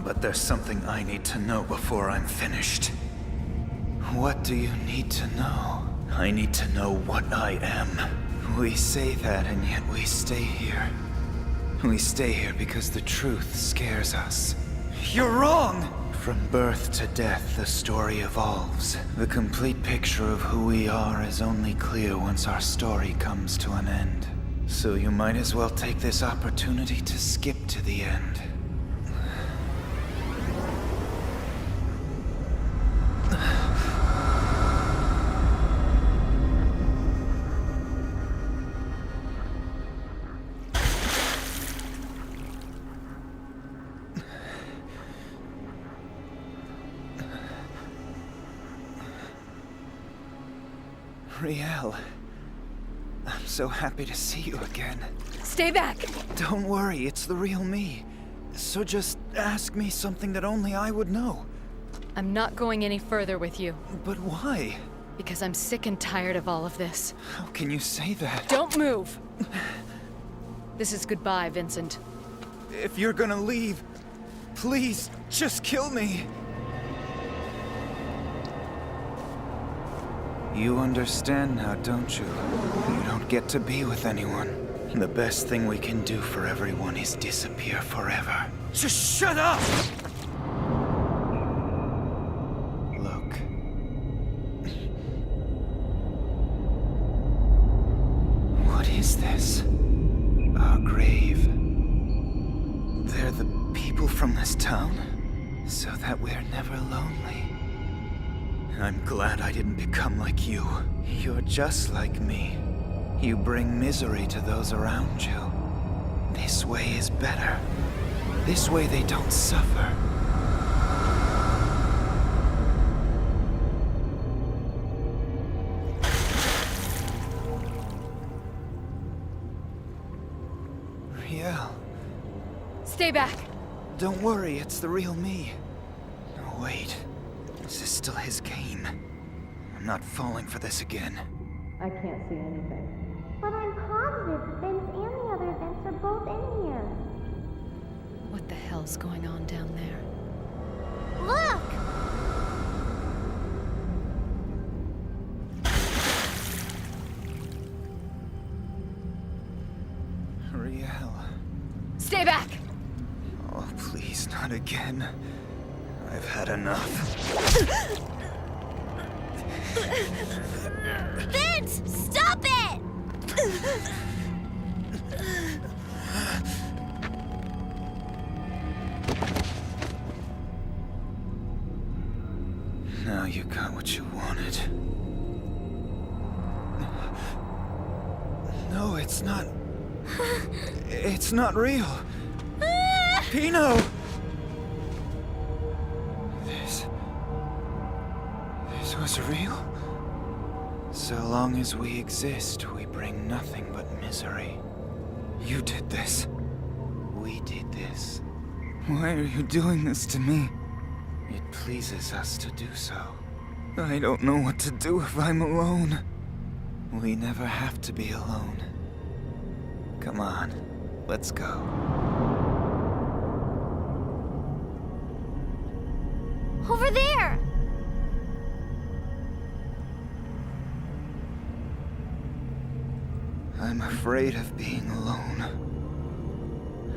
But there's something I need to know before I'm finished. What do you need to know? I need to know what I am. We say that, and yet we stay here. We stay here because the truth scares us. You're wrong! From birth to death, the story evolves. The complete picture of who we are is only clear once our story comes to an end. So you might as well take this opportunity to skip to the end. Riel, I'm so happy to see you again. Stay back! Don't worry, it's the real me. So just ask me something that only I would know. I'm not going any further with you. But why? Because I'm sick and tired of all of this. How can you say that? Don't move! This is goodbye, Vincent. If you're gonna leave, please, just kill me. You understand now, don't you? You don't get to be with anyone. The best thing we can do for everyone is disappear forever. Just shut up! Look. What is this? Our grave. They're the people from this town? So that we're never lonely. I'm glad I didn't become like you. You're just like me. You bring misery to those around you. This way is better. This way they don't suffer. Stay back. Don't worry, it's the real me. No, wait. This is still his game. I'm not falling for this again. I can't see anything. But I'm positive Vince and the other Vince are both in here. What the hell's going on down there? Look! Riel. Stay back! Oh, please, not again. I've had enough. Vince! Stop it! Now you got what you wanted. No, it's not. It's not real. Pino! This was real? So long as we exist, we bring nothing but misery. You did this. We did this. Why are you doing this to me? It pleases us to do so. I don't know what to do if I'm alone. We never have to be alone. Come on, let's go. Over there! I'm afraid of being alone.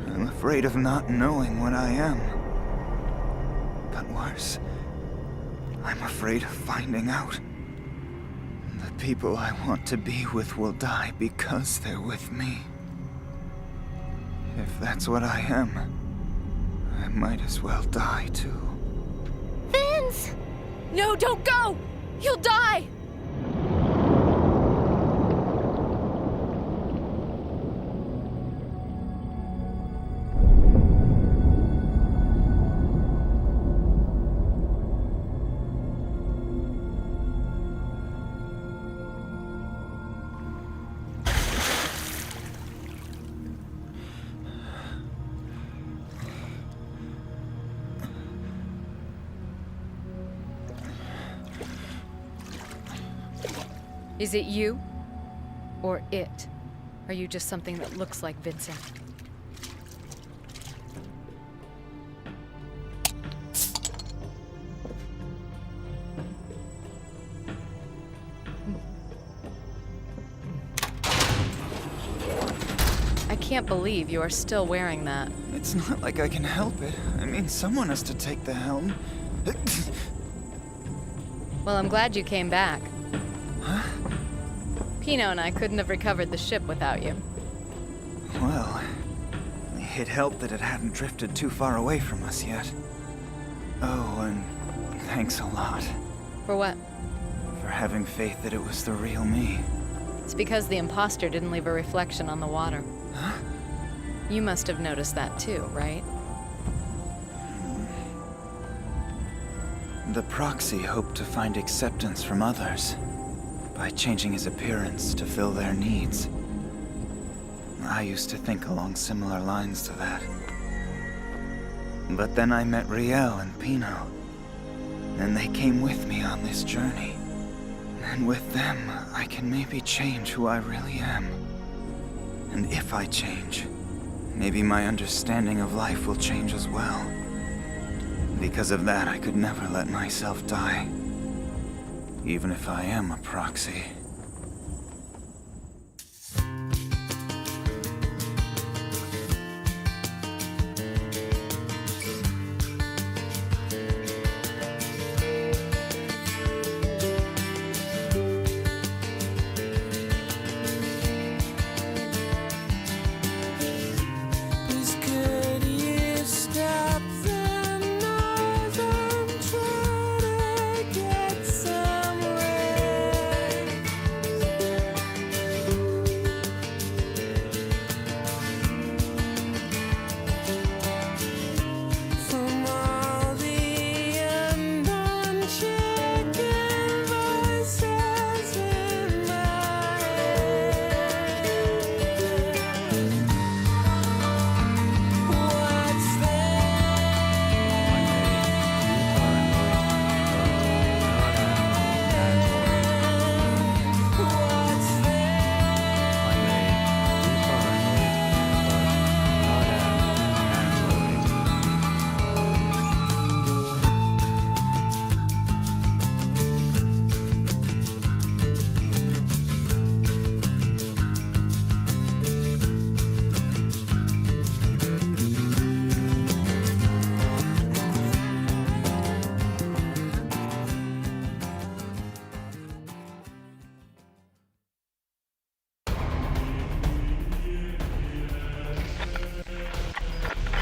I'm afraid of not knowing what I am. But worse, I'm afraid of finding out. The people I want to be with will die because they're with me. If that's what I am, I might as well die too. Vince! No, don't go! You'll die! Is it you? Or it? Are you just something that looks like Vincent? I can't believe you are still wearing that. It's not like I can help it. I mean, someone has to take the helm. Well, I'm glad you came back. Huh? Pino and I couldn't have recovered the ship without you. Well, it helped that it hadn't drifted too far away from us yet. Oh, and thanks a lot. For what? For having faith that it was the real me. It's because the imposter didn't leave a reflection on the water. Huh? You must have noticed that too, right? The Proxy hoped to find acceptance from others by changing his appearance to fill their needs. I used to think along similar lines to that. But then I met Riel and Pino, and they came with me on this journey. And with them, I can maybe change who I really am. And if I change, maybe my understanding of life will change as well. Because of that, I could never let myself die. Even if I am a proxy.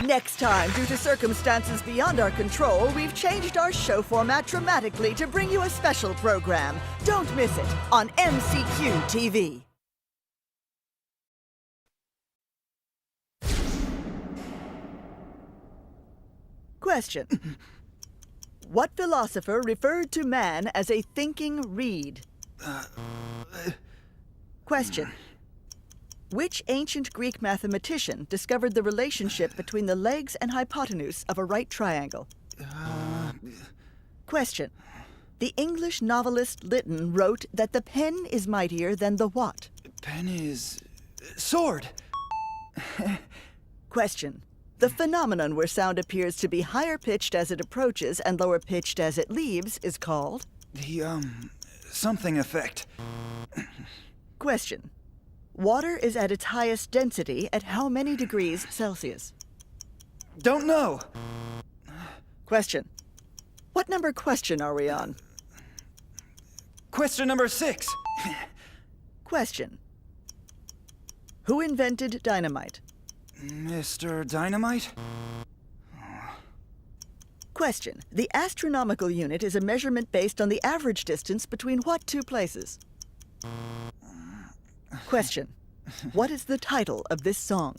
Next time, due to circumstances beyond our control, we've changed our show format dramatically to bring you a special program. Don't miss it on MCQ TV. Question. What philosopher referred to man as a thinking reed? Question. Which ancient Greek mathematician discovered the relationship between the legs and hypotenuse of a right triangle? Question. The English novelist Lytton wrote that the pen is mightier than the what? Pen is... sword! Question. The phenomenon where sound appears to be higher pitched as it approaches and lower pitched as it leaves is called? The, something effect. Question. Water is at its highest density at how many degrees Celsius? Don't know. Question. What number question are we on? Question number 6. Question. Who invented dynamite? Mr. Dynamite? Question. The astronomical unit is a measurement based on the average distance between what two places? Question. What is the title of this song?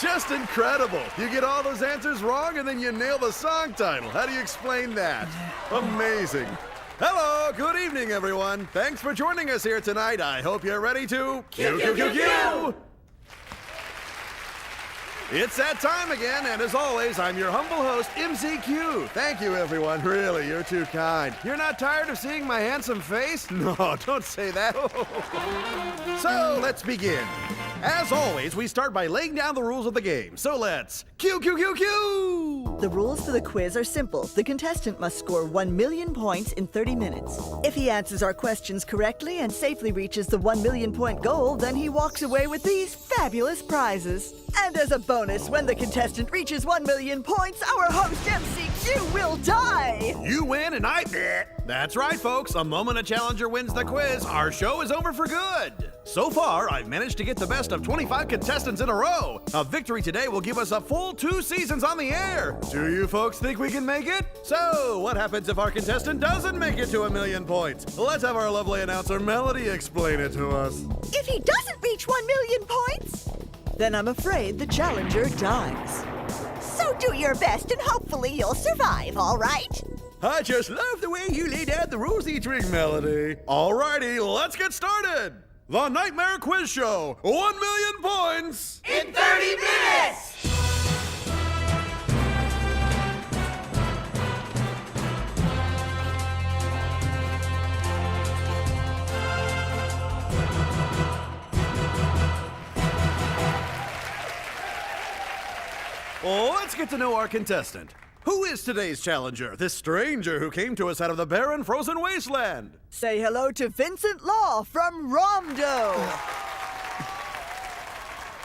Just incredible. You get all those answers wrong and then you nail the song title. How do you explain that? Amazing. Hello, good evening, everyone. Thanks for joining us here tonight. I hope you're ready to... Q. It's that time again, and as always, I'm your humble host, MCQ. Thank you, everyone. Really, you're too kind. You're not tired of seeing my handsome face? No, don't say that. So, let's begin. As always, we start by laying down the rules of the game. So let's Q. The rules for the quiz are simple. The contestant must score 1 million points in 30 minutes. If he answers our questions correctly and safely reaches the 1 million point goal, then he walks away with these fabulous prizes. And as a bonus, when the contestant reaches 1 million points, our host MCQ will die! You win and I... That's right, folks. The moment a challenger wins the quiz, our show is over for good. So far, I've managed to get the best of 25 contestants in a row. A victory today will give us a full 2 seasons on the air. Do you folks think we can make it? So, what happens if our contestant doesn't make it to 1 million points? Let's have our lovely announcer Melody explain it to us. If he doesn't reach 1 million points, then I'm afraid the challenger dies. So do your best and hopefully you'll survive, all right? I just love the way you laid out the rules each week, Melody. Alrighty, let's get started. The Nightmare Quiz Show, 1 million points in 30 minutes! let's get to know our contestant. Who is today's challenger? This stranger who came to us out of the barren, frozen wasteland. Say hello to Vincent Law from Romdo.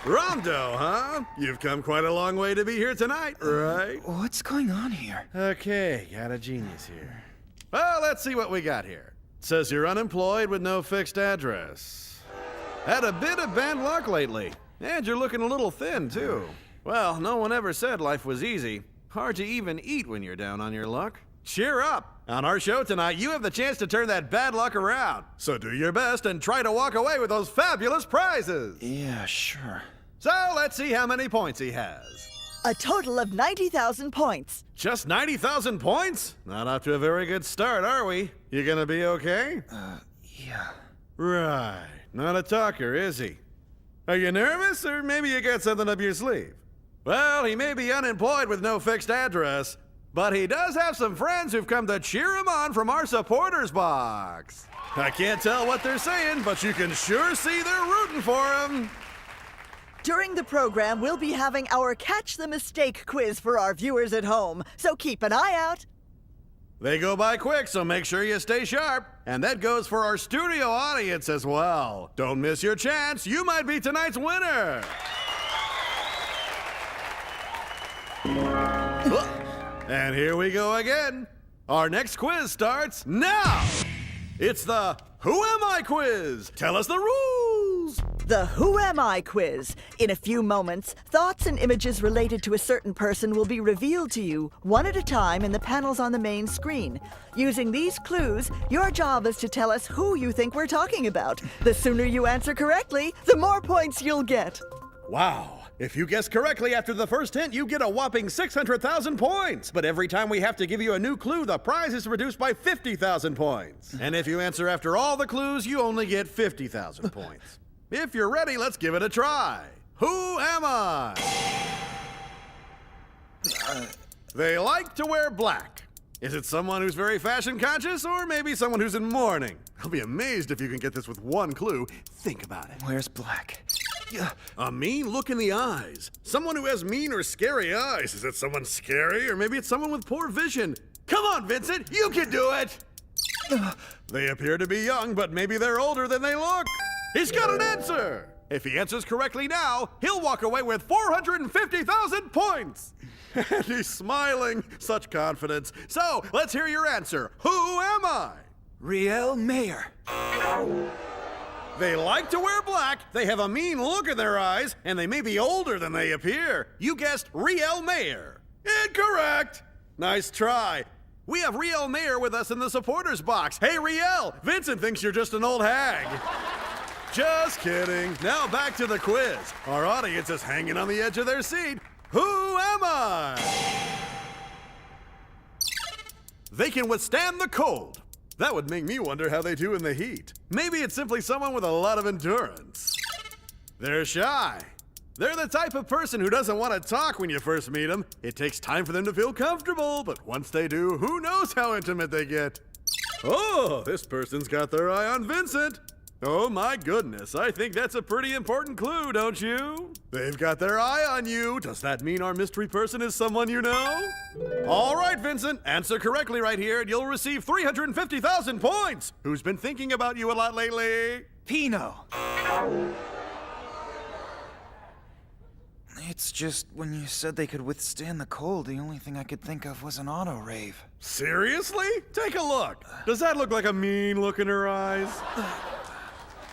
Romdo, huh? You've come quite a long way to be here tonight, right? What's going on here? Okay, got a genius here. Well, let's see what we got here. It says you're unemployed with no fixed address. Had a bit of bad luck lately, and you're looking a little thin, too. Well, no one ever said life was easy. Hard to even eat when you're down on your luck. Cheer up! On our show tonight, you have the chance to turn that bad luck around. So do your best and try to walk away with those fabulous prizes. Yeah, sure. So let's see how many points he has. A total of 90,000 points. Just 90,000 points? Not off to a very good start, are we? You gonna be okay? Yeah. Right. Not a talker, is he? Are you nervous, or maybe you got something up your sleeve? Well, he may be unemployed with no fixed address, but he does have some friends who've come to cheer him on from our supporters box. I can't tell what they're saying, but you can sure see they're rooting for him. During the program, we'll be having our Catch the Mistake quiz for our viewers at home, so keep an eye out. They go by quick, so make sure you stay sharp. And that goes for our studio audience as well. Don't miss your chance. You might be tonight's winner. And here we go again. Our next quiz starts now. It's the Who Am I quiz. Tell us the rules. The Who Am I quiz. In a few moments, thoughts and images related to a certain person will be revealed to you, one at a time in the panels on the main screen. Using these clues, your job is to tell us who you think we're talking about. The sooner you answer correctly, the more points you'll get. Wow. If you guess correctly after the first hint, you get a whopping 600,000 points. But every time we have to give you a new clue, the prize is reduced by 50,000 points. And if you answer after all the clues, you only get 50,000 points. If you're ready, let's give it a try. Who am I? They like to wear black. Is it someone who's very fashion conscious, or maybe someone who's in mourning? I'll be amazed if you can get this with one clue. Think about it. Where's black? A mean look in the eyes. Someone who has mean or scary eyes. Is it someone scary, or maybe it's someone with poor vision? Come on, Vincent, you can do it! They appear to be young, but maybe they're older than they look. He's got an answer! If he answers correctly now, he'll walk away with 450,000 points! And he's smiling. Such confidence. So, let's hear your answer. Who am I? Riel Mayer. They like to wear black, they have a mean look in their eyes, and they may be older than they appear. You guessed Riel Mayer. Incorrect! Nice try. We have Riel Mayer with us in the supporters box. Hey, Riel, Vincent thinks you're just an old hag. Just kidding. Now back to the quiz. Our audience is hanging on the edge of their seat. Who am I? They can withstand the cold. That would make me wonder how they do in the heat. Maybe it's simply someone with a lot of endurance. They're shy. They're the type of person who doesn't want to talk when you first meet them. It takes time for them to feel comfortable, but once they do, who knows how intimate they get. Oh, this person's got their eye on Vincent. Oh my goodness, I think that's a pretty important clue, don't you? They've got their eye on you. Does that mean our mystery person is someone you know? All right, Vincent, answer correctly right here and you'll receive 350,000 points. Who's been thinking about you a lot lately? Pino. It's just, when you said they could withstand the cold, the only thing I could think of was an auto rave. Seriously? Take a look. Does that look like a mean look in her eyes?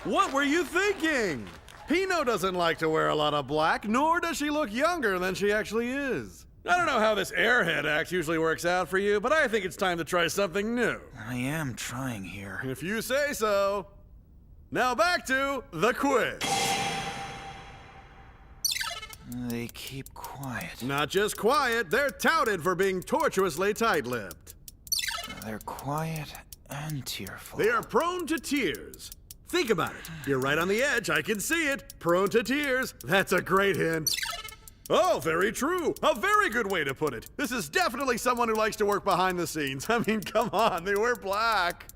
What were you thinking? Pino doesn't like to wear a lot of black, nor does she look younger than she actually is. I don't know how this airhead act usually works out for you, but I think it's time to try something new. I am trying here. If you say so. Now back to the quiz. They keep quiet. Not just quiet, they're touted for being tortuously tight-lipped. They're quiet and tearful. They are prone to tears. Think about it. You're right on the edge. I can see it. Prone to tears. That's a great hint. Oh, very true. A very good way to put it. This is definitely someone who likes to work behind the scenes. I mean, come on. They wear black.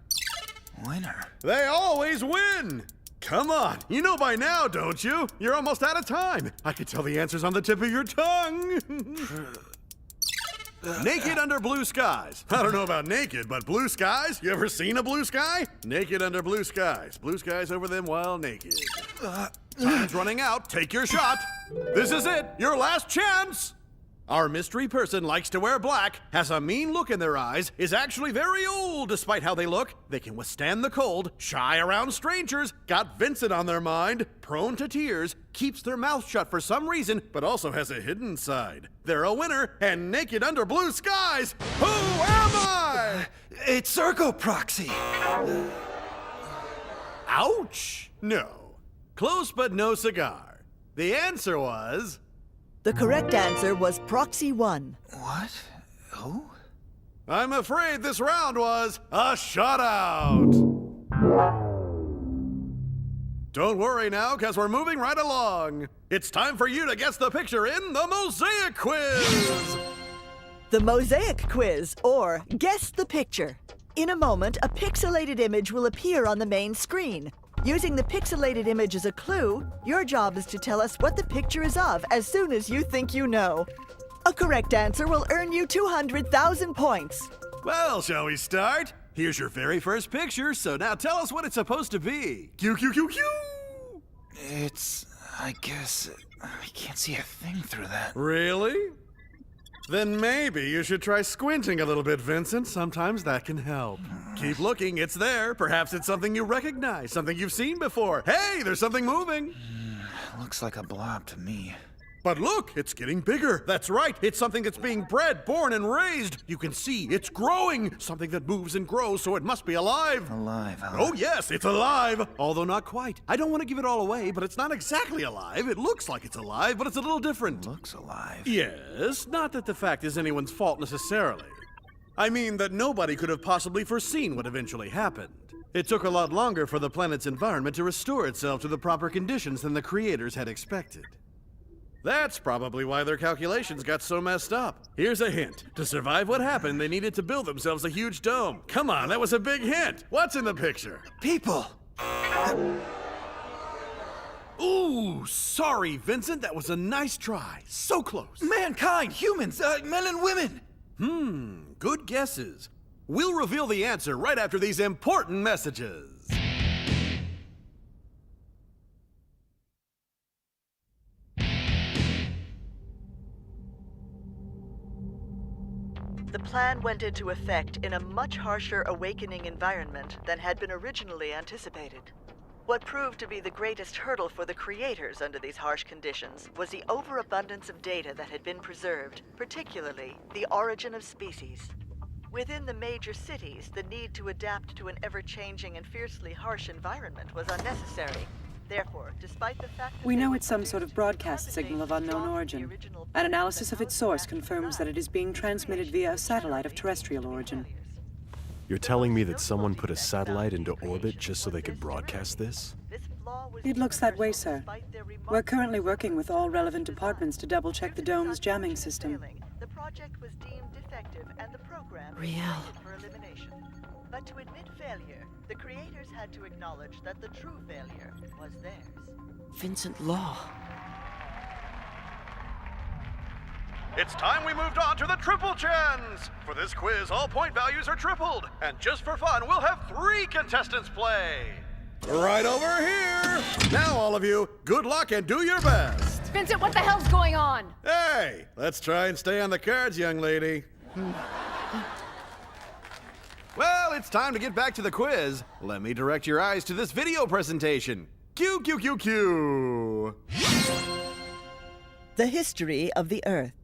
Winner. They always win. Come on, you know by now, don't you? You're almost out of time. I could tell the answers on the tip of your tongue. Naked under blue skies. I don't know about naked, but blue skies? You ever seen a blue sky? Naked under blue skies. Blue skies over them while naked. Time's running out. Take your shot. This is it. Your last chance. Our mystery person likes to wear black, has a mean look in their eyes, is actually very old despite how they look. They can withstand the cold, shy around strangers, got Vincent on their mind, prone to tears, keeps their mouth shut for some reason, but also has a hidden side. They're a winner, and naked under blue skies. Who am I? It's Ergo Proxy. Ouch! No. Close but no cigar. The answer was... The correct answer was Proxy 1. What? Who? I'm afraid this round was a shutout. Don't worry now, because we're moving right along. It's time for you to guess the picture in the Mosaic Quiz. The Mosaic Quiz, or Guess the Picture. In a moment, a pixelated image will appear on the main screen. Using the pixelated image as a clue, your job is to tell us what the picture is of as soon as you think you know. A correct answer will earn you 200,000 points. Well, shall we start? Here's your very first picture, so now tell us what it's supposed to be. Q, Q, Q, Q! It's... I guess... I can't see a thing through that. Really? Then maybe you should try squinting a little bit, Vincent. Sometimes that can help. Keep looking, it's there. Perhaps it's something you recognize, something you've seen before. Hey, there's something moving. Looks like a blob to me. But look, it's getting bigger. That's right, it's something that's being bred, born, and raised. You can see it's growing. Something that moves and grows, so it must be alive. Alive, huh? Oh yes, it's alive. Although not quite. I don't want to give it all away, but it's not exactly alive. It looks like it's alive, but it's a little different. Looks alive? Yes, not that the fact is anyone's fault necessarily. I mean that nobody could have possibly foreseen what eventually happened. It took a lot longer for the planet's environment to restore itself to the proper conditions than the creators had expected. That's probably why their calculations got so messed up. Here's a hint. To survive what happened, they needed to build themselves a huge dome. Come on, that was a big hint. What's in the picture? People! Ooh, sorry, Vincent. That was a nice try. So close. Mankind, humans, men and women! Good guesses. We'll reveal the answer right after these important messages. The plan went into effect in a much harsher awakening environment than had been originally anticipated. What proved to be the greatest hurdle for the creators under these harsh conditions was the overabundance of data that had been preserved, particularly the origin of species. Within the major cities, the need to adapt to an ever-changing and fiercely harsh environment was unnecessary. Therefore, despite the fact that we know it's some sort of broadcast signal of unknown origin. An analysis of its source confirms that it is being transmitted via a satellite of terrestrial origin. You're telling me that someone put a satellite into orbit just so they could broadcast this? It looks that way, sir. We're currently working with all relevant departments to double-check the dome's jamming system. The project was deemed defective and the program Riel. for elimination. But to admit failure, the creators had to acknowledge that the true failure was theirs. Vincent Law. It's time we moved on to the triple gens! For this quiz, all point values are tripled. And just for fun, we'll have 3 contestants play. Right over here! Now, all of you, good luck and do your best. Vincent, what the hell's going on? Hey, let's try and stay on the cards, young lady. Well, it's time to get back to the quiz. Let me direct your eyes to this video presentation. Cue, cue, cue, cue. The history of the Earth.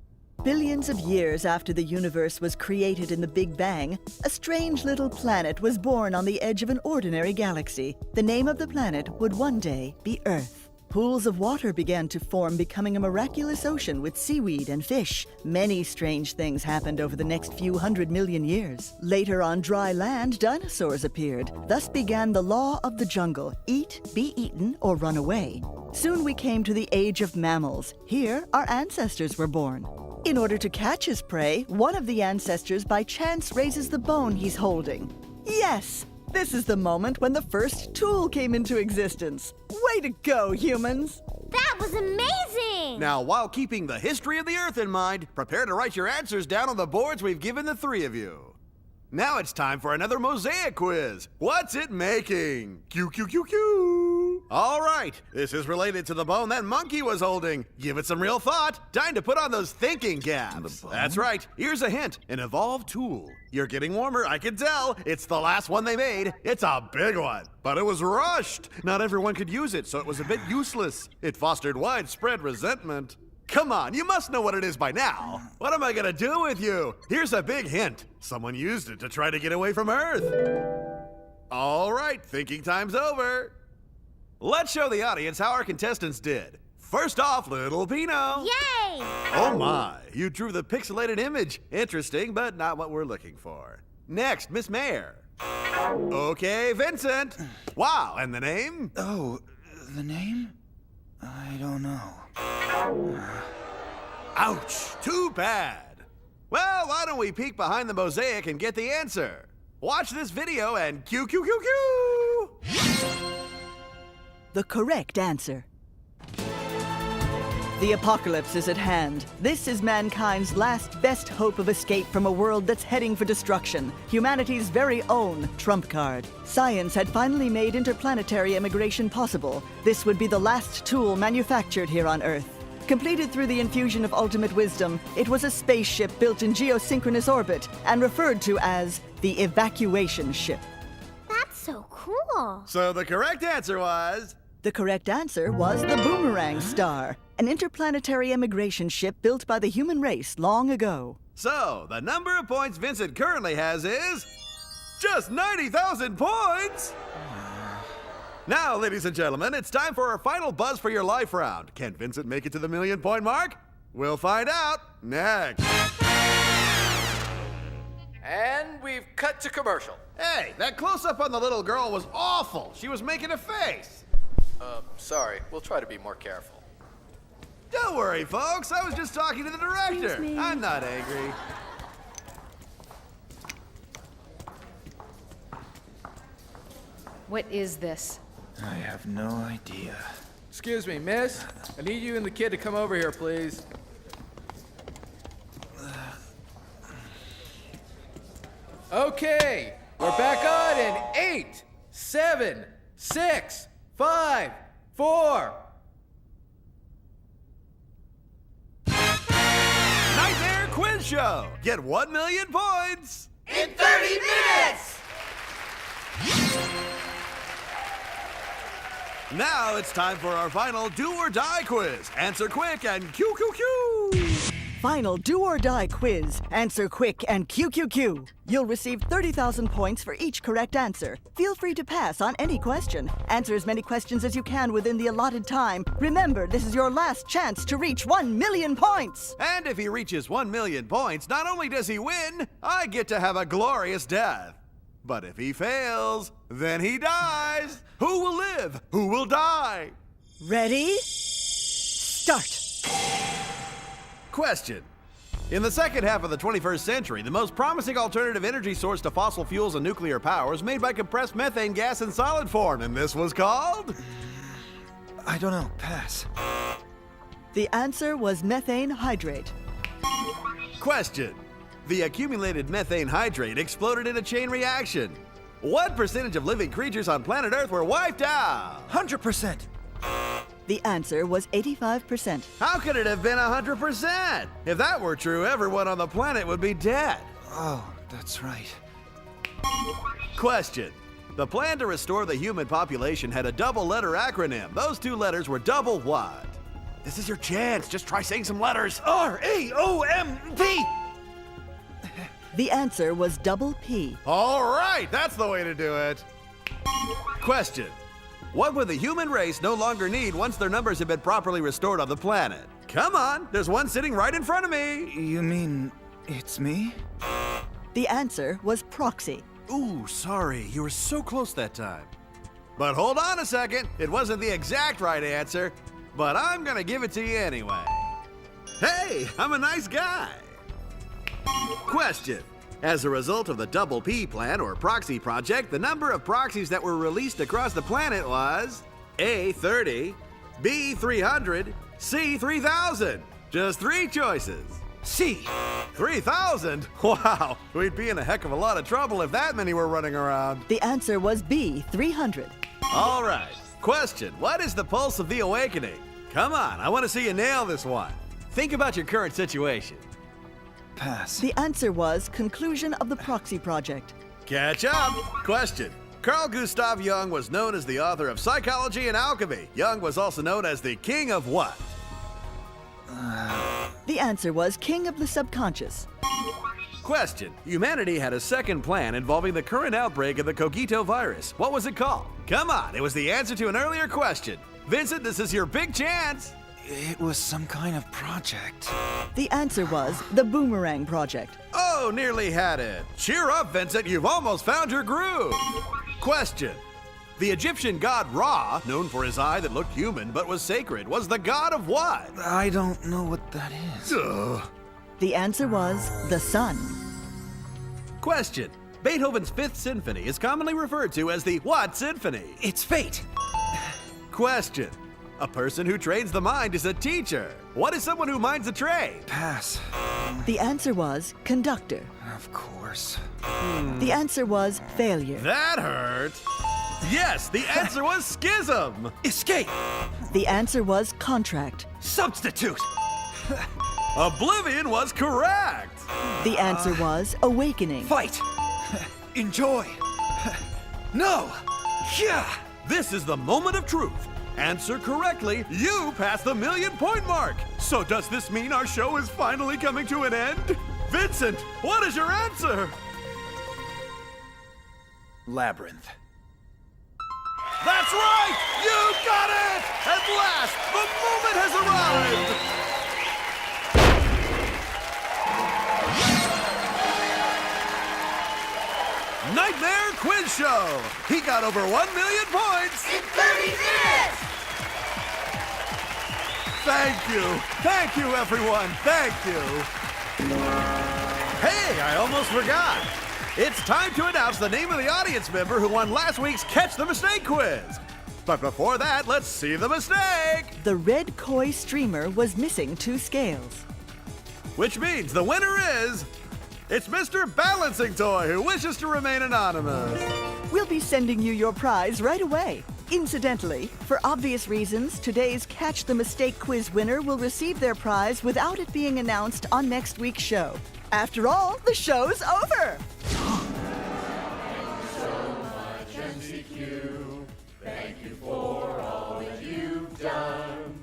Billions of years after the universe was created in the Big Bang, a strange little planet was born on the edge of an ordinary galaxy. The name of the planet would one day be Earth. Pools of water began to form, becoming a miraculous ocean with seaweed and fish. Many strange things happened over the next few 100 million years. Later on dry land, dinosaurs appeared. Thus began the law of the jungle: eat, be eaten, or run away. Soon we came to the age of mammals. Here, our ancestors were born. In order to catch his prey, one of the ancestors by chance raises the bone he's holding. Yes! This is the moment when the first tool came into existence. Way to go, humans! That was amazing! Now, while keeping the history of the Earth in mind, prepare to write your answers down on the boards we've given the three of you. Now it's time for another mosaic quiz. What's it making? Q, Q, Q, Q. All right, this is related to the bone that monkey was holding. Give it some real thought. Time to put on those thinking caps. That's right. Here's a hint. An evolved tool. You're getting warmer, I can tell. It's the last one they made. It's a big one. But it was rushed. Not everyone could use it, so it was a bit useless. It fostered widespread resentment. Come on, you must know what it is by now. What am I gonna do with you? Here's a big hint. Someone used it to try to get away from Earth. All right, thinking time's over. Let's show the audience how our contestants did. First off, little Pino. Yay! Oh my, you drew the pixelated image. Interesting, but not what we're looking for. Next, Miss Mayer. Okay, Vincent. Wow, and the name? Oh, the name? I don't know. Ouch, too bad. Well, why don't we peek behind the mosaic and get the answer? Watch this video and Q, Q, Q, Q. The correct answer. The apocalypse is at hand. This is mankind's last best hope of escape from a world that's heading for destruction. Humanity's very own trump card. Science had finally made interplanetary immigration possible. This would be the last tool manufactured here on Earth. Completed through the infusion of ultimate wisdom, it was a spaceship built in geosynchronous orbit and referred to as the evacuation ship. That's so cool. So the correct answer was... The correct answer was the Boomerang Star, an interplanetary immigration ship built by the human race long ago. So, the number of points Vincent currently has is... just 90,000 points! Now, ladies and gentlemen, it's time for our final buzz for your life round. Can Vincent make it to the million-point mark? We'll find out next. And we've cut to commercial. Hey, that close-up on the little girl was awful. She was making a face. Sorry. We'll try to be more careful. Don't worry, folks. I was just talking to the director. Excuse me. I'm not angry. What is this? I have no idea. Excuse me, miss. I need you and the kid to come over here, please. Okay, we're back on in 8, 7, 6, 5, 4. Nightmare Quiz Show. Get 1 million points In 30 minutes! Now it's time for our final Do or Die quiz. Answer quick and Q, Q, Q. Final do or die quiz. Answer quick and QQQ. You'll receive 30,000 points for each correct answer. Feel free to pass on any question. Answer as many questions as you can within the allotted time. Remember, this is your last chance to reach 1 million points. And if he reaches 1 million points, not only does he win, I get to have a glorious death. But if he fails, then he dies. Who will live? Who will die? Ready? Start. Question. In the second half of the 21st century, the most promising alternative energy source to fossil fuels and nuclear power was made by compressed methane gas in solid form, and this was called? I don't know. Pass. The answer was methane hydrate. Question. The accumulated methane hydrate exploded in a chain reaction. What percentage of living creatures on planet Earth were wiped out? 100%. The answer was 85%. How could it have been 100%? If that were true, everyone on the planet would be dead. Oh, that's right. Question. The plan to restore the human population had a double-letter acronym. Those two letters were double what? This is your chance. Just try saying some letters. RAOMP! The answer was double P. All right, that's the way to do it. Question. What would the human race no longer need once their numbers have been properly restored on the planet? Come on, there's one sitting right in front of me. You mean it's me? The answer was proxy. Ooh, sorry, you were so close that time. But hold on a second, it wasn't the exact right answer, but I'm gonna give it to you anyway. Hey, I'm a nice guy. Question. As a result of the Double P plan or proxy project, the number of proxies that were released across the planet was A, 30, B, 300, C, 3,000. Just 3 choices. C. 3,000? Wow, we'd be in a heck of a lot of trouble if that many were running around. The answer was B, 300. All right. Question, what is the pulse of the awakening? Come on, I want to see you nail this one. Think about your current situation. Pass. The answer was conclusion of the proxy project. Catch up. Question. Carl Gustav Jung was known as the author of Psychology and Alchemy. Jung was also known as the king of what? The answer was king of the subconscious. Question. Humanity had a second plan involving the current outbreak of the Cogito virus. What was it called? Come on, it was the answer to an earlier question. Vincent, this is your big chance. It was some kind of project. The answer was the Boomerang Project. Oh, nearly had it. Cheer up, Vincent, you've almost found your groove. Question. The Egyptian god Ra, known for his eye that looked human but was sacred, was the god of what? I don't know what that is. Ugh. The answer was the sun. Question. Beethoven's Fifth Symphony is commonly referred to as the what symphony? It's fate. Question. A person who trains the mind is a teacher. What is someone who minds a trade? Pass. The answer was conductor. Of course. The answer was failure. That hurt. Yes, the answer was schism. Escape. The answer was contract. Substitute. Oblivion was correct. The answer was awakening. Fight. Enjoy. No. Yeah. This is the moment of truth. Answer correctly, you pass the 1,000,000-point mark. So does this mean our show is finally coming to an end? Vincent, what is your answer? Labyrinth. That's right! You got it! At last, the moment has arrived! Nightmare Quiz Show! He got over 1,000,000 points! In 30 minutes! Thank you! Thank you, everyone! Thank you! Hey, I almost forgot! It's time to announce the name of the audience member who won last week's Catch the Mistake quiz! But before that, let's see the mistake! The red koi streamer was missing 2 scales. Which means the winner is... It's Mr. Balancing Toy, who wishes to remain anonymous. We'll be sending you your prize right away. Incidentally, for obvious reasons, today's Catch the Mistake quiz winner will receive their prize without it being announced on next week's show. After all, the show's over!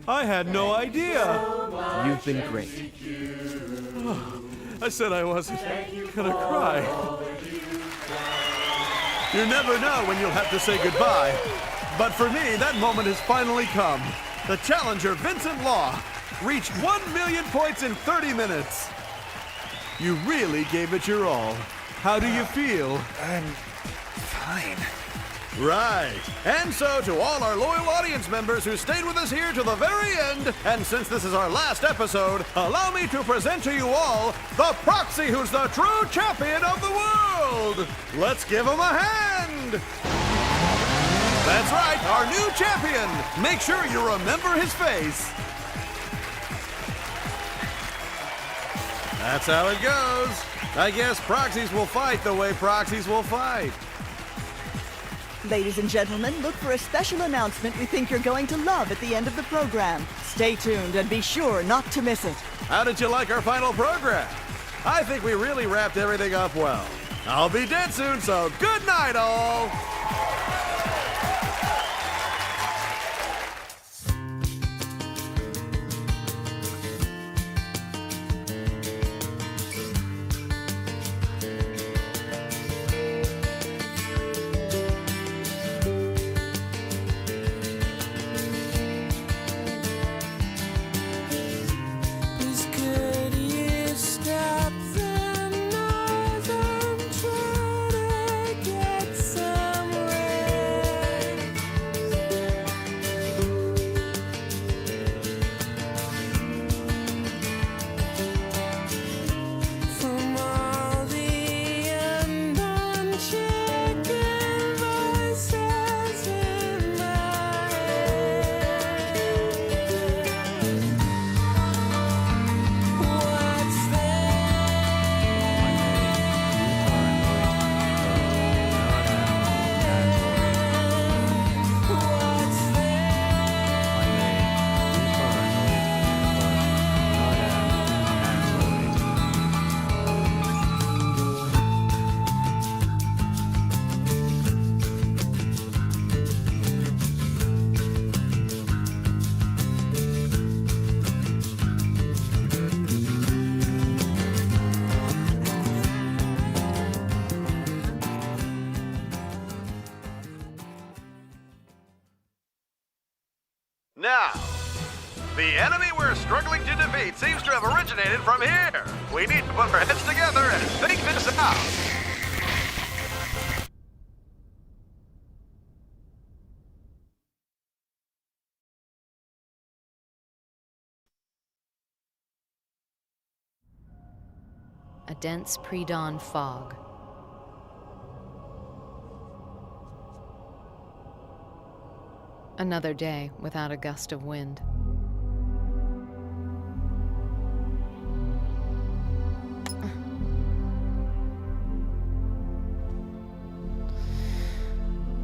I had no idea. You've been great. I said I wasn't gonna cry. You never know when you'll have to say goodbye. But for me, that moment has finally come. The challenger, Vincent Law, reached 1,000,000 points in 30 minutes. You really gave it your all. How do you feel? I'm fine. Right. And so to all our loyal audience members who stayed with us here to the very end, and since this is our last episode, allow me to present to you all the Proxy who's the true champion of the world. Let's give him a hand. That's right, our new champion. Make sure you remember his face. That's how it goes. I guess proxies will fight the way proxies will fight. Ladies and gentlemen, look for a special announcement we think you're going to love at the end of the program. Stay tuned and be sure not to miss it. How did you like our final program? I think we really wrapped everything up well. I'll be dead soon, so good night, all. Stop the noise, I'm trying to get some Now, the enemy we're struggling to defeat seems to have originated from here. We need to put our heads together and think this out. A dense pre-dawn fog. Another day without a gust of wind.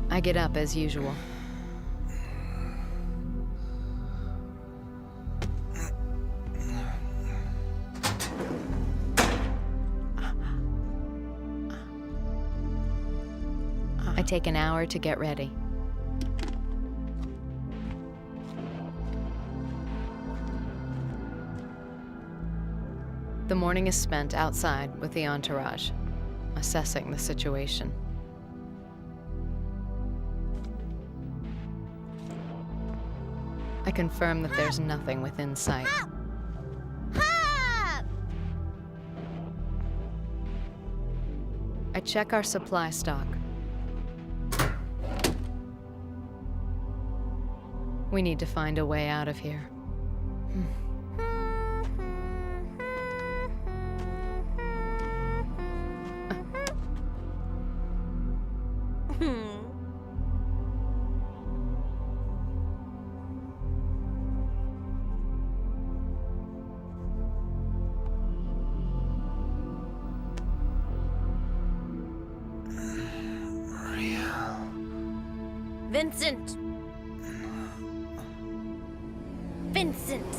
I get up as usual. I take an hour to get ready. The morning is spent outside with the entourage, assessing the situation. I confirm that there's nothing within sight. I check our supply stock. We need to find a way out of here. Vincent! Vincent!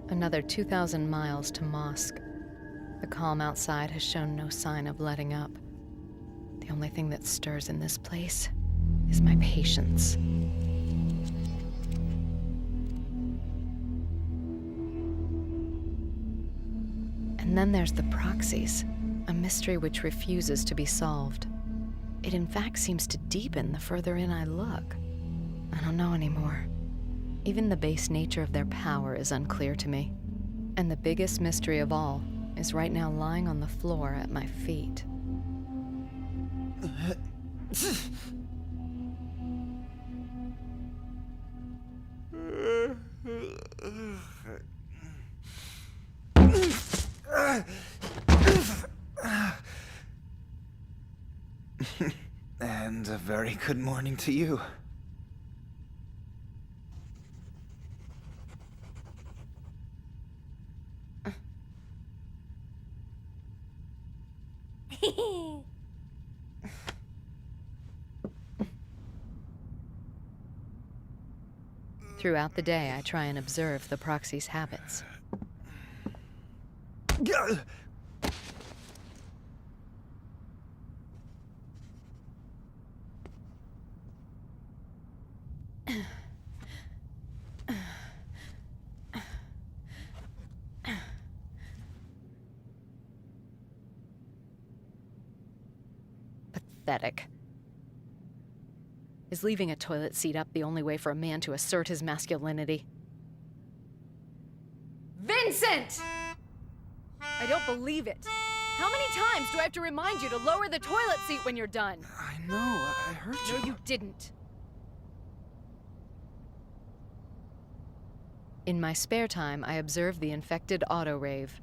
Another 2,000 miles to Mosque. The calm outside has shown no sign of letting up. The only thing that stirs in this place is my patience. And then there's the proxies, a mystery which refuses to be solved. It in fact seems to deepen the further in I look. I don't know anymore. Even the base nature of their power is unclear to me. And the biggest mystery of all is right now lying on the floor at my feet. And a very good morning to you. Throughout the day, I try and observe the Proxy's habits. Pathetic. Is leaving a toilet seat up the only way for a man to assert his masculinity? Vincent! I don't believe it. How many times do I have to remind you to lower the toilet seat when you're done? I know, I heard you. No, you didn't. In my spare time, I observe the infected auto-rave.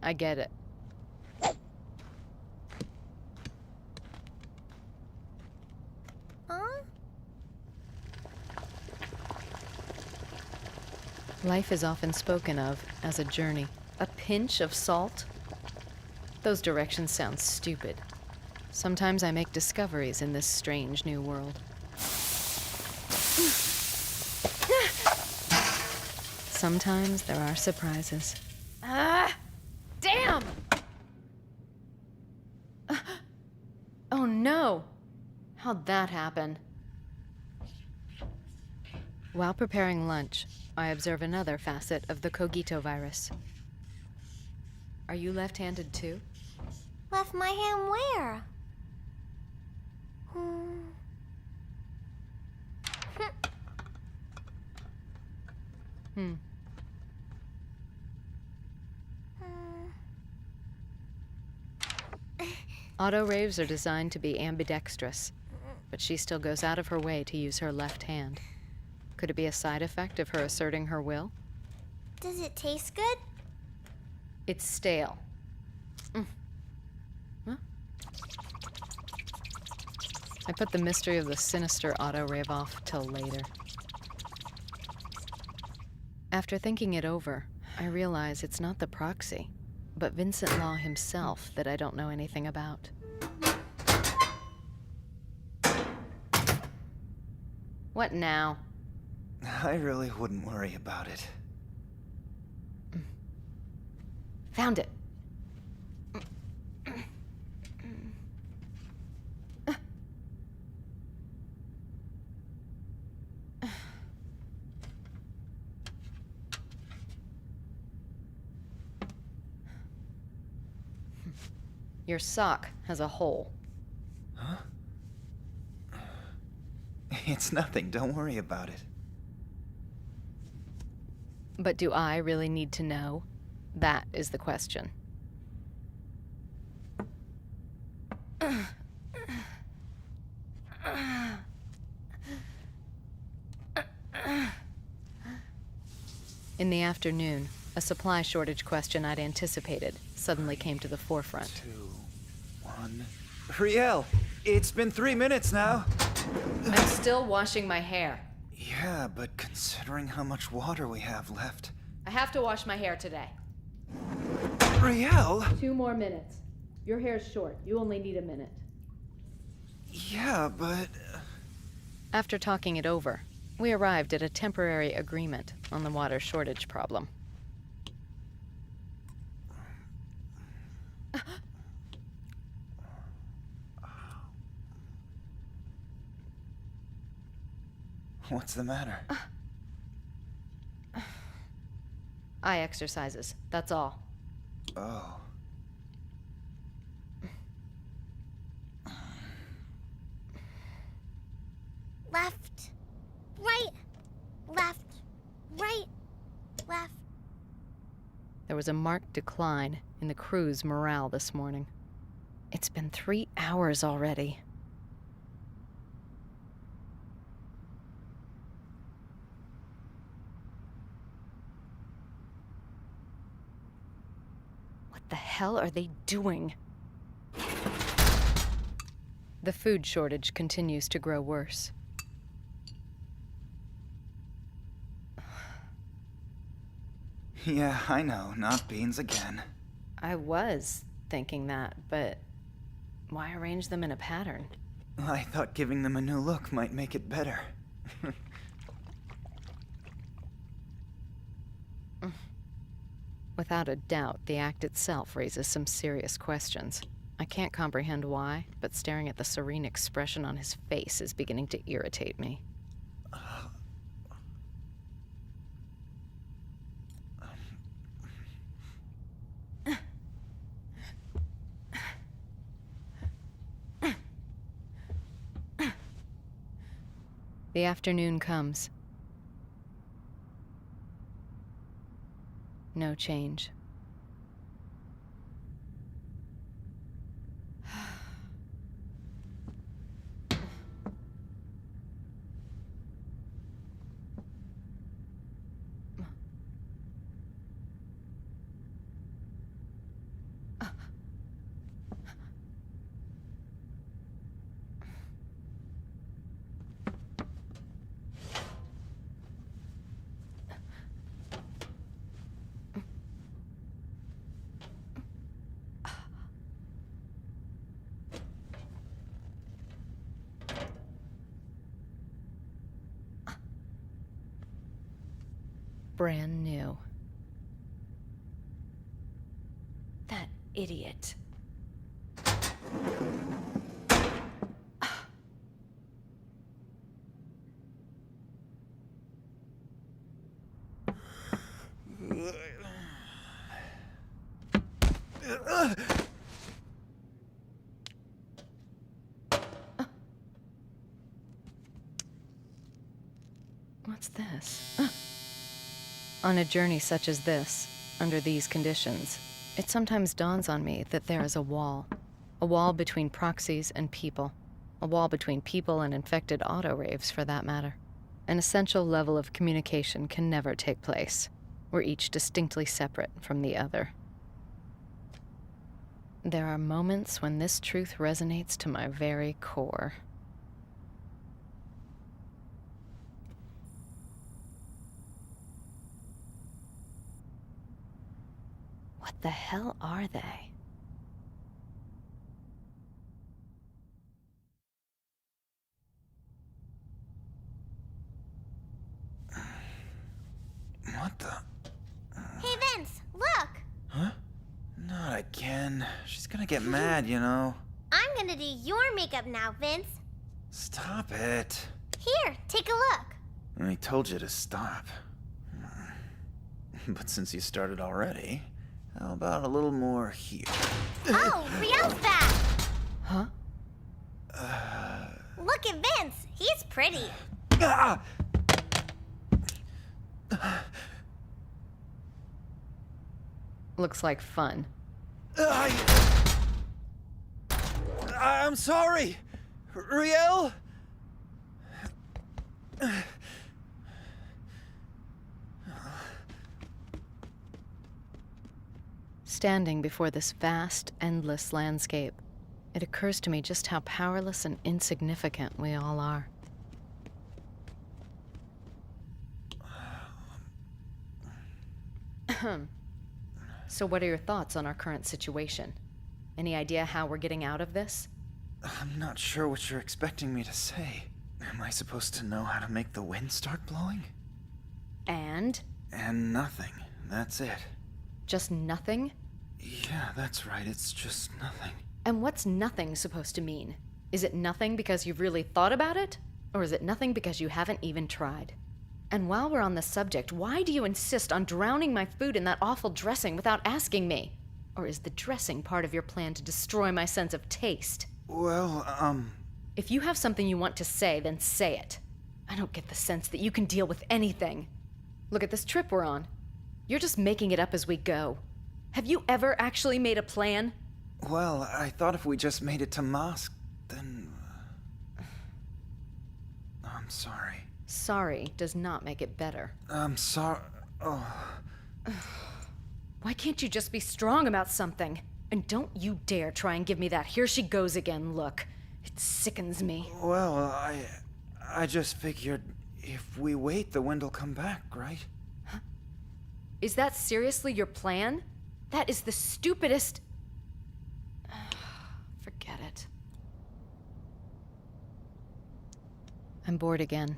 I get it. Life is often spoken of as a journey. A pinch of salt? Those directions sound stupid. Sometimes I make discoveries in this strange new world. Sometimes there are surprises. Ah! Damn! Oh no! How'd that happen? While preparing lunch, I observe another facet of the Cogito virus. Are you left-handed too? Left my hand where? Auto-raves are designed to be ambidextrous, but she still goes out of her way to use her left hand. Could it be a side effect of her asserting her will? Does it taste good? It's stale. Huh? I put the mystery of the sinister auto-rave off till later. After thinking it over, I realize it's not the Proxy, but Vincent Law himself that I don't know anything about. What now? I really wouldn't worry about it. Found it. Your sock has a hole. Huh? It's nothing, don't worry about it. But do I really need to know? That is the question. In the afternoon, a supply shortage question I'd anticipated suddenly came to the forefront. 2, 1... Riel, it's been 3 minutes now. I'm still washing my hair. Yeah, but considering how much water we have left... I have to wash my hair today. Riel? 2 more minutes. Your hair's short. You only need a minute. Yeah, but... After talking it over, we arrived at a temporary agreement on the water shortage problem. What's the matter? Eye exercises, that's all. Oh. Left, right, left, right, left. There was a marked decline in the crew's morale this morning. It's been 3 hours already. What the hell are they doing? The food shortage continues to grow worse. Yeah, I know. Not beans again. I was thinking that, but why arrange them in a pattern? I thought giving them a new look might make it better. Without a doubt, the act itself raises some serious questions. I can't comprehend why, but staring at the serene expression on his face is beginning to irritate me. The afternoon comes. No change. Brand new. That idiot. What's this? On a journey such as this, under these conditions, it sometimes dawns on me that there is a wall. A wall between proxies and people. A wall between people and infected auto-raves, for that matter. An essential level of communication can never take place. We're each distinctly separate from the other. There are moments when this truth resonates to my very core. What the hell are they? What the? Hey, Vince, look! Huh? Not again. She's gonna get mad, you know. I'm gonna do your makeup now, Vince. Stop it. Here, take a look. I told you to stop. But since you started already, how about a little more here? Oh, Riel's back! Huh? Look at Vince. He's pretty. Ah! Looks like fun. I'm sorry, Riel. Standing before this vast, endless landscape, it occurs to me just how powerless and insignificant we all are. So what are your thoughts on our current situation? Any idea how we're getting out of this? I'm not sure what you're expecting me to say. Am I supposed to know how to make the wind start blowing? And? And nothing. That's it. Just nothing? Yeah, that's right. It's just nothing. And what's nothing supposed to mean? Is it nothing because you've really thought about it? Or is it nothing because you haven't even tried? And while we're on the subject, why do you insist on drowning my food in that awful dressing without asking me? Or is the dressing part of your plan to destroy my sense of taste? Well, If you have something you want to say, then say it. I don't get the sense that you can deal with anything. Look at this trip we're on. You're just making it up as we go. Have you ever actually made a plan? Well, I thought if we just made it to Mosque, then... I'm sorry. Sorry does not make it better. I'm sorry. Oh. Why can't you just be strong about something? And don't you dare try and give me that here she goes again look. It sickens me. Well, I just figured if we wait, the wind will come back, right? Is that seriously your plan? That is the stupidest... Forget it. I'm bored again.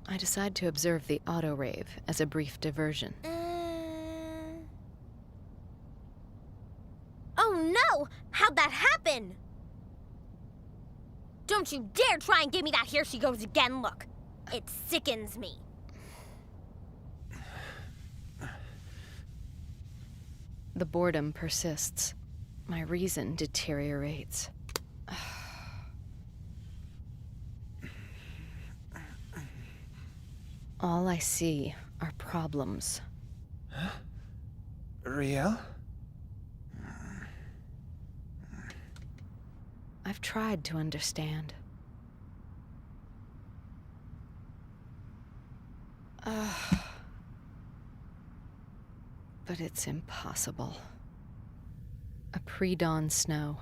I decide to observe the auto-rave as a brief diversion. Oh no! How'd that happen? Don't you dare try and give me that "here she goes again" look. It sickens me. The boredom persists. My reason deteriorates. All I see are problems. Huh? Riel? I've tried to understand. But it's impossible. A pre-dawn snow.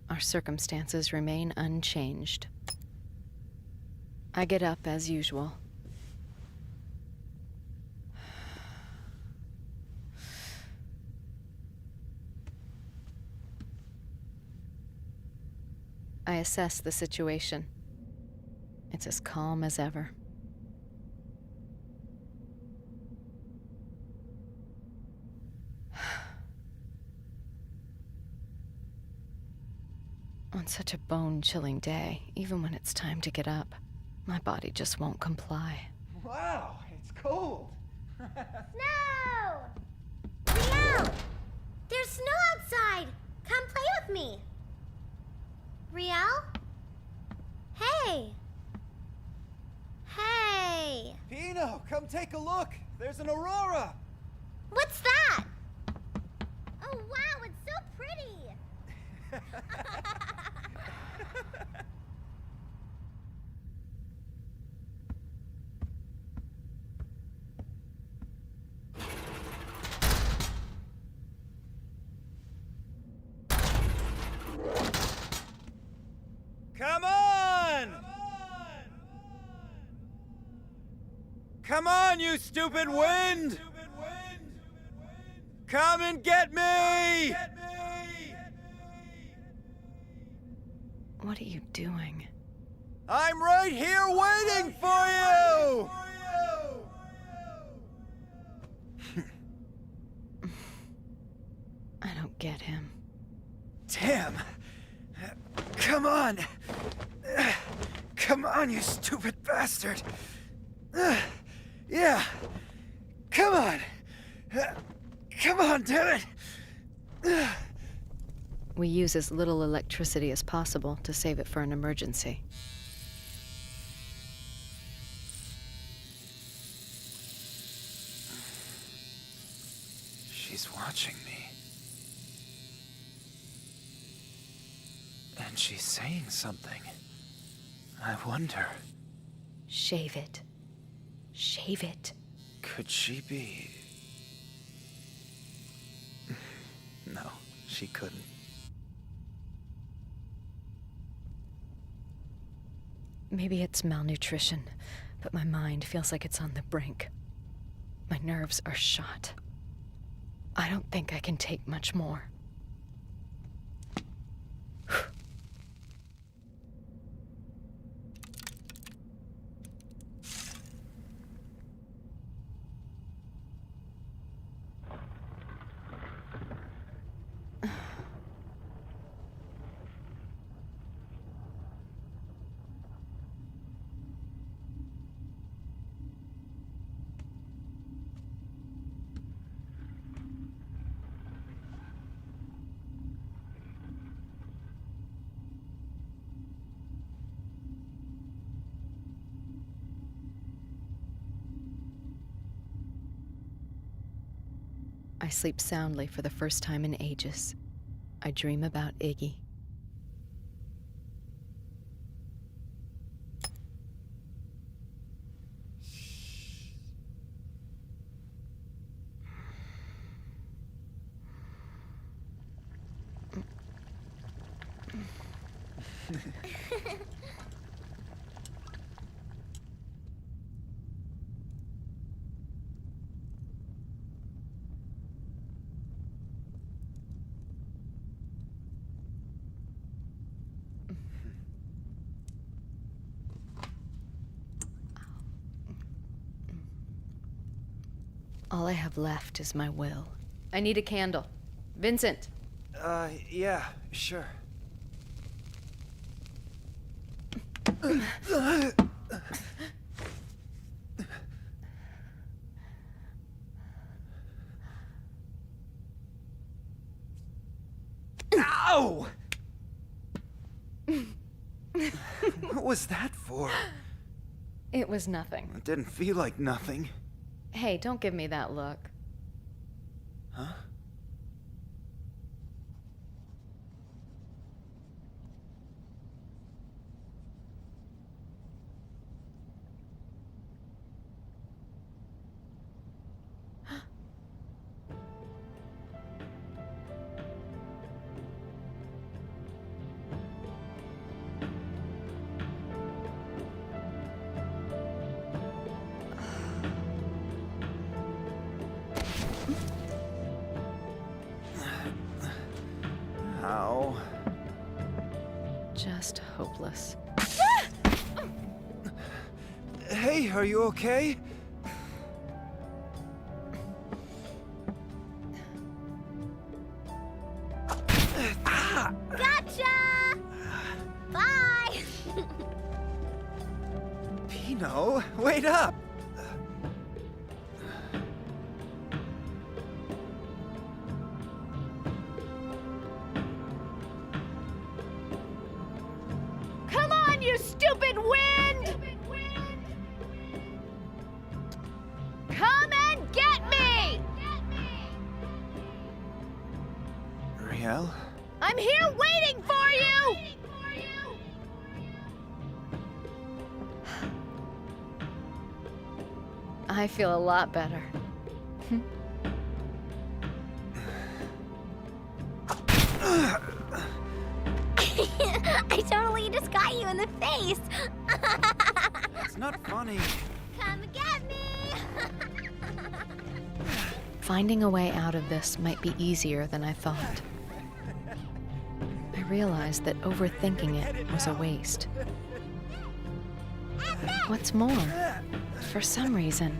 Our circumstances remain unchanged. I get up as usual. I assess the situation. It's as calm as ever. On such a bone-chilling day, even when it's time to get up, my body just won't comply. Wow, it's cold. Snow! Riel! There's snow outside! Come play with me! Riel? Hey! Hey! Pino, come take a look! There's an aurora! What's that? Oh wow, it's so pretty! Come on! Come on, you stupid wind! Come and get me! What are you doing? I'm right here waiting for you! I don't get him. Damn! Come on! Come on, you stupid bastard! Yeah! Come on! Come on, damn it! We use as little electricity as possible to save it for an emergency. She's watching me. And she's saying something. I wonder. Shave it. Shave it. Could she be... No, she couldn't. Maybe it's malnutrition, but my mind feels like it's on the brink. My nerves are shot. I don't think I can take much more. I sleep soundly for the first time in ages. I dream about Iggy. All I have left is my will. I need a candle. Vincent! Yeah, sure. Ow! What was that for? It was nothing. It didn't feel like nothing. Hey, don't give me that look. Huh? Ow. Just hopeless. Hey, are you okay? Gotcha! Bye! Pino, wait up! Come on, you stupid wind! Come and get me! Riel? I'm here waiting for you! I feel a lot better. I totally just got you in the face! It's not funny. Come get me! Finding a way out of this might be easier than I thought. I realized that overthinking it was a waste. What's more, for some reason,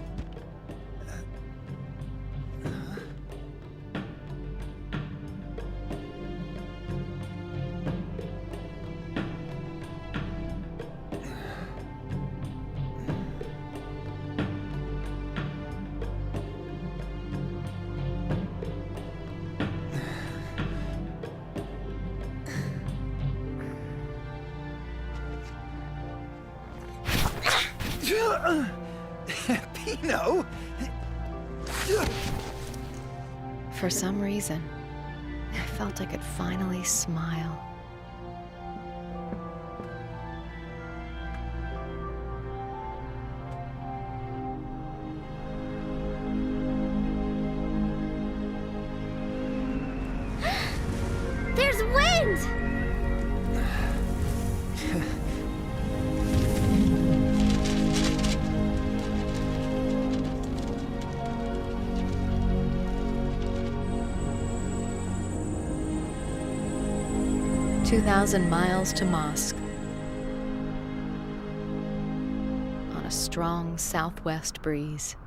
Pino! for some reason, I felt I could finally smile. There's wind! 2,000 miles to Mosque. On a strong southwest breeze.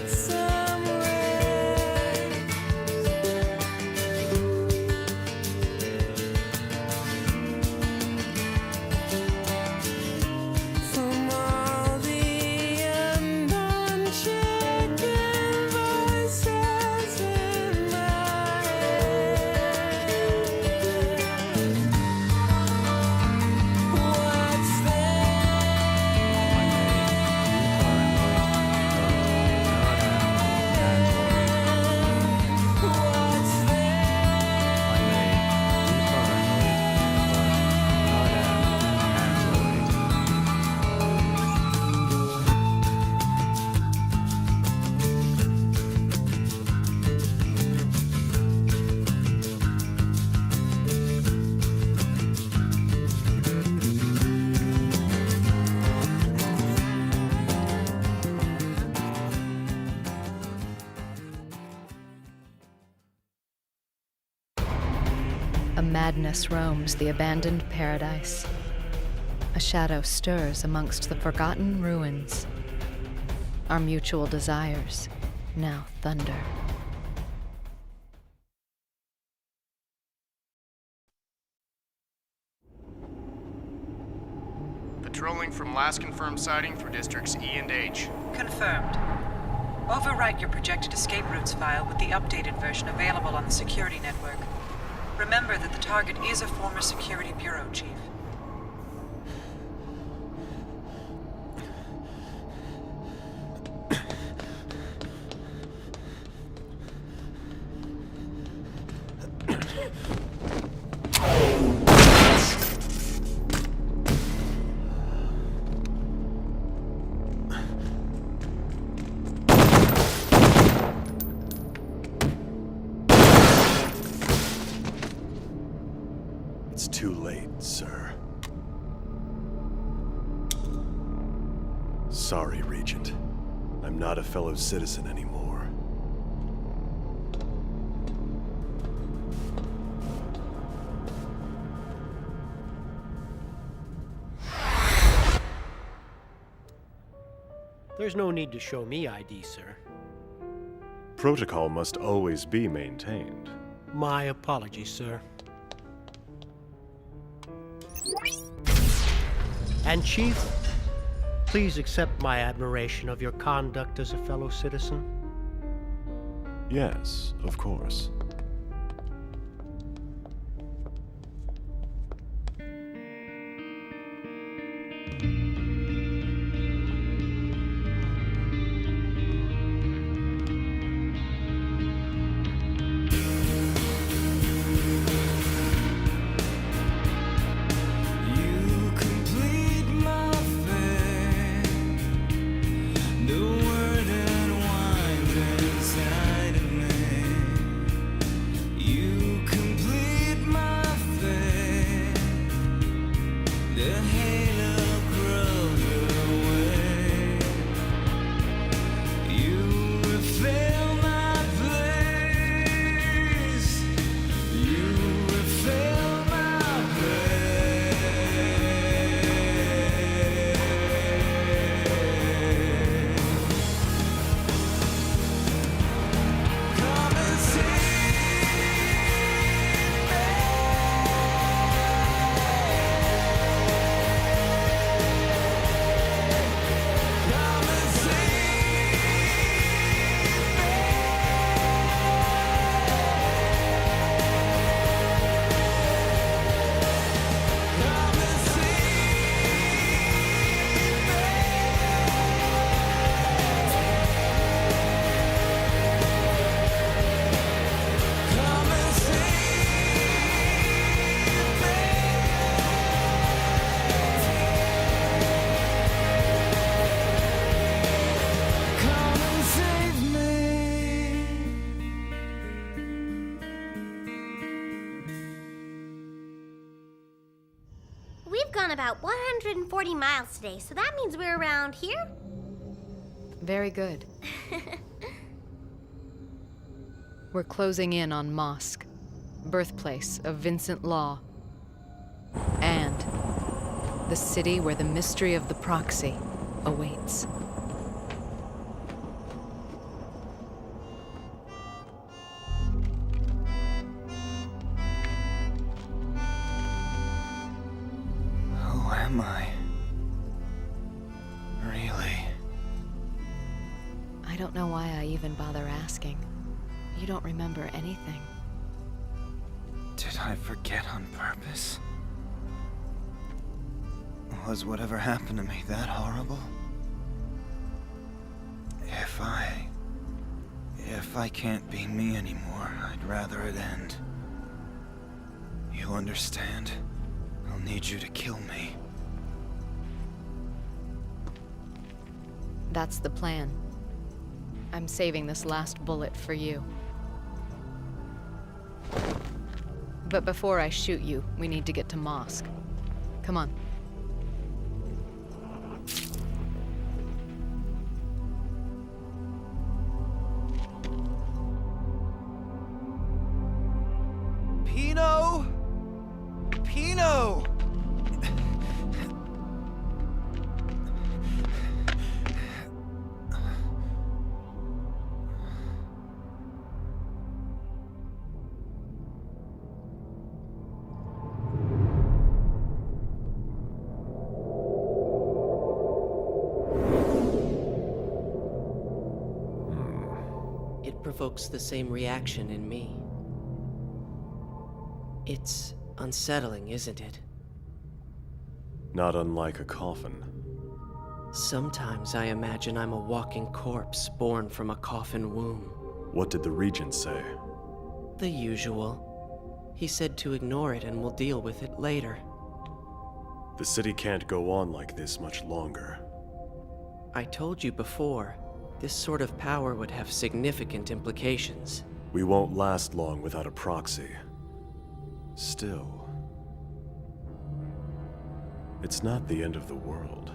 Somewhere Madness roams the abandoned paradise. A shadow stirs amongst the forgotten ruins. Our mutual desires now thunder. Patrolling from last confirmed sighting for districts E and H. Confirmed. Overwrite your projected escape routes file with the updated version available on the security network. Remember that the target is a former security bureau chief. It's too late, sir. Sorry, Regent. I'm not a fellow citizen anymore. There's no need to show me ID, sir. Protocol must always be maintained. My apologies, sir. And Chief, please accept my admiration of your conduct as a fellow citizen. Yes, of course. We've gone about 140 miles today, so that means we're around here? Very good. We're closing in on Mosque, birthplace of Vincent Law, and the city where the mystery of the Proxy awaits. Who am I? Really? I don't know why I even bother asking. You don't remember anything. Did I forget on purpose? Was whatever happened to me that horrible? If I can't be me anymore, I'd rather it end. You understand? I'll need you to kill me. That's the plan. I'm saving this last bullet for you. But before I shoot you, we need to get to Mosque. Come on. Pino? provokes the same reaction in me. It's unsettling, isn't it? Not unlike a coffin. Sometimes I imagine I'm a walking corpse born from a coffin womb. What did the Regent say? The usual. He said to ignore it and we'll deal with it later. The city can't go on like this much longer. I told you before, this sort of power would have significant implications. We won't last long without a proxy. Still, it's not the end of the world.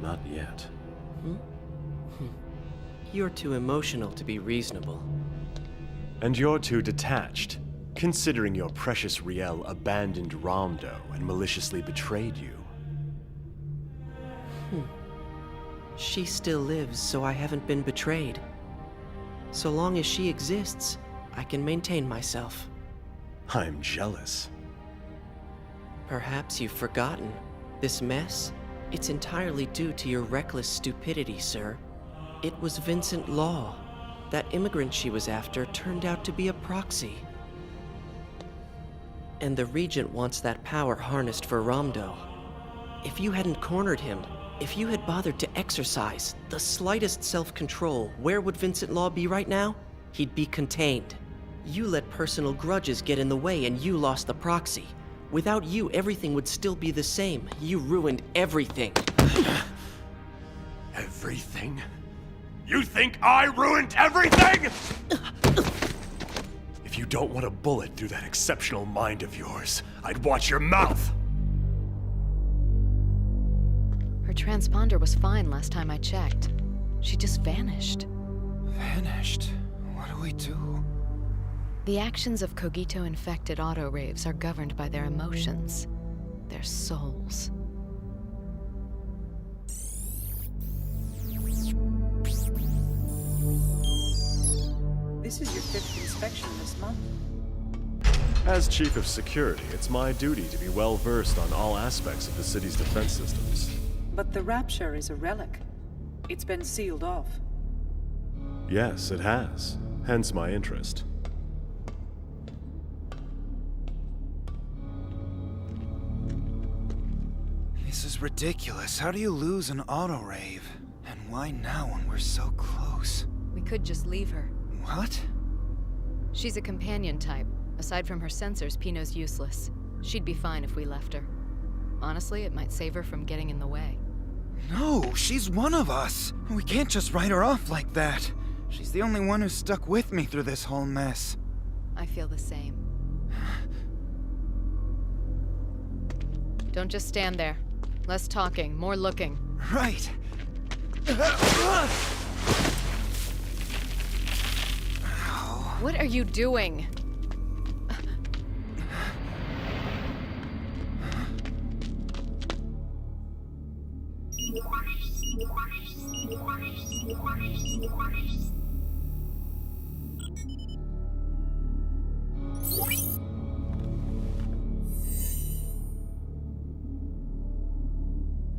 Not yet. You're too emotional to be reasonable. And you're too detached, considering your precious Riel abandoned Ramdo and maliciously betrayed you. She still lives, so I haven't been betrayed. So long as she exists, I can maintain myself. I'm jealous. Perhaps you've forgotten. This mess? It's entirely due to your reckless stupidity, sir. It was Vincent Law. That immigrant she was after turned out to be a proxy. And the Regent wants that power harnessed for Ramdo. If you hadn't cornered him, if you had bothered to exercise the slightest self-control, where would Vincent Law be right now? He'd be contained. You let personal grudges get in the way and you lost the proxy. Without you, everything would still be the same. You ruined everything. Everything? You think I ruined everything? If you don't want a bullet through that exceptional mind of yours, I'd watch your mouth! Her transponder was fine last time I checked. She just vanished. Vanished? What do we do? The actions of Cogito-infected autoraves are governed by their emotions, their souls. This is your 5th inspection this month. As Chief of Security, it's my duty to be well-versed on all aspects of the city's defense systems. But the Rapture is a relic. It's been sealed off. Yes, it has. Hence my interest. This is ridiculous. How do you lose an auto-rave? And why now when we're so close? We could just leave her. What? She's a companion type. Aside from her sensors, Pinot's useless. She'd be fine if we left her. Honestly, it might save her from getting in the way. No, she's one of us. We can't just write her off like that. She's the only one who's stuck with me through this whole mess. I feel the same. Don't just stand there. Less talking, more looking. Right. What are you doing?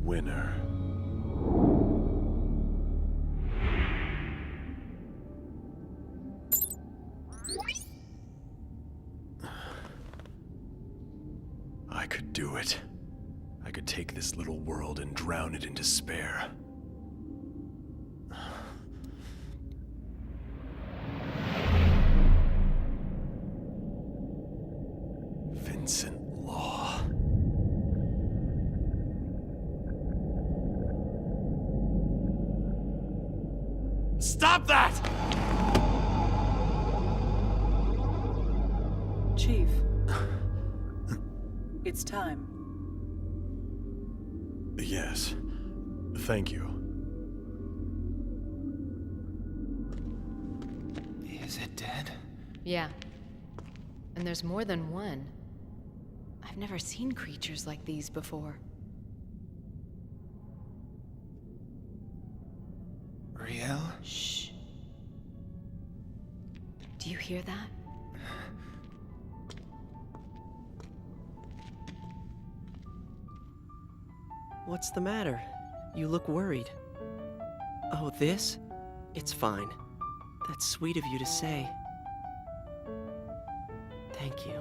Winner. I could do it. I could take this little world and drown it in despair. Vincent Law. Stop that! Chief. It's time. Yes. Thank you. Is it dead? Yeah. And there's more than one. I've never seen creatures like these before. Riel? Shh. Do you hear that? What's the matter? You look worried. Oh, this? It's fine. That's sweet of you to say. Thank you.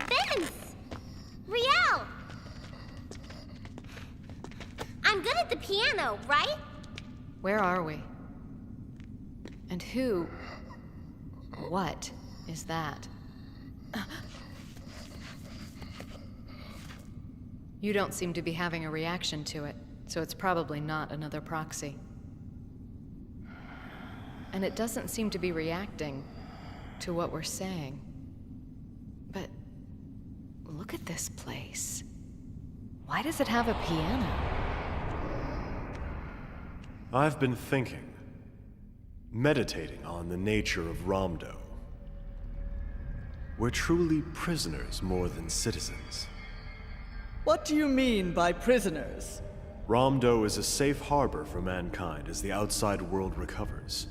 Vince! Riel! I'm good at the piano, right? Where are we? And who... what is that? You don't seem to be having a reaction to it, so it's probably not another proxy. And it doesn't seem to be reacting to what we're saying. But look at this place. Why does it have a piano? I've been thinking, meditating on the nature of Ramdo. We're truly prisoners more than citizens. What do you mean by prisoners? Ramdo is a safe harbor for mankind as the outside world recovers.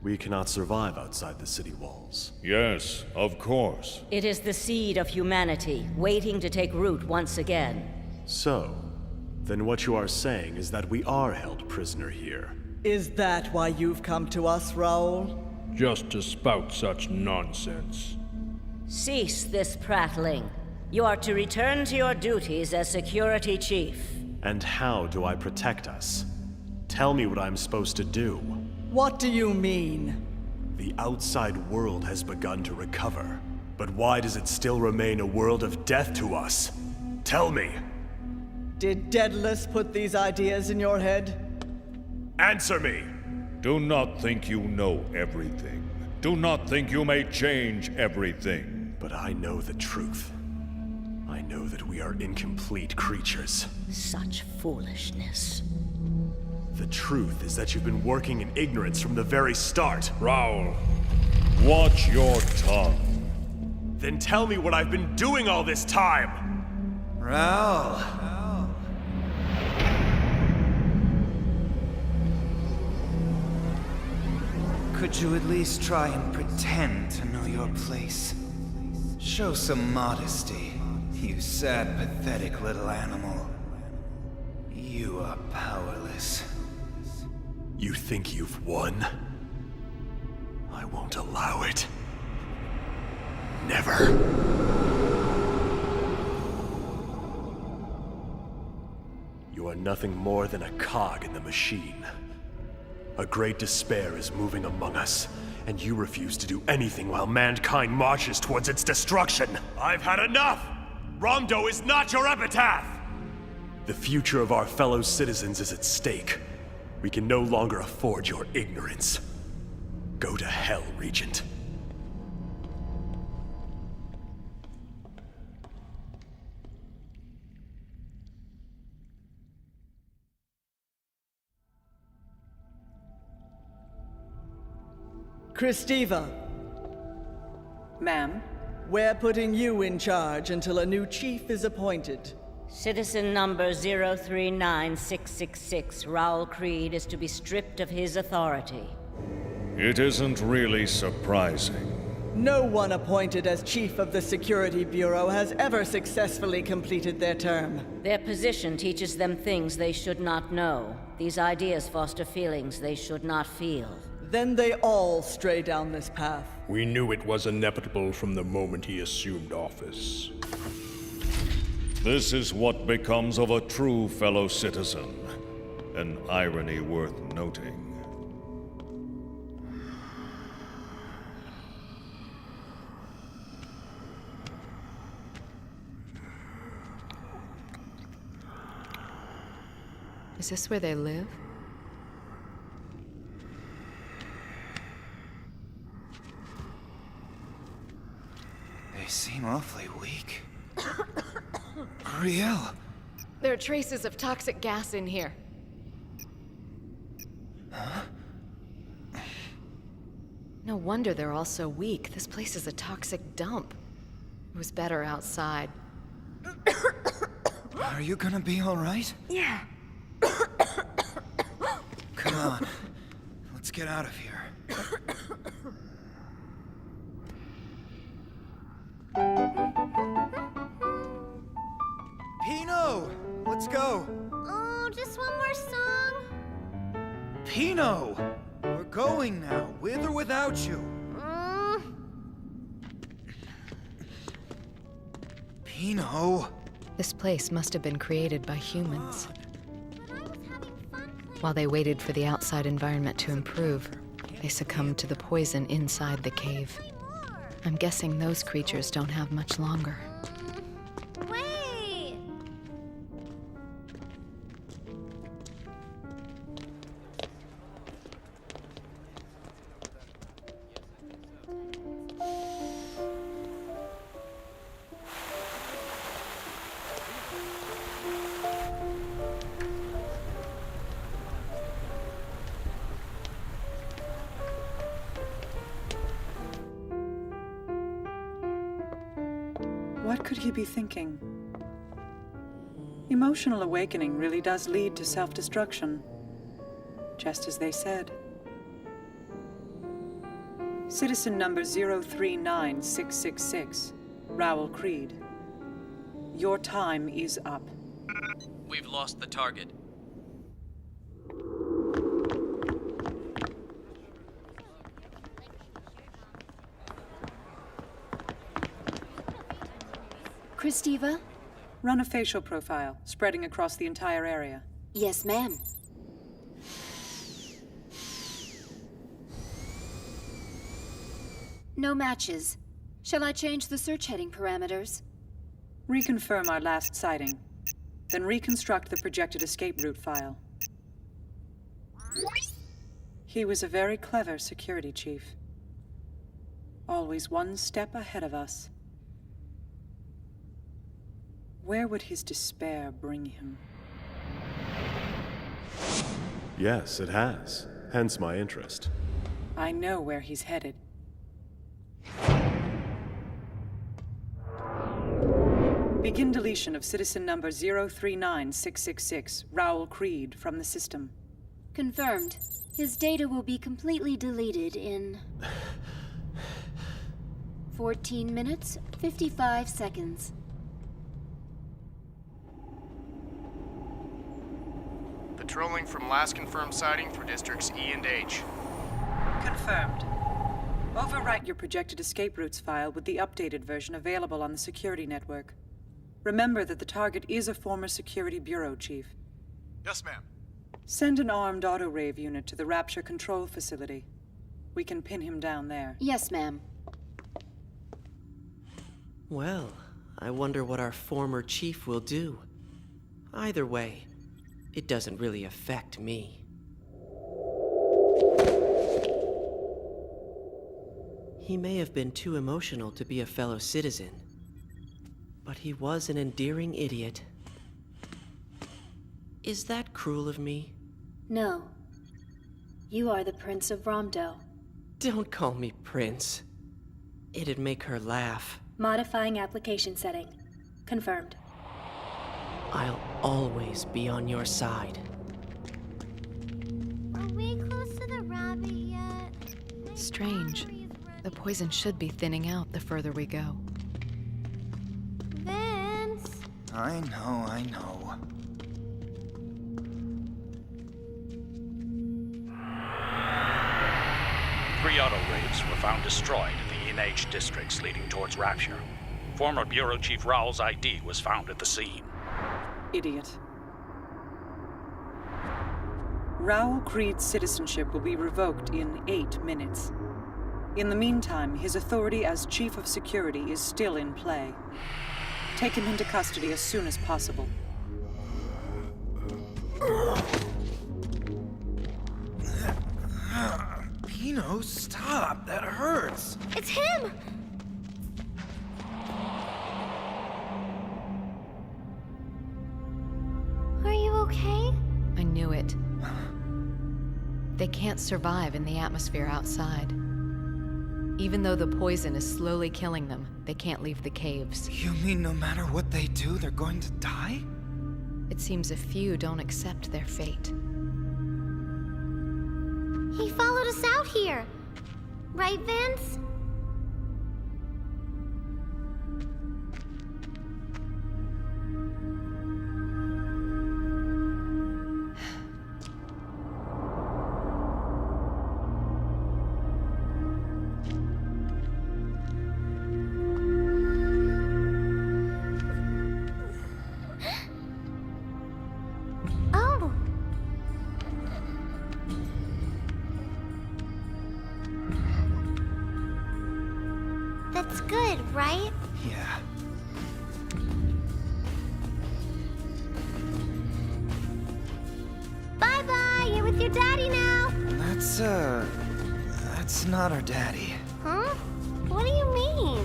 We cannot survive outside the city walls. Yes, of course. It is the seed of humanity, waiting to take root once again. So, then what you are saying is that we are held prisoner here. Is that why you've come to us, Raoul? Just to spout such nonsense. Cease this prattling. You are to return to your duties as security chief. And how do I protect us? Tell me what I'm supposed to do. What do you mean? The outside world has begun to recover. But why does it still remain a world of death to us? Tell me! Did Daedalus put these ideas in your head? Answer me! Do not think you know everything. Do not think you may change everything. But I know the truth. I know that we are incomplete creatures. Such foolishness. The truth is that you've been working in ignorance from the very start. Raoul, watch your tongue. Then tell me what I've been doing all this time! Raoul. Could you at least try and pretend to know your place? Show some modesty, you sad, pathetic little animal. You are powerless. You think you've won? I won't allow it. Never. You are nothing more than a cog in the machine. A great despair is moving among us, and you refuse to do anything while mankind marches towards its destruction. I've had enough! Ramdo is not your epitaph! The future of our fellow citizens is at stake. We can no longer afford your ignorance. Go to hell, Regent. Christiva. Ma'am? We're putting you in charge until a new chief is appointed. Citizen number 039666, Raoul Creed, is to be stripped of his authority. It isn't really surprising. No one appointed as chief of the Security Bureau has ever successfully completed their term. Their position teaches them things they should not know. These ideas foster feelings they should not feel. Then they all stray down this path. We knew it was inevitable from the moment he assumed office. This is what becomes of a true fellow citizen. An irony worth noting. Is this where they live? They seem awfully weak. Riel! There are traces of toxic gas in here. Huh? No wonder they're all so weak. This place is a toxic dump. It was better outside. Are you gonna be alright? Yeah. Come on. Let's get out of here. Pino! Let's go! Oh, just one more song? Pino! We're going now, with or without you. Pino! This place must have been created by humans. While they waited for the outside environment to improve, they succumbed to the poison inside the cave. I'm guessing those creatures don't have much longer. Wait! What could he be thinking? Emotional awakening really does lead to self-destruction, just as they said. Citizen number 039666, Raoul Creed. Your time is up. We've lost the target. Christiva? Run a facial profile, spreading across the entire area. Yes, ma'am. No matches. Shall I change the search heading parameters? Reconfirm our last sighting. Then reconstruct the projected escape route file. He was a very clever security chief. Always one step ahead of us. Where would his despair bring him? Yes, it has. Hence my interest. I know where he's headed. Begin deletion of citizen number 039666, Raoul Creed, from the system. Confirmed. His data will be completely deleted in 14 minutes, 55 seconds. Patrolling from last confirmed sighting through districts E and H. Confirmed. Overwrite your projected escape routes file with the updated version available on the security network. Remember that the target is a former security bureau chief. Yes, ma'am. Send an armed auto-rave unit to the Rapture control facility. We can pin him down there. Yes, ma'am. Well, I wonder what our former chief will do. Either way, it doesn't really affect me. He may have been too emotional to be a fellow citizen, but he was an endearing idiot. Is that cruel of me? No. You are the Prince of Romdo. Don't call me Prince. It'd make her laugh. Modifying application setting. Confirmed. I'll always be on your side. Are we close to the rabbit yet? Strange. The poison should be thinning out the further we go. Vince! I know. Three auto-raves were found destroyed in the E&H districts leading towards Rapture. Former Bureau Chief Raoul's ID was found at the scene. Idiot. Raoul Creed's citizenship will be revoked in 8 minutes. In the meantime, his authority as Chief of Security is still in play. Take him into custody as soon as possible. Pino, stop! That hurts! It's him! Are you okay? I knew it. They can't survive in the atmosphere outside. Even though the poison is slowly killing them, they can't leave the caves. You mean no matter what they do, they're going to die? It seems a few don't accept their fate. He followed us out here. Right, Vince? Oh. That's good, right? Yeah. Bye-bye, you're with your daddy now. That's not our daddy. Huh? What do you mean?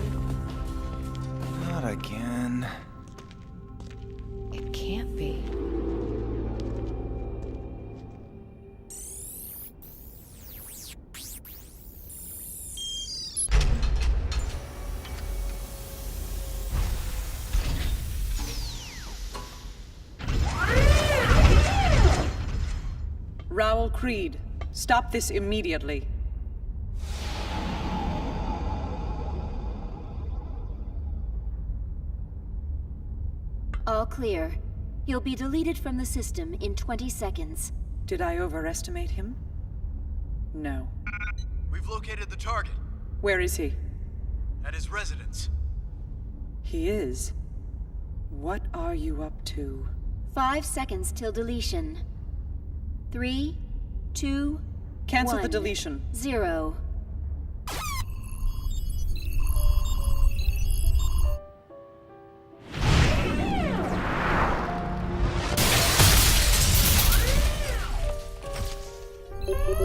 Not again. It can't be. Raoul Creed, stop this immediately. All clear. He'll be deleted from the system in 20 seconds. Did I overestimate him? No. We've located the target. Where is he? At his residence. He is? What are you up to? 5 seconds till deletion. 3, 2, Cancel 1, the deletion. 0.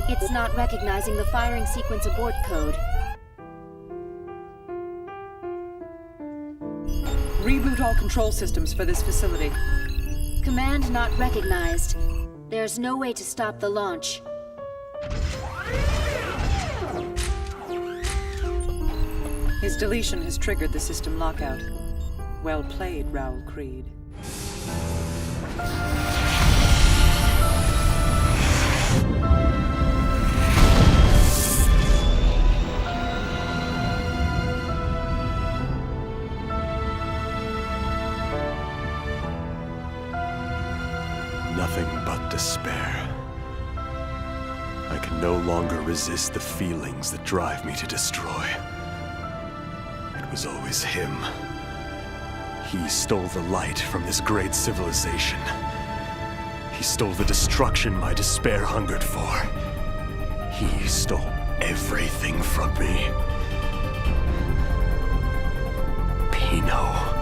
It's not recognizing the firing sequence abort code. Reboot all control systems for this facility. Command not recognized. There's no way to stop the launch. His deletion has triggered the system lockout. Well played, Raoul Creed. Nothing but despair. I can no longer resist the feelings that drive me to destroy. It was always him. He stole the light from this great civilization. He stole the destruction my despair hungered for. He stole everything from me. Pino.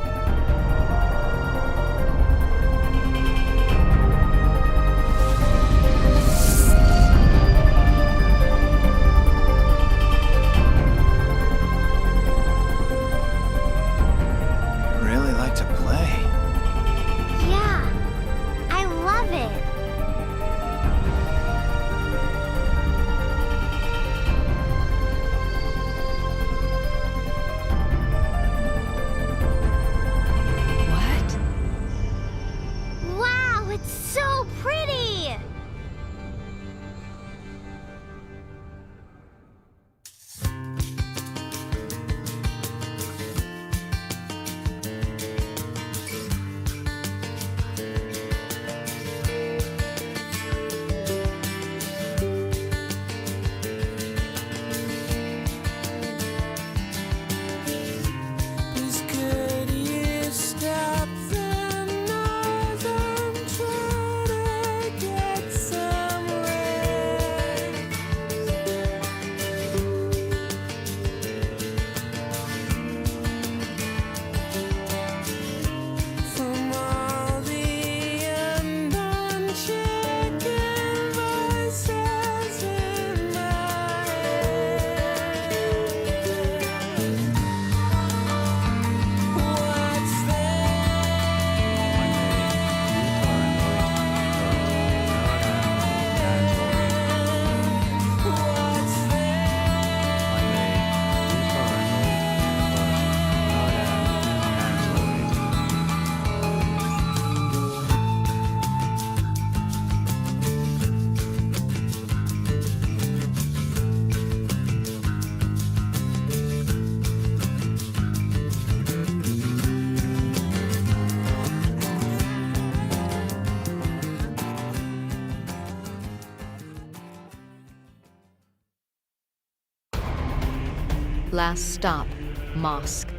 Last stop, Mosque.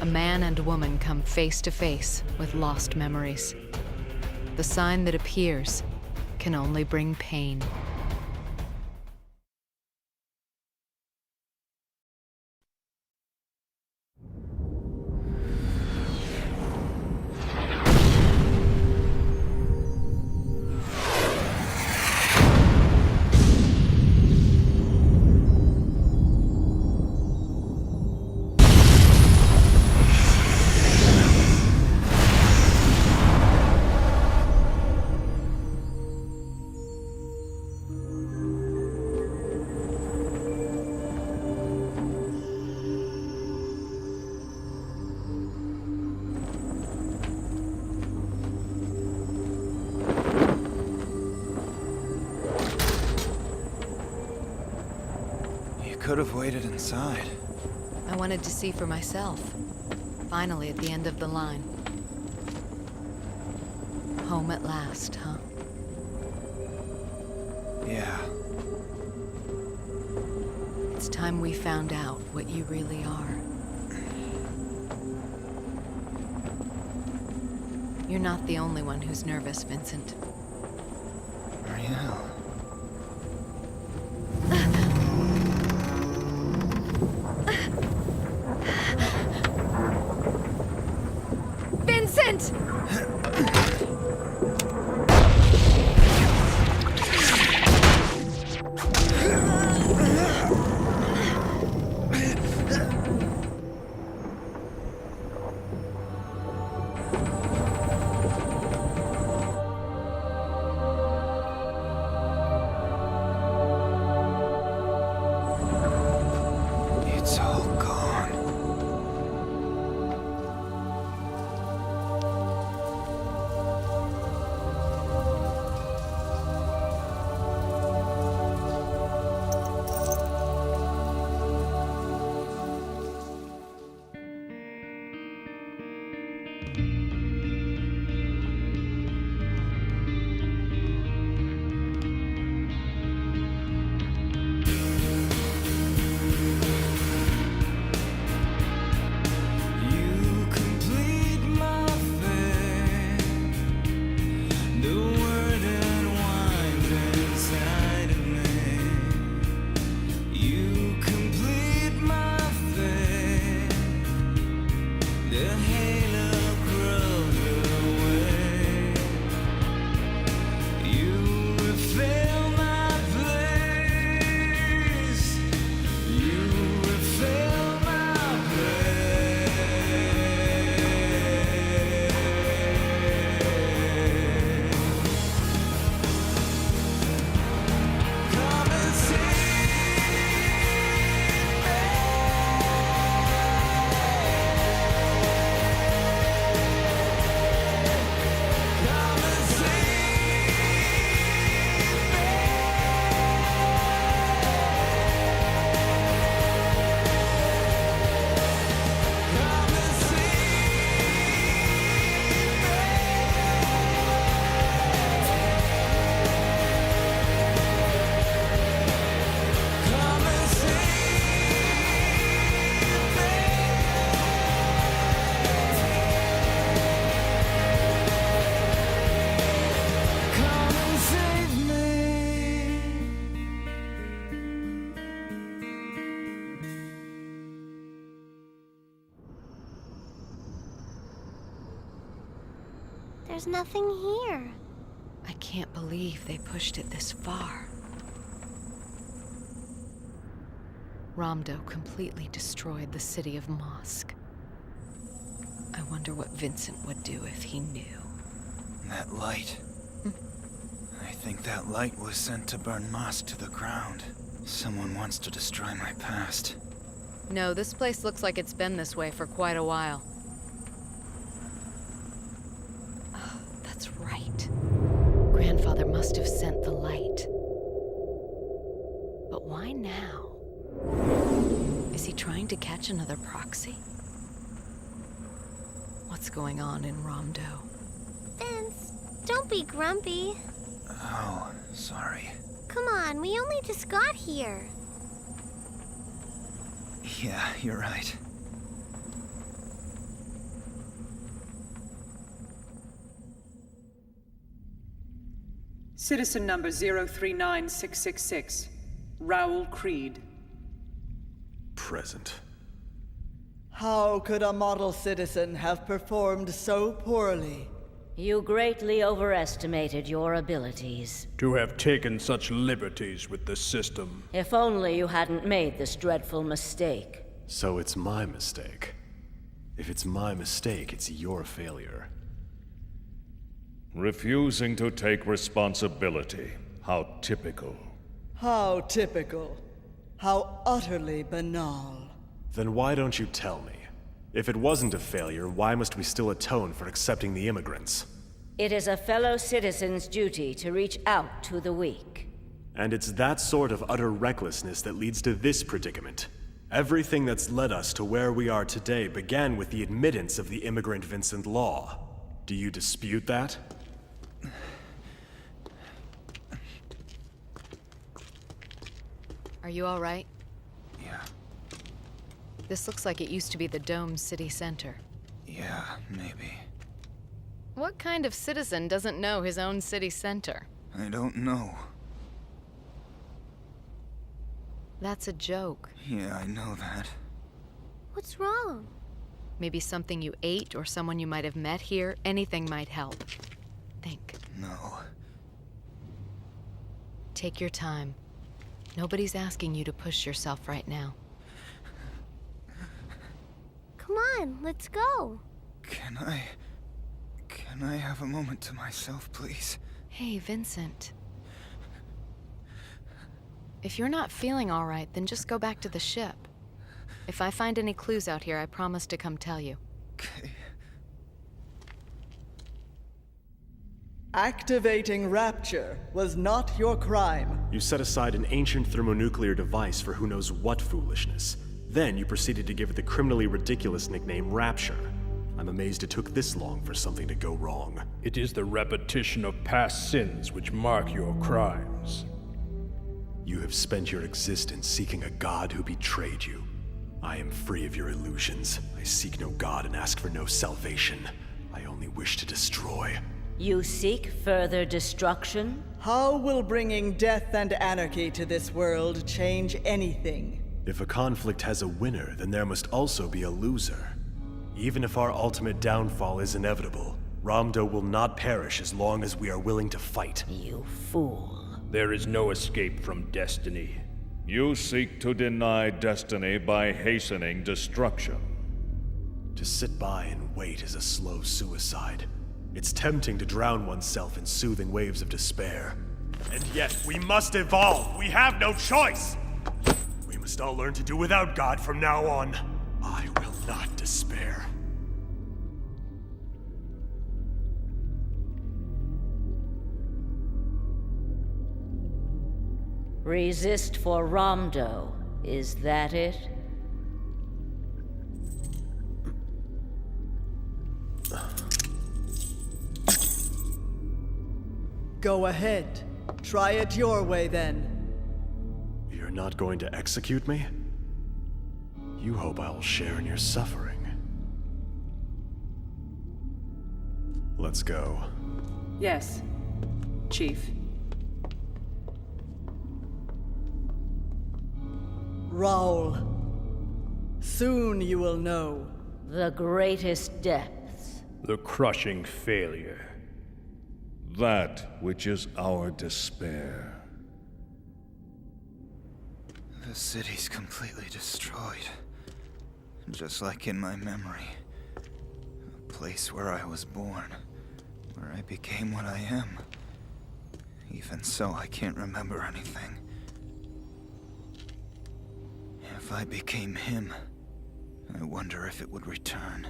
A man and woman come face to face with lost memories. The sign that appears can only bring pain. Could have waited inside. I wanted to see for myself. Finally at the end of the line. Home at last, huh? Yeah. It's time we found out what you really are. You're not the only one who's nervous, Vincent. Ariel. Vincent! It's all gone. There's nothing here. I can't believe they pushed it this far. Ramdo completely destroyed the city of Mosque. I wonder what Vincent would do if he knew. That light. I think that light was sent to burn Mosque to the ground. Someone wants to destroy my past. No, this place looks like it's been this way for quite a while. Oh, that's right. Grandfather must have sent the light. But why now? Is he trying to catch another proxy? What's going on in Ramdo? Vince, don't be grumpy. Oh, sorry. Come on, we only just got here. Yeah, you're right. Citizen number 039666, Raoul Creed. Present. How could a model citizen have performed so poorly? You greatly overestimated your abilities. To have taken such liberties with the system. If only you hadn't made this dreadful mistake. So it's my mistake. If it's my mistake, it's your failure. Refusing to take responsibility. How typical. How typical. How utterly banal. Then why don't you tell me? If it wasn't a failure, why must we still atone for accepting the immigrants? It is a fellow citizen's duty to reach out to the weak. And it's that sort of utter recklessness that leads to this predicament. Everything that's led us to where we are today began with the admittance of the immigrant Vincent Law. Do you dispute that? Are you all right? Yeah. This looks like it used to be the Dome's city center. Yeah, maybe. What kind of citizen doesn't know his own city center? I don't know. That's a joke. Yeah, I know that. What's wrong? Maybe something you ate or someone you might have met here. Anything might help. Think. No. Take your time. Nobody's asking you to push yourself right now. Come on, let's go. Can I have a moment to myself, please? Hey, Vincent. If you're not feeling all right, then just go back to the ship. If I find any clues out here, I promise to come tell you. Okay. Activating Rapture was not your crime. You set aside an ancient thermonuclear device for who knows what foolishness. Then you proceeded to give it the criminally ridiculous nickname Rapture. I'm amazed it took this long for something to go wrong. It is the repetition of past sins which mark your crimes. You have spent your existence seeking a god who betrayed you. I am free of your illusions. I seek no god and ask for no salvation. I only wish to destroy. You seek further destruction? How will bringing death and anarchy to this world change anything? If a conflict has a winner, then there must also be a loser. Even if our ultimate downfall is inevitable, Ramdo will not perish as long as we are willing to fight. You fool. There is no escape from destiny. You seek to deny destiny by hastening destruction. To sit by and wait is a slow suicide. It's tempting to drown oneself in soothing waves of despair. And yet, we must evolve! We have no choice! We must all learn to do without God from now on. I will not despair. Resist for Ramdo. Is that it? Go ahead. Try it your way, then. You're not going to execute me? You hope I will share in your suffering. Let's go. Yes, Chief. Raoul, soon you will know. The greatest depths. The crushing failure. That which is our despair. The city's completely destroyed. Just like in my memory. A place where I was born. Where I became what I am. Even so, I can't remember anything. If I became him, I wonder if it would return.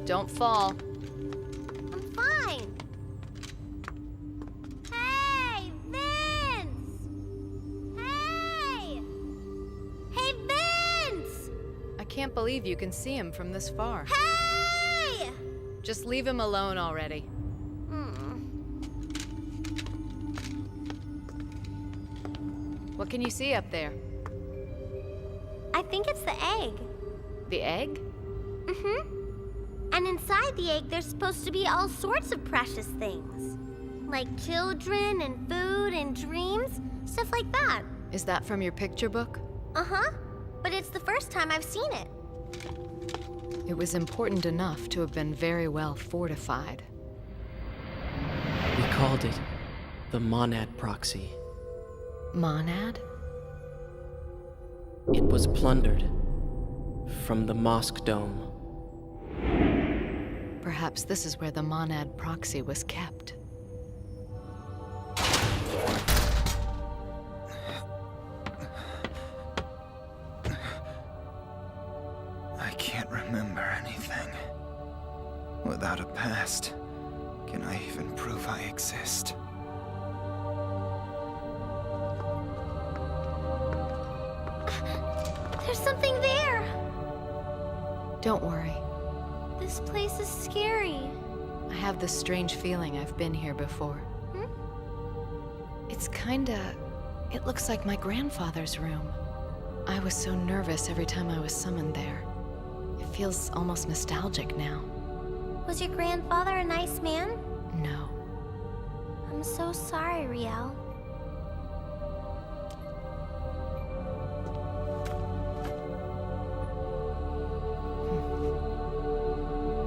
Don't fall. I'm fine. Hey, Vince! Hey! Hey, Vince! I can't believe you can see him from this far. Hey! Just leave him alone already. What can you see up there? I think it's the egg. The egg? Mm-hmm. And inside the egg, there's supposed to be all sorts of precious things. Like children and food and dreams, stuff like that. Is that from your picture book? Uh-huh. But it's the first time I've seen it. It was important enough to have been very well fortified. We called it the Monad Proxy. Monad? It was plundered from the mosque dome. Perhaps this is where the Monad Proxy was kept. I can't remember anything. Without a past, can I even prove I exist? There's something there! Don't worry. This place is scary. I have this strange feeling I've been here before. It's it looks like my grandfather's room. I was so nervous every time I was summoned there. It feels almost nostalgic now. Was your grandfather a nice man? No. I'm so sorry, Riel.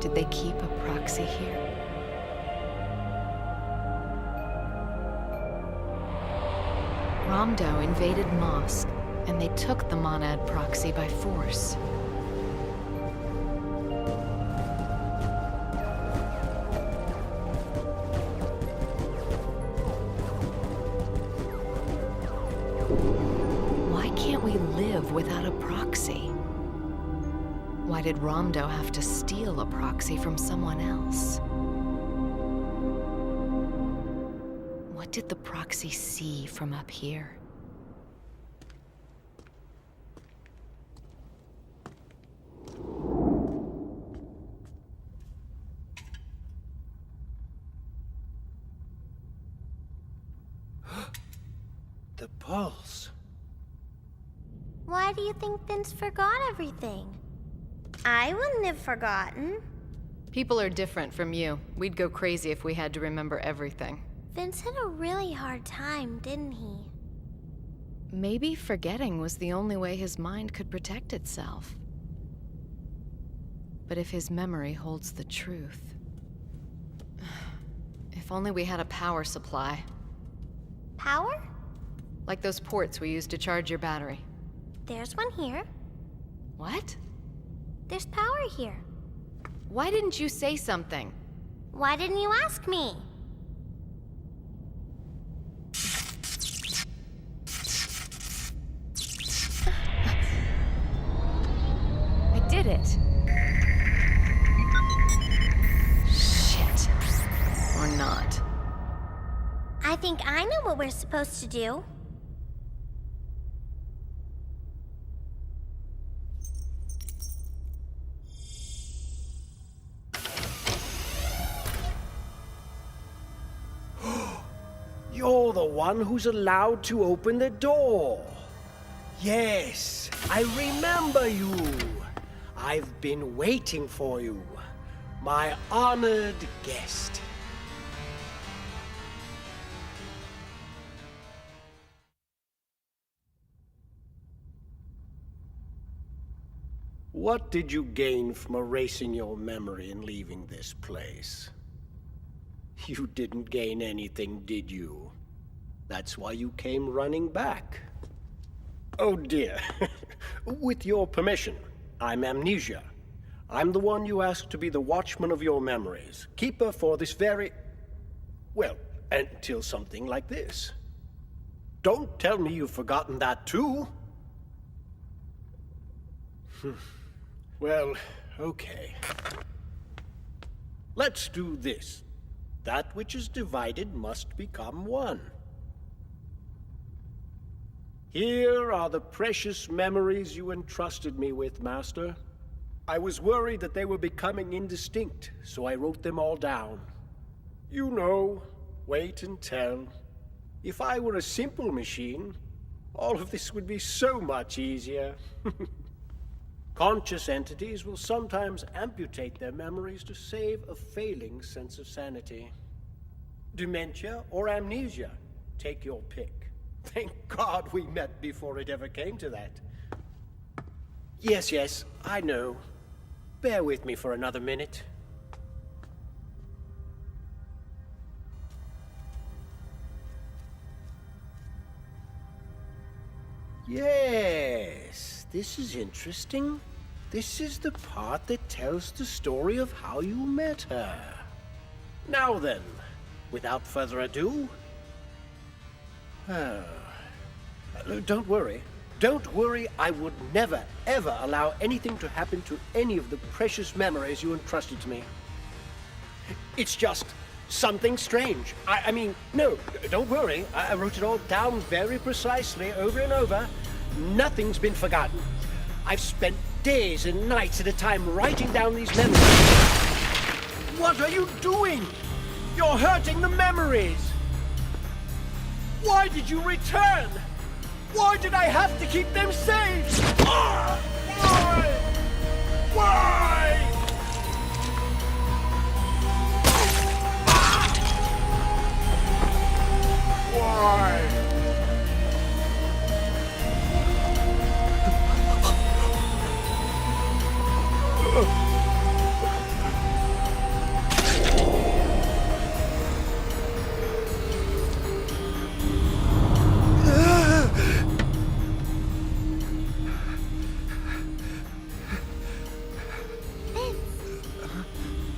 Did they keep a proxy here? Ramdo invaded Mosque, and they took the Monad Proxy by force. Why can't we live without a proxy? Why did Ramdo have to steal a proxy from someone else? What did the proxy see from up here? The pulse. Why do you think Vince forgot everything? I wouldn't have forgotten. People are different from you. We'd go crazy if we had to remember everything. Vince had a really hard time, didn't he? Maybe forgetting was the only way his mind could protect itself. But if his memory holds the truth... If only we had a power supply. Power? Like those ports we used to charge your battery. There's one here. What? There's power here. Why didn't you say something? Why didn't you ask me? I did it. Shit. Or not. I think I know what we're supposed to do. You're the one who's allowed to open the door. Yes, I remember you. I've been waiting for you. My honored guest. What did you gain from erasing your memory and leaving this place? You didn't gain anything, did you? That's why you came running back. Oh dear. With your permission, I'm Amnesia. I'm the one you asked to be the watchman of your memories, keeper for this very... well, until something like this. Don't tell me you've forgotten that too. Well, okay. Let's do this. That which is divided must become one. Here are the precious memories you entrusted me with, Master. I was worried that they were becoming indistinct, so I wrote them all down. You know, wait and tell. If I were a simple machine, all of this would be so much easier. Conscious entities will sometimes amputate their memories to save a failing sense of sanity. Dementia or amnesia, take your pick. Thank God we met before it ever came to that. Yes, I know. Bear with me for another minute. Yes, this is interesting. This is the part that tells the story of how you met her. Now then, without further ado... Don't worry. Don't worry, I would never, ever allow anything to happen to any of the precious memories you entrusted to me. It's just something strange. I mean, no, don't worry. I wrote it all down very precisely over and over. Nothing's been forgotten. I've spent days and nights at a time writing down these memories. What are you doing? You're hurting the memories. Why did you return? Why did I have to keep them safe? Why? Why? Why?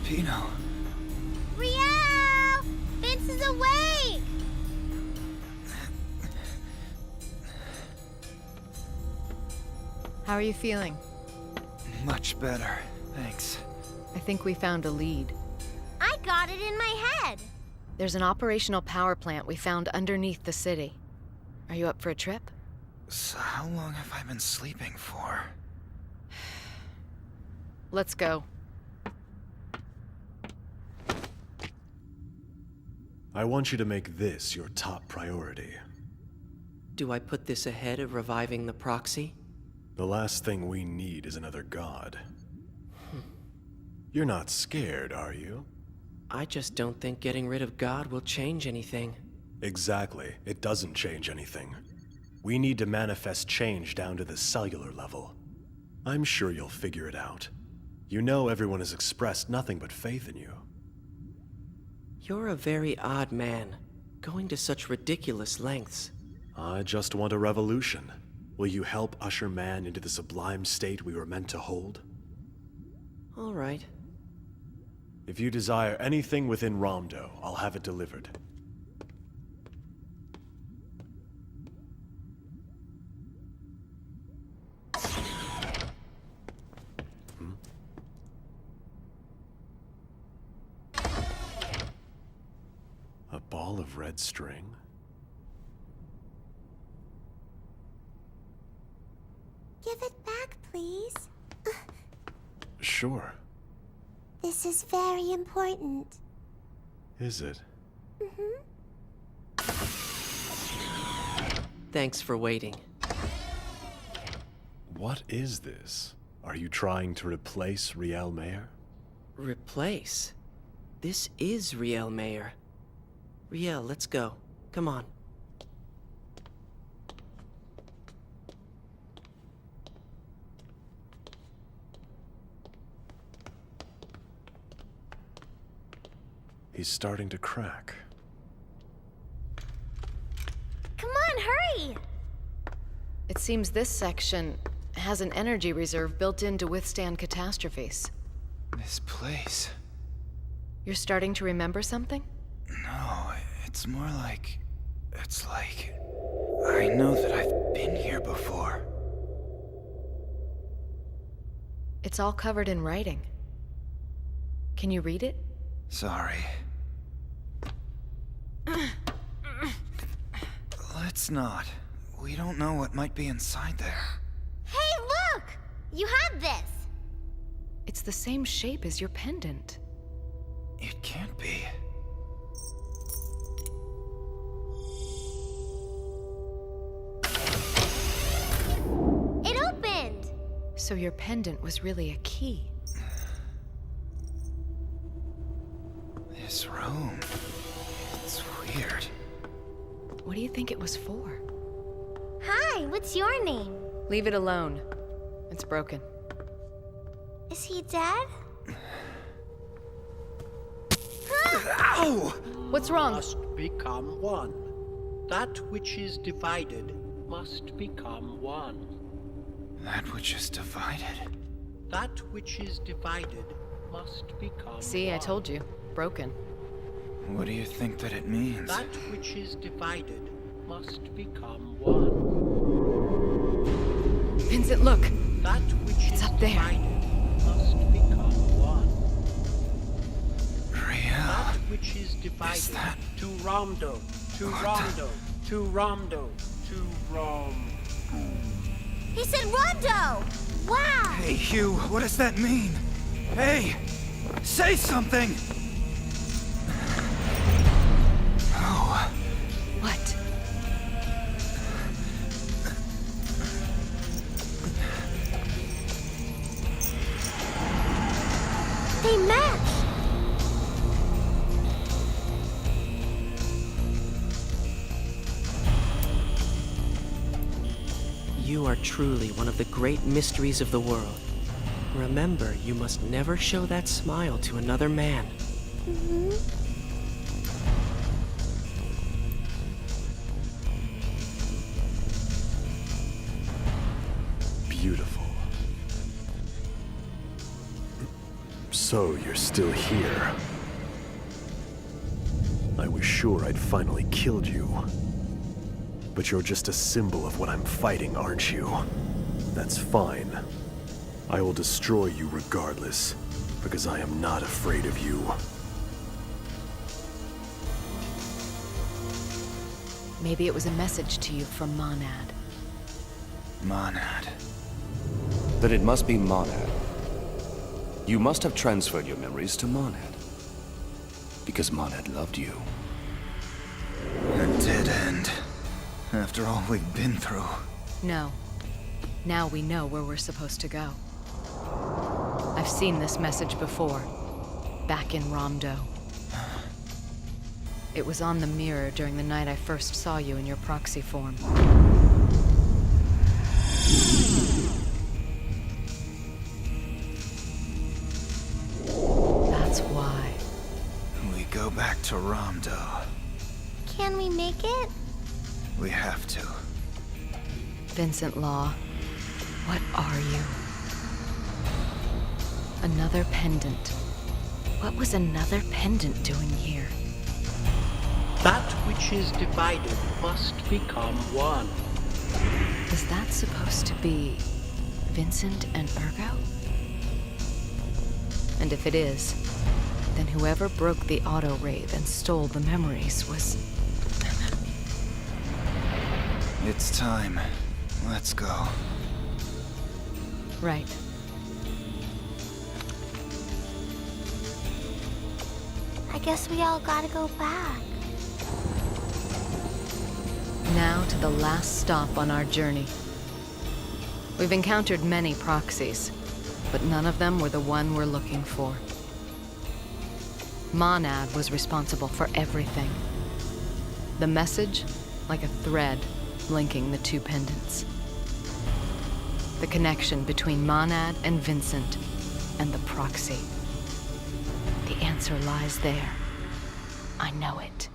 Pino. Riel! Vince is awake! How are you feeling? Much better, thanks. I think we found a lead. I got it in my head. There's an operational power plant we found underneath the city. Are you up for a trip? So how long have I been sleeping for? Let's go. I want you to make this your top priority. Do I put this ahead of reviving the proxy? The last thing we need is another god. You're not scared, are you? I just don't think getting rid of God will change anything. Exactly. It doesn't change anything. We need to manifest change down to the cellular level. I'm sure you'll figure it out. You know everyone has expressed nothing but faith in you. You're a very odd man, going to such ridiculous lengths. I just want a revolution. Will you help usher man into the sublime state we were meant to hold? All right. If you desire anything within Romdo, I'll have it delivered. A ball of red string? Give it back, please. Sure. This is very important. Is it? Thanks for waiting. What is this? Are you trying to replace Riel Mayer? Replace? This is Riel Mayer. Riel, let's go. Come on. He's starting to crack. Come on, hurry! It seems this section has an energy reserve built in to withstand catastrophes. This place... You're starting to remember something? No, it's more like... It's like... I know that I've been here before. It's all covered in writing. Can you read it? Sorry. Let's not. We don't know what might be inside there. Hey, look! You have this! It's the same shape as your pendant. It can't be. So your pendant was really a key. This room... it's weird. What do you think it was for? Hi, what's your name? Leave it alone. It's broken. Is he dead? Ow! What's wrong? Must become one. That which is divided must become one. That which is divided? That which is divided must become See, one. I told you. Broken. What do you think that it means? That which is divided must become one. Vincent, look! That which It's is up there. divided must become one. That which is divided to Romdo, to Romdo, to Romdo, to Rom. He said Rondo! Wow! Hey, Hugh, what does that mean? Hey! Say something! Oh. What? They match! You are truly one of the great mysteries of the world. Remember, you must never show that smile to another man. Beautiful. So you're still here. I was sure I'd finally killed you. But you're just a symbol of what I'm fighting, aren't you? That's fine. I will destroy you regardless, because I am not afraid of you. Maybe it was a message to you from Monad. Monad. Then it must be Monad. You must have transferred your memories to Monad. Because Monad loved you. A dead end. After all we've been through. No. Now we know where we're supposed to go. I've seen this message before. Back in Romdo. It was on the mirror during the night I first saw you in your proxy form. That's why. We go back to Romdo. Can we make it? We have to. Vincent Law, what are you? Another pendant. What was another pendant doing here? That which is divided must become one. Is that supposed to be Vincent and Ergo? And if it is, then whoever broke the auto-rave and stole the memories was... It's time. Let's go. Right. I guess we all gotta go back. Now to the last stop on our journey. We've encountered many proxies, but none of them were the one we're looking for. Monad was responsible for everything. The message, like a thread, linking the two pendants. The connection between Monad and Vincent and the proxy. The answer lies there. I know it.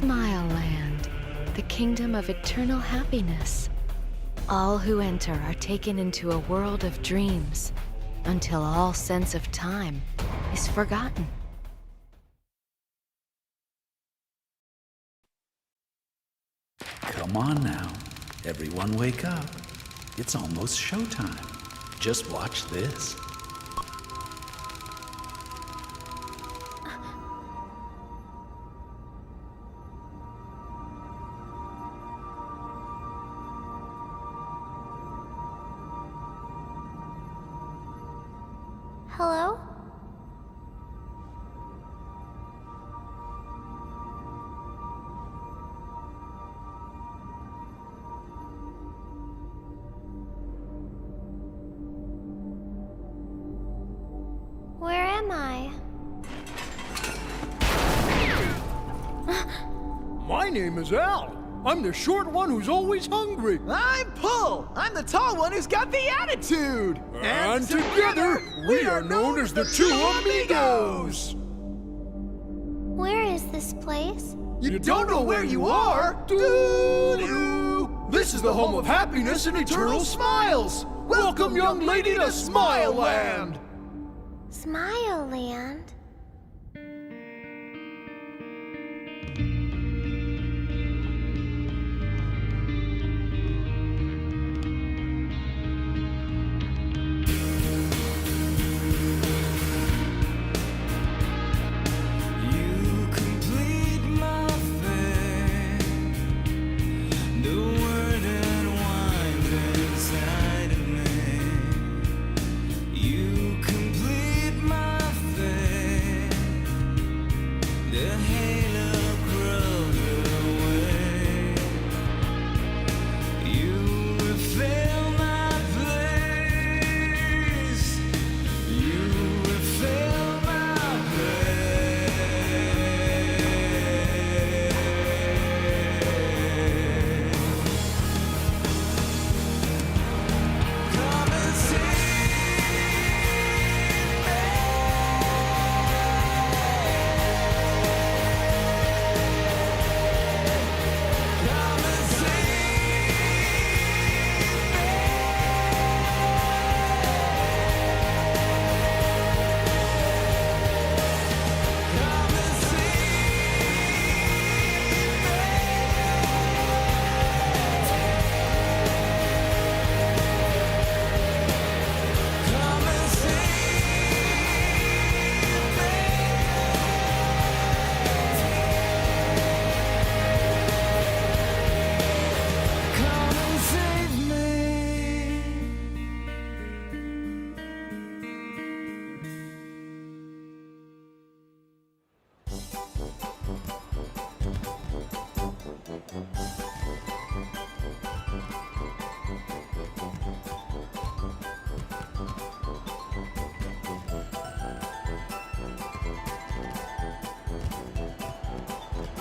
Smile Land, the kingdom of eternal happiness. All who enter are taken into a world of dreams until all sense of time is forgotten. Come on now. Everyone wake up. It's almost showtime. Just watch this. Hello? Where am I? My name is Al. I'm the short one who's always hungry. I'm Pull. I'm the tall one who's got the attitude. And together, we are known as the Two Amigos. Where is this place? You don't know where you are? Doo-doo. This is the home of happiness and eternal smiles. Welcome, young lady, to Smile Land. Smile Land?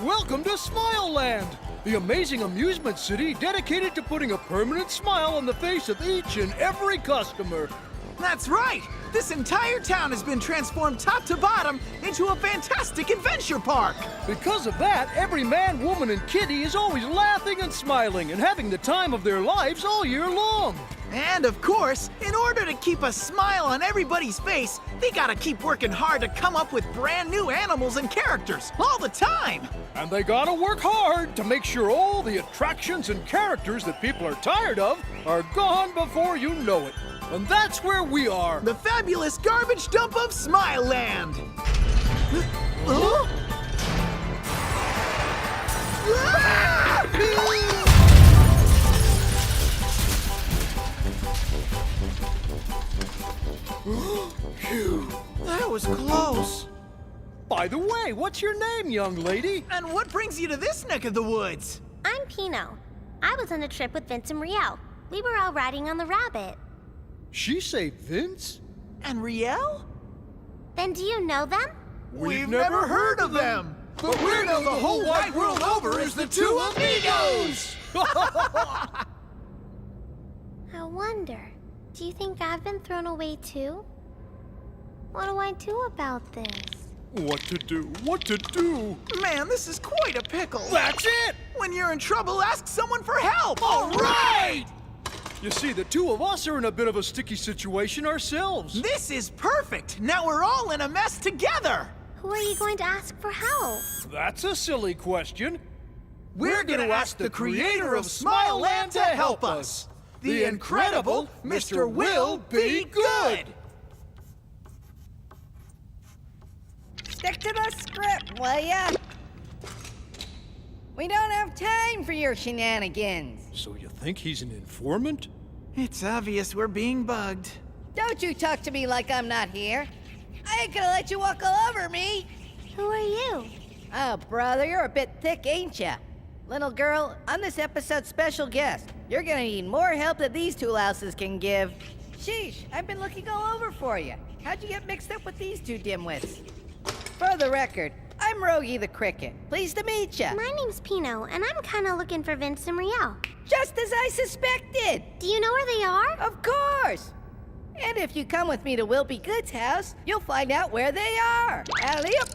Welcome to Smile Land, the amazing amusement city dedicated to putting a permanent smile on the face of each and every customer. That's right! This entire town has been transformed top to bottom into a fantastic adventure park! Because of that, every man, woman, and kitty is always laughing and smiling and having the time of their lives all year long. And of course, in order to keep a smile on everybody's face, they gotta keep working hard to come up with brand new animals and characters all the time! And they gotta work hard to make sure all the attractions and characters that people are tired of are gone before you know it. And that's where we are. The fabulous garbage dump of Smile Land! Huh? Phew, that was close. By the way, what's your name, young lady? And what brings you to this neck of the woods? I'm Pino. I was on a trip with Vince and Riel. We were all riding on the rabbit. She say Vince? And Riel? Then do you know them? We've never heard of them! But we're known the whole wide world over as the Two Amigos! I wonder, do you think I've been thrown away too? What do I do about this? What to do? What to do? Man, this is quite a pickle. That's it! When you're in trouble, ask someone for help! All right! You see, the two of us are in a bit of a sticky situation ourselves. This is perfect! Now we're all in a mess together! Who are you going to ask for help? That's a silly question. We're gonna ask the creator of Smileland to help us! The incredible Mr. Will Be Good! Stick to the script, will ya? We don't have time for your shenanigans. So you think he's an informant? It's obvious we're being bugged. Don't you talk to me like I'm not here. I ain't gonna let you walk all over me. Who are you? Oh, brother, you're a bit thick, ain't ya? Little girl, I'm this episode's special guest. You're gonna need more help than these two louses can give. Sheesh, I've been looking all over for you. How'd you get mixed up with these two dimwits? For the record, I'm Rogie the Cricket. Pleased to meet ya. My name's Pino, and I'm kinda looking for Vince and Riel. Just as I suspected. Do you know where they are? Of course. And if you come with me to Will Be Good's house, you'll find out where they are. Alley-up.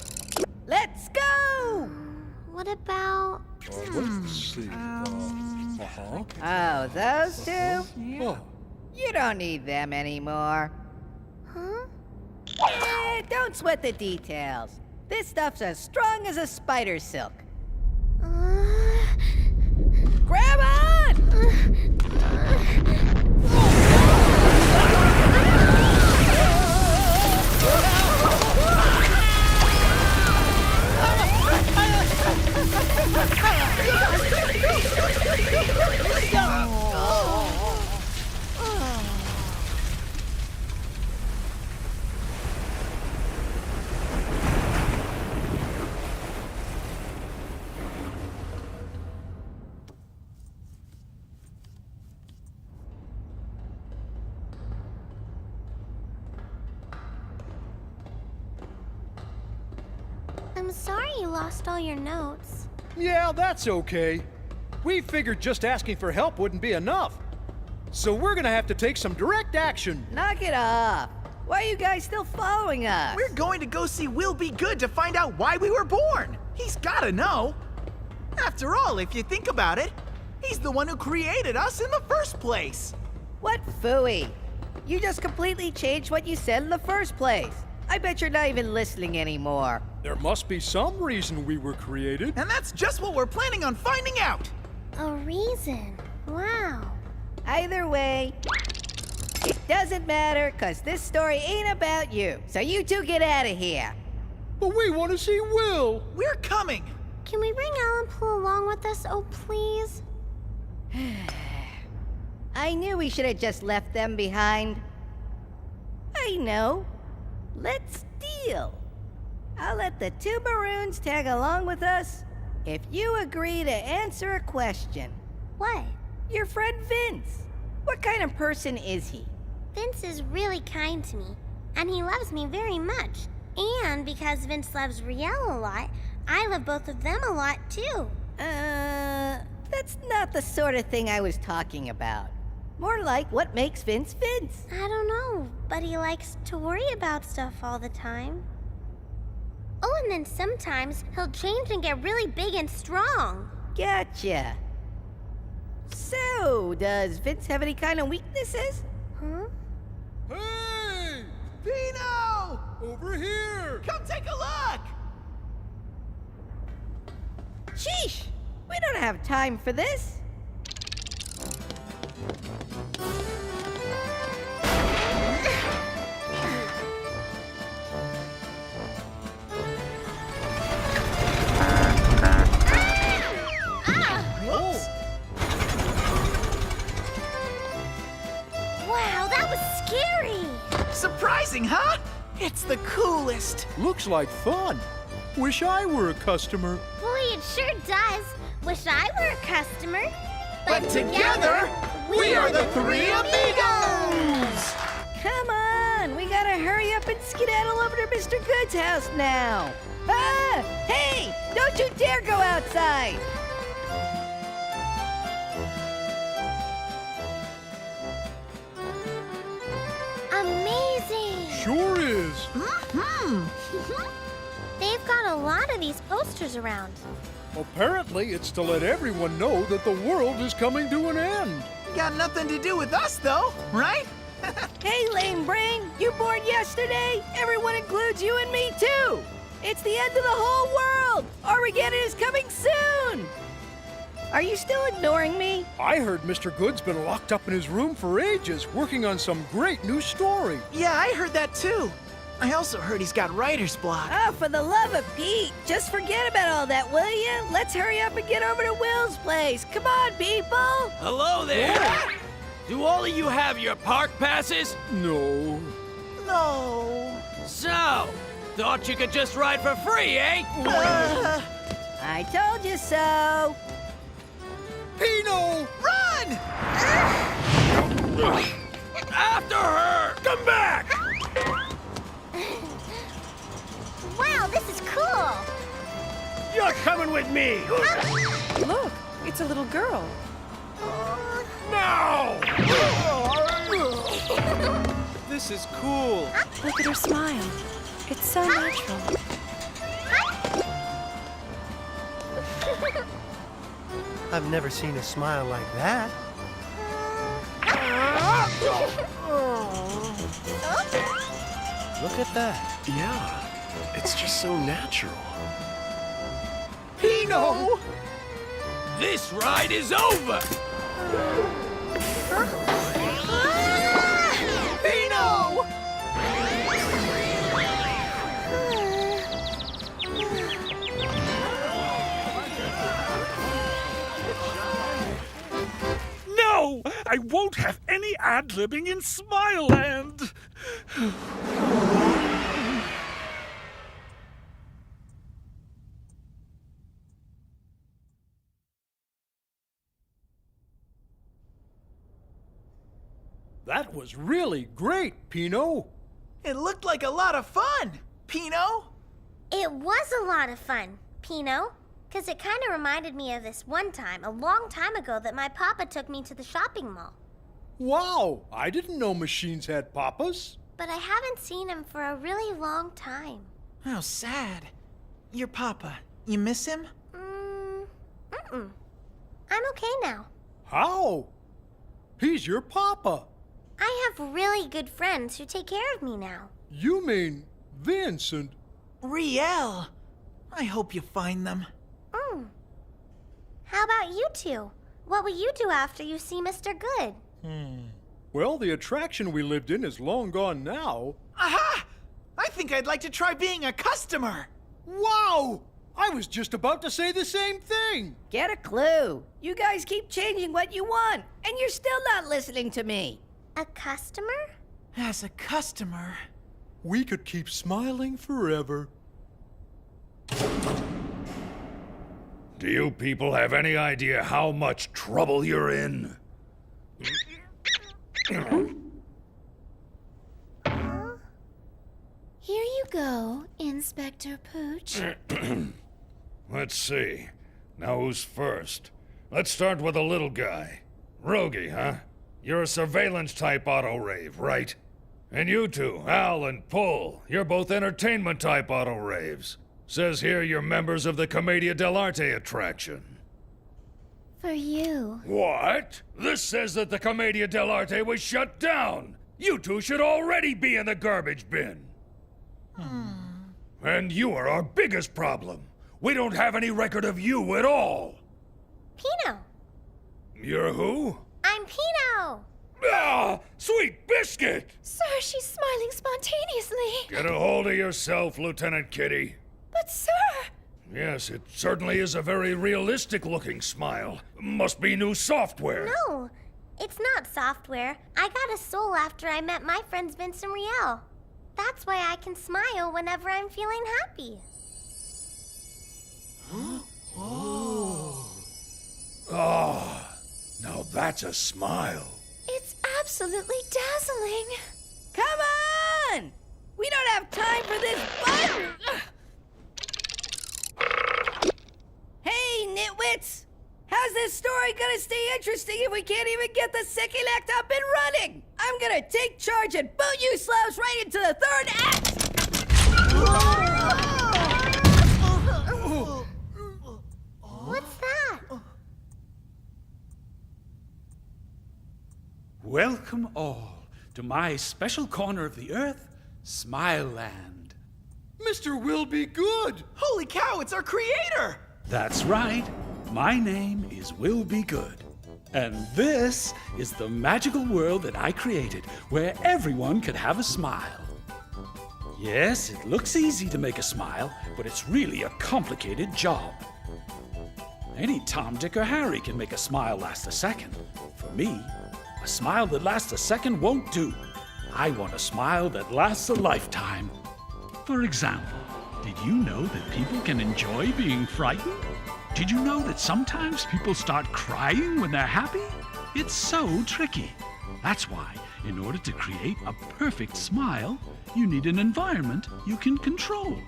Let's go! What about... Let's see. Oh, those two? Oh. You don't need them anymore. Huh? Don't sweat the details. This stuff's as strong as a spider silk. Grab on! I'm sorry you lost all your notes. Yeah, that's okay. We figured just asking for help wouldn't be enough. So we're gonna have to take some direct action. Knock it off. Why are you guys still following us? We're going to go see Will Be Good to find out why we were born. He's gotta know. After all, if you think about it, he's the one who created us in the first place. What phooey? You just completely changed what you said in the first place. I bet you're not even listening anymore. There must be some reason we were created. And that's just what we're planning on finding out. A reason? Wow. Either way, it doesn't matter, because this story ain't about you. So you two get out of here. But we want to see Will. We're coming. Can we bring Alan Poole along with us, oh please? I knew we should have just left them behind. I know. Let's deal. I'll let the two Maroons tag along with us if you agree to answer a question. What? Your friend Vince. What kind of person is he? Vince is really kind to me, and he loves me very much. And because Vince loves Riel a lot, I love both of them a lot too. That's not the sort of thing I was talking about. More like what makes Vince Vince. I don't know, but he likes to worry about stuff all the time. Oh, and then sometimes he'll change and get really big and strong. Gotcha. So, does Vince have any kind of weaknesses? Huh? Hey! Pino! Over here! Come take a look! Sheesh! We don't have time for this. Wow, that was scary! Surprising, huh? It's the coolest. Looks like fun. Wish I were a customer. Boy, it sure does. Wish I were a customer. But together, we are the Three Amigos! Come on, we gotta hurry up and skedaddle over to Mr. Good's house now. Ah! Hey, don't you dare go outside! Amazing! Sure is. You've got a lot of these posters around. Apparently, it's to let everyone know that the world is coming to an end. Got nothing to do with us, though, right? Hey, lame brain, you bored yesterday? Everyone includes you and me, too. It's the end of the whole world. Armageddon is coming soon. Are you still ignoring me? I heard Mr. Good's been locked up in his room for ages, working on some great new story. Yeah, I heard that too. I also heard he's got writer's block. Oh, for the love of Pete, just forget about all that, will you? Let's hurry up and get over to Will's place. Come on, people. Hello there. Do all of you have your park passes? No. No. So, thought you could just ride for free, eh? I told you so. Pino! Run! After her! Come back! Wow, this is cool! You're coming with me! Look, it's a little girl. No! This is cool. Look at her smile. It's so natural. I've never seen a smile like that. Look at that. Yeah, it's just so natural. Pino! This ride is over! Pino! No! I won't have any ad-libbing in Smileland! That was really great, Pino. It looked like a lot of fun, Pino. It was a lot of fun, Pino. Because it kind of reminded me of this one time, a long time ago, that my papa took me to the shopping mall. Wow, I didn't know machines had papas. But I haven't seen him for a really long time. How sad. Your papa, you miss him? I'm okay now. How? He's your papa. I have really good friends who take care of me now. You mean Vincent? Riel. I hope you find them. How about you two? What will you do after you see Mr. Good? Well, the attraction we lived in is long gone now. Aha! I think I'd like to try being a customer. Wow! I was just about to say the same thing. Get a clue. You guys keep changing what you want, and you're still not listening to me. A customer? As a customer... We could keep smiling forever. Do you people have any idea how much trouble you're in? Here you go, Inspector Pooch. Let's see. Now who's first? Let's start with the little guy. Rogie, huh? You're a surveillance-type auto-rave, right? And you two, Al and Pull, you're both entertainment-type auto-raves. Says here you're members of the Commedia dell'arte attraction. For you. What? This says that the Commedia dell'arte was shut down! You two should already be in the garbage bin! And you are our biggest problem! We don't have any record of you at all! Pino. You're who? I'm Pino! Ah! Sweet biscuit! Sir, she's smiling spontaneously. Get a hold of yourself, Lieutenant Kitty. But sir! Yes, it certainly is a very realistic-looking smile. Must be new software. No, it's not software. I got a soul after I met my friends Vince and Riel. That's why I can smile whenever I'm feeling happy. Ah, now that's a smile. It's absolutely dazzling. Come on! We don't have time for this button! Hey, nitwits! How's this story gonna stay interesting if we can't even get the second act up and running? I'm gonna take charge and boot you slobs right into the third act! Welcome all to my special corner of the earth, Smile Land. Mr. Will Be Good! Holy cow, it's our creator! That's right. My name is Will Be Good. And this is the magical world that I created, where everyone could have a smile. Yes, it looks easy to make a smile, but it's really a complicated job. Any Tom, Dick, or Harry can make a smile last a second. For me, a smile that lasts a second won't do. I want a smile that lasts a lifetime. For example, did you know that people can enjoy being frightened? Did you know that sometimes people start crying when they're happy? It's so tricky. That's why, in order to create a perfect smile, you need an environment you can control.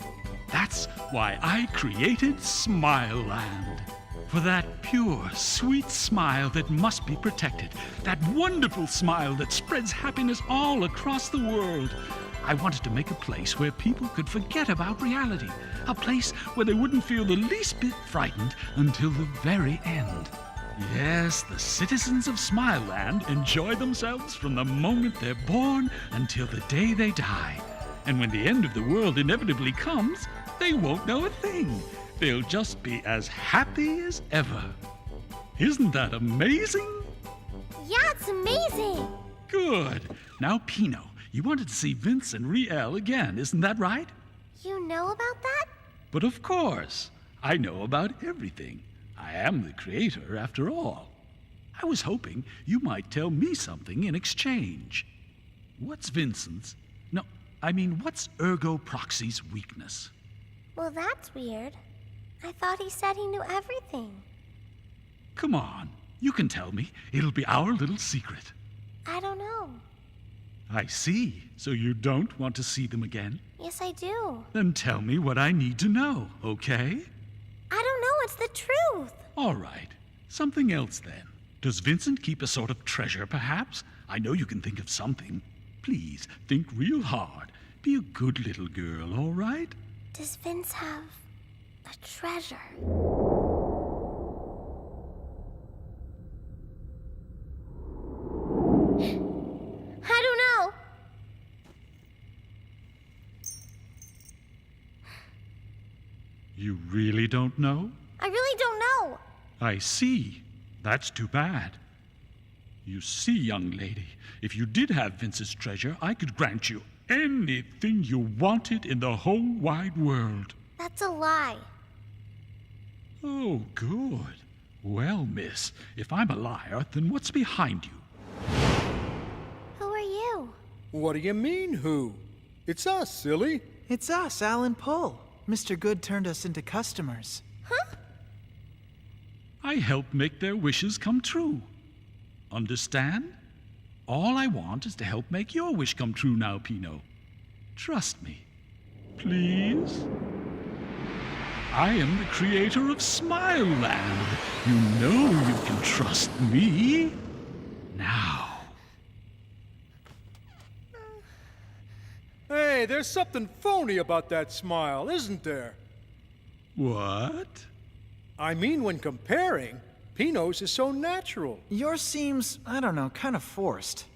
That's why I created Smile Land. For that pure, sweet smile that must be protected, that wonderful smile that spreads happiness all across the world. I wanted to make a place where people could forget about reality, a place where they wouldn't feel the least bit frightened until the very end. Yes, the citizens of Smile Land enjoy themselves from the moment they're born until the day they die. And when the end of the world inevitably comes, they won't know a thing. They'll just be as happy as ever. Isn't that amazing? Yeah, it's amazing. Good. Now, Pino, you wanted to see Vince and Riel again, isn't that right? You know about that? But of course, I know about everything. I am the creator, after all. I was hoping you might tell me something in exchange. What's Vincent's? No, I mean, what's Ergo Proxy's weakness? Well, that's weird. I thought he said he knew everything. Come on, you can tell me. It'll be our little secret. I don't know. I see. So you don't want to see them again? Yes, I do. Then tell me what I need to know, okay? I don't know. It's the truth. All right. Something else then. Does Vincent keep a sort of treasure, perhaps? I know you can think of something. Please, think real hard. Be a good little girl, all right? Does Vince have a treasure? I don't know. You really don't know? I really don't know. I see. That's too bad. You see, young lady, if you did have Vince's treasure, I could grant you anything you wanted in the whole wide world. That's a lie. Oh, good. Well, miss, if I'm a liar, then what's behind you? Who are you? What do you mean, who? It's us, silly. It's us, Alan Pull. Mr. Good turned us into customers. Huh? I help make their wishes come true. Understand? All I want is to help make your wish come true now, Pino. Trust me. Please? I am the creator of Smile Land. You know you can trust me. Now. Hey, there's something phony about that smile, isn't there? What? I mean, when comparing, Pino's is so natural. Yours seems, I don't know, kind of forced.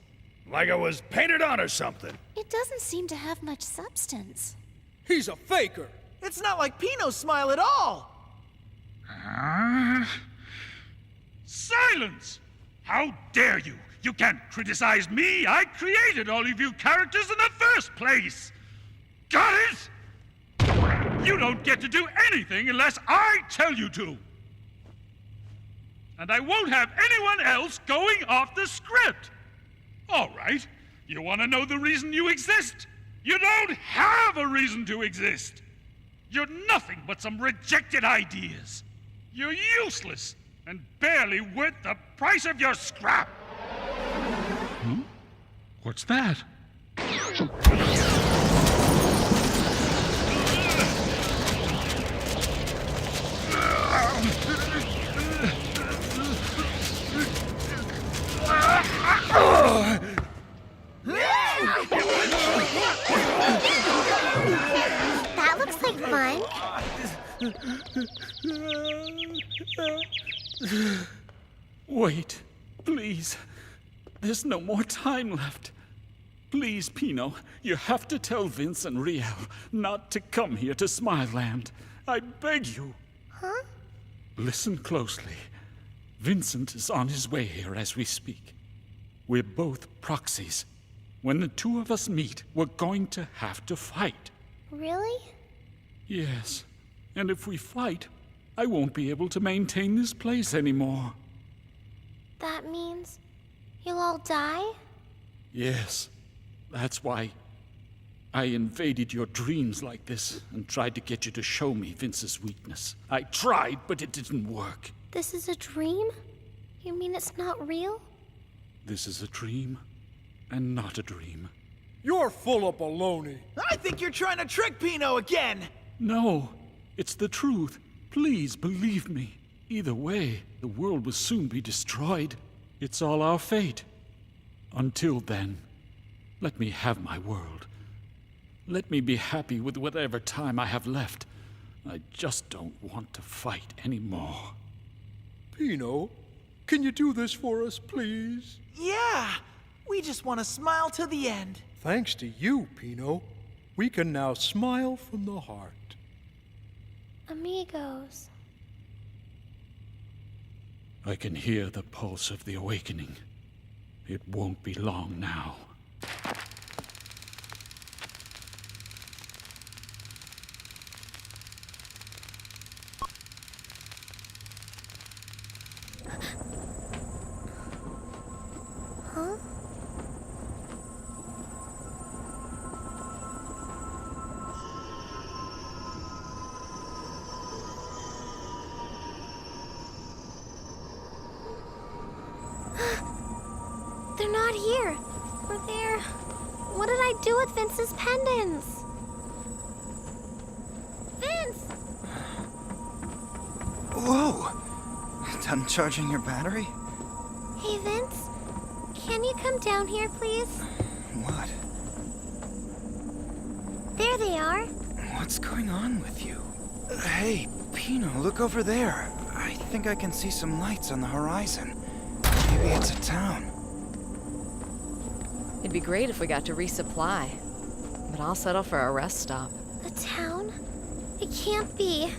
Like it was painted on or something. It doesn't seem to have much substance. He's a faker. It's not like Pino's smile at all. Silence! How dare you! You can't criticize me! I created all of you characters in the first place! Got it? You don't get to do anything unless I tell you to! And I won't have anyone else going off the script! All right, you want to know the reason you exist? You don't have a reason to exist! You're nothing but some rejected ideas! You're useless and barely worth the price of your scrap! Hmm? What's that? That looks like fun. Wait, please. There's no more time left. Please, Pino, you have to tell Vince and Riel not to come here to Smileland. I beg you. Huh? Listen closely. Vincent is on his way here as we speak. We're both proxies. When the two of us meet, we're going to have to fight. Really? Yes. And if we fight, I won't be able to maintain this place anymore. That means you'll all die? Yes. That's why I invaded your dreams like this and tried to get you to show me Vince's weakness. I tried, but it didn't work. This is a dream? You mean it's not real? This is a dream, and not a dream. You're full of baloney. I think you're trying to trick Pino again! No, it's the truth. Please believe me. Either way, the world will soon be destroyed. It's all our fate. Until then, let me have my world. Let me be happy with whatever time I have left. I just don't want to fight anymore. Pino, can you do this for us, please? Yeah! We just want to smile to the end. Thanks to you, Pino, we can now smile from the heart. Amigos. I can hear the pulse of the awakening. It won't be long now. Huh? They're not here. Or they're... What did I do with Vince's pendants? Vince! Whoa! Done charging your battery? Hey, Vince. Can you come down here, please? What? There they are. What's going on with you? Hey, Pino, look over there. I think I can see some lights on the horizon. Maybe it's a town. It'd be great if we got to resupply, but I'll settle for a rest stop. A town? It can't be.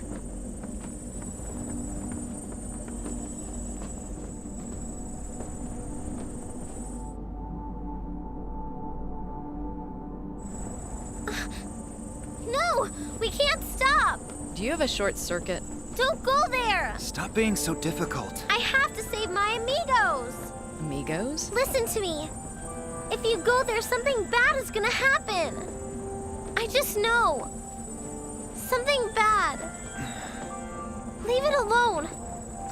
No! We can't stop! Do you have a short circuit? Don't go there! Stop being so difficult. I have to save my amigos! Amigos? Listen to me. If you go there, something bad is gonna happen. I just know. Something bad. Leave it alone.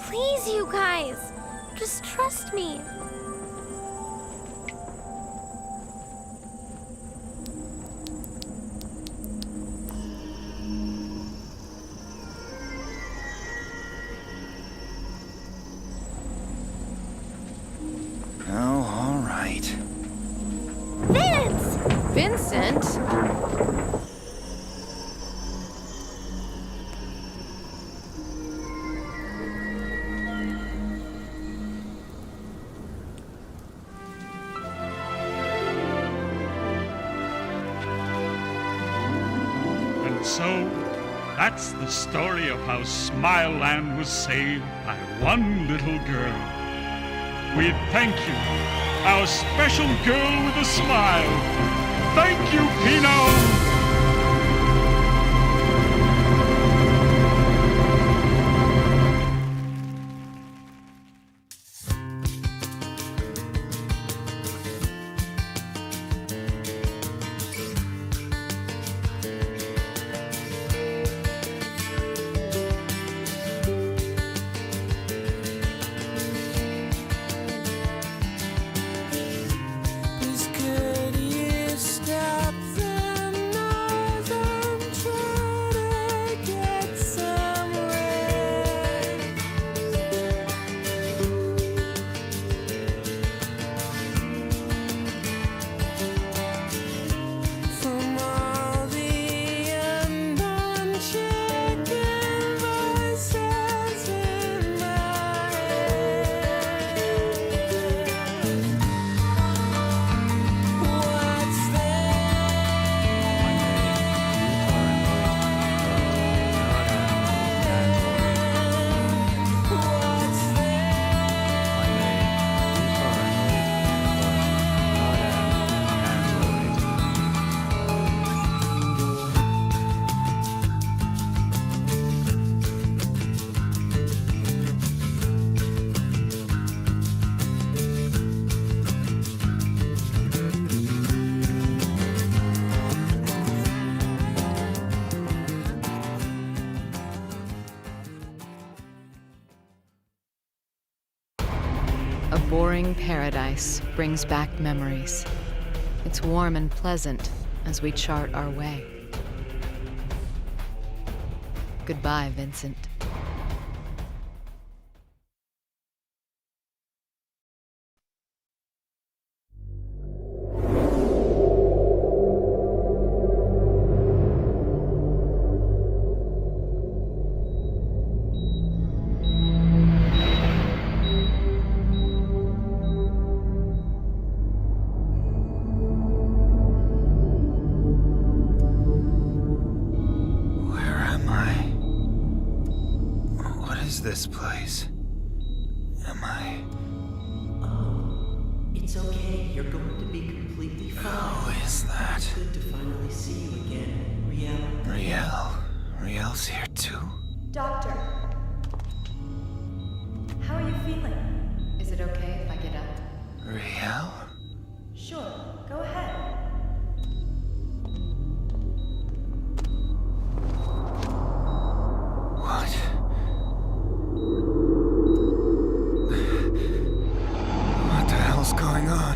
Please, you guys. Just trust me. Oh, all right. Vince! Vincent? And so, that's the story of how Smileland was saved by one little girl. We thank you, our special girl with a smile. Thank you, Pino! Please could you stop the noise? boring paradise brings back memories. It's warm and pleasant as we chart our way. Goodbye, Vincent. This place? Am I... It's okay. You're going to be completely fine. Who is that? It's good to finally see you again, Riel. Riel? Riel's here too? Doctor. How are you feeling? Is it okay if I get up? Riel? Sure, go ahead. What? What the hell's going on?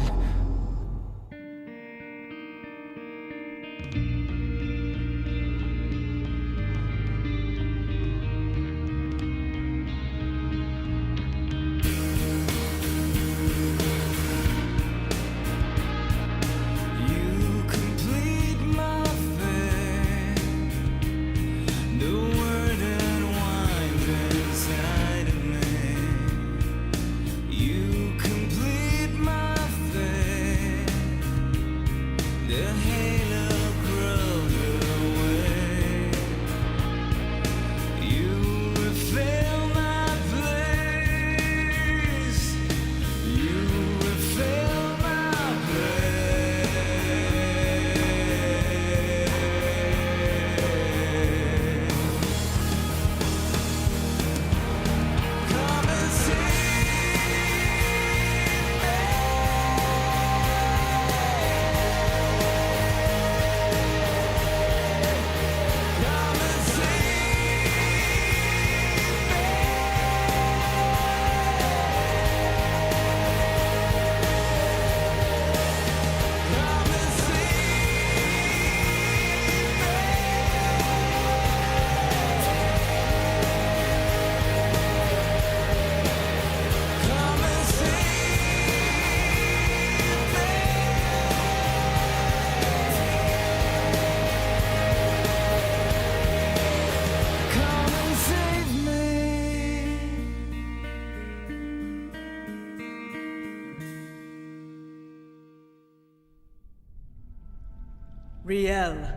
Riel,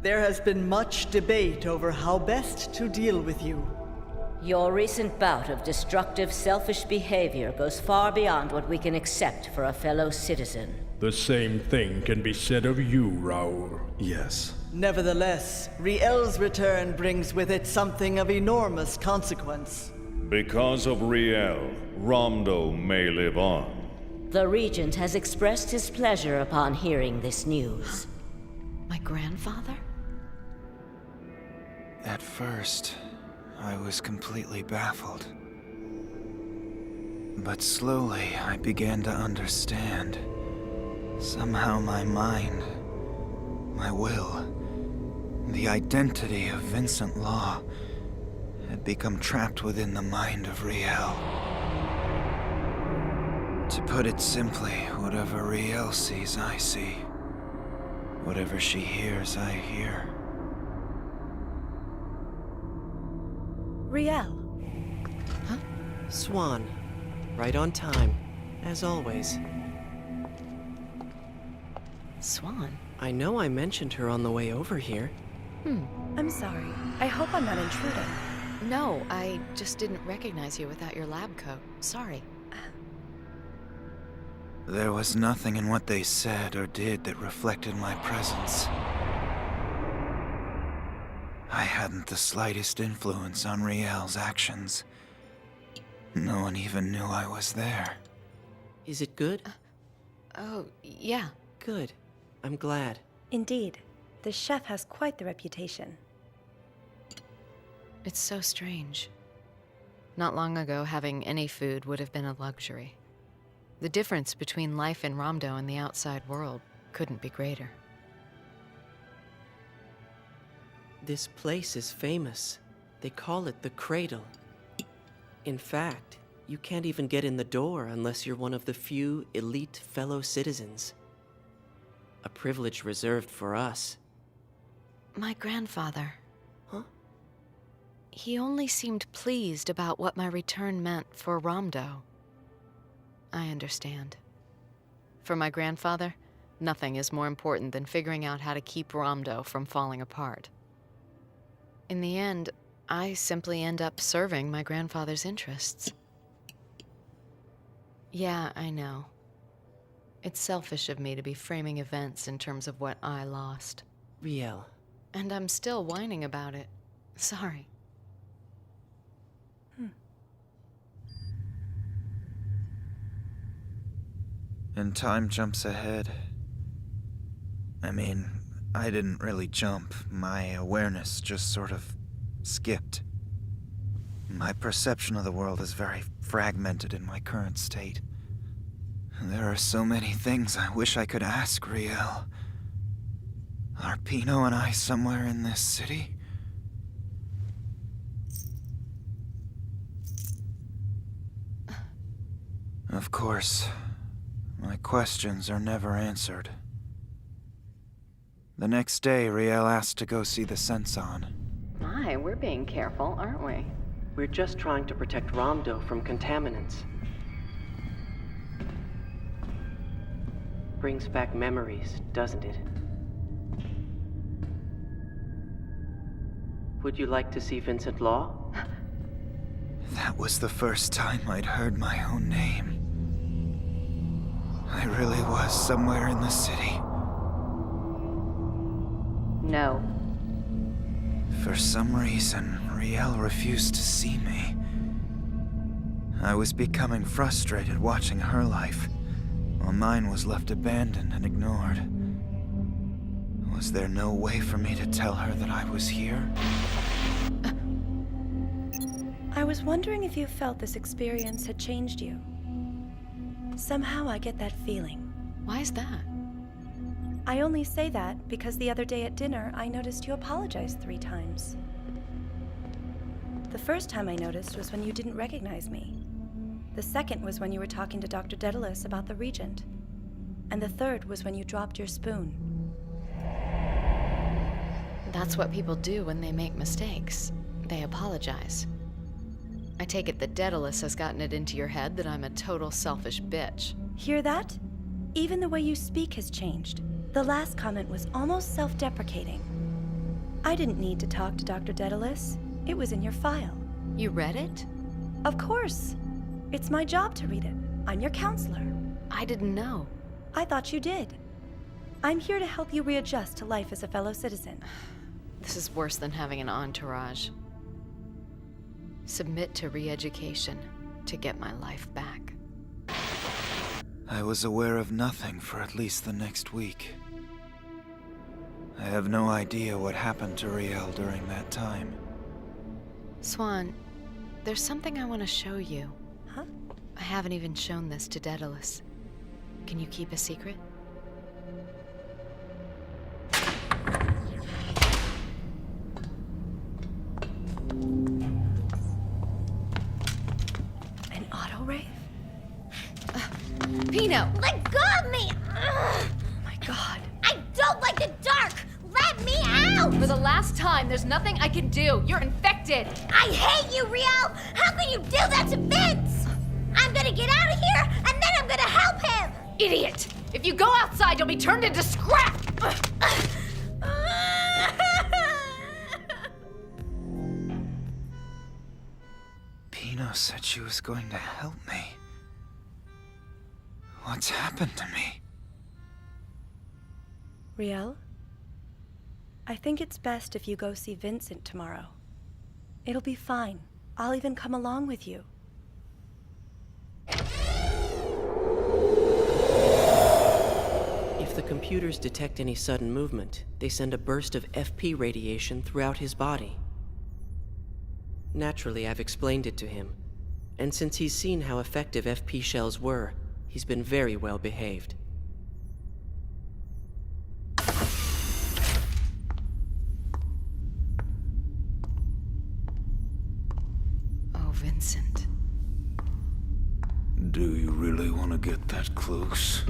there has been much debate over how best to deal with you. Your recent bout of destructive, selfish behavior goes far beyond what we can accept for a fellow citizen. The same thing can be said of you, Raoul. Yes. Nevertheless, Riel's return brings with it something of enormous consequence. Because of Riel, Romdo may live on. The Regent has expressed his pleasure upon hearing this news. My grandfather? At first, I was completely baffled. But slowly, I began to understand. Somehow my mind, my will, the identity of Vincent Law had become trapped within the mind of Riel. To put it simply, whatever Riel sees, I see. Whatever she hears, I hear. Riel. Huh? Swan. Right on time, as always. Swan? I know I mentioned her on the way over here. I'm sorry. I hope I'm not intruding. No, I just didn't recognize you without your lab coat. Sorry. There was nothing in what they said or did that reflected my presence. I hadn't the slightest influence on Riel's actions. No one even knew I was there. Is it good? Oh, yeah. Good. I'm glad. Indeed. The chef has quite the reputation. It's so strange. Not long ago, having any food would have been a luxury. The difference between life in Ramdo and the outside world couldn't be greater. This place is famous. They call it the Cradle. In fact, you can't even get in the door unless you're one of the few elite fellow citizens. A privilege reserved for us. My grandfather. Huh? He only seemed pleased about what my return meant for Ramdo. I understand. For my grandfather, nothing is more important than figuring out how to keep Ramdo from falling apart. In the end, I simply end up serving my grandfather's interests. Yeah, I know. It's selfish of me to be framing events in terms of what I lost. Riel. And I'm still whining about it. Sorry. And time jumps ahead. I mean, I didn't really jump. My awareness just sort of skipped. My perception of the world is very fragmented in my current state. There are so many things I wish I could ask Riel. Are Pino and I somewhere in this city? Of course, my questions are never answered. The next day, Riel asked to go see the Senson. My, we're being careful, aren't we? We're just trying to protect Ramdo from contaminants. Brings back memories, doesn't it? Would you like to see Vincent Law? That was the first time I'd heard my own name. I really was somewhere in the city. No. For some reason, Riel refused to see me. I was becoming frustrated watching her life, while mine was left abandoned and ignored. Was there no way for me to tell her that I was here? I was wondering if you felt this experience had changed you. Somehow I get that feeling. Why is that? I only say that because the other day at dinner, I noticed you apologized 3 times. The first time I noticed was when you didn't recognize me. The second was when you were talking to Dr. Daedalus about the Regent. And the third was when you dropped your spoon. That's what people do when they make mistakes. They apologize. I take it that Daedalus has gotten it into your head that I'm a total selfish bitch. Hear that? Even the way you speak has changed. The last comment was almost self-deprecating. I didn't need to talk to Dr. Daedalus. It was in your file. You read it? Of course. It's my job to read it. I'm your counselor. I didn't know. I thought you did. I'm here to help you readjust to life as a fellow citizen. This is worse than having an entourage. Submit to re-education to get my life back. I was aware of nothing for at least the next week. I have no idea what happened to Riel during that time. Swan, there's something I want to show you. Huh? I haven't even shown this to Daedalus. Can you keep a secret? An auto-rave? Pino! Let go of me! Ugh. My God. I don't like the dark! Let me out! For the last time, there's nothing I can do. You're infected! I hate you, Riel! How can you do that to Vince? I'm gonna get out of here, and then I'm gonna help him! Idiot! If you go outside, you'll be turned into scrap! Pino said she was going to help me. What's happened to me? Riel? I think it's best if you go see Vincent tomorrow. It'll be fine. I'll even come along with you. If the computers detect any sudden movement, they send a burst of FP radiation throughout his body. Naturally, I've explained it to him, and since he's seen how effective FP shells were, He's been very well behaved. Oh, Vincent. Do you really want to get that close?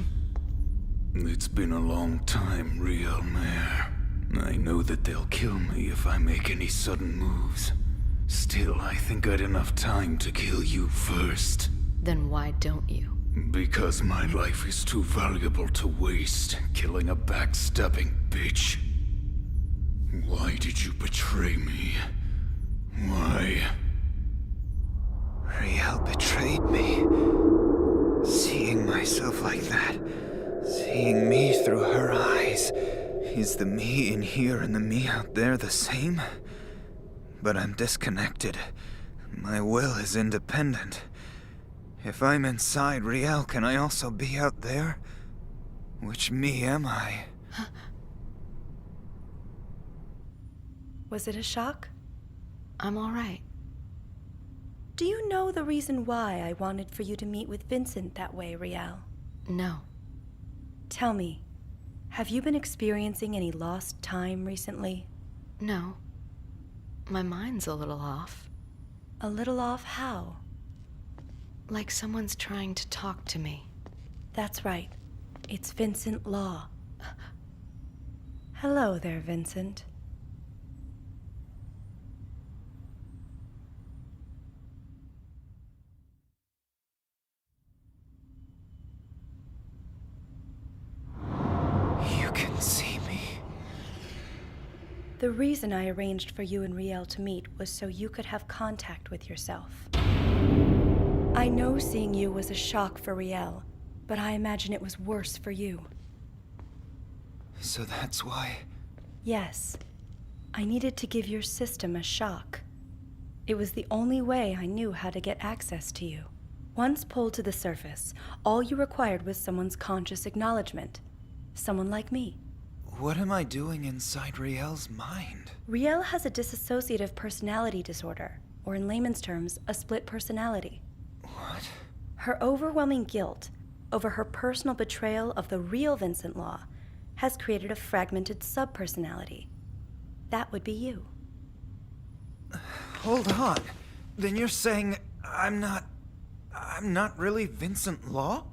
It's been a long time, Riel Mare. I know that they'll kill me if I make any sudden moves. Still, I think I'd enough time to kill you first. Then why don't you? Because my life is too valuable to waste killing a backstabbing bitch. Why did you betray me? Why? Riel betrayed me. Seeing myself like that, seeing me through her eyes. Is the me in here and the me out there the same? But I'm disconnected. My will is independent. If I'm inside Riel, can I also be out there? Which me am I? Was it a shock? I'm all right. Do you know the reason why I wanted for you to meet with Vincent that way, Riel? No. Tell me, have you been experiencing any lost time recently? No. My mind's a little off. A little off how? Like someone's trying to talk to me. That's right. It's Vincent Law. Hello there, Vincent. You can see me. The reason I arranged for you and Riel to meet was so you could have contact with yourself. I know seeing you was a shock for Riel, but I imagine it was worse for you. So that's why? Yes. I needed to give your system a shock. It was the only way I knew how to get access to you. Once pulled to the surface, all you required was someone's conscious acknowledgement. Someone like me. What am I doing inside Riel's mind? Riel has a dissociative personality disorder, or in layman's terms, a split personality. What? Her overwhelming guilt over her personal betrayal of the real Vincent Law has created a fragmented subpersonality. That would be you. Hold on. Then you're saying I'm not really Vincent Law?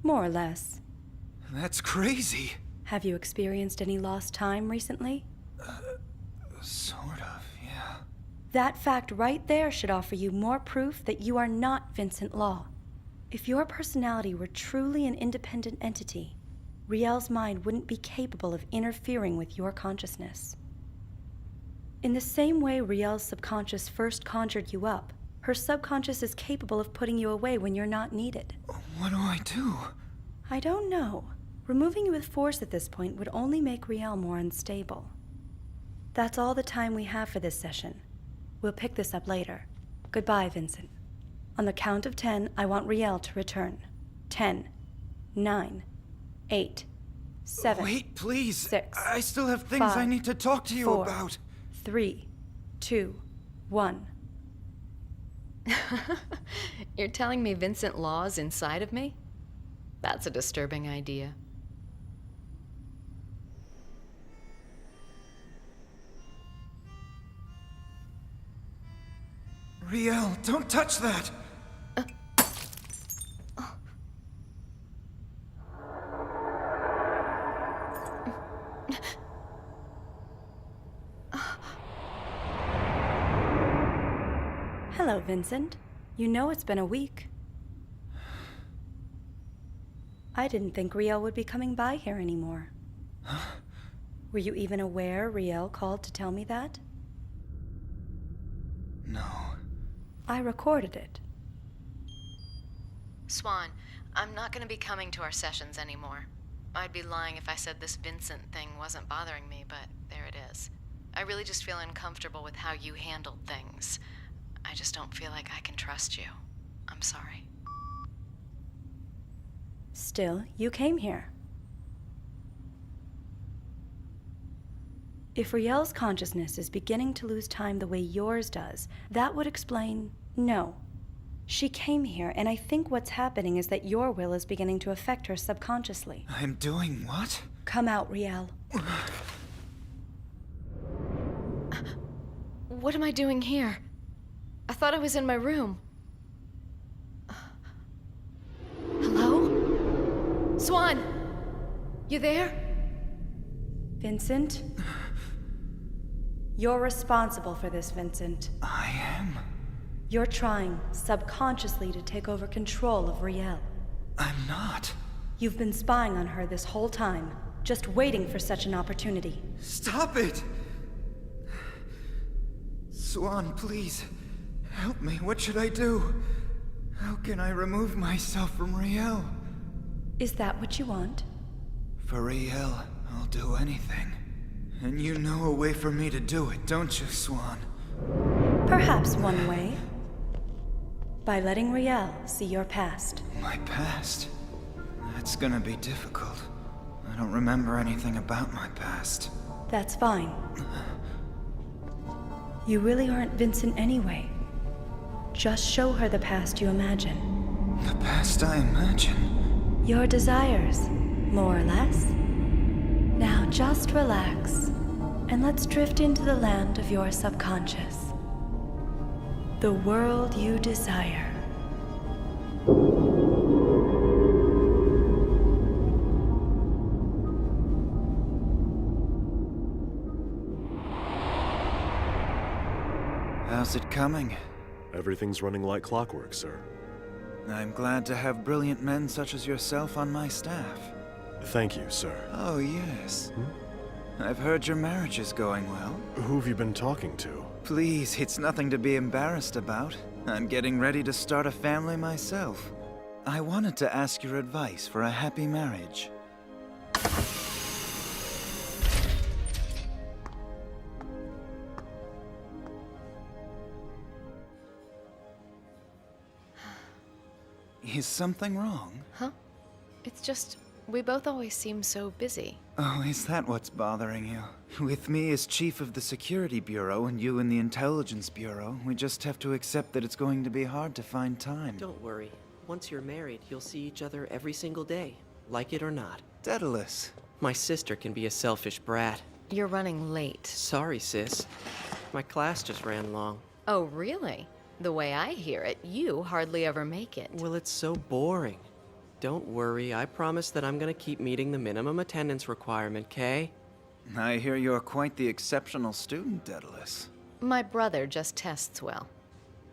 More or less. That's crazy. Have you experienced any lost time recently? Sort of, yeah. That fact right there should offer you more proof that you are not Vincent Law. If your personality were truly an independent entity, Riel's mind wouldn't be capable of interfering with your consciousness. In the same way Riel's subconscious first conjured you up, her subconscious is capable of putting you away when you're not needed. What do I do? I don't know. Removing you with force at this point would only make Riel more unstable. That's all the time we have for this session. We'll pick this up later. Goodbye, Vincent. On the count of 10, I want Riel to return. 10, 9, 8, 7. Wait, please. 6. I still have things 5, I need to talk to you 4, about. 3, 2, 1. You're telling me Vincent Law's inside of me? That's a disturbing idea. Riel, don't touch that! Hello, Vincent. You know it's been a week. I didn't think Riel would be coming by here anymore. Were you even aware Riel called to tell me that? No. I recorded it. Swan, I'm not going to be coming to our sessions anymore. I'd be lying if I said this Vincent thing wasn't bothering me, but there it is. I really just feel uncomfortable with how you handled things. I just don't feel like I can trust you. I'm sorry. Still, you came here. If Riel's consciousness is beginning to lose time the way yours does, that would explain... No. She came here, and I think what's happening is that your will is beginning to affect her subconsciously. I'm doing what? Come out, Riel. What am I doing here? I thought I was in my room. Hello? Swan! You there? Vincent? You're responsible for this, Vincent. I am? You're trying, subconsciously, to take over control of Riel. I'm not. You've been spying on her this whole time, just waiting for such an opportunity. Stop it! Swan, please. Help me. What should I do? How can I remove myself from Riel? Is that what you want? For Riel, I'll do anything. And you know a way for me to do it, don't you, Swan? Perhaps one way. By letting Riel see your past. My past? That's gonna be difficult. I don't remember anything about my past. That's fine. You really aren't Vincent anyway. Just show her the past you imagine. The past I imagine? Your desires, more or less. Now just relax, and let's drift into the land of your subconscious. The world you desire. How's it coming? Everything's running like clockwork, sir. I'm glad to have brilliant men such as yourself on my staff. Thank you, sir. Oh, yes. I've heard your marriage is going well. Who have you been talking to? Please, it's nothing to be embarrassed about. I'm getting ready to start a family myself. I wanted to ask your advice for a happy marriage. Is something wrong? Huh? It's just, we both always seem so busy. Oh, is that what's bothering you? With me as chief of the Security Bureau and you in the Intelligence Bureau, we just have to accept that it's going to be hard to find time. Don't worry. Once you're married, you'll see each other every single day, like it or not. Daedalus. My sister can be a selfish brat. You're running late. Sorry, sis. My class just ran long. Oh, really? The way I hear it, you hardly ever make it. Well, it's so boring. Don't worry, I promise that I'm gonna keep meeting the minimum attendance requirement, Kay? I hear you're quite the exceptional student, Daedalus. My brother just tests well.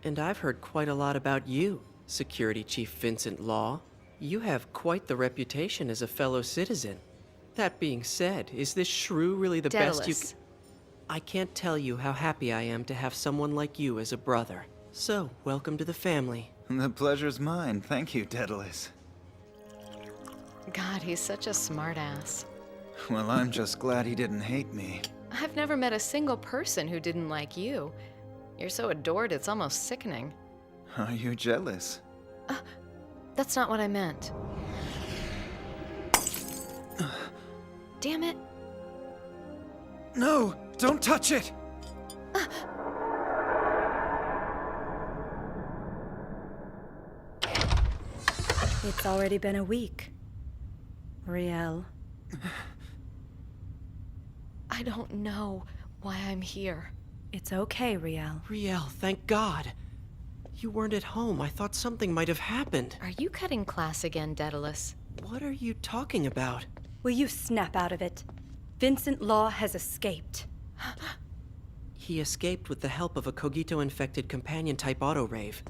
And I've heard quite a lot about you, Security Chief Vincent Law. You have quite the reputation as a fellow citizen. That being said, is this shrew really the best you c- I can't tell you how happy I am to have someone like you as a brother. So, welcome to the family. The pleasure's mine. Thank you, Daedalus. God, he's such a smartass. Well, I'm just glad he didn't hate me. I've never met a single person who didn't like you. You're so adored, it's almost sickening. Are you jealous? That's not what I meant. Damn it. No! Don't touch it! It's already been a week. Riel. I don't know why I'm here. It's okay, Riel. Riel, thank God. You weren't at home. I thought something might have happened. Are you cutting class again, Daedalus? What are you talking about? Will you snap out of it? Vincent Law has escaped. He escaped with the help of a Cogito-infected companion-type auto-rave.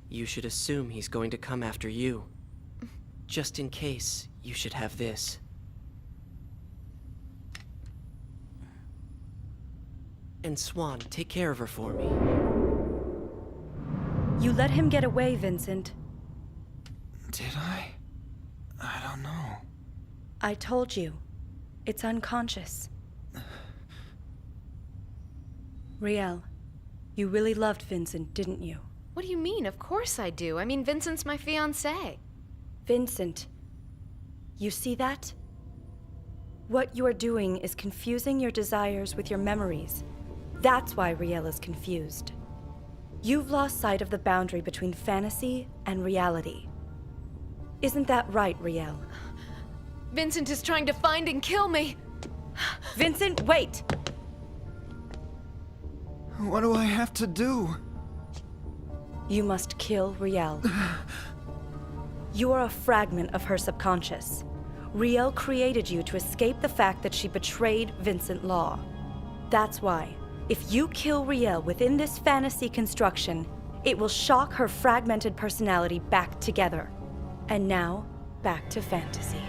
You should assume he's going to come after you. Just in case, you should have this. And Swan, take care of her for me. You let him get away, Vincent. Did I? I don't know. I told you. It's unconscious. Riel, you really loved Vincent, didn't you? What do you mean? Of course I do. I mean, Vincent's my fiancé. Vincent, you see that? What you are doing is confusing your desires with your memories. That's why Riel is confused. You've lost sight of the boundary between fantasy and reality. Isn't that right, Riel? Vincent is trying to find and kill me! Vincent, wait! What do I have to do? You must kill Riel. You are a fragment of her subconscious. Riel created you to escape the fact that she betrayed Vincent Law. That's why, if you kill Riel within this fantasy construction, it will shock her fragmented personality back together. And now, back to fantasy.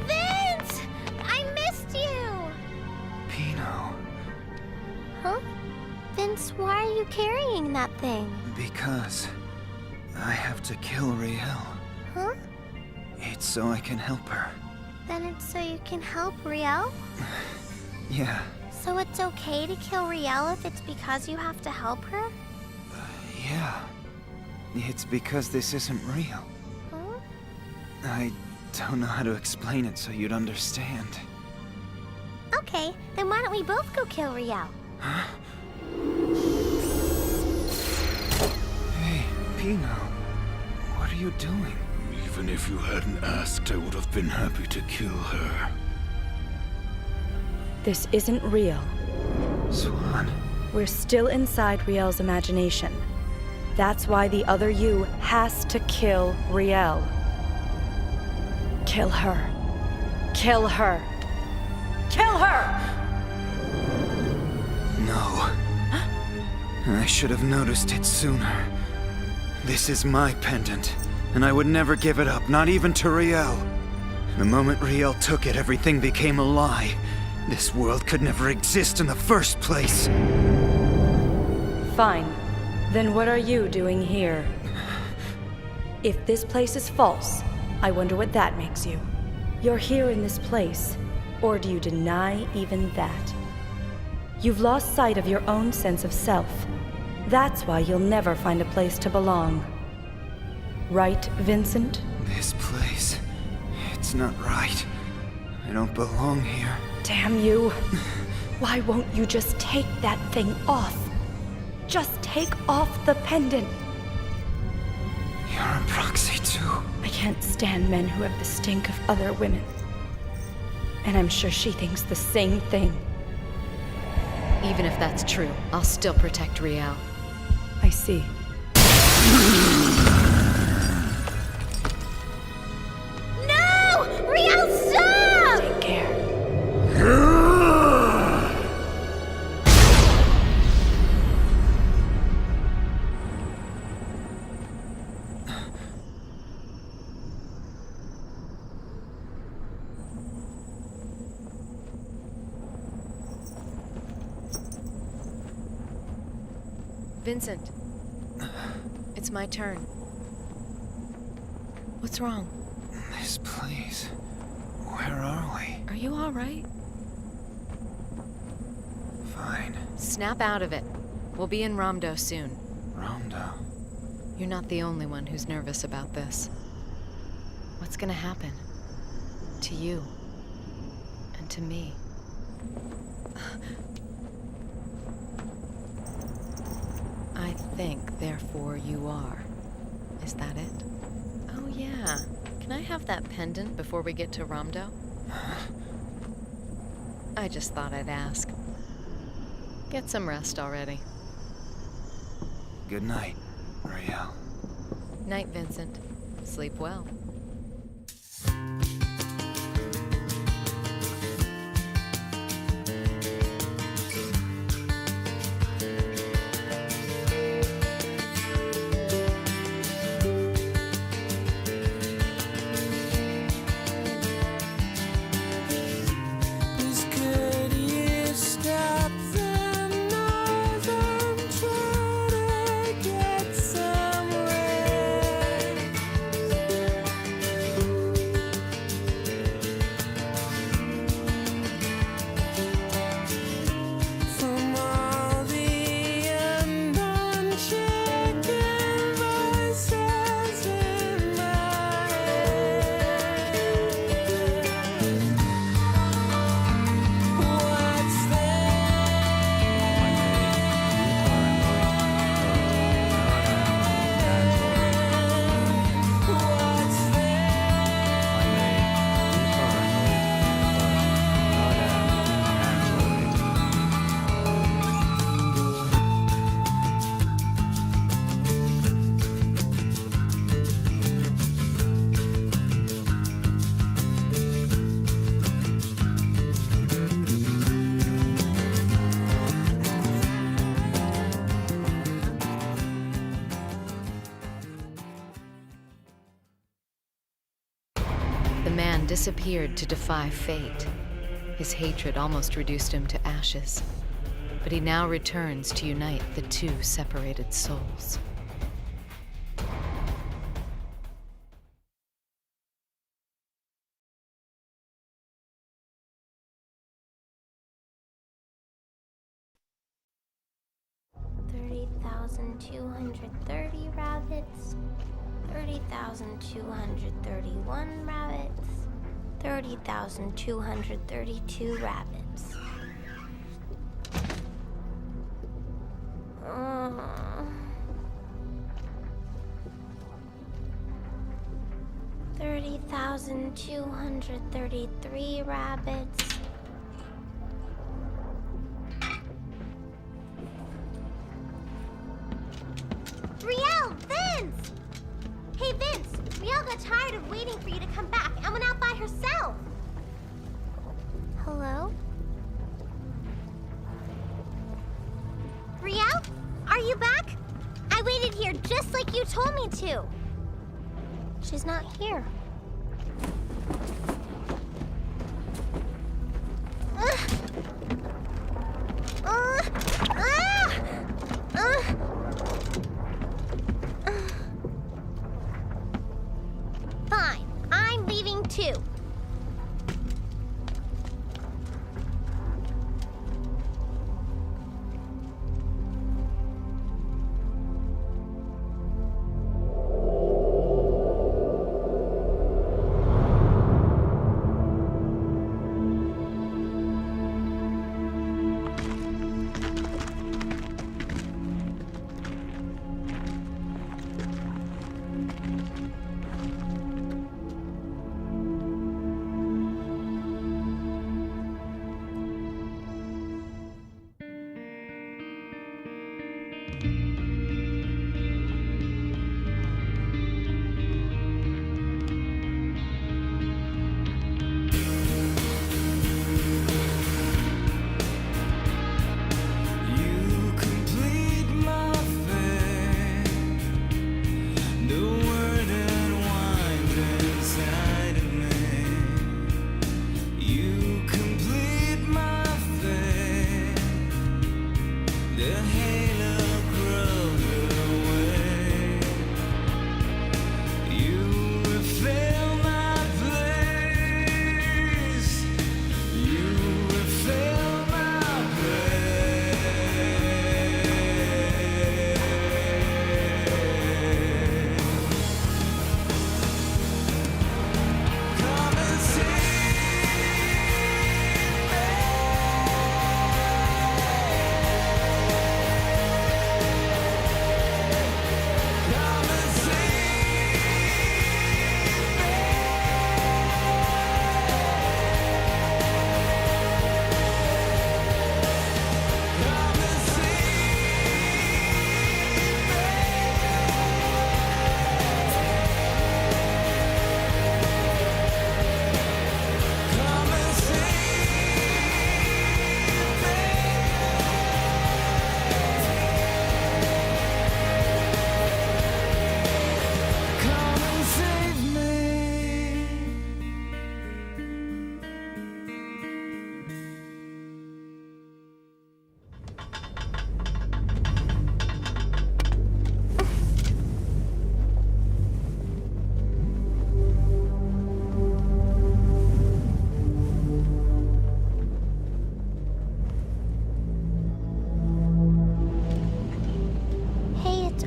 Vince! I missed you! Pino, Huh? Vince, why are you carrying that thing? because I have to kill Riel. Huh? It's so I can help her. Then it's so you can help Riel? Yeah, So it's okay to kill Riel if it's because you have to help her? yeah. It's because this isn't real. Huh? I don't know how to explain it so you'd understand. Okay, then why don't we both go kill Riel? Hey, Pino. What are you doing? Even if you hadn't asked, I would have been happy to kill her. This isn't real. Swan. We're still inside Riel's imagination. That's why the other you has to kill Riel. Kill her. Kill her. Kill her! No. I should have noticed it sooner. This is my pendant, and I would never give it up, not even to Riel. The moment Riel took it, everything became a lie. This world could never exist in the first place. Fine. Then what are you doing here? If this place is false, I wonder what that makes you. You're here in this place, or do you deny even that? You've lost sight of your own sense of self. That's why you'll never find a place to belong. Right, Vincent? This place, it's not right. I don't belong here. Damn you. Why won't you just take that thing off? Just take off the pendant. You're a proxy too. I can't stand men who have the stink of other women. And I'm sure she thinks the same thing. Even if that's true, I'll still protect Riel. I see. No! Riel, stop! Take care. Vincent. It's my turn. What's wrong? This place. Where are we? Are you all right? Fine. Snap out of it. We'll be in Ramdo soon. Ramdo. You're not the only one who's nervous about this. What's gonna happen? To you. And to me. I think, therefore you are. Is that it? Oh yeah. Can I have that pendant before we get to Ramdo? I just thought I'd ask. Get some rest already. Good night, Riel. Night, Vincent. Sleep well. disappeared to defy fate. His hatred almost reduced him to ashes. But he now returns to unite the two separated souls. $30,230 rabbits, 30,231 rabbits, 30,232 rabbits. 30,233 rabbits. Riel! Vince! Hey, Vince! Riel got tired of waiting for you to come back and went out by herself. Hello? Riel? Are you back? I waited here just like you told me to. She's not here. Fine, I'm leaving too.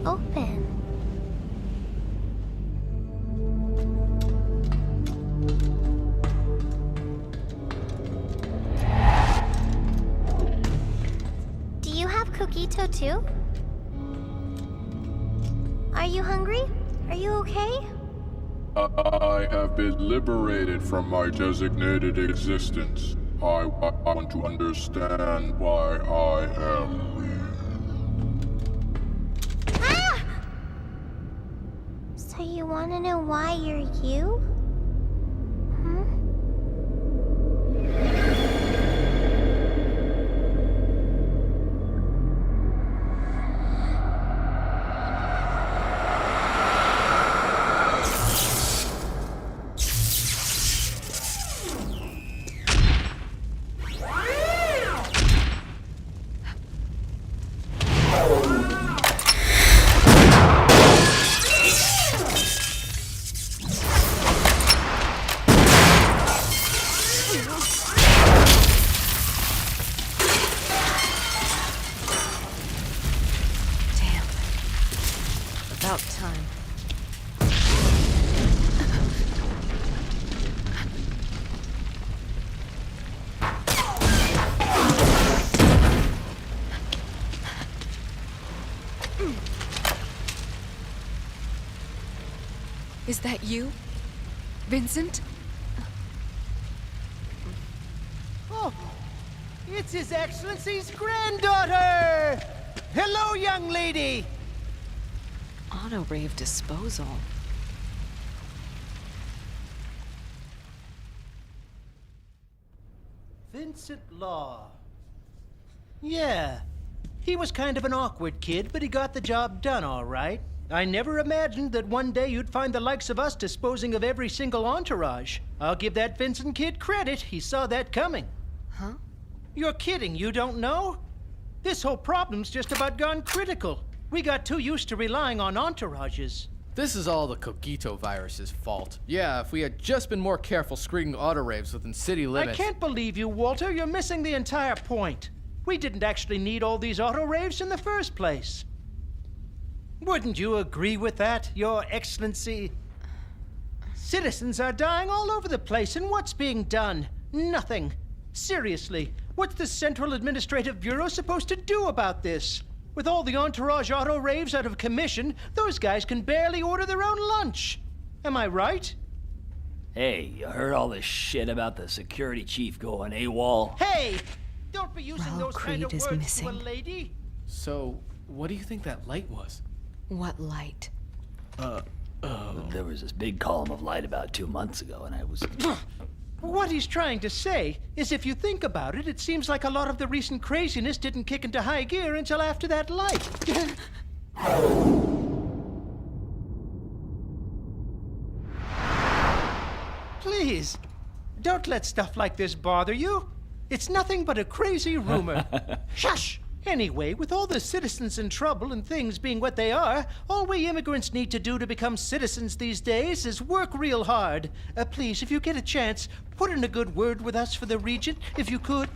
Open. Do you have Coquito too? Are you hungry? Are you okay? I have been liberated from my designated existence. I want to understand why I am real. So you want to know why you're you? About time. Is that you? Vincent? Oh, it's His Excellency's granddaughter! Hello, young lady! Auto-rave disposal. Vincent Law. Yeah, he was kind of an awkward kid, but he got the job done all right. I never imagined that one day you'd find the likes of us disposing of every single entourage. I'll give that Vincent kid credit. He saw that coming. Huh? You're kidding, you don't know? This whole problem's just about gone critical. We got too used to relying on entourages. This is all the Cogito virus's fault. Yeah, if we had just been more careful screening auto-raves within city limits. I can't believe you, Walter. You're missing the entire point. We didn't actually need all these auto-raves in the first place. Wouldn't you agree with that, Your Excellency? Citizens are dying all over the place, and what's being done? Nothing. Seriously, what's the Central Administrative Bureau supposed to do about this? With all the entourage auto-raves out of commission, those guys can barely order their own lunch. Am I right? Hey, you heard all this shit about the security chief going AWOL? Hey! Don't be using Raoul those kind of Creed is words missing. to a lady. So, what do you think that light was? What light? There was this big column of light about 2 months ago, and I was... What he's trying to say is if you think about it, it seems like a lot of the recent craziness didn't kick into high gear until after that light. Please, don't let stuff like this bother you. It's nothing but a crazy rumor. Shush! Anyway, with all the citizens in trouble and things being what they are, all we immigrants need to do to become citizens these days is work real hard. Please, if you get a chance, put in a good word with us for the region, if you could.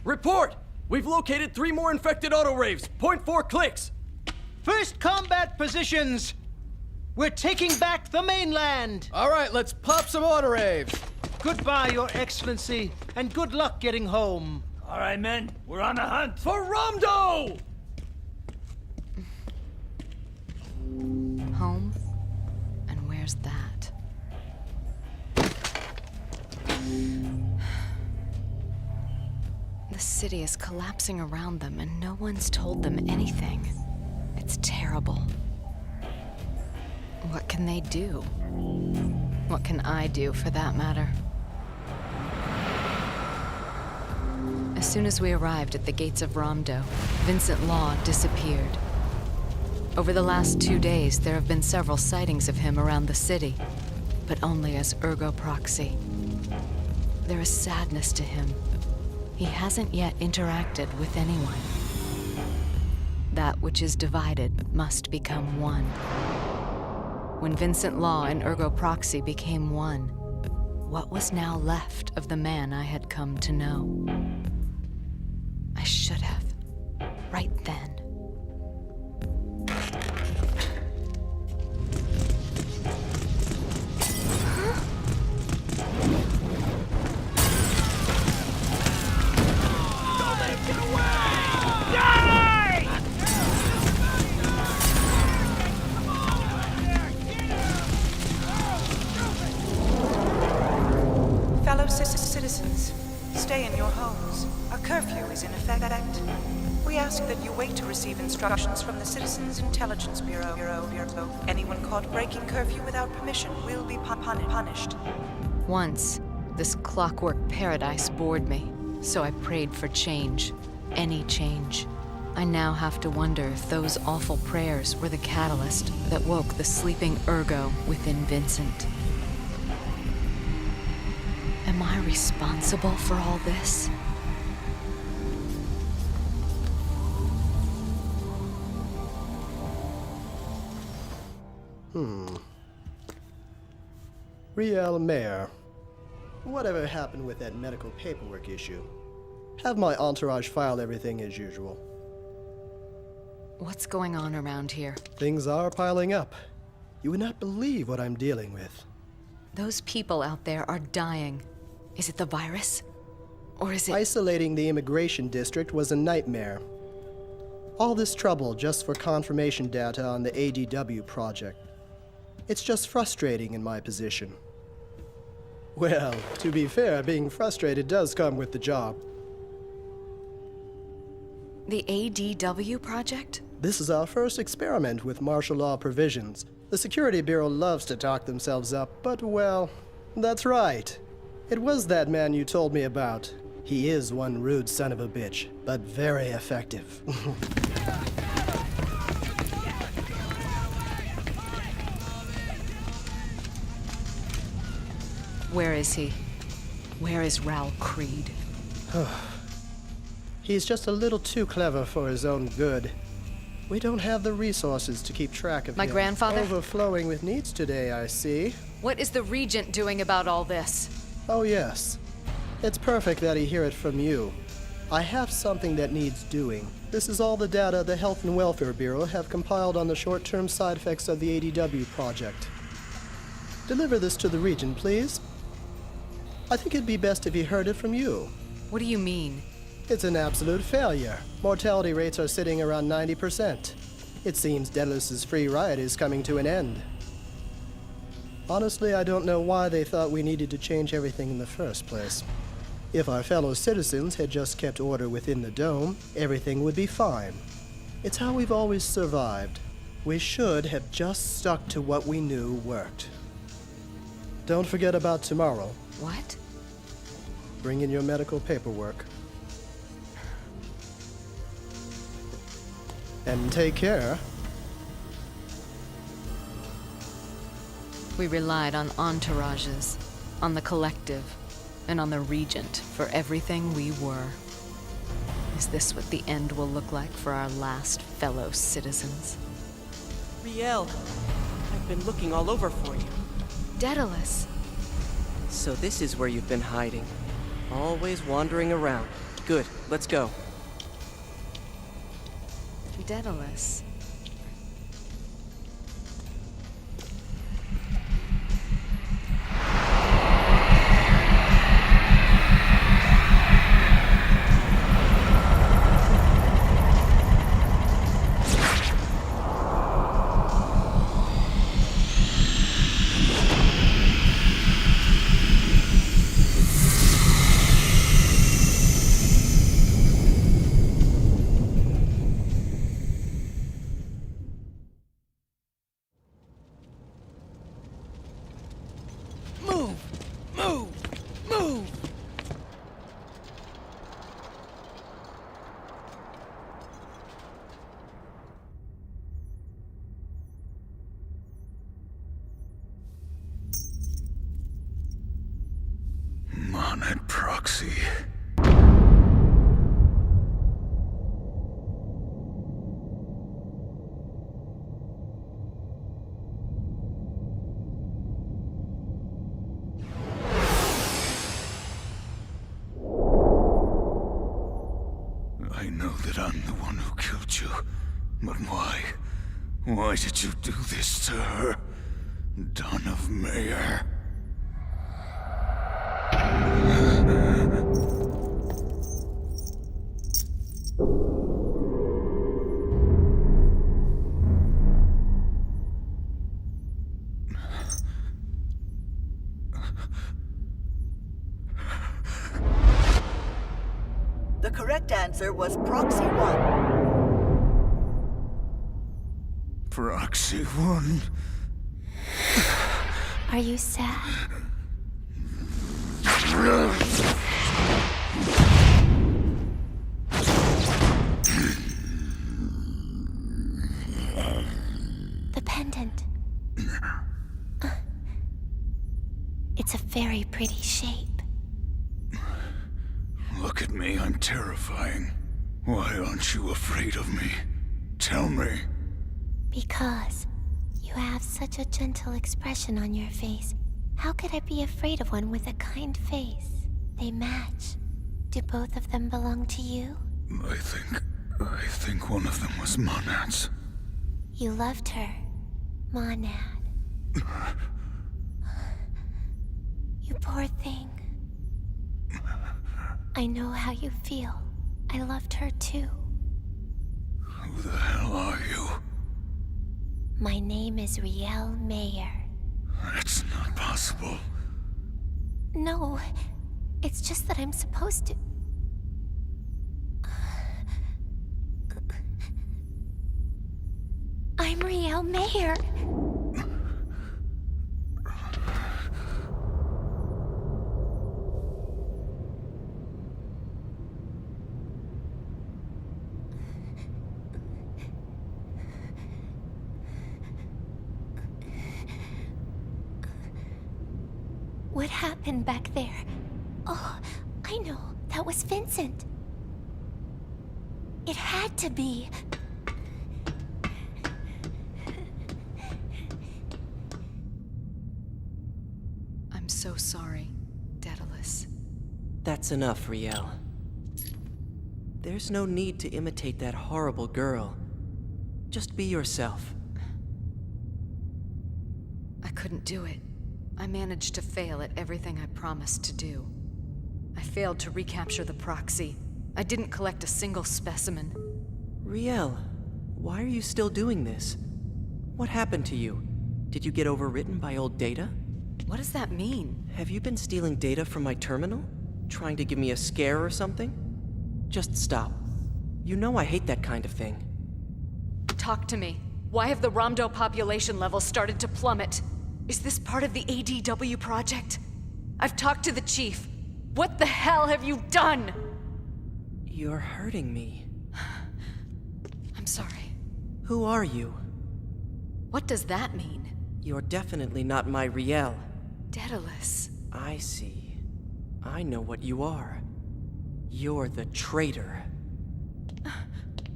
Report! We've located 3 more infected auto-raves. 0.4 clicks. First combat positions! We're taking back the mainland! All right, let's pop some auto-raves. Goodbye, Your Excellency, and good luck getting home. All right, men, we're on the hunt for Romdo! Home? And where's that? The city is collapsing around them, and no one's told them anything. It's terrible. What can they do? What can I do, for that matter? As soon as we arrived at the gates of Romdo, Vincent Law disappeared. Over the last 2 days, there have been several sightings of him around the city, but only as Ergo Proxy. There is sadness to him. He hasn't yet interacted with anyone. That which is divided must become one. When Vincent Law and Ergo Proxy became one, what was now left of the man I had come to know? I should have, right then. Don't let him get away! Die! Fellow citizens, stay in your homes. A curfew is in effect. We ask that you wait to receive instructions from the Citizens Intelligence Bureau. Anyone caught breaking curfew without permission will be punished. Once, this clockwork paradise bored me, so I prayed for change. Any change. I now have to wonder if those awful prayers were the catalyst that woke the sleeping Ergo within Vincent. Am I responsible for all this? Riel Mayer, whatever happened with that medical paperwork issue? Have my entourage file everything as usual. What's going on around here? Things are piling up. You would not believe what I'm dealing with. Those people out there are dying. Is it the virus? Or is it... Isolating the immigration district was a nightmare. All this trouble just for confirmation data on the ADW project. It's just frustrating in my position. Well, to be fair, being frustrated does come with the job. The ADW project? This is our first experiment with martial law provisions. The Security Bureau loves to talk themselves up, but well, that's right. It was that man you told me about. He is one rude son of a bitch, but very effective. Where is he? Where is Raoul Creed? He's just a little too clever for his own good. We don't have the resources to keep track of him. My grandfather? Overflowing with needs today, I see. What is the Regent doing about all this? Oh, yes. It's perfect that he hear it from you. I have something that needs doing. This is all the data the Health and Welfare Bureau have compiled on the short-term side effects of the ADW project. Deliver this to the Regent, please. I think it'd be best if he heard it from you. What do you mean? It's an absolute failure. Mortality rates are sitting around 90%. It seems Daedalus's free ride is coming to an end. Honestly, I don't know why they thought we needed to change everything in the first place. If our fellow citizens had just kept order within the dome, everything would be fine. It's how we've always survived. We should have just stuck to what we knew worked. Don't forget about tomorrow. What? Bring in your medical paperwork. And take care. We relied on entourages, on the collective, and on the Regent for everything we were. Is this what the end will look like for our last fellow citizens? Riel, I've been looking all over for you. Daedalus. So this is where you've been hiding. Always wandering around. Good, let's go. Daedalus. Ergo Proxy. I know that I'm the one who killed you, but why? Why did you do this to her? Dawn of Mayor. The correct answer was Proxy 1. Proxy 1? Are you sad? The pendant. It's a very pretty shape. Look at me, I'm terrifying. Why aren't you afraid of me? Tell me. Because you have such a gentle expression on your face. How could I be afraid of one with a kind face? They match. Do both of them belong to you? I think I think one of them was Monad's. You loved her, Monad. You poor thing. I know how you feel. I loved her too. Who the hell are you? My name is Riel Mayer. That's not possible. No, it's just that I'm supposed to. I'm Riel Mayer. What happened back there? Oh, I know. That was Vincent. It had to be. I'm so sorry, Daedalus. That's enough, Riel. There's no need to imitate that horrible girl. Just be yourself. I couldn't do it. I managed to fail at everything I promised to do. I failed to recapture the proxy. I didn't collect a single specimen. Riel, why are you still doing this? What happened to you? Did you get overwritten by old data? What does that mean? Have you been stealing data from my terminal? Trying to give me a scare or something? Just stop. You know I hate that kind of thing. Talk to me. Why have the Ramdo population levels started to plummet? Is this part of the ADW project? I've talked to the chief. What the hell have you done? You're hurting me. I'm sorry. Who are you? What does that mean? You're definitely not my Riel. Daedalus. I see. I know what you are. You're the traitor.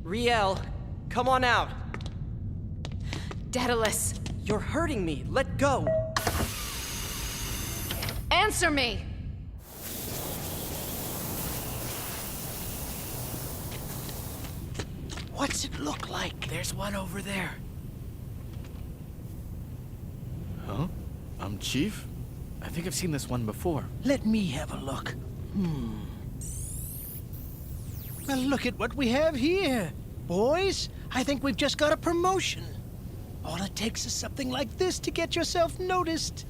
Riel, come on out! Daedalus! You're hurting me! Let go! Answer me! What's it look like? There's one over there. Huh? Chief? I think I've seen this one before. Let me have a look. Well, look at what we have here. Boys, I think we've just got a promotion. All it takes is something like this to get yourself noticed.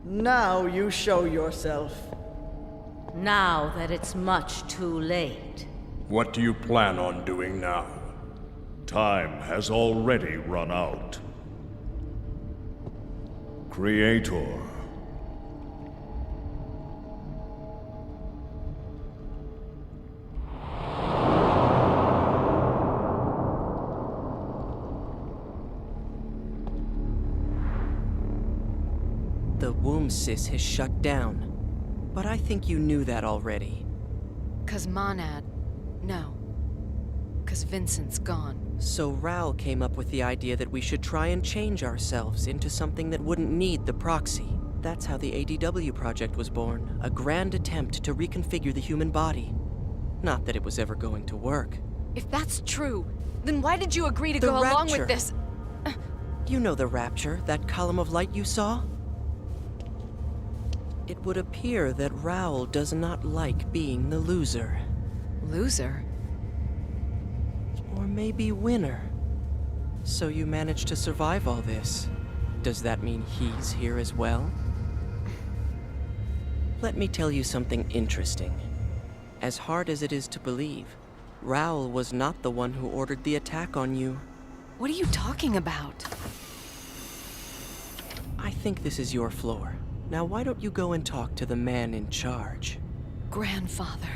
Now you show yourself. Now that it's much too late. What do you plan on doing now? Time has already run out. Creator. The womb sys has shut down. But I think you knew that already. 'Cause Monad... No. 'Cause Vincent's gone. So Raoul came up with the idea that we should try and change ourselves into something that wouldn't need the proxy. That's how the ADW project was born. A grand attempt to reconfigure the human body. Not that it was ever going to work. If that's true, then why did you agree to The go along Rapture. with this? You know the Rapture, that column of light you saw? It would appear that Raoul does not like being the loser. Loser? Or maybe winner. So you managed to survive all this. Does that mean he's here as well? Let me tell you something interesting. As hard as it is to believe, Raoul was not the one who ordered the attack on you. What are you talking about? I think this is your floor. Now why don't you go and talk to the man in charge? Grandfather.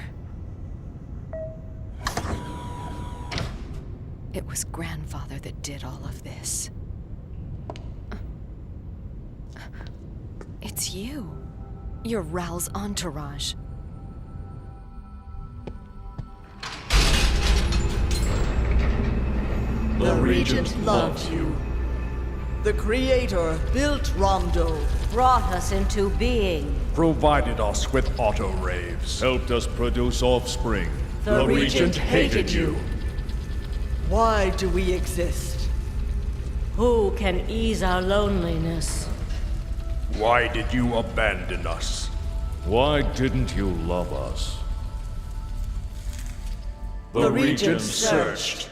It was Grandfather that did all of this. It's you. You're Raoul's entourage. The Regent loved you. The Creator built Romdo. Brought us into being. Provided us with auto-raves. Helped us produce offspring. The Regent hated you. Why do we exist? Who can ease our loneliness? Why did you abandon us? Why didn't you love us? The Regent searched.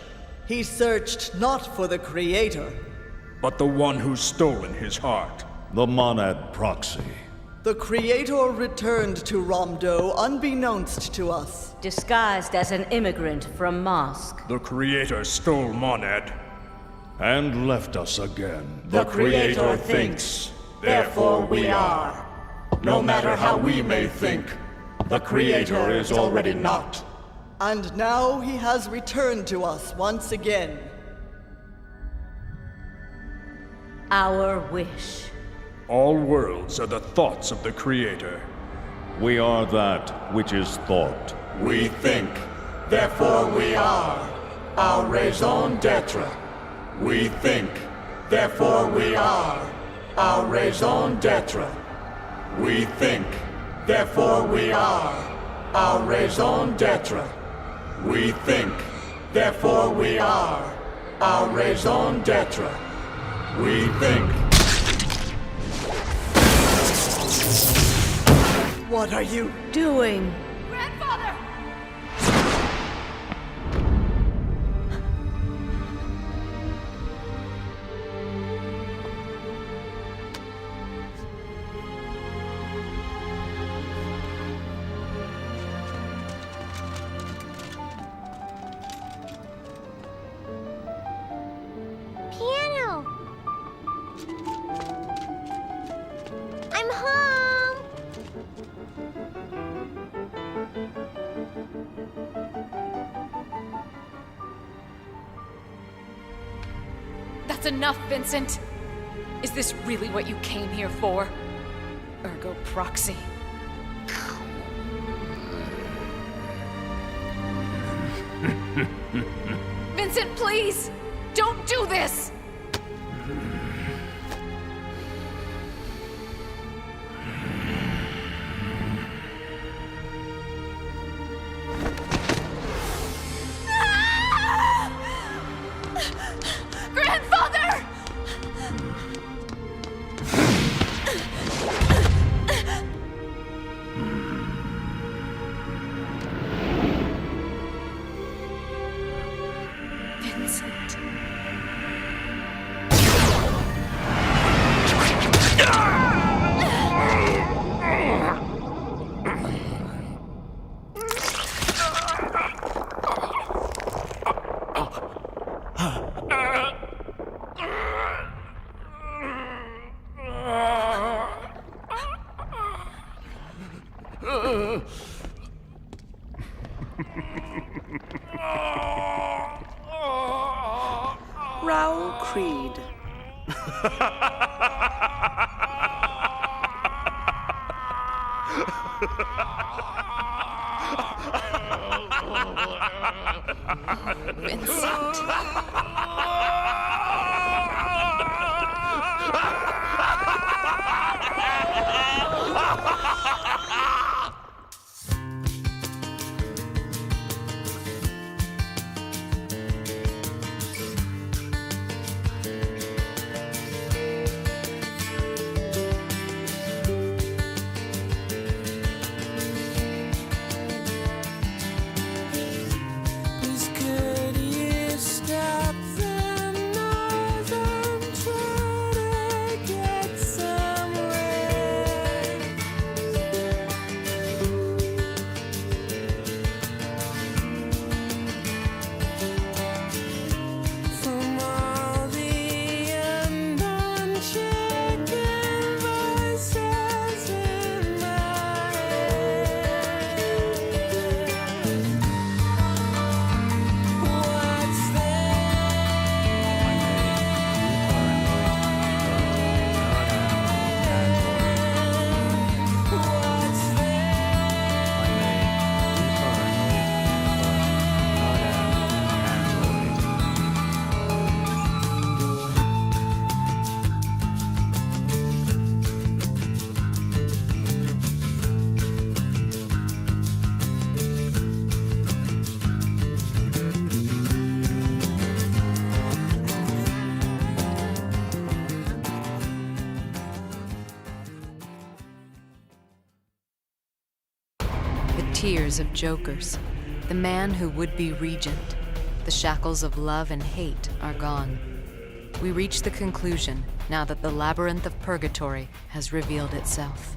He searched not for the Creator, but the one who's stolen his heart. The Monad Proxy. The Creator returned to Romdo unbeknownst to us. Disguised as an immigrant from Mosque. The Creator stole Monad. And left us again. The Creator thinks, therefore we are. No matter how we may think, the Creator is already not. And now he has returned to us once again. Our wish. All worlds are the thoughts of the Creator. We are that which is thought. We think, therefore we are. Our raison d'etre. We think, therefore we are. Our raison d'etre. We think, therefore we are. Our raison d'etre. We think, therefore we are. Our raison d'etre. We think. What are you doing? Grandfather! Piano! I'm home! That's enough, Vincent! Is this really what you came here for? Ergo Proxy. Vincent, please! Don't do this! Grandfather! Vincent. Raoul Creed. Please could you stop the tears of jokers, the man who would be regent, the shackles of love and hate are gone. We reach the conclusion now that the labyrinth of purgatory has revealed itself.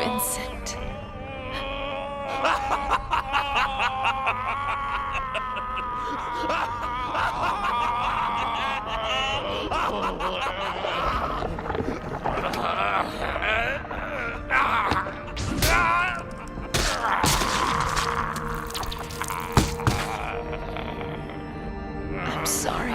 Vincent. I'm sorry.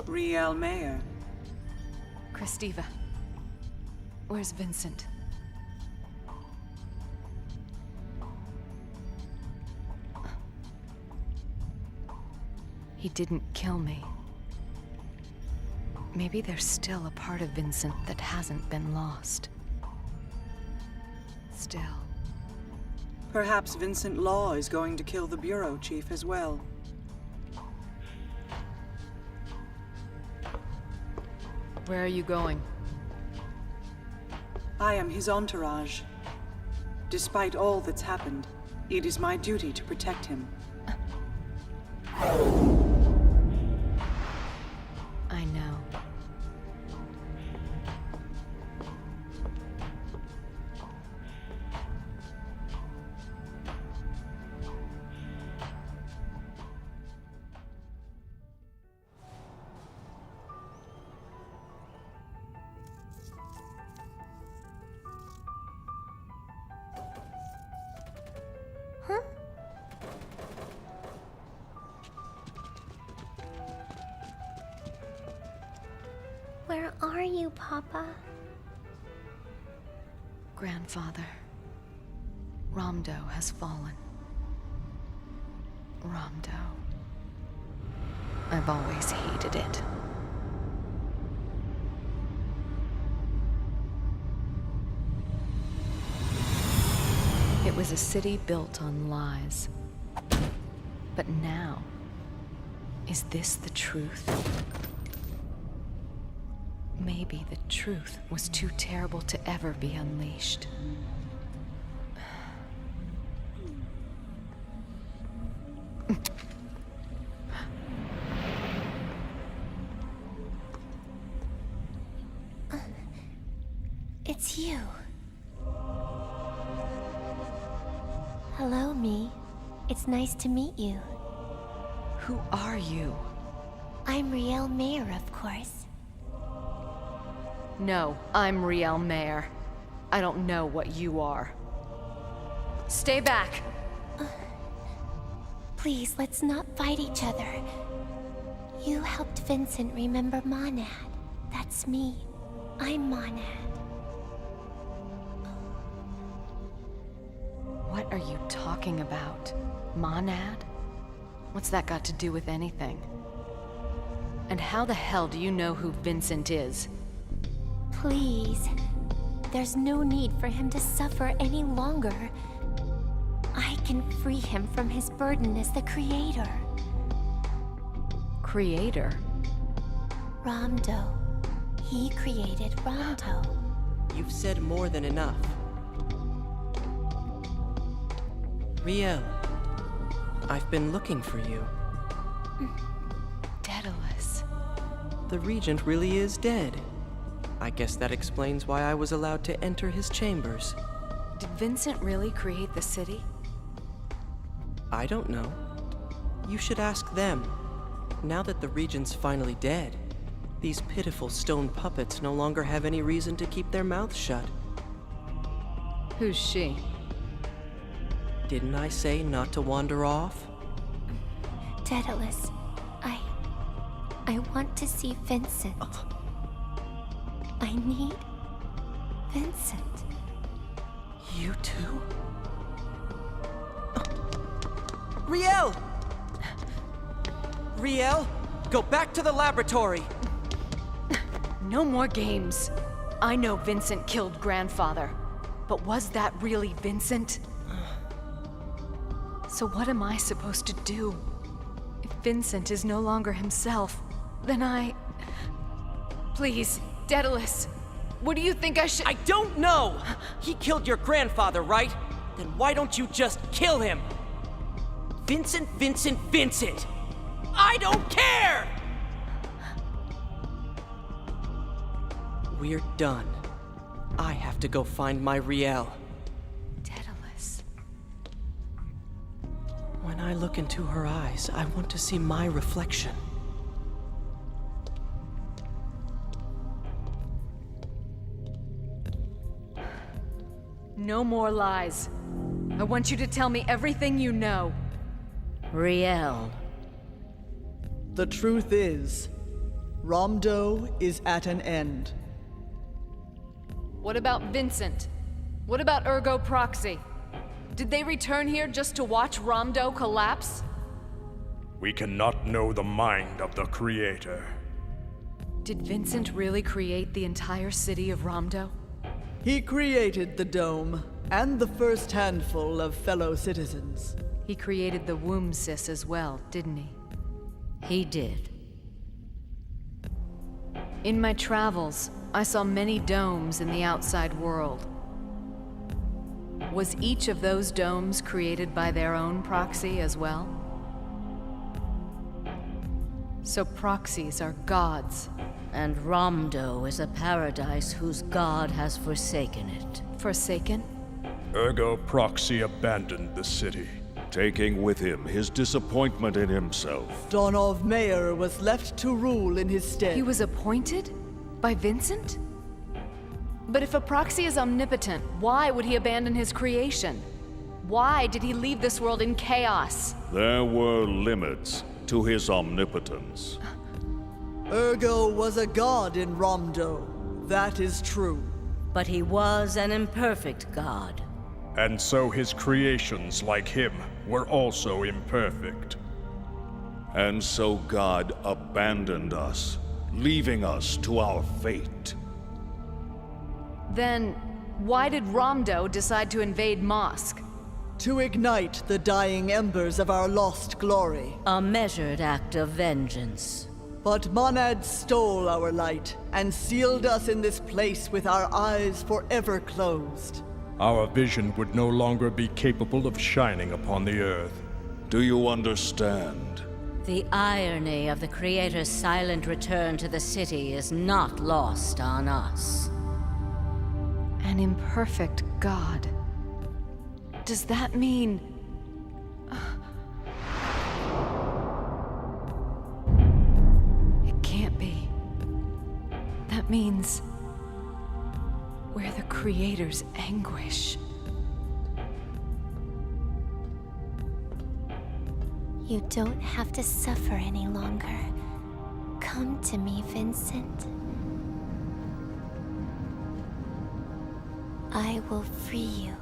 Riel Mayer. Christiva. Where's Vincent? He didn't kill me. Maybe there's still a part of Vincent that hasn't been lost. Still. Perhaps Vincent Law is going to kill the Bureau Chief as well. Where are you going? I am his entourage. Despite all that's happened, it is my duty to protect him. I know. Where are you, Papa? Grandfather, Ramdo has fallen. Ramdo. I've always hated it. was a city built on lies. But now, is this the truth? Maybe the truth was too terrible to ever be unleashed. It's you. Hello, me. It's nice to meet you. Who are you? I'm Riel Mayer, of course. No, I'm Riel Mayer. I don't know what you are. Stay back! Please, let's not fight each other. You helped Vincent remember Monad. That's me. I'm Monad. What are you talking about? Monad? What's that got to do with anything? And how the hell do you know who Vincent is? Please. There's no need for him to suffer any longer. I can free him from his burden as the creator. Creator? Ramdo. He created Ramdo. You've said more than enough. Riel, I've been looking for you. Daedalus. The Regent really is dead. I guess that explains why I was allowed to enter his chambers. Did Vincent really create the city? I don't know. You should ask them. Now that the Regent's finally dead, these pitiful stone puppets no longer have any reason to keep their mouths shut. Who's she? Didn't I say not to wander off? Daedalus, I want to see Vincent. I need Vincent. You too? Riel! Riel, go back to the laboratory! No more games. I know Vincent killed Grandfather, but was that really Vincent? So what am I supposed to do? If Vincent is no longer himself, then Please, Daedalus, what do you think I should— I don't know! He killed your grandfather, right? Then why don't you just kill him? Vincent, Vincent, Vincent! I don't care! We're done. I have to go find my Riel. Daedalus. When I look into her eyes, I want to see my reflection. No more lies. I want you to tell me everything you know. Riel. The truth is, Ramdo is at an end. What about Vincent? What about Ergo Proxy? Did they return here just to watch Ramdo collapse? We cannot know the mind of the Creator. Did Vincent really create the entire city of Ramdo? He created the dome and the first handful of fellow citizens. He created the womb sis as well, didn't he? He did. In my travels, I saw many domes in the outside world. Was each of those domes created by their own proxy as well? So proxies are gods. And Ramdo is a paradise whose god has forsaken it. Forsaken? Ergo Proxy abandoned the city, taking with him his disappointment in himself. Donov Mayer was left to rule in his stead. He was appointed? By Vincent? But if a proxy is omnipotent, why would he abandon his creation? Why did he leave this world in chaos? There were limits to his omnipotence. Ergo was a god in Ramdo. That is true. But he was an imperfect god. and so his creations, like him, were also imperfect. And so God abandoned us, leaving us to our fate. Then, why did Ramdo decide to invade Mosque? to ignite the dying embers of our lost glory. A measured act of vengeance. But Monad stole our light and sealed us in this place with our eyes forever closed. Our vision would no longer be capable of shining upon the earth. Do you understand? The irony of the Creator's silent return to the city is not lost on us. An imperfect God. Does that mean... It can't be. That means... we're the Creator's anguish. You don't have to suffer any longer. Come to me, Vincent. I will free you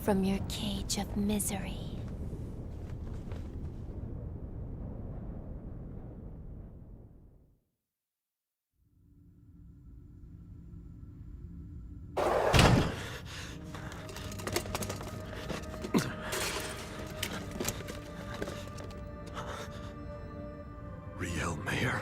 from your cage of misery. Riel Mayer?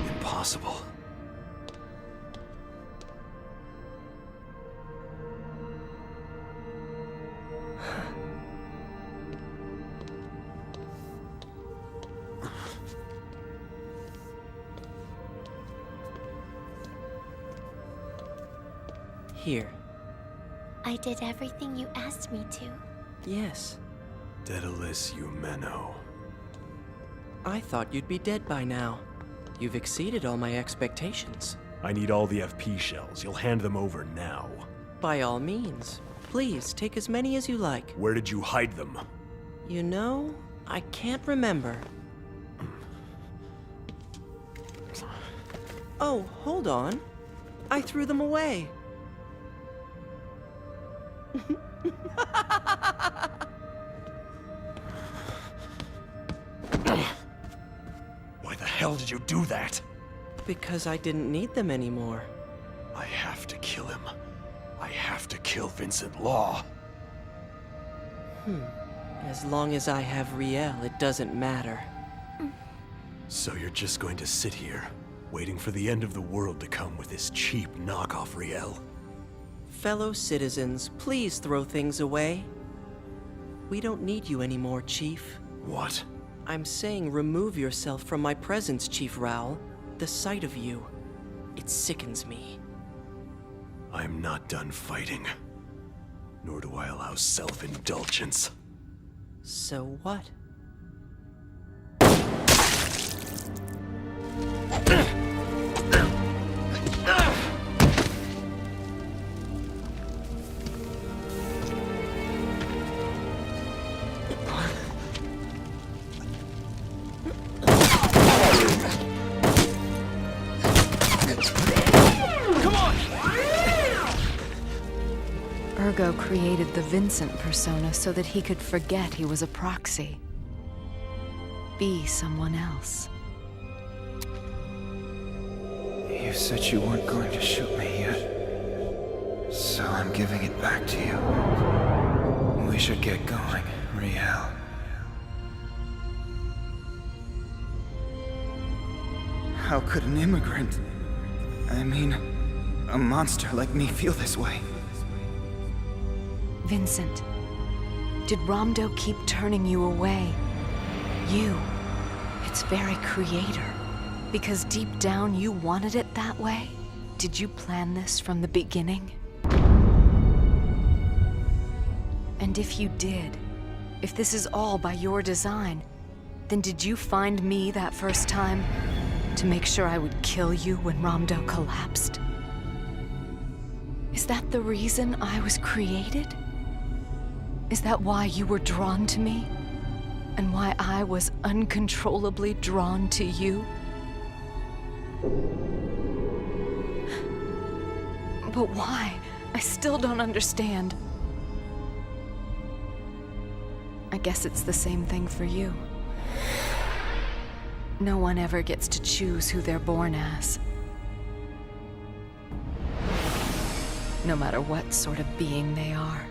Impossible. Here. I did everything you asked me to. Yes. Daedalus Eumeno. I thought you'd be dead by now. You've exceeded all my expectations. I need all the FP shells. You'll hand them over now. By all means. Please, take as many as you like. Where did you hide them? You know, I can't remember. Oh, hold on. I threw them away. Why the hell did you do that? Because I didn't need them anymore. I have to kill him. I have to kill Vincent Law. As long as I have Riel, it doesn't matter. So you're just going to sit here, waiting for the end of the world to come with this cheap knockoff Riel? Fellow citizens, please throw things away. We don't need you anymore, Chief. What? I'm saying remove yourself from my presence, Chief Raoul. The sight of you, it sickens me. I'm not done fighting. Nor do I allow self-indulgence. So what? Ergo created the Vincent persona so that he could forget he was a proxy. Be someone else. You said you weren't going to shoot me yet. So I'm giving it back to you. We should get going, Riel. How could an immigrant, I mean, a monster like me feel this way? Vincent, did Ramdo keep turning you away? You, its very creator. Because deep down you wanted it that way? Did you plan this from the beginning? And if you did, if this is all by your design, then did you find me that first time to make sure I would kill you when Ramdo collapsed? Is that the reason I was created? Is that why you were drawn to me? And why I was uncontrollably drawn to you? But why? I still don't understand. I guess it's the same thing for you. No one ever gets to choose who they're born as. No matter what sort of being they are.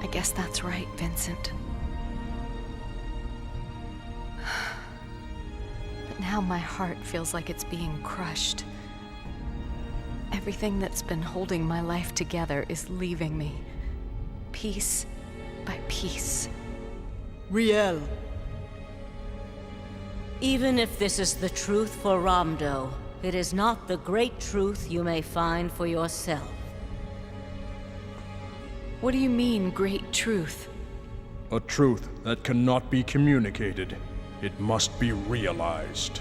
I guess that's right, Vincent. But now my heart feels like it's being crushed. Everything that's been holding my life together is leaving me, piece by piece. Riel. Even if this is the truth for Ramdo, it is not the great truth you may find for yourself. What do you mean, great truth? A truth that cannot be communicated. It must be realized.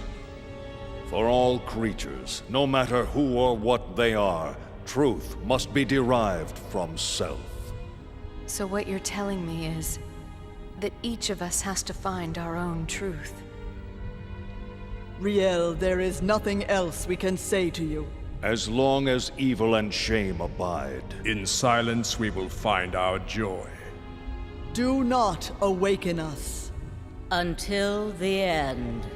For all creatures, no matter who or what they are, truth must be derived from self. So what you're telling me is that each of us has to find our own truth. Riel, there is nothing else we can say to you. As long as evil and shame abide. In silence we will find our joy. Do not awaken us. Until the end.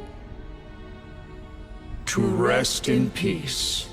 To rest in peace.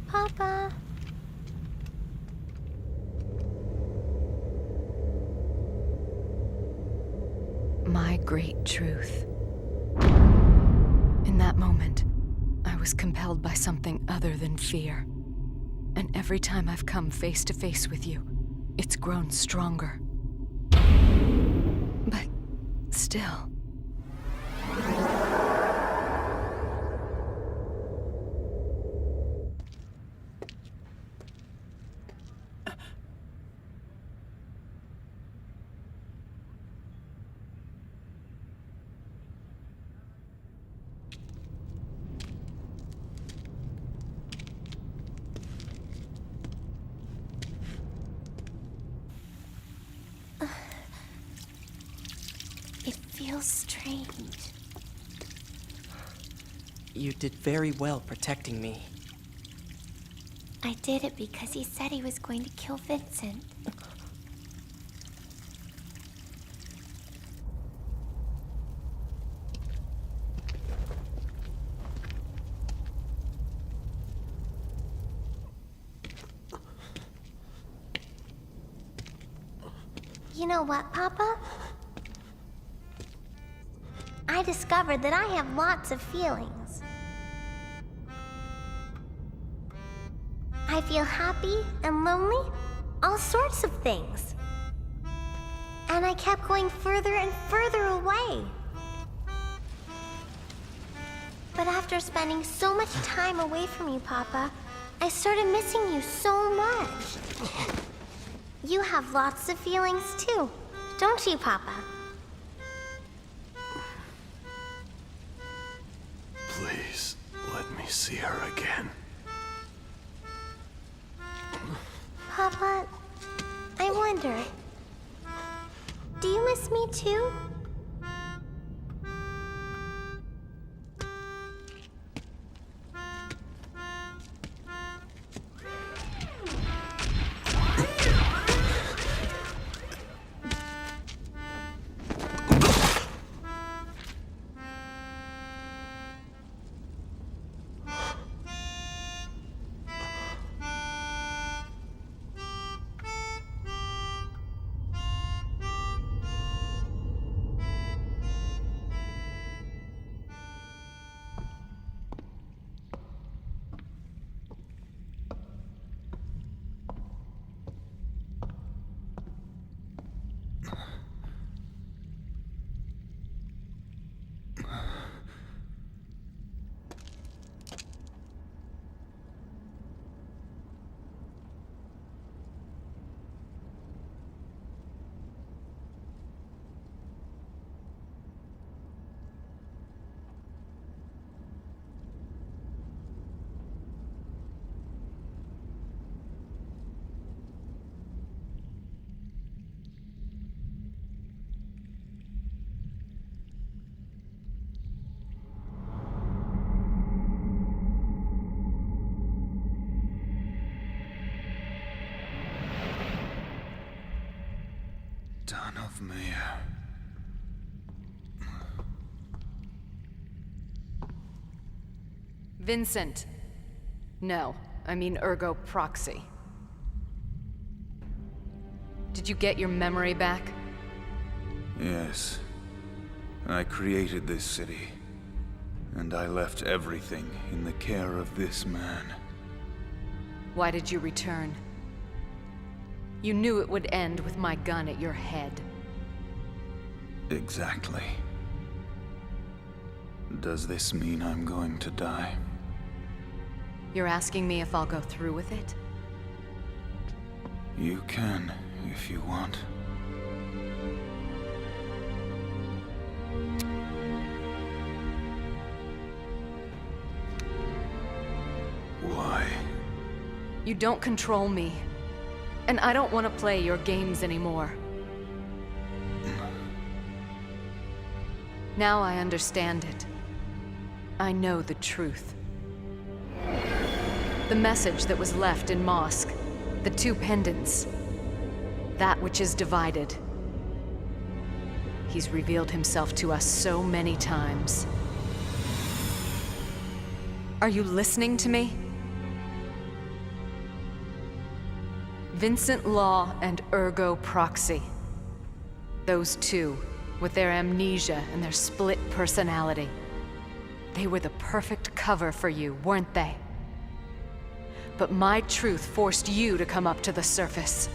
Papa. My great truth. In that moment, I was compelled by something other than fear. And every time I've come face to face with you, it's grown stronger. But still. It feels strange. You did very well protecting me. I did it because he said he was going to kill Vincent. You know what, Papa? I discovered that I have lots of feelings. I feel happy and lonely, all sorts of things. And I kept going further and further away. But after spending so much time away from you, Papa, I started missing you so much. You have lots of feelings too, don't you, Papa? Please, let me see her again. Papa, I wonder, do you miss me too? done of me? Vincent. No, I mean Ergo Proxy. Did you get your memory back? Yes. I created this city, and I left everything in the care of this man. Why did you return? You knew it would end with my gun at your head. Exactly. Does this mean I'm going to die? You're asking me if I'll go through with it? You can, if you want. Why? You don't control me. And I don't want to play your games anymore. Now I understand it. I know the truth. The message that was left in Mosque, the two pendants, that which is divided. He's revealed himself to us so many times. Are you listening to me? Vincent Law and Ergo Proxy. Those two, with their amnesia and their split personality. They were the perfect cover for you, weren't they? But my truth forced you to come up to the surface.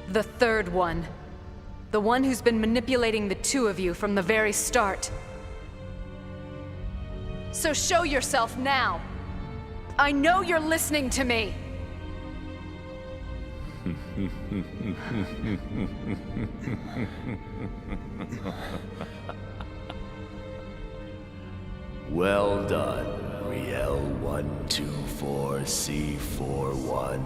The third one. The one who's been manipulating the two of you from the very start. So show yourself now. I know you're listening to me. Well done, Riel 124C41.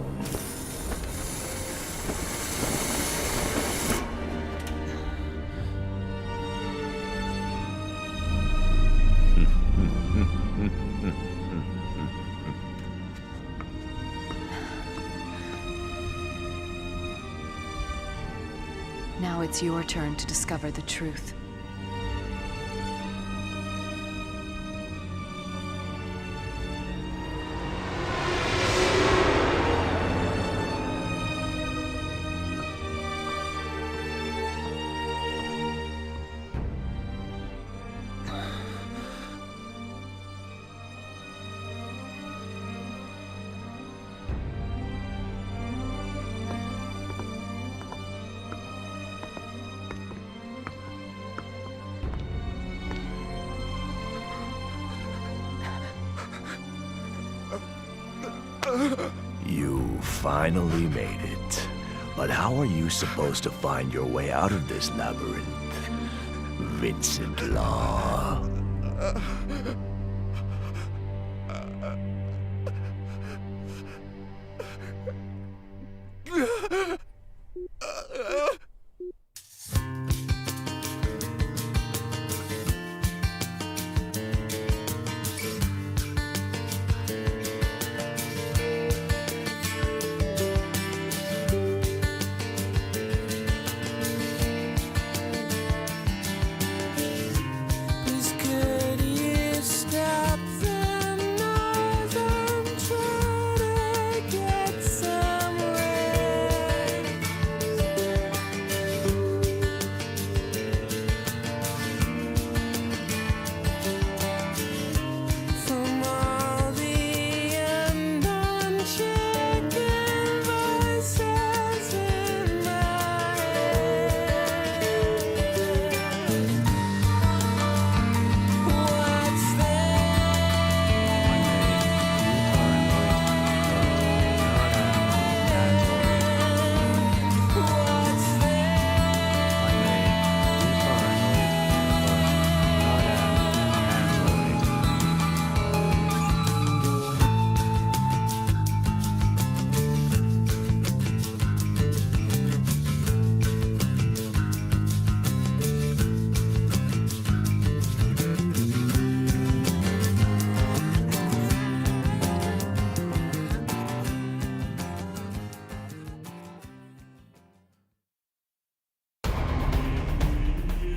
Now it's your turn to discover the truth. You finally made it. But how are you supposed to find your way out of this labyrinth, Vincent Law? Please courteous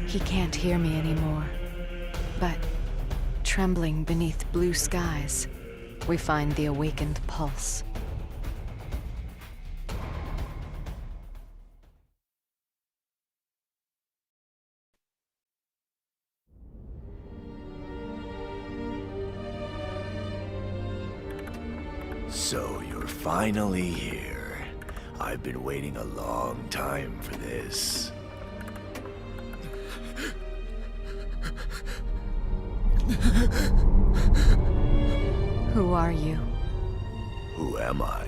He can't hear me anymore. But, trembling beneath blue skies, we find the awakened pulse. So you're finally here. I've been waiting a long time for this. Who are you? Who am I?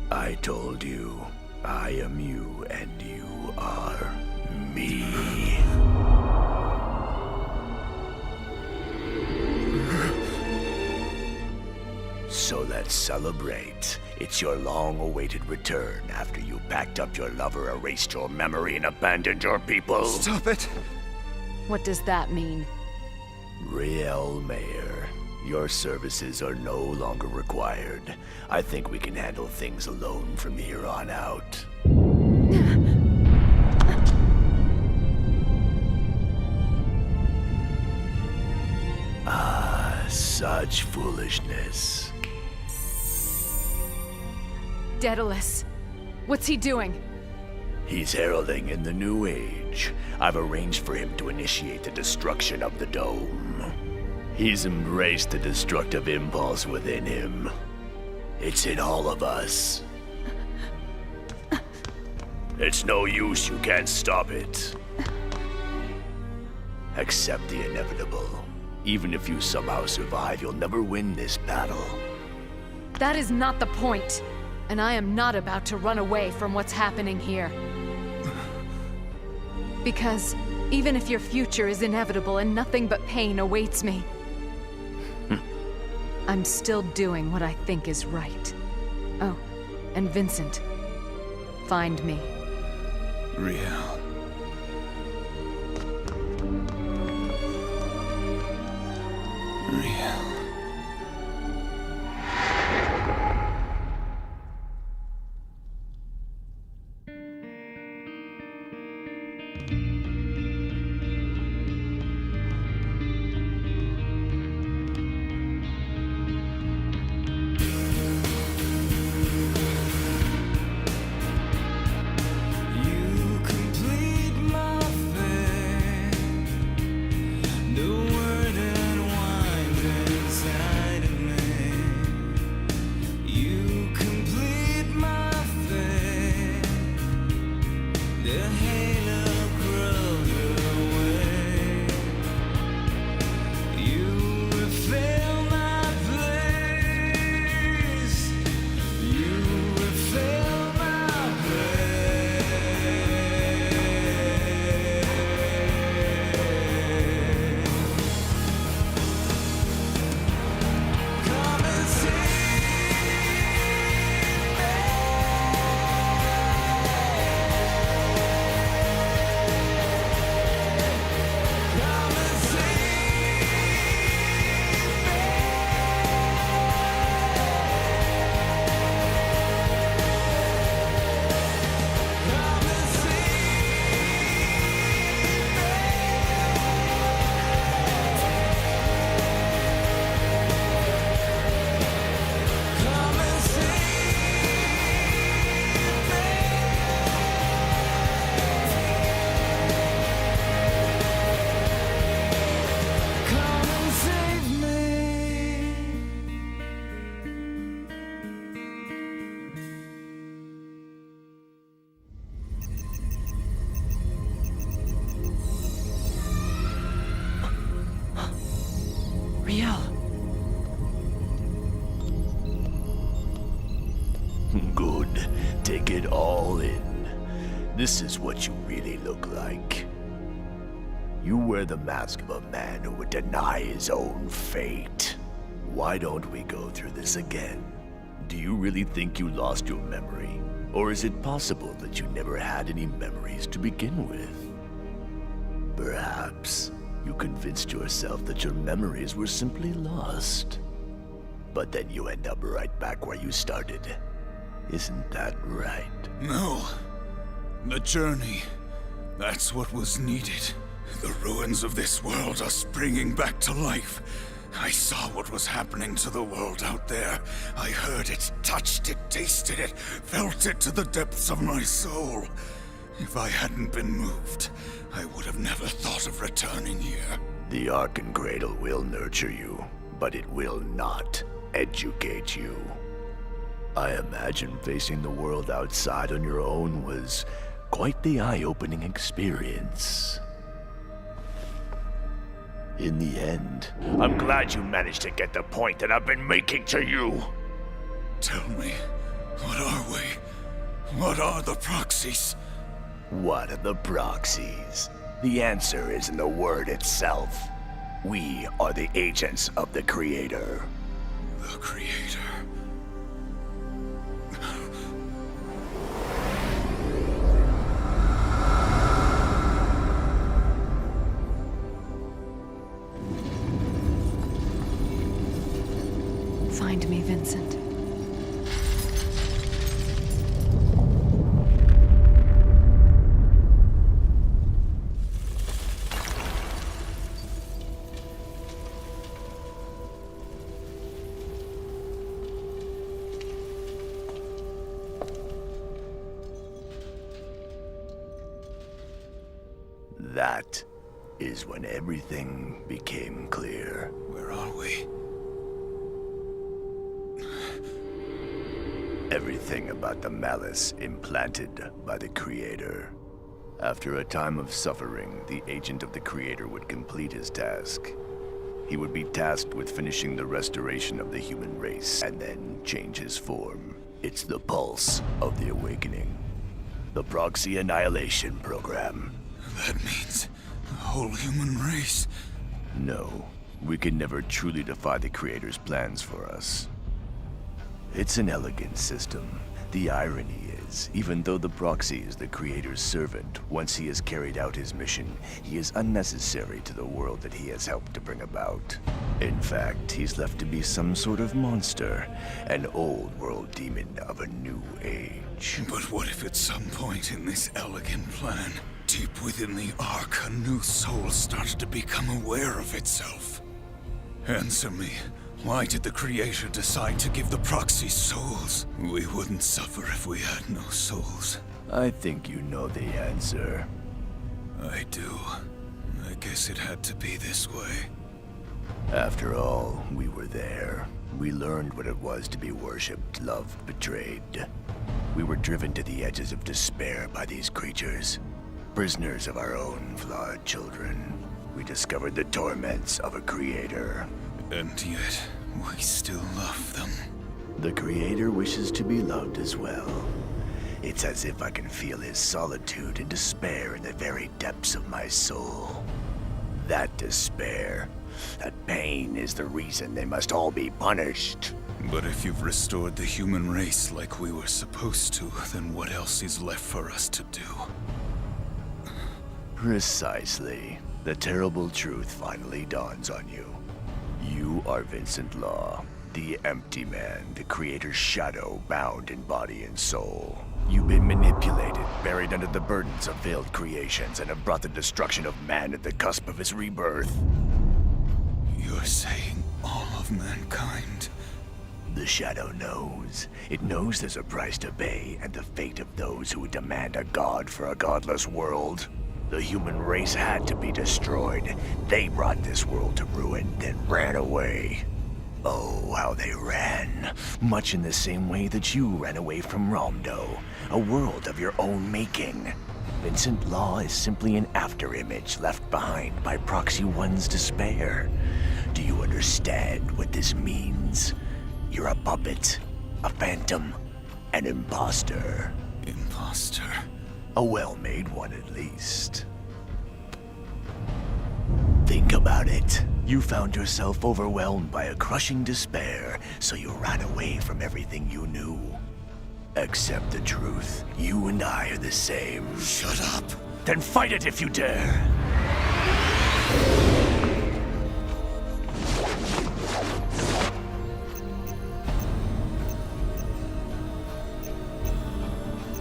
I told you, I am you and you are me. So let's celebrate. It's your long-awaited return after you packed up your lover, erased your memory, and abandoned your people. Stop it! What does that mean? Riel Mayer, your services are no longer required. I think we can handle things alone from here on out. Ah, such foolishness. Daedalus, what's he doing? He's heralding in the New Age. I've arranged for him to initiate the destruction of the Dome. He's embraced the destructive impulse within him. It's in all of us. It's no use, you can't stop it. Accept the inevitable. Even if you somehow survive, you'll never win this battle. That is not the point. And I am not about to run away from what's happening here. Because even if your future is inevitable and nothing but pain awaits me, I'm still doing what I think is right. Oh, and Vincent, find me. Riel. Riel. Riel. Good. Take it all in. This is what you really look like. You wear the mask of a man who would deny his own fate. Why don't we go through this again? Do you really think you lost your memory? Or is it possible that you never had any memories to begin with? Perhaps you convinced yourself that your memories were simply lost. But then you end up right back where you started. Isn't that right? No. The journey That's what was needed. The ruins of this world are springing back to life. I saw what was happening to the world out there. I heard it, touched it, tasted it, felt it to the depths of my soul. If I hadn't been moved, I would have never thought of returning here. The Arkan Cradle will nurture you, but it will not educate you. I imagine facing the world outside on your own was quite the eye-opening experience. In the end, I'm glad you managed to get the point that I've been making to you. Tell me, what are we? What are the proxies? What are the proxies? The answer is in the word itself. We are the agents of the Creator. The Creator. Find me, Vincent. That is when everything became clear. Where are we? Everything about the malice implanted by the Creator. After a time of suffering, the agent of the Creator would complete his task. He would be tasked with finishing the restoration of the human race, and then change his form. It's the pulse of the awakening. The Proxy Annihilation Program. That means the whole human race. No, we can never truly defy the Creator's plans for us. It's an elegant system. The irony is, even though the Proxy is the Creator's servant, once he has carried out his mission, he is unnecessary to the world that he has helped to bring about. In fact, he's left to be some sort of monster, an old world demon of a new age. But what if at some point in this elegant plan, deep within the Ark, a new soul started to become aware of itself? Answer me. Why did the Creator decide to give the Proxy souls? We wouldn't suffer if we had no souls. I think you know the answer. I do. I guess it had to be this way. After all, we were there. We learned what it was to be worshipped, loved, betrayed. We were driven to the edges of despair by these creatures. Prisoners of our own flawed children. We discovered the torments of a Creator. And yet, we still love them. The Creator wishes to be loved as well. It's as if I can feel his solitude and despair in the very depths of my soul. That despair, that pain is the reason they must all be punished. But if you've restored the human race like we were supposed to, then what else is left for us to do? Precisely. The terrible truth finally dawns on you. You are Vincent Law, the empty man, the Creator's shadow bound in body and soul. You've been manipulated, buried under the burdens of veiled creations, and have brought the destruction of man at the cusp of his rebirth. You're saying all of mankind? The shadow knows. It knows there's a price to pay, and the fate of those who would demand a god for a godless world. The human race had to be destroyed. They brought this world to ruin, then ran away. Oh, how they ran. Much in the same way that you ran away from Romdo, a world of your own making. Vincent Law is simply an afterimage left behind by Proxy One's despair. Do you understand what this means? You're a puppet, a phantom, an imposter. Imposter? A well-made one, at least. Think about it. You found yourself overwhelmed by a crushing despair, so you ran away from everything you knew. Accept the truth. You and I are the same. Shut up. Then fight it if you dare.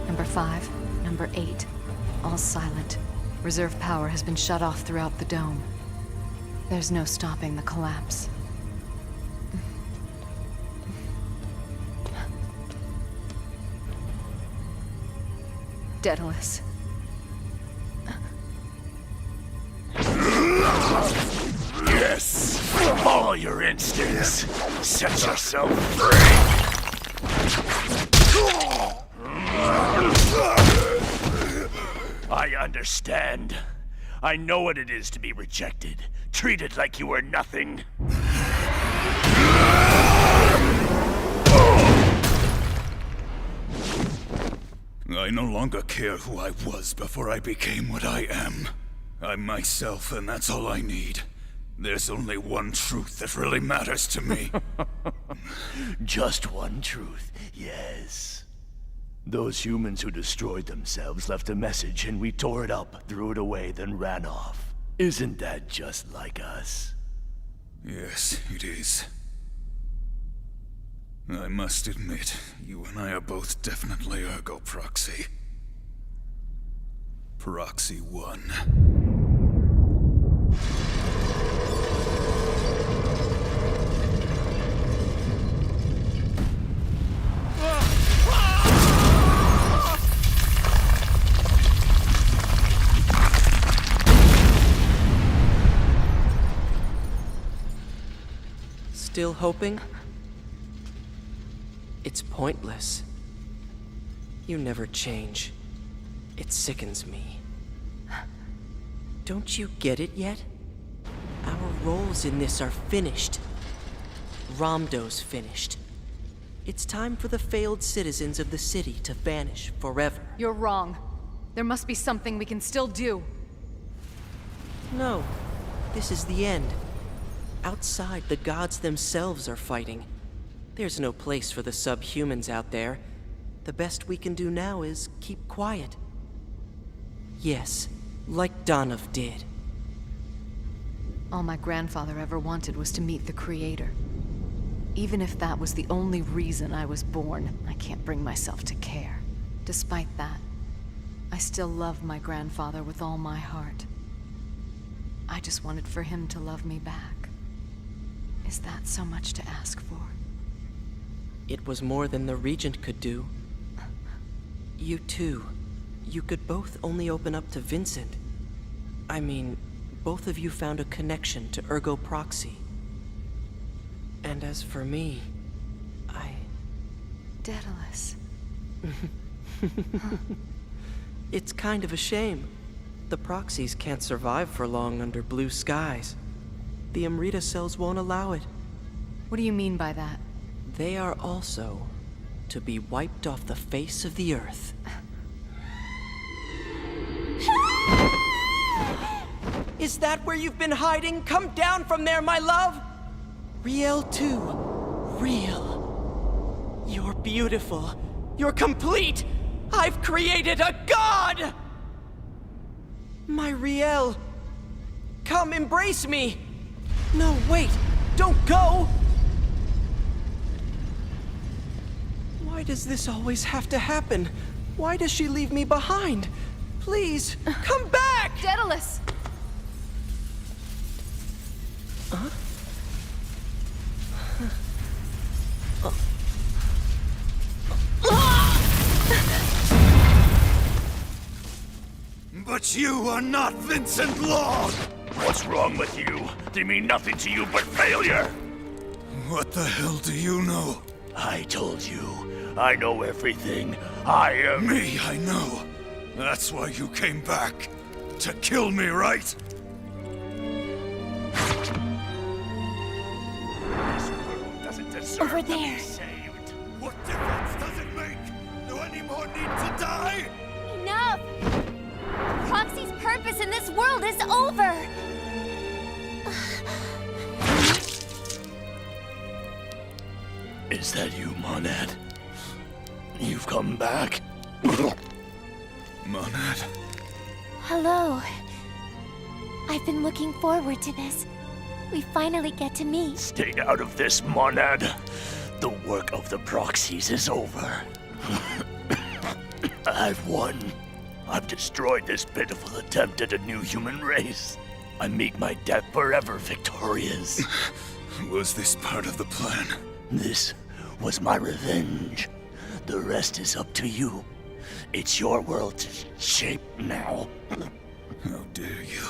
Number 5, number 8, all silent. Reserve power has been shut off throughout the dome. There's no stopping the collapse. Daedalus. Yes! Follow your instincts. Set yourself free. I understand. I know what it is to be rejected. Treated like you were nothing. I no longer care who I was before I became what I am. I'm myself, and that's all I need. There's only one truth that really matters to me. Just one truth, yes. Those humans who destroyed themselves left a message and we tore it up, threw it away, then ran off. Isn't that just like us? Yes, it is. I must admit, you and I are both definitely Ergo Proxy. Proxy 1. Still hoping? It's pointless. You never change. It sickens me. Don't you get it yet? Our roles in this are finished. Ramdo's finished. It's time for the failed citizens of the city to vanish forever. You're wrong. There must be something we can still do. No. This is the end. Outside, the gods themselves are fighting. There's no place for the subhumans out there. The best we can do now is keep quiet. Yes, like Donov did. All my grandfather ever wanted was to meet the Creator. Even if that was the only reason I was born, I can't bring myself to care. Despite that, I still love my grandfather with all my heart. I just wanted for him to love me back. Is that so much to ask for? It was more than the Regent could do. You too. You could both only open up to Vincent. I mean, both of you found a connection to Ergo Proxy. And as for me, Daedalus. It's kind of a shame. The Proxies can't survive for long under blue skies. The Amrita cells won't allow it. What do you mean by that? They are also to be wiped off the face of the earth. Is that where you've been hiding? Come down from there, my love! Riel too. Real. You're beautiful. You're complete. I've created a god! My Riel. Come embrace me. No, wait. Don't go! Why does this always have to happen? Why does she leave me behind? Please, come back! Daedalus! Huh? But you are not Vincent Long! What's wrong with you? They mean nothing to you but failure. What the hell do you know? I told you. I know everything. I am... Me, I know. That's why you came back. To kill me, right? This world doesn't deserve Over to there. be saved. What difference does it make? Do any more need to die? Enough! Proxy's purpose in this world is over! Is that you, Monad? You've come back? Monad. Hello. I've been looking forward to this. We finally get to meet. Stay out of this, Monad. The work of the Proxies is over. I've won. I've destroyed this pitiful attempt at a new human race. I meet my death forever victorious. Was this part of the plan? This was my revenge. The rest is up to you. It's your world to shape now. How dare you?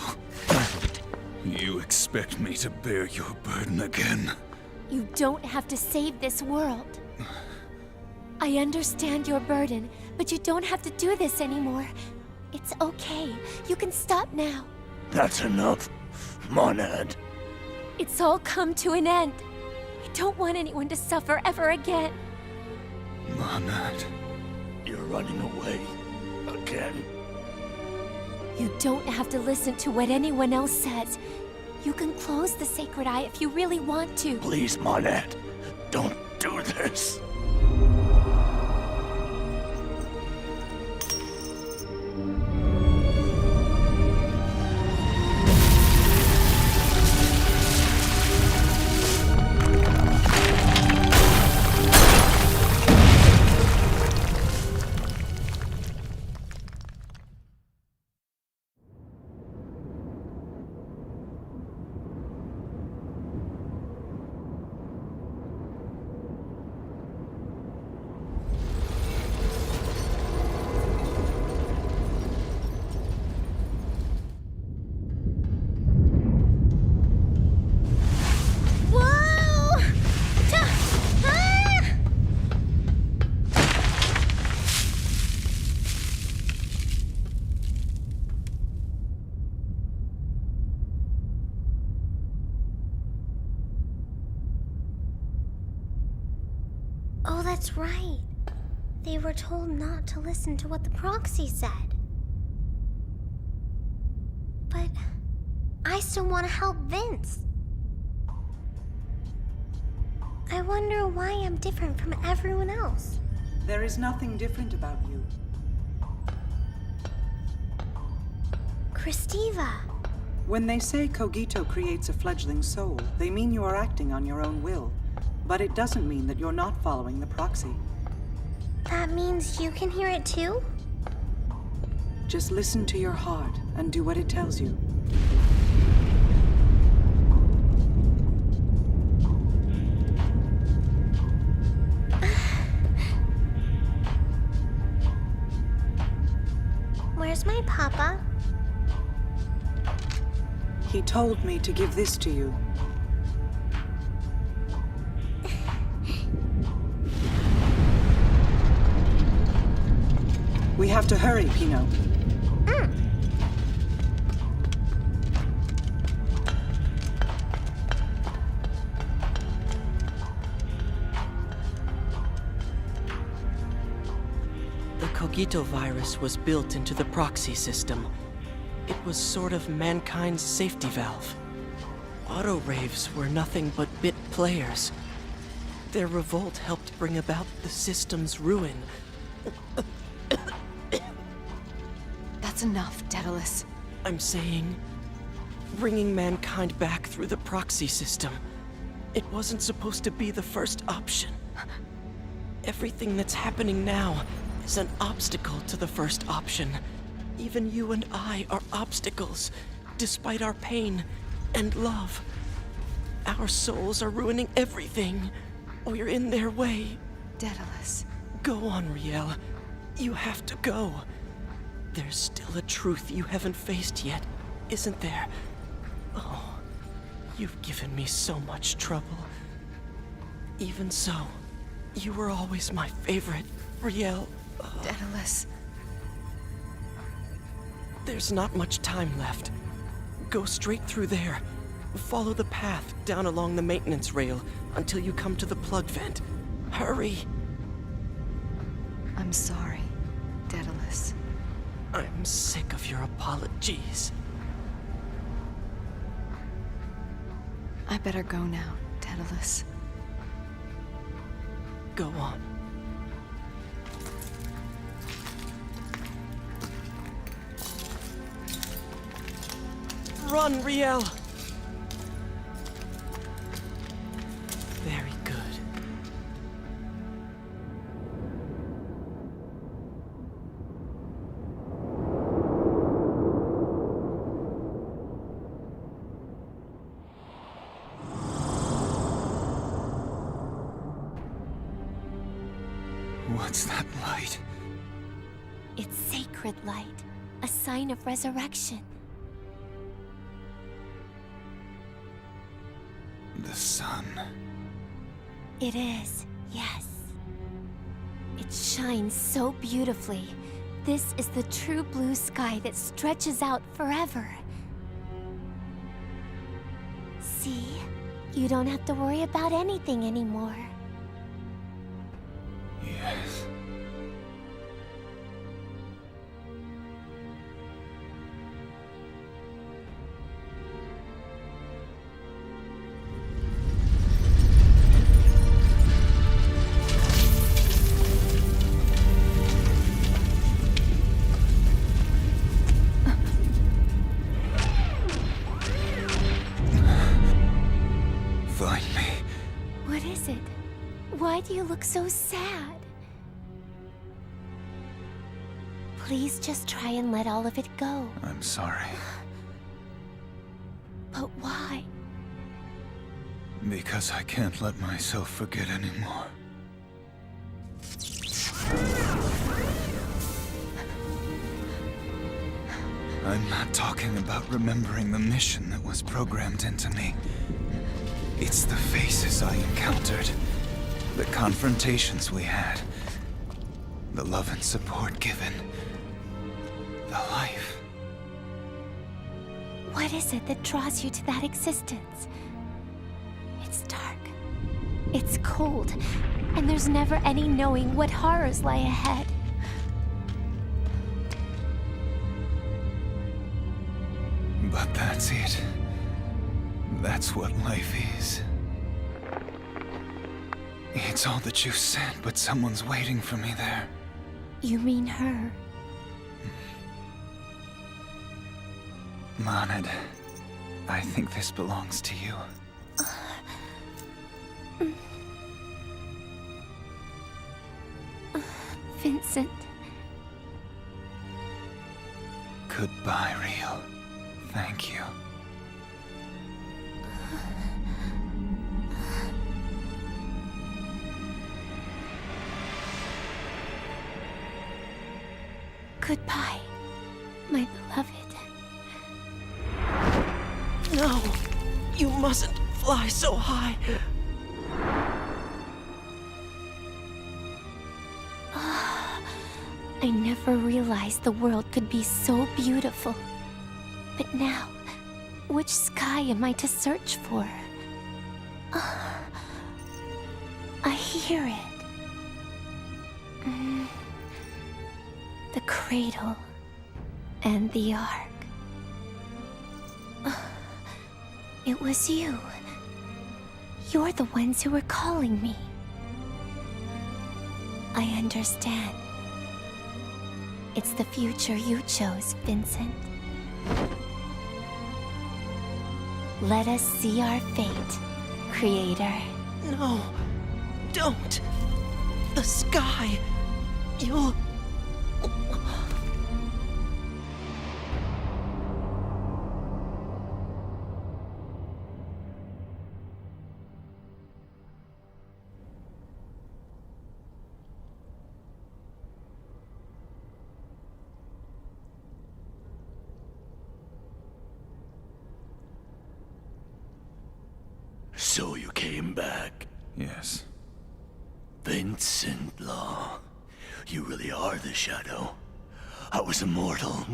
You expect me to bear your burden again? You don't have to save this world. I understand your burden, but you don't have to do this anymore. It's okay. You can stop now. That's enough, Monad. It's all come to an end. I don't want anyone to suffer ever again. Monad. You're running away again. You don't have to listen to what anyone else says. You can close the Sacred Eye if you really want to. Please, Monad, don't do this. Oh, that's right. They were told not to listen to what the proxy said. But I still want to help Vince. I wonder why I'm different from everyone else. There is nothing different about you. Christiva. When they say Cogito creates a fledgling soul, they mean you are acting on your own will. But it doesn't mean that you're not following the proxy. That means you can hear it too? Just listen to your heart and do what it tells you. Where's my papa? He told me to give this to you. We have to hurry, Pino. The Cogito virus was built into the proxy system. It was sort of mankind's safety valve. Autoraves were nothing but bit players. Their revolt helped bring about the system's ruin. That's enough, Daedalus. I'm saying, bringing mankind back through the proxy system. It wasn't supposed to be the first option. Everything that's happening now is an obstacle to the first option. Even you and I are obstacles, despite our pain and love. Our souls are ruining everything. We're in their way. Daedalus. Go on, Riel. You have to go. There's still a truth you haven't faced yet, isn't there? Oh, you've given me so much trouble. Even so, you were always my favorite, Riel. Daedalus. There's not much time left. Go straight through there. Follow the path down along the maintenance rail until you come to the plug vent. Hurry! I'm sorry, Daedalus. I'm sick of your apologies. I better go now, Daedalus. Go on. Run, Riel! Very good. What's that light? It's sacred light, a sign of resurrection. The sun. It is, yes. It shines so beautifully. This is the true blue sky that stretches out forever. See? You don't have to worry about anything anymore. Yes. Finally. What is it? Why do you look so sad? Please just try and let all of it go. I'm sorry. But why? Because I can't let myself forget anymore. I'm not talking about remembering the mission that was programmed into me. It's the faces I encountered, the confrontations we had, the love and support given, the life. What is it that draws you to that existence? It's dark. It's cold. And there's never any knowing what horrors lie ahead. But that's it. That's what life is. It's all that you said, but someone's waiting for me there. You mean her? Monad, I think this belongs to you. Vincent. Goodbye, Real. Thank you. Goodbye, my beloved. No! You mustn't fly so high! I never realized the world could be so beautiful. But now, which sky am I to search for? I hear it. The cradle and the ark. It was you. You're the ones who were calling me. I understand. It's the future you chose, Vincent. Let us see our fate, Creator. No! Don't! The sky! You'll... So you came back? Yes. Vincent Law. You really are the Shadow. I was immortal,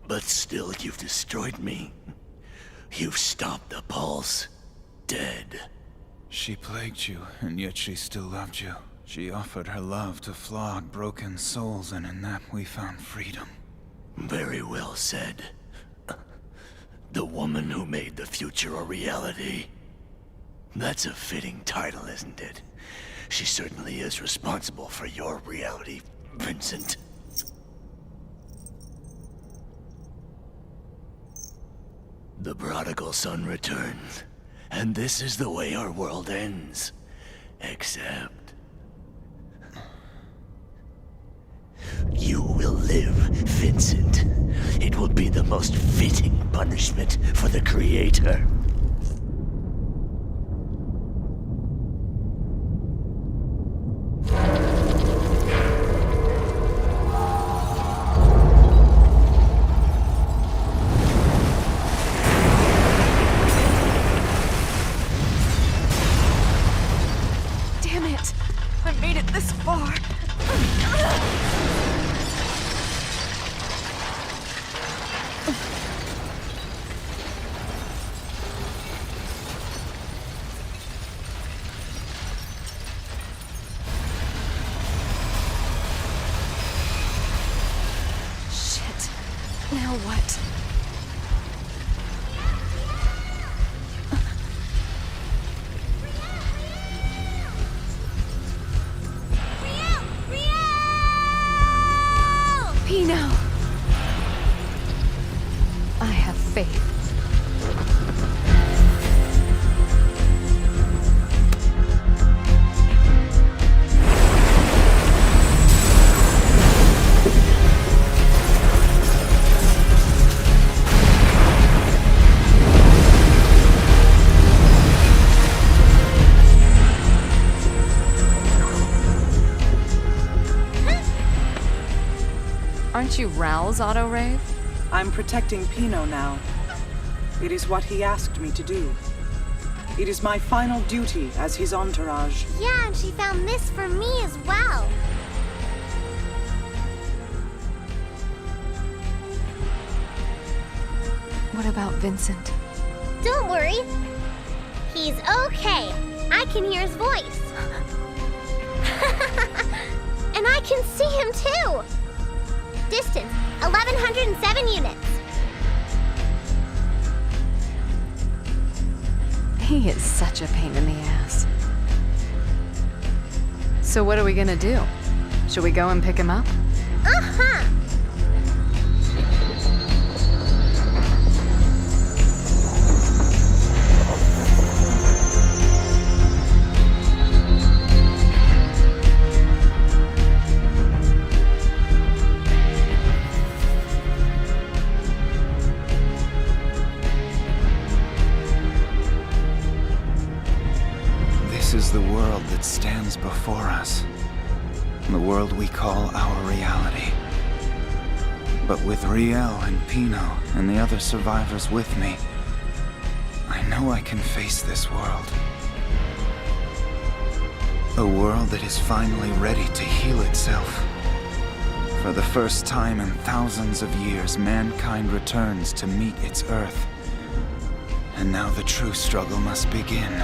but still you've destroyed me. You've stopped the pulse. Dead. She plagued you, and yet she still loved you. She offered her love to flawed, broken souls, and in that we found freedom. Very well said. The woman who made the future a reality. That's a fitting title, isn't it? She certainly is responsible for your reality, Vincent. The prodigal son returns, and this is the way our world ends. Except... you will live, Vincent. It will be the most fitting punishment for the Creator. Aren't you Raoul's auto-rave? I'm protecting Pino now. It is what he asked me to do. It is my final duty as his entourage. Yeah, and she found this for me as well. What about Vincent? Don't worry. He's okay. I can hear his voice. And I can see him too. Distance, 1,107 units. He is such a pain in the ass. So what are we gonna do? Should we go and pick him up? Uh-huh. This is the world that stands before us. The world we call our reality. But with Riel and Pino and the other survivors with me, I know I can face this world. A world that is finally ready to heal itself. For the first time in thousands of years, mankind returns to meet its Earth. And now the true struggle must begin.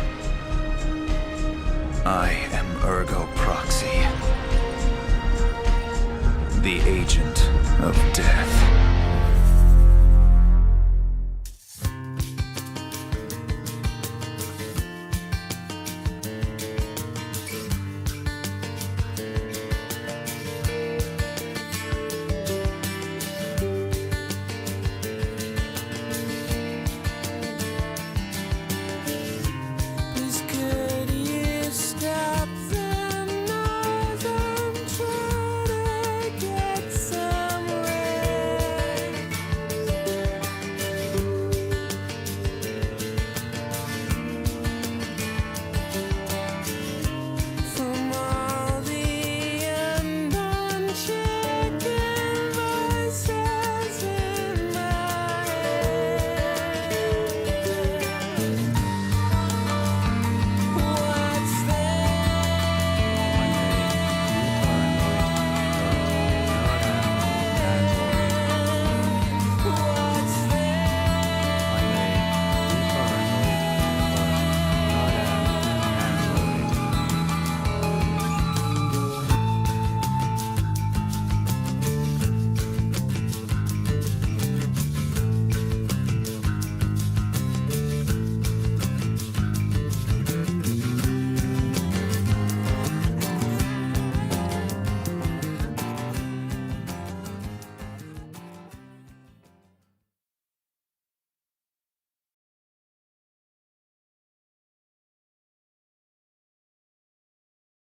I am Ergo Proxy, the agent of death.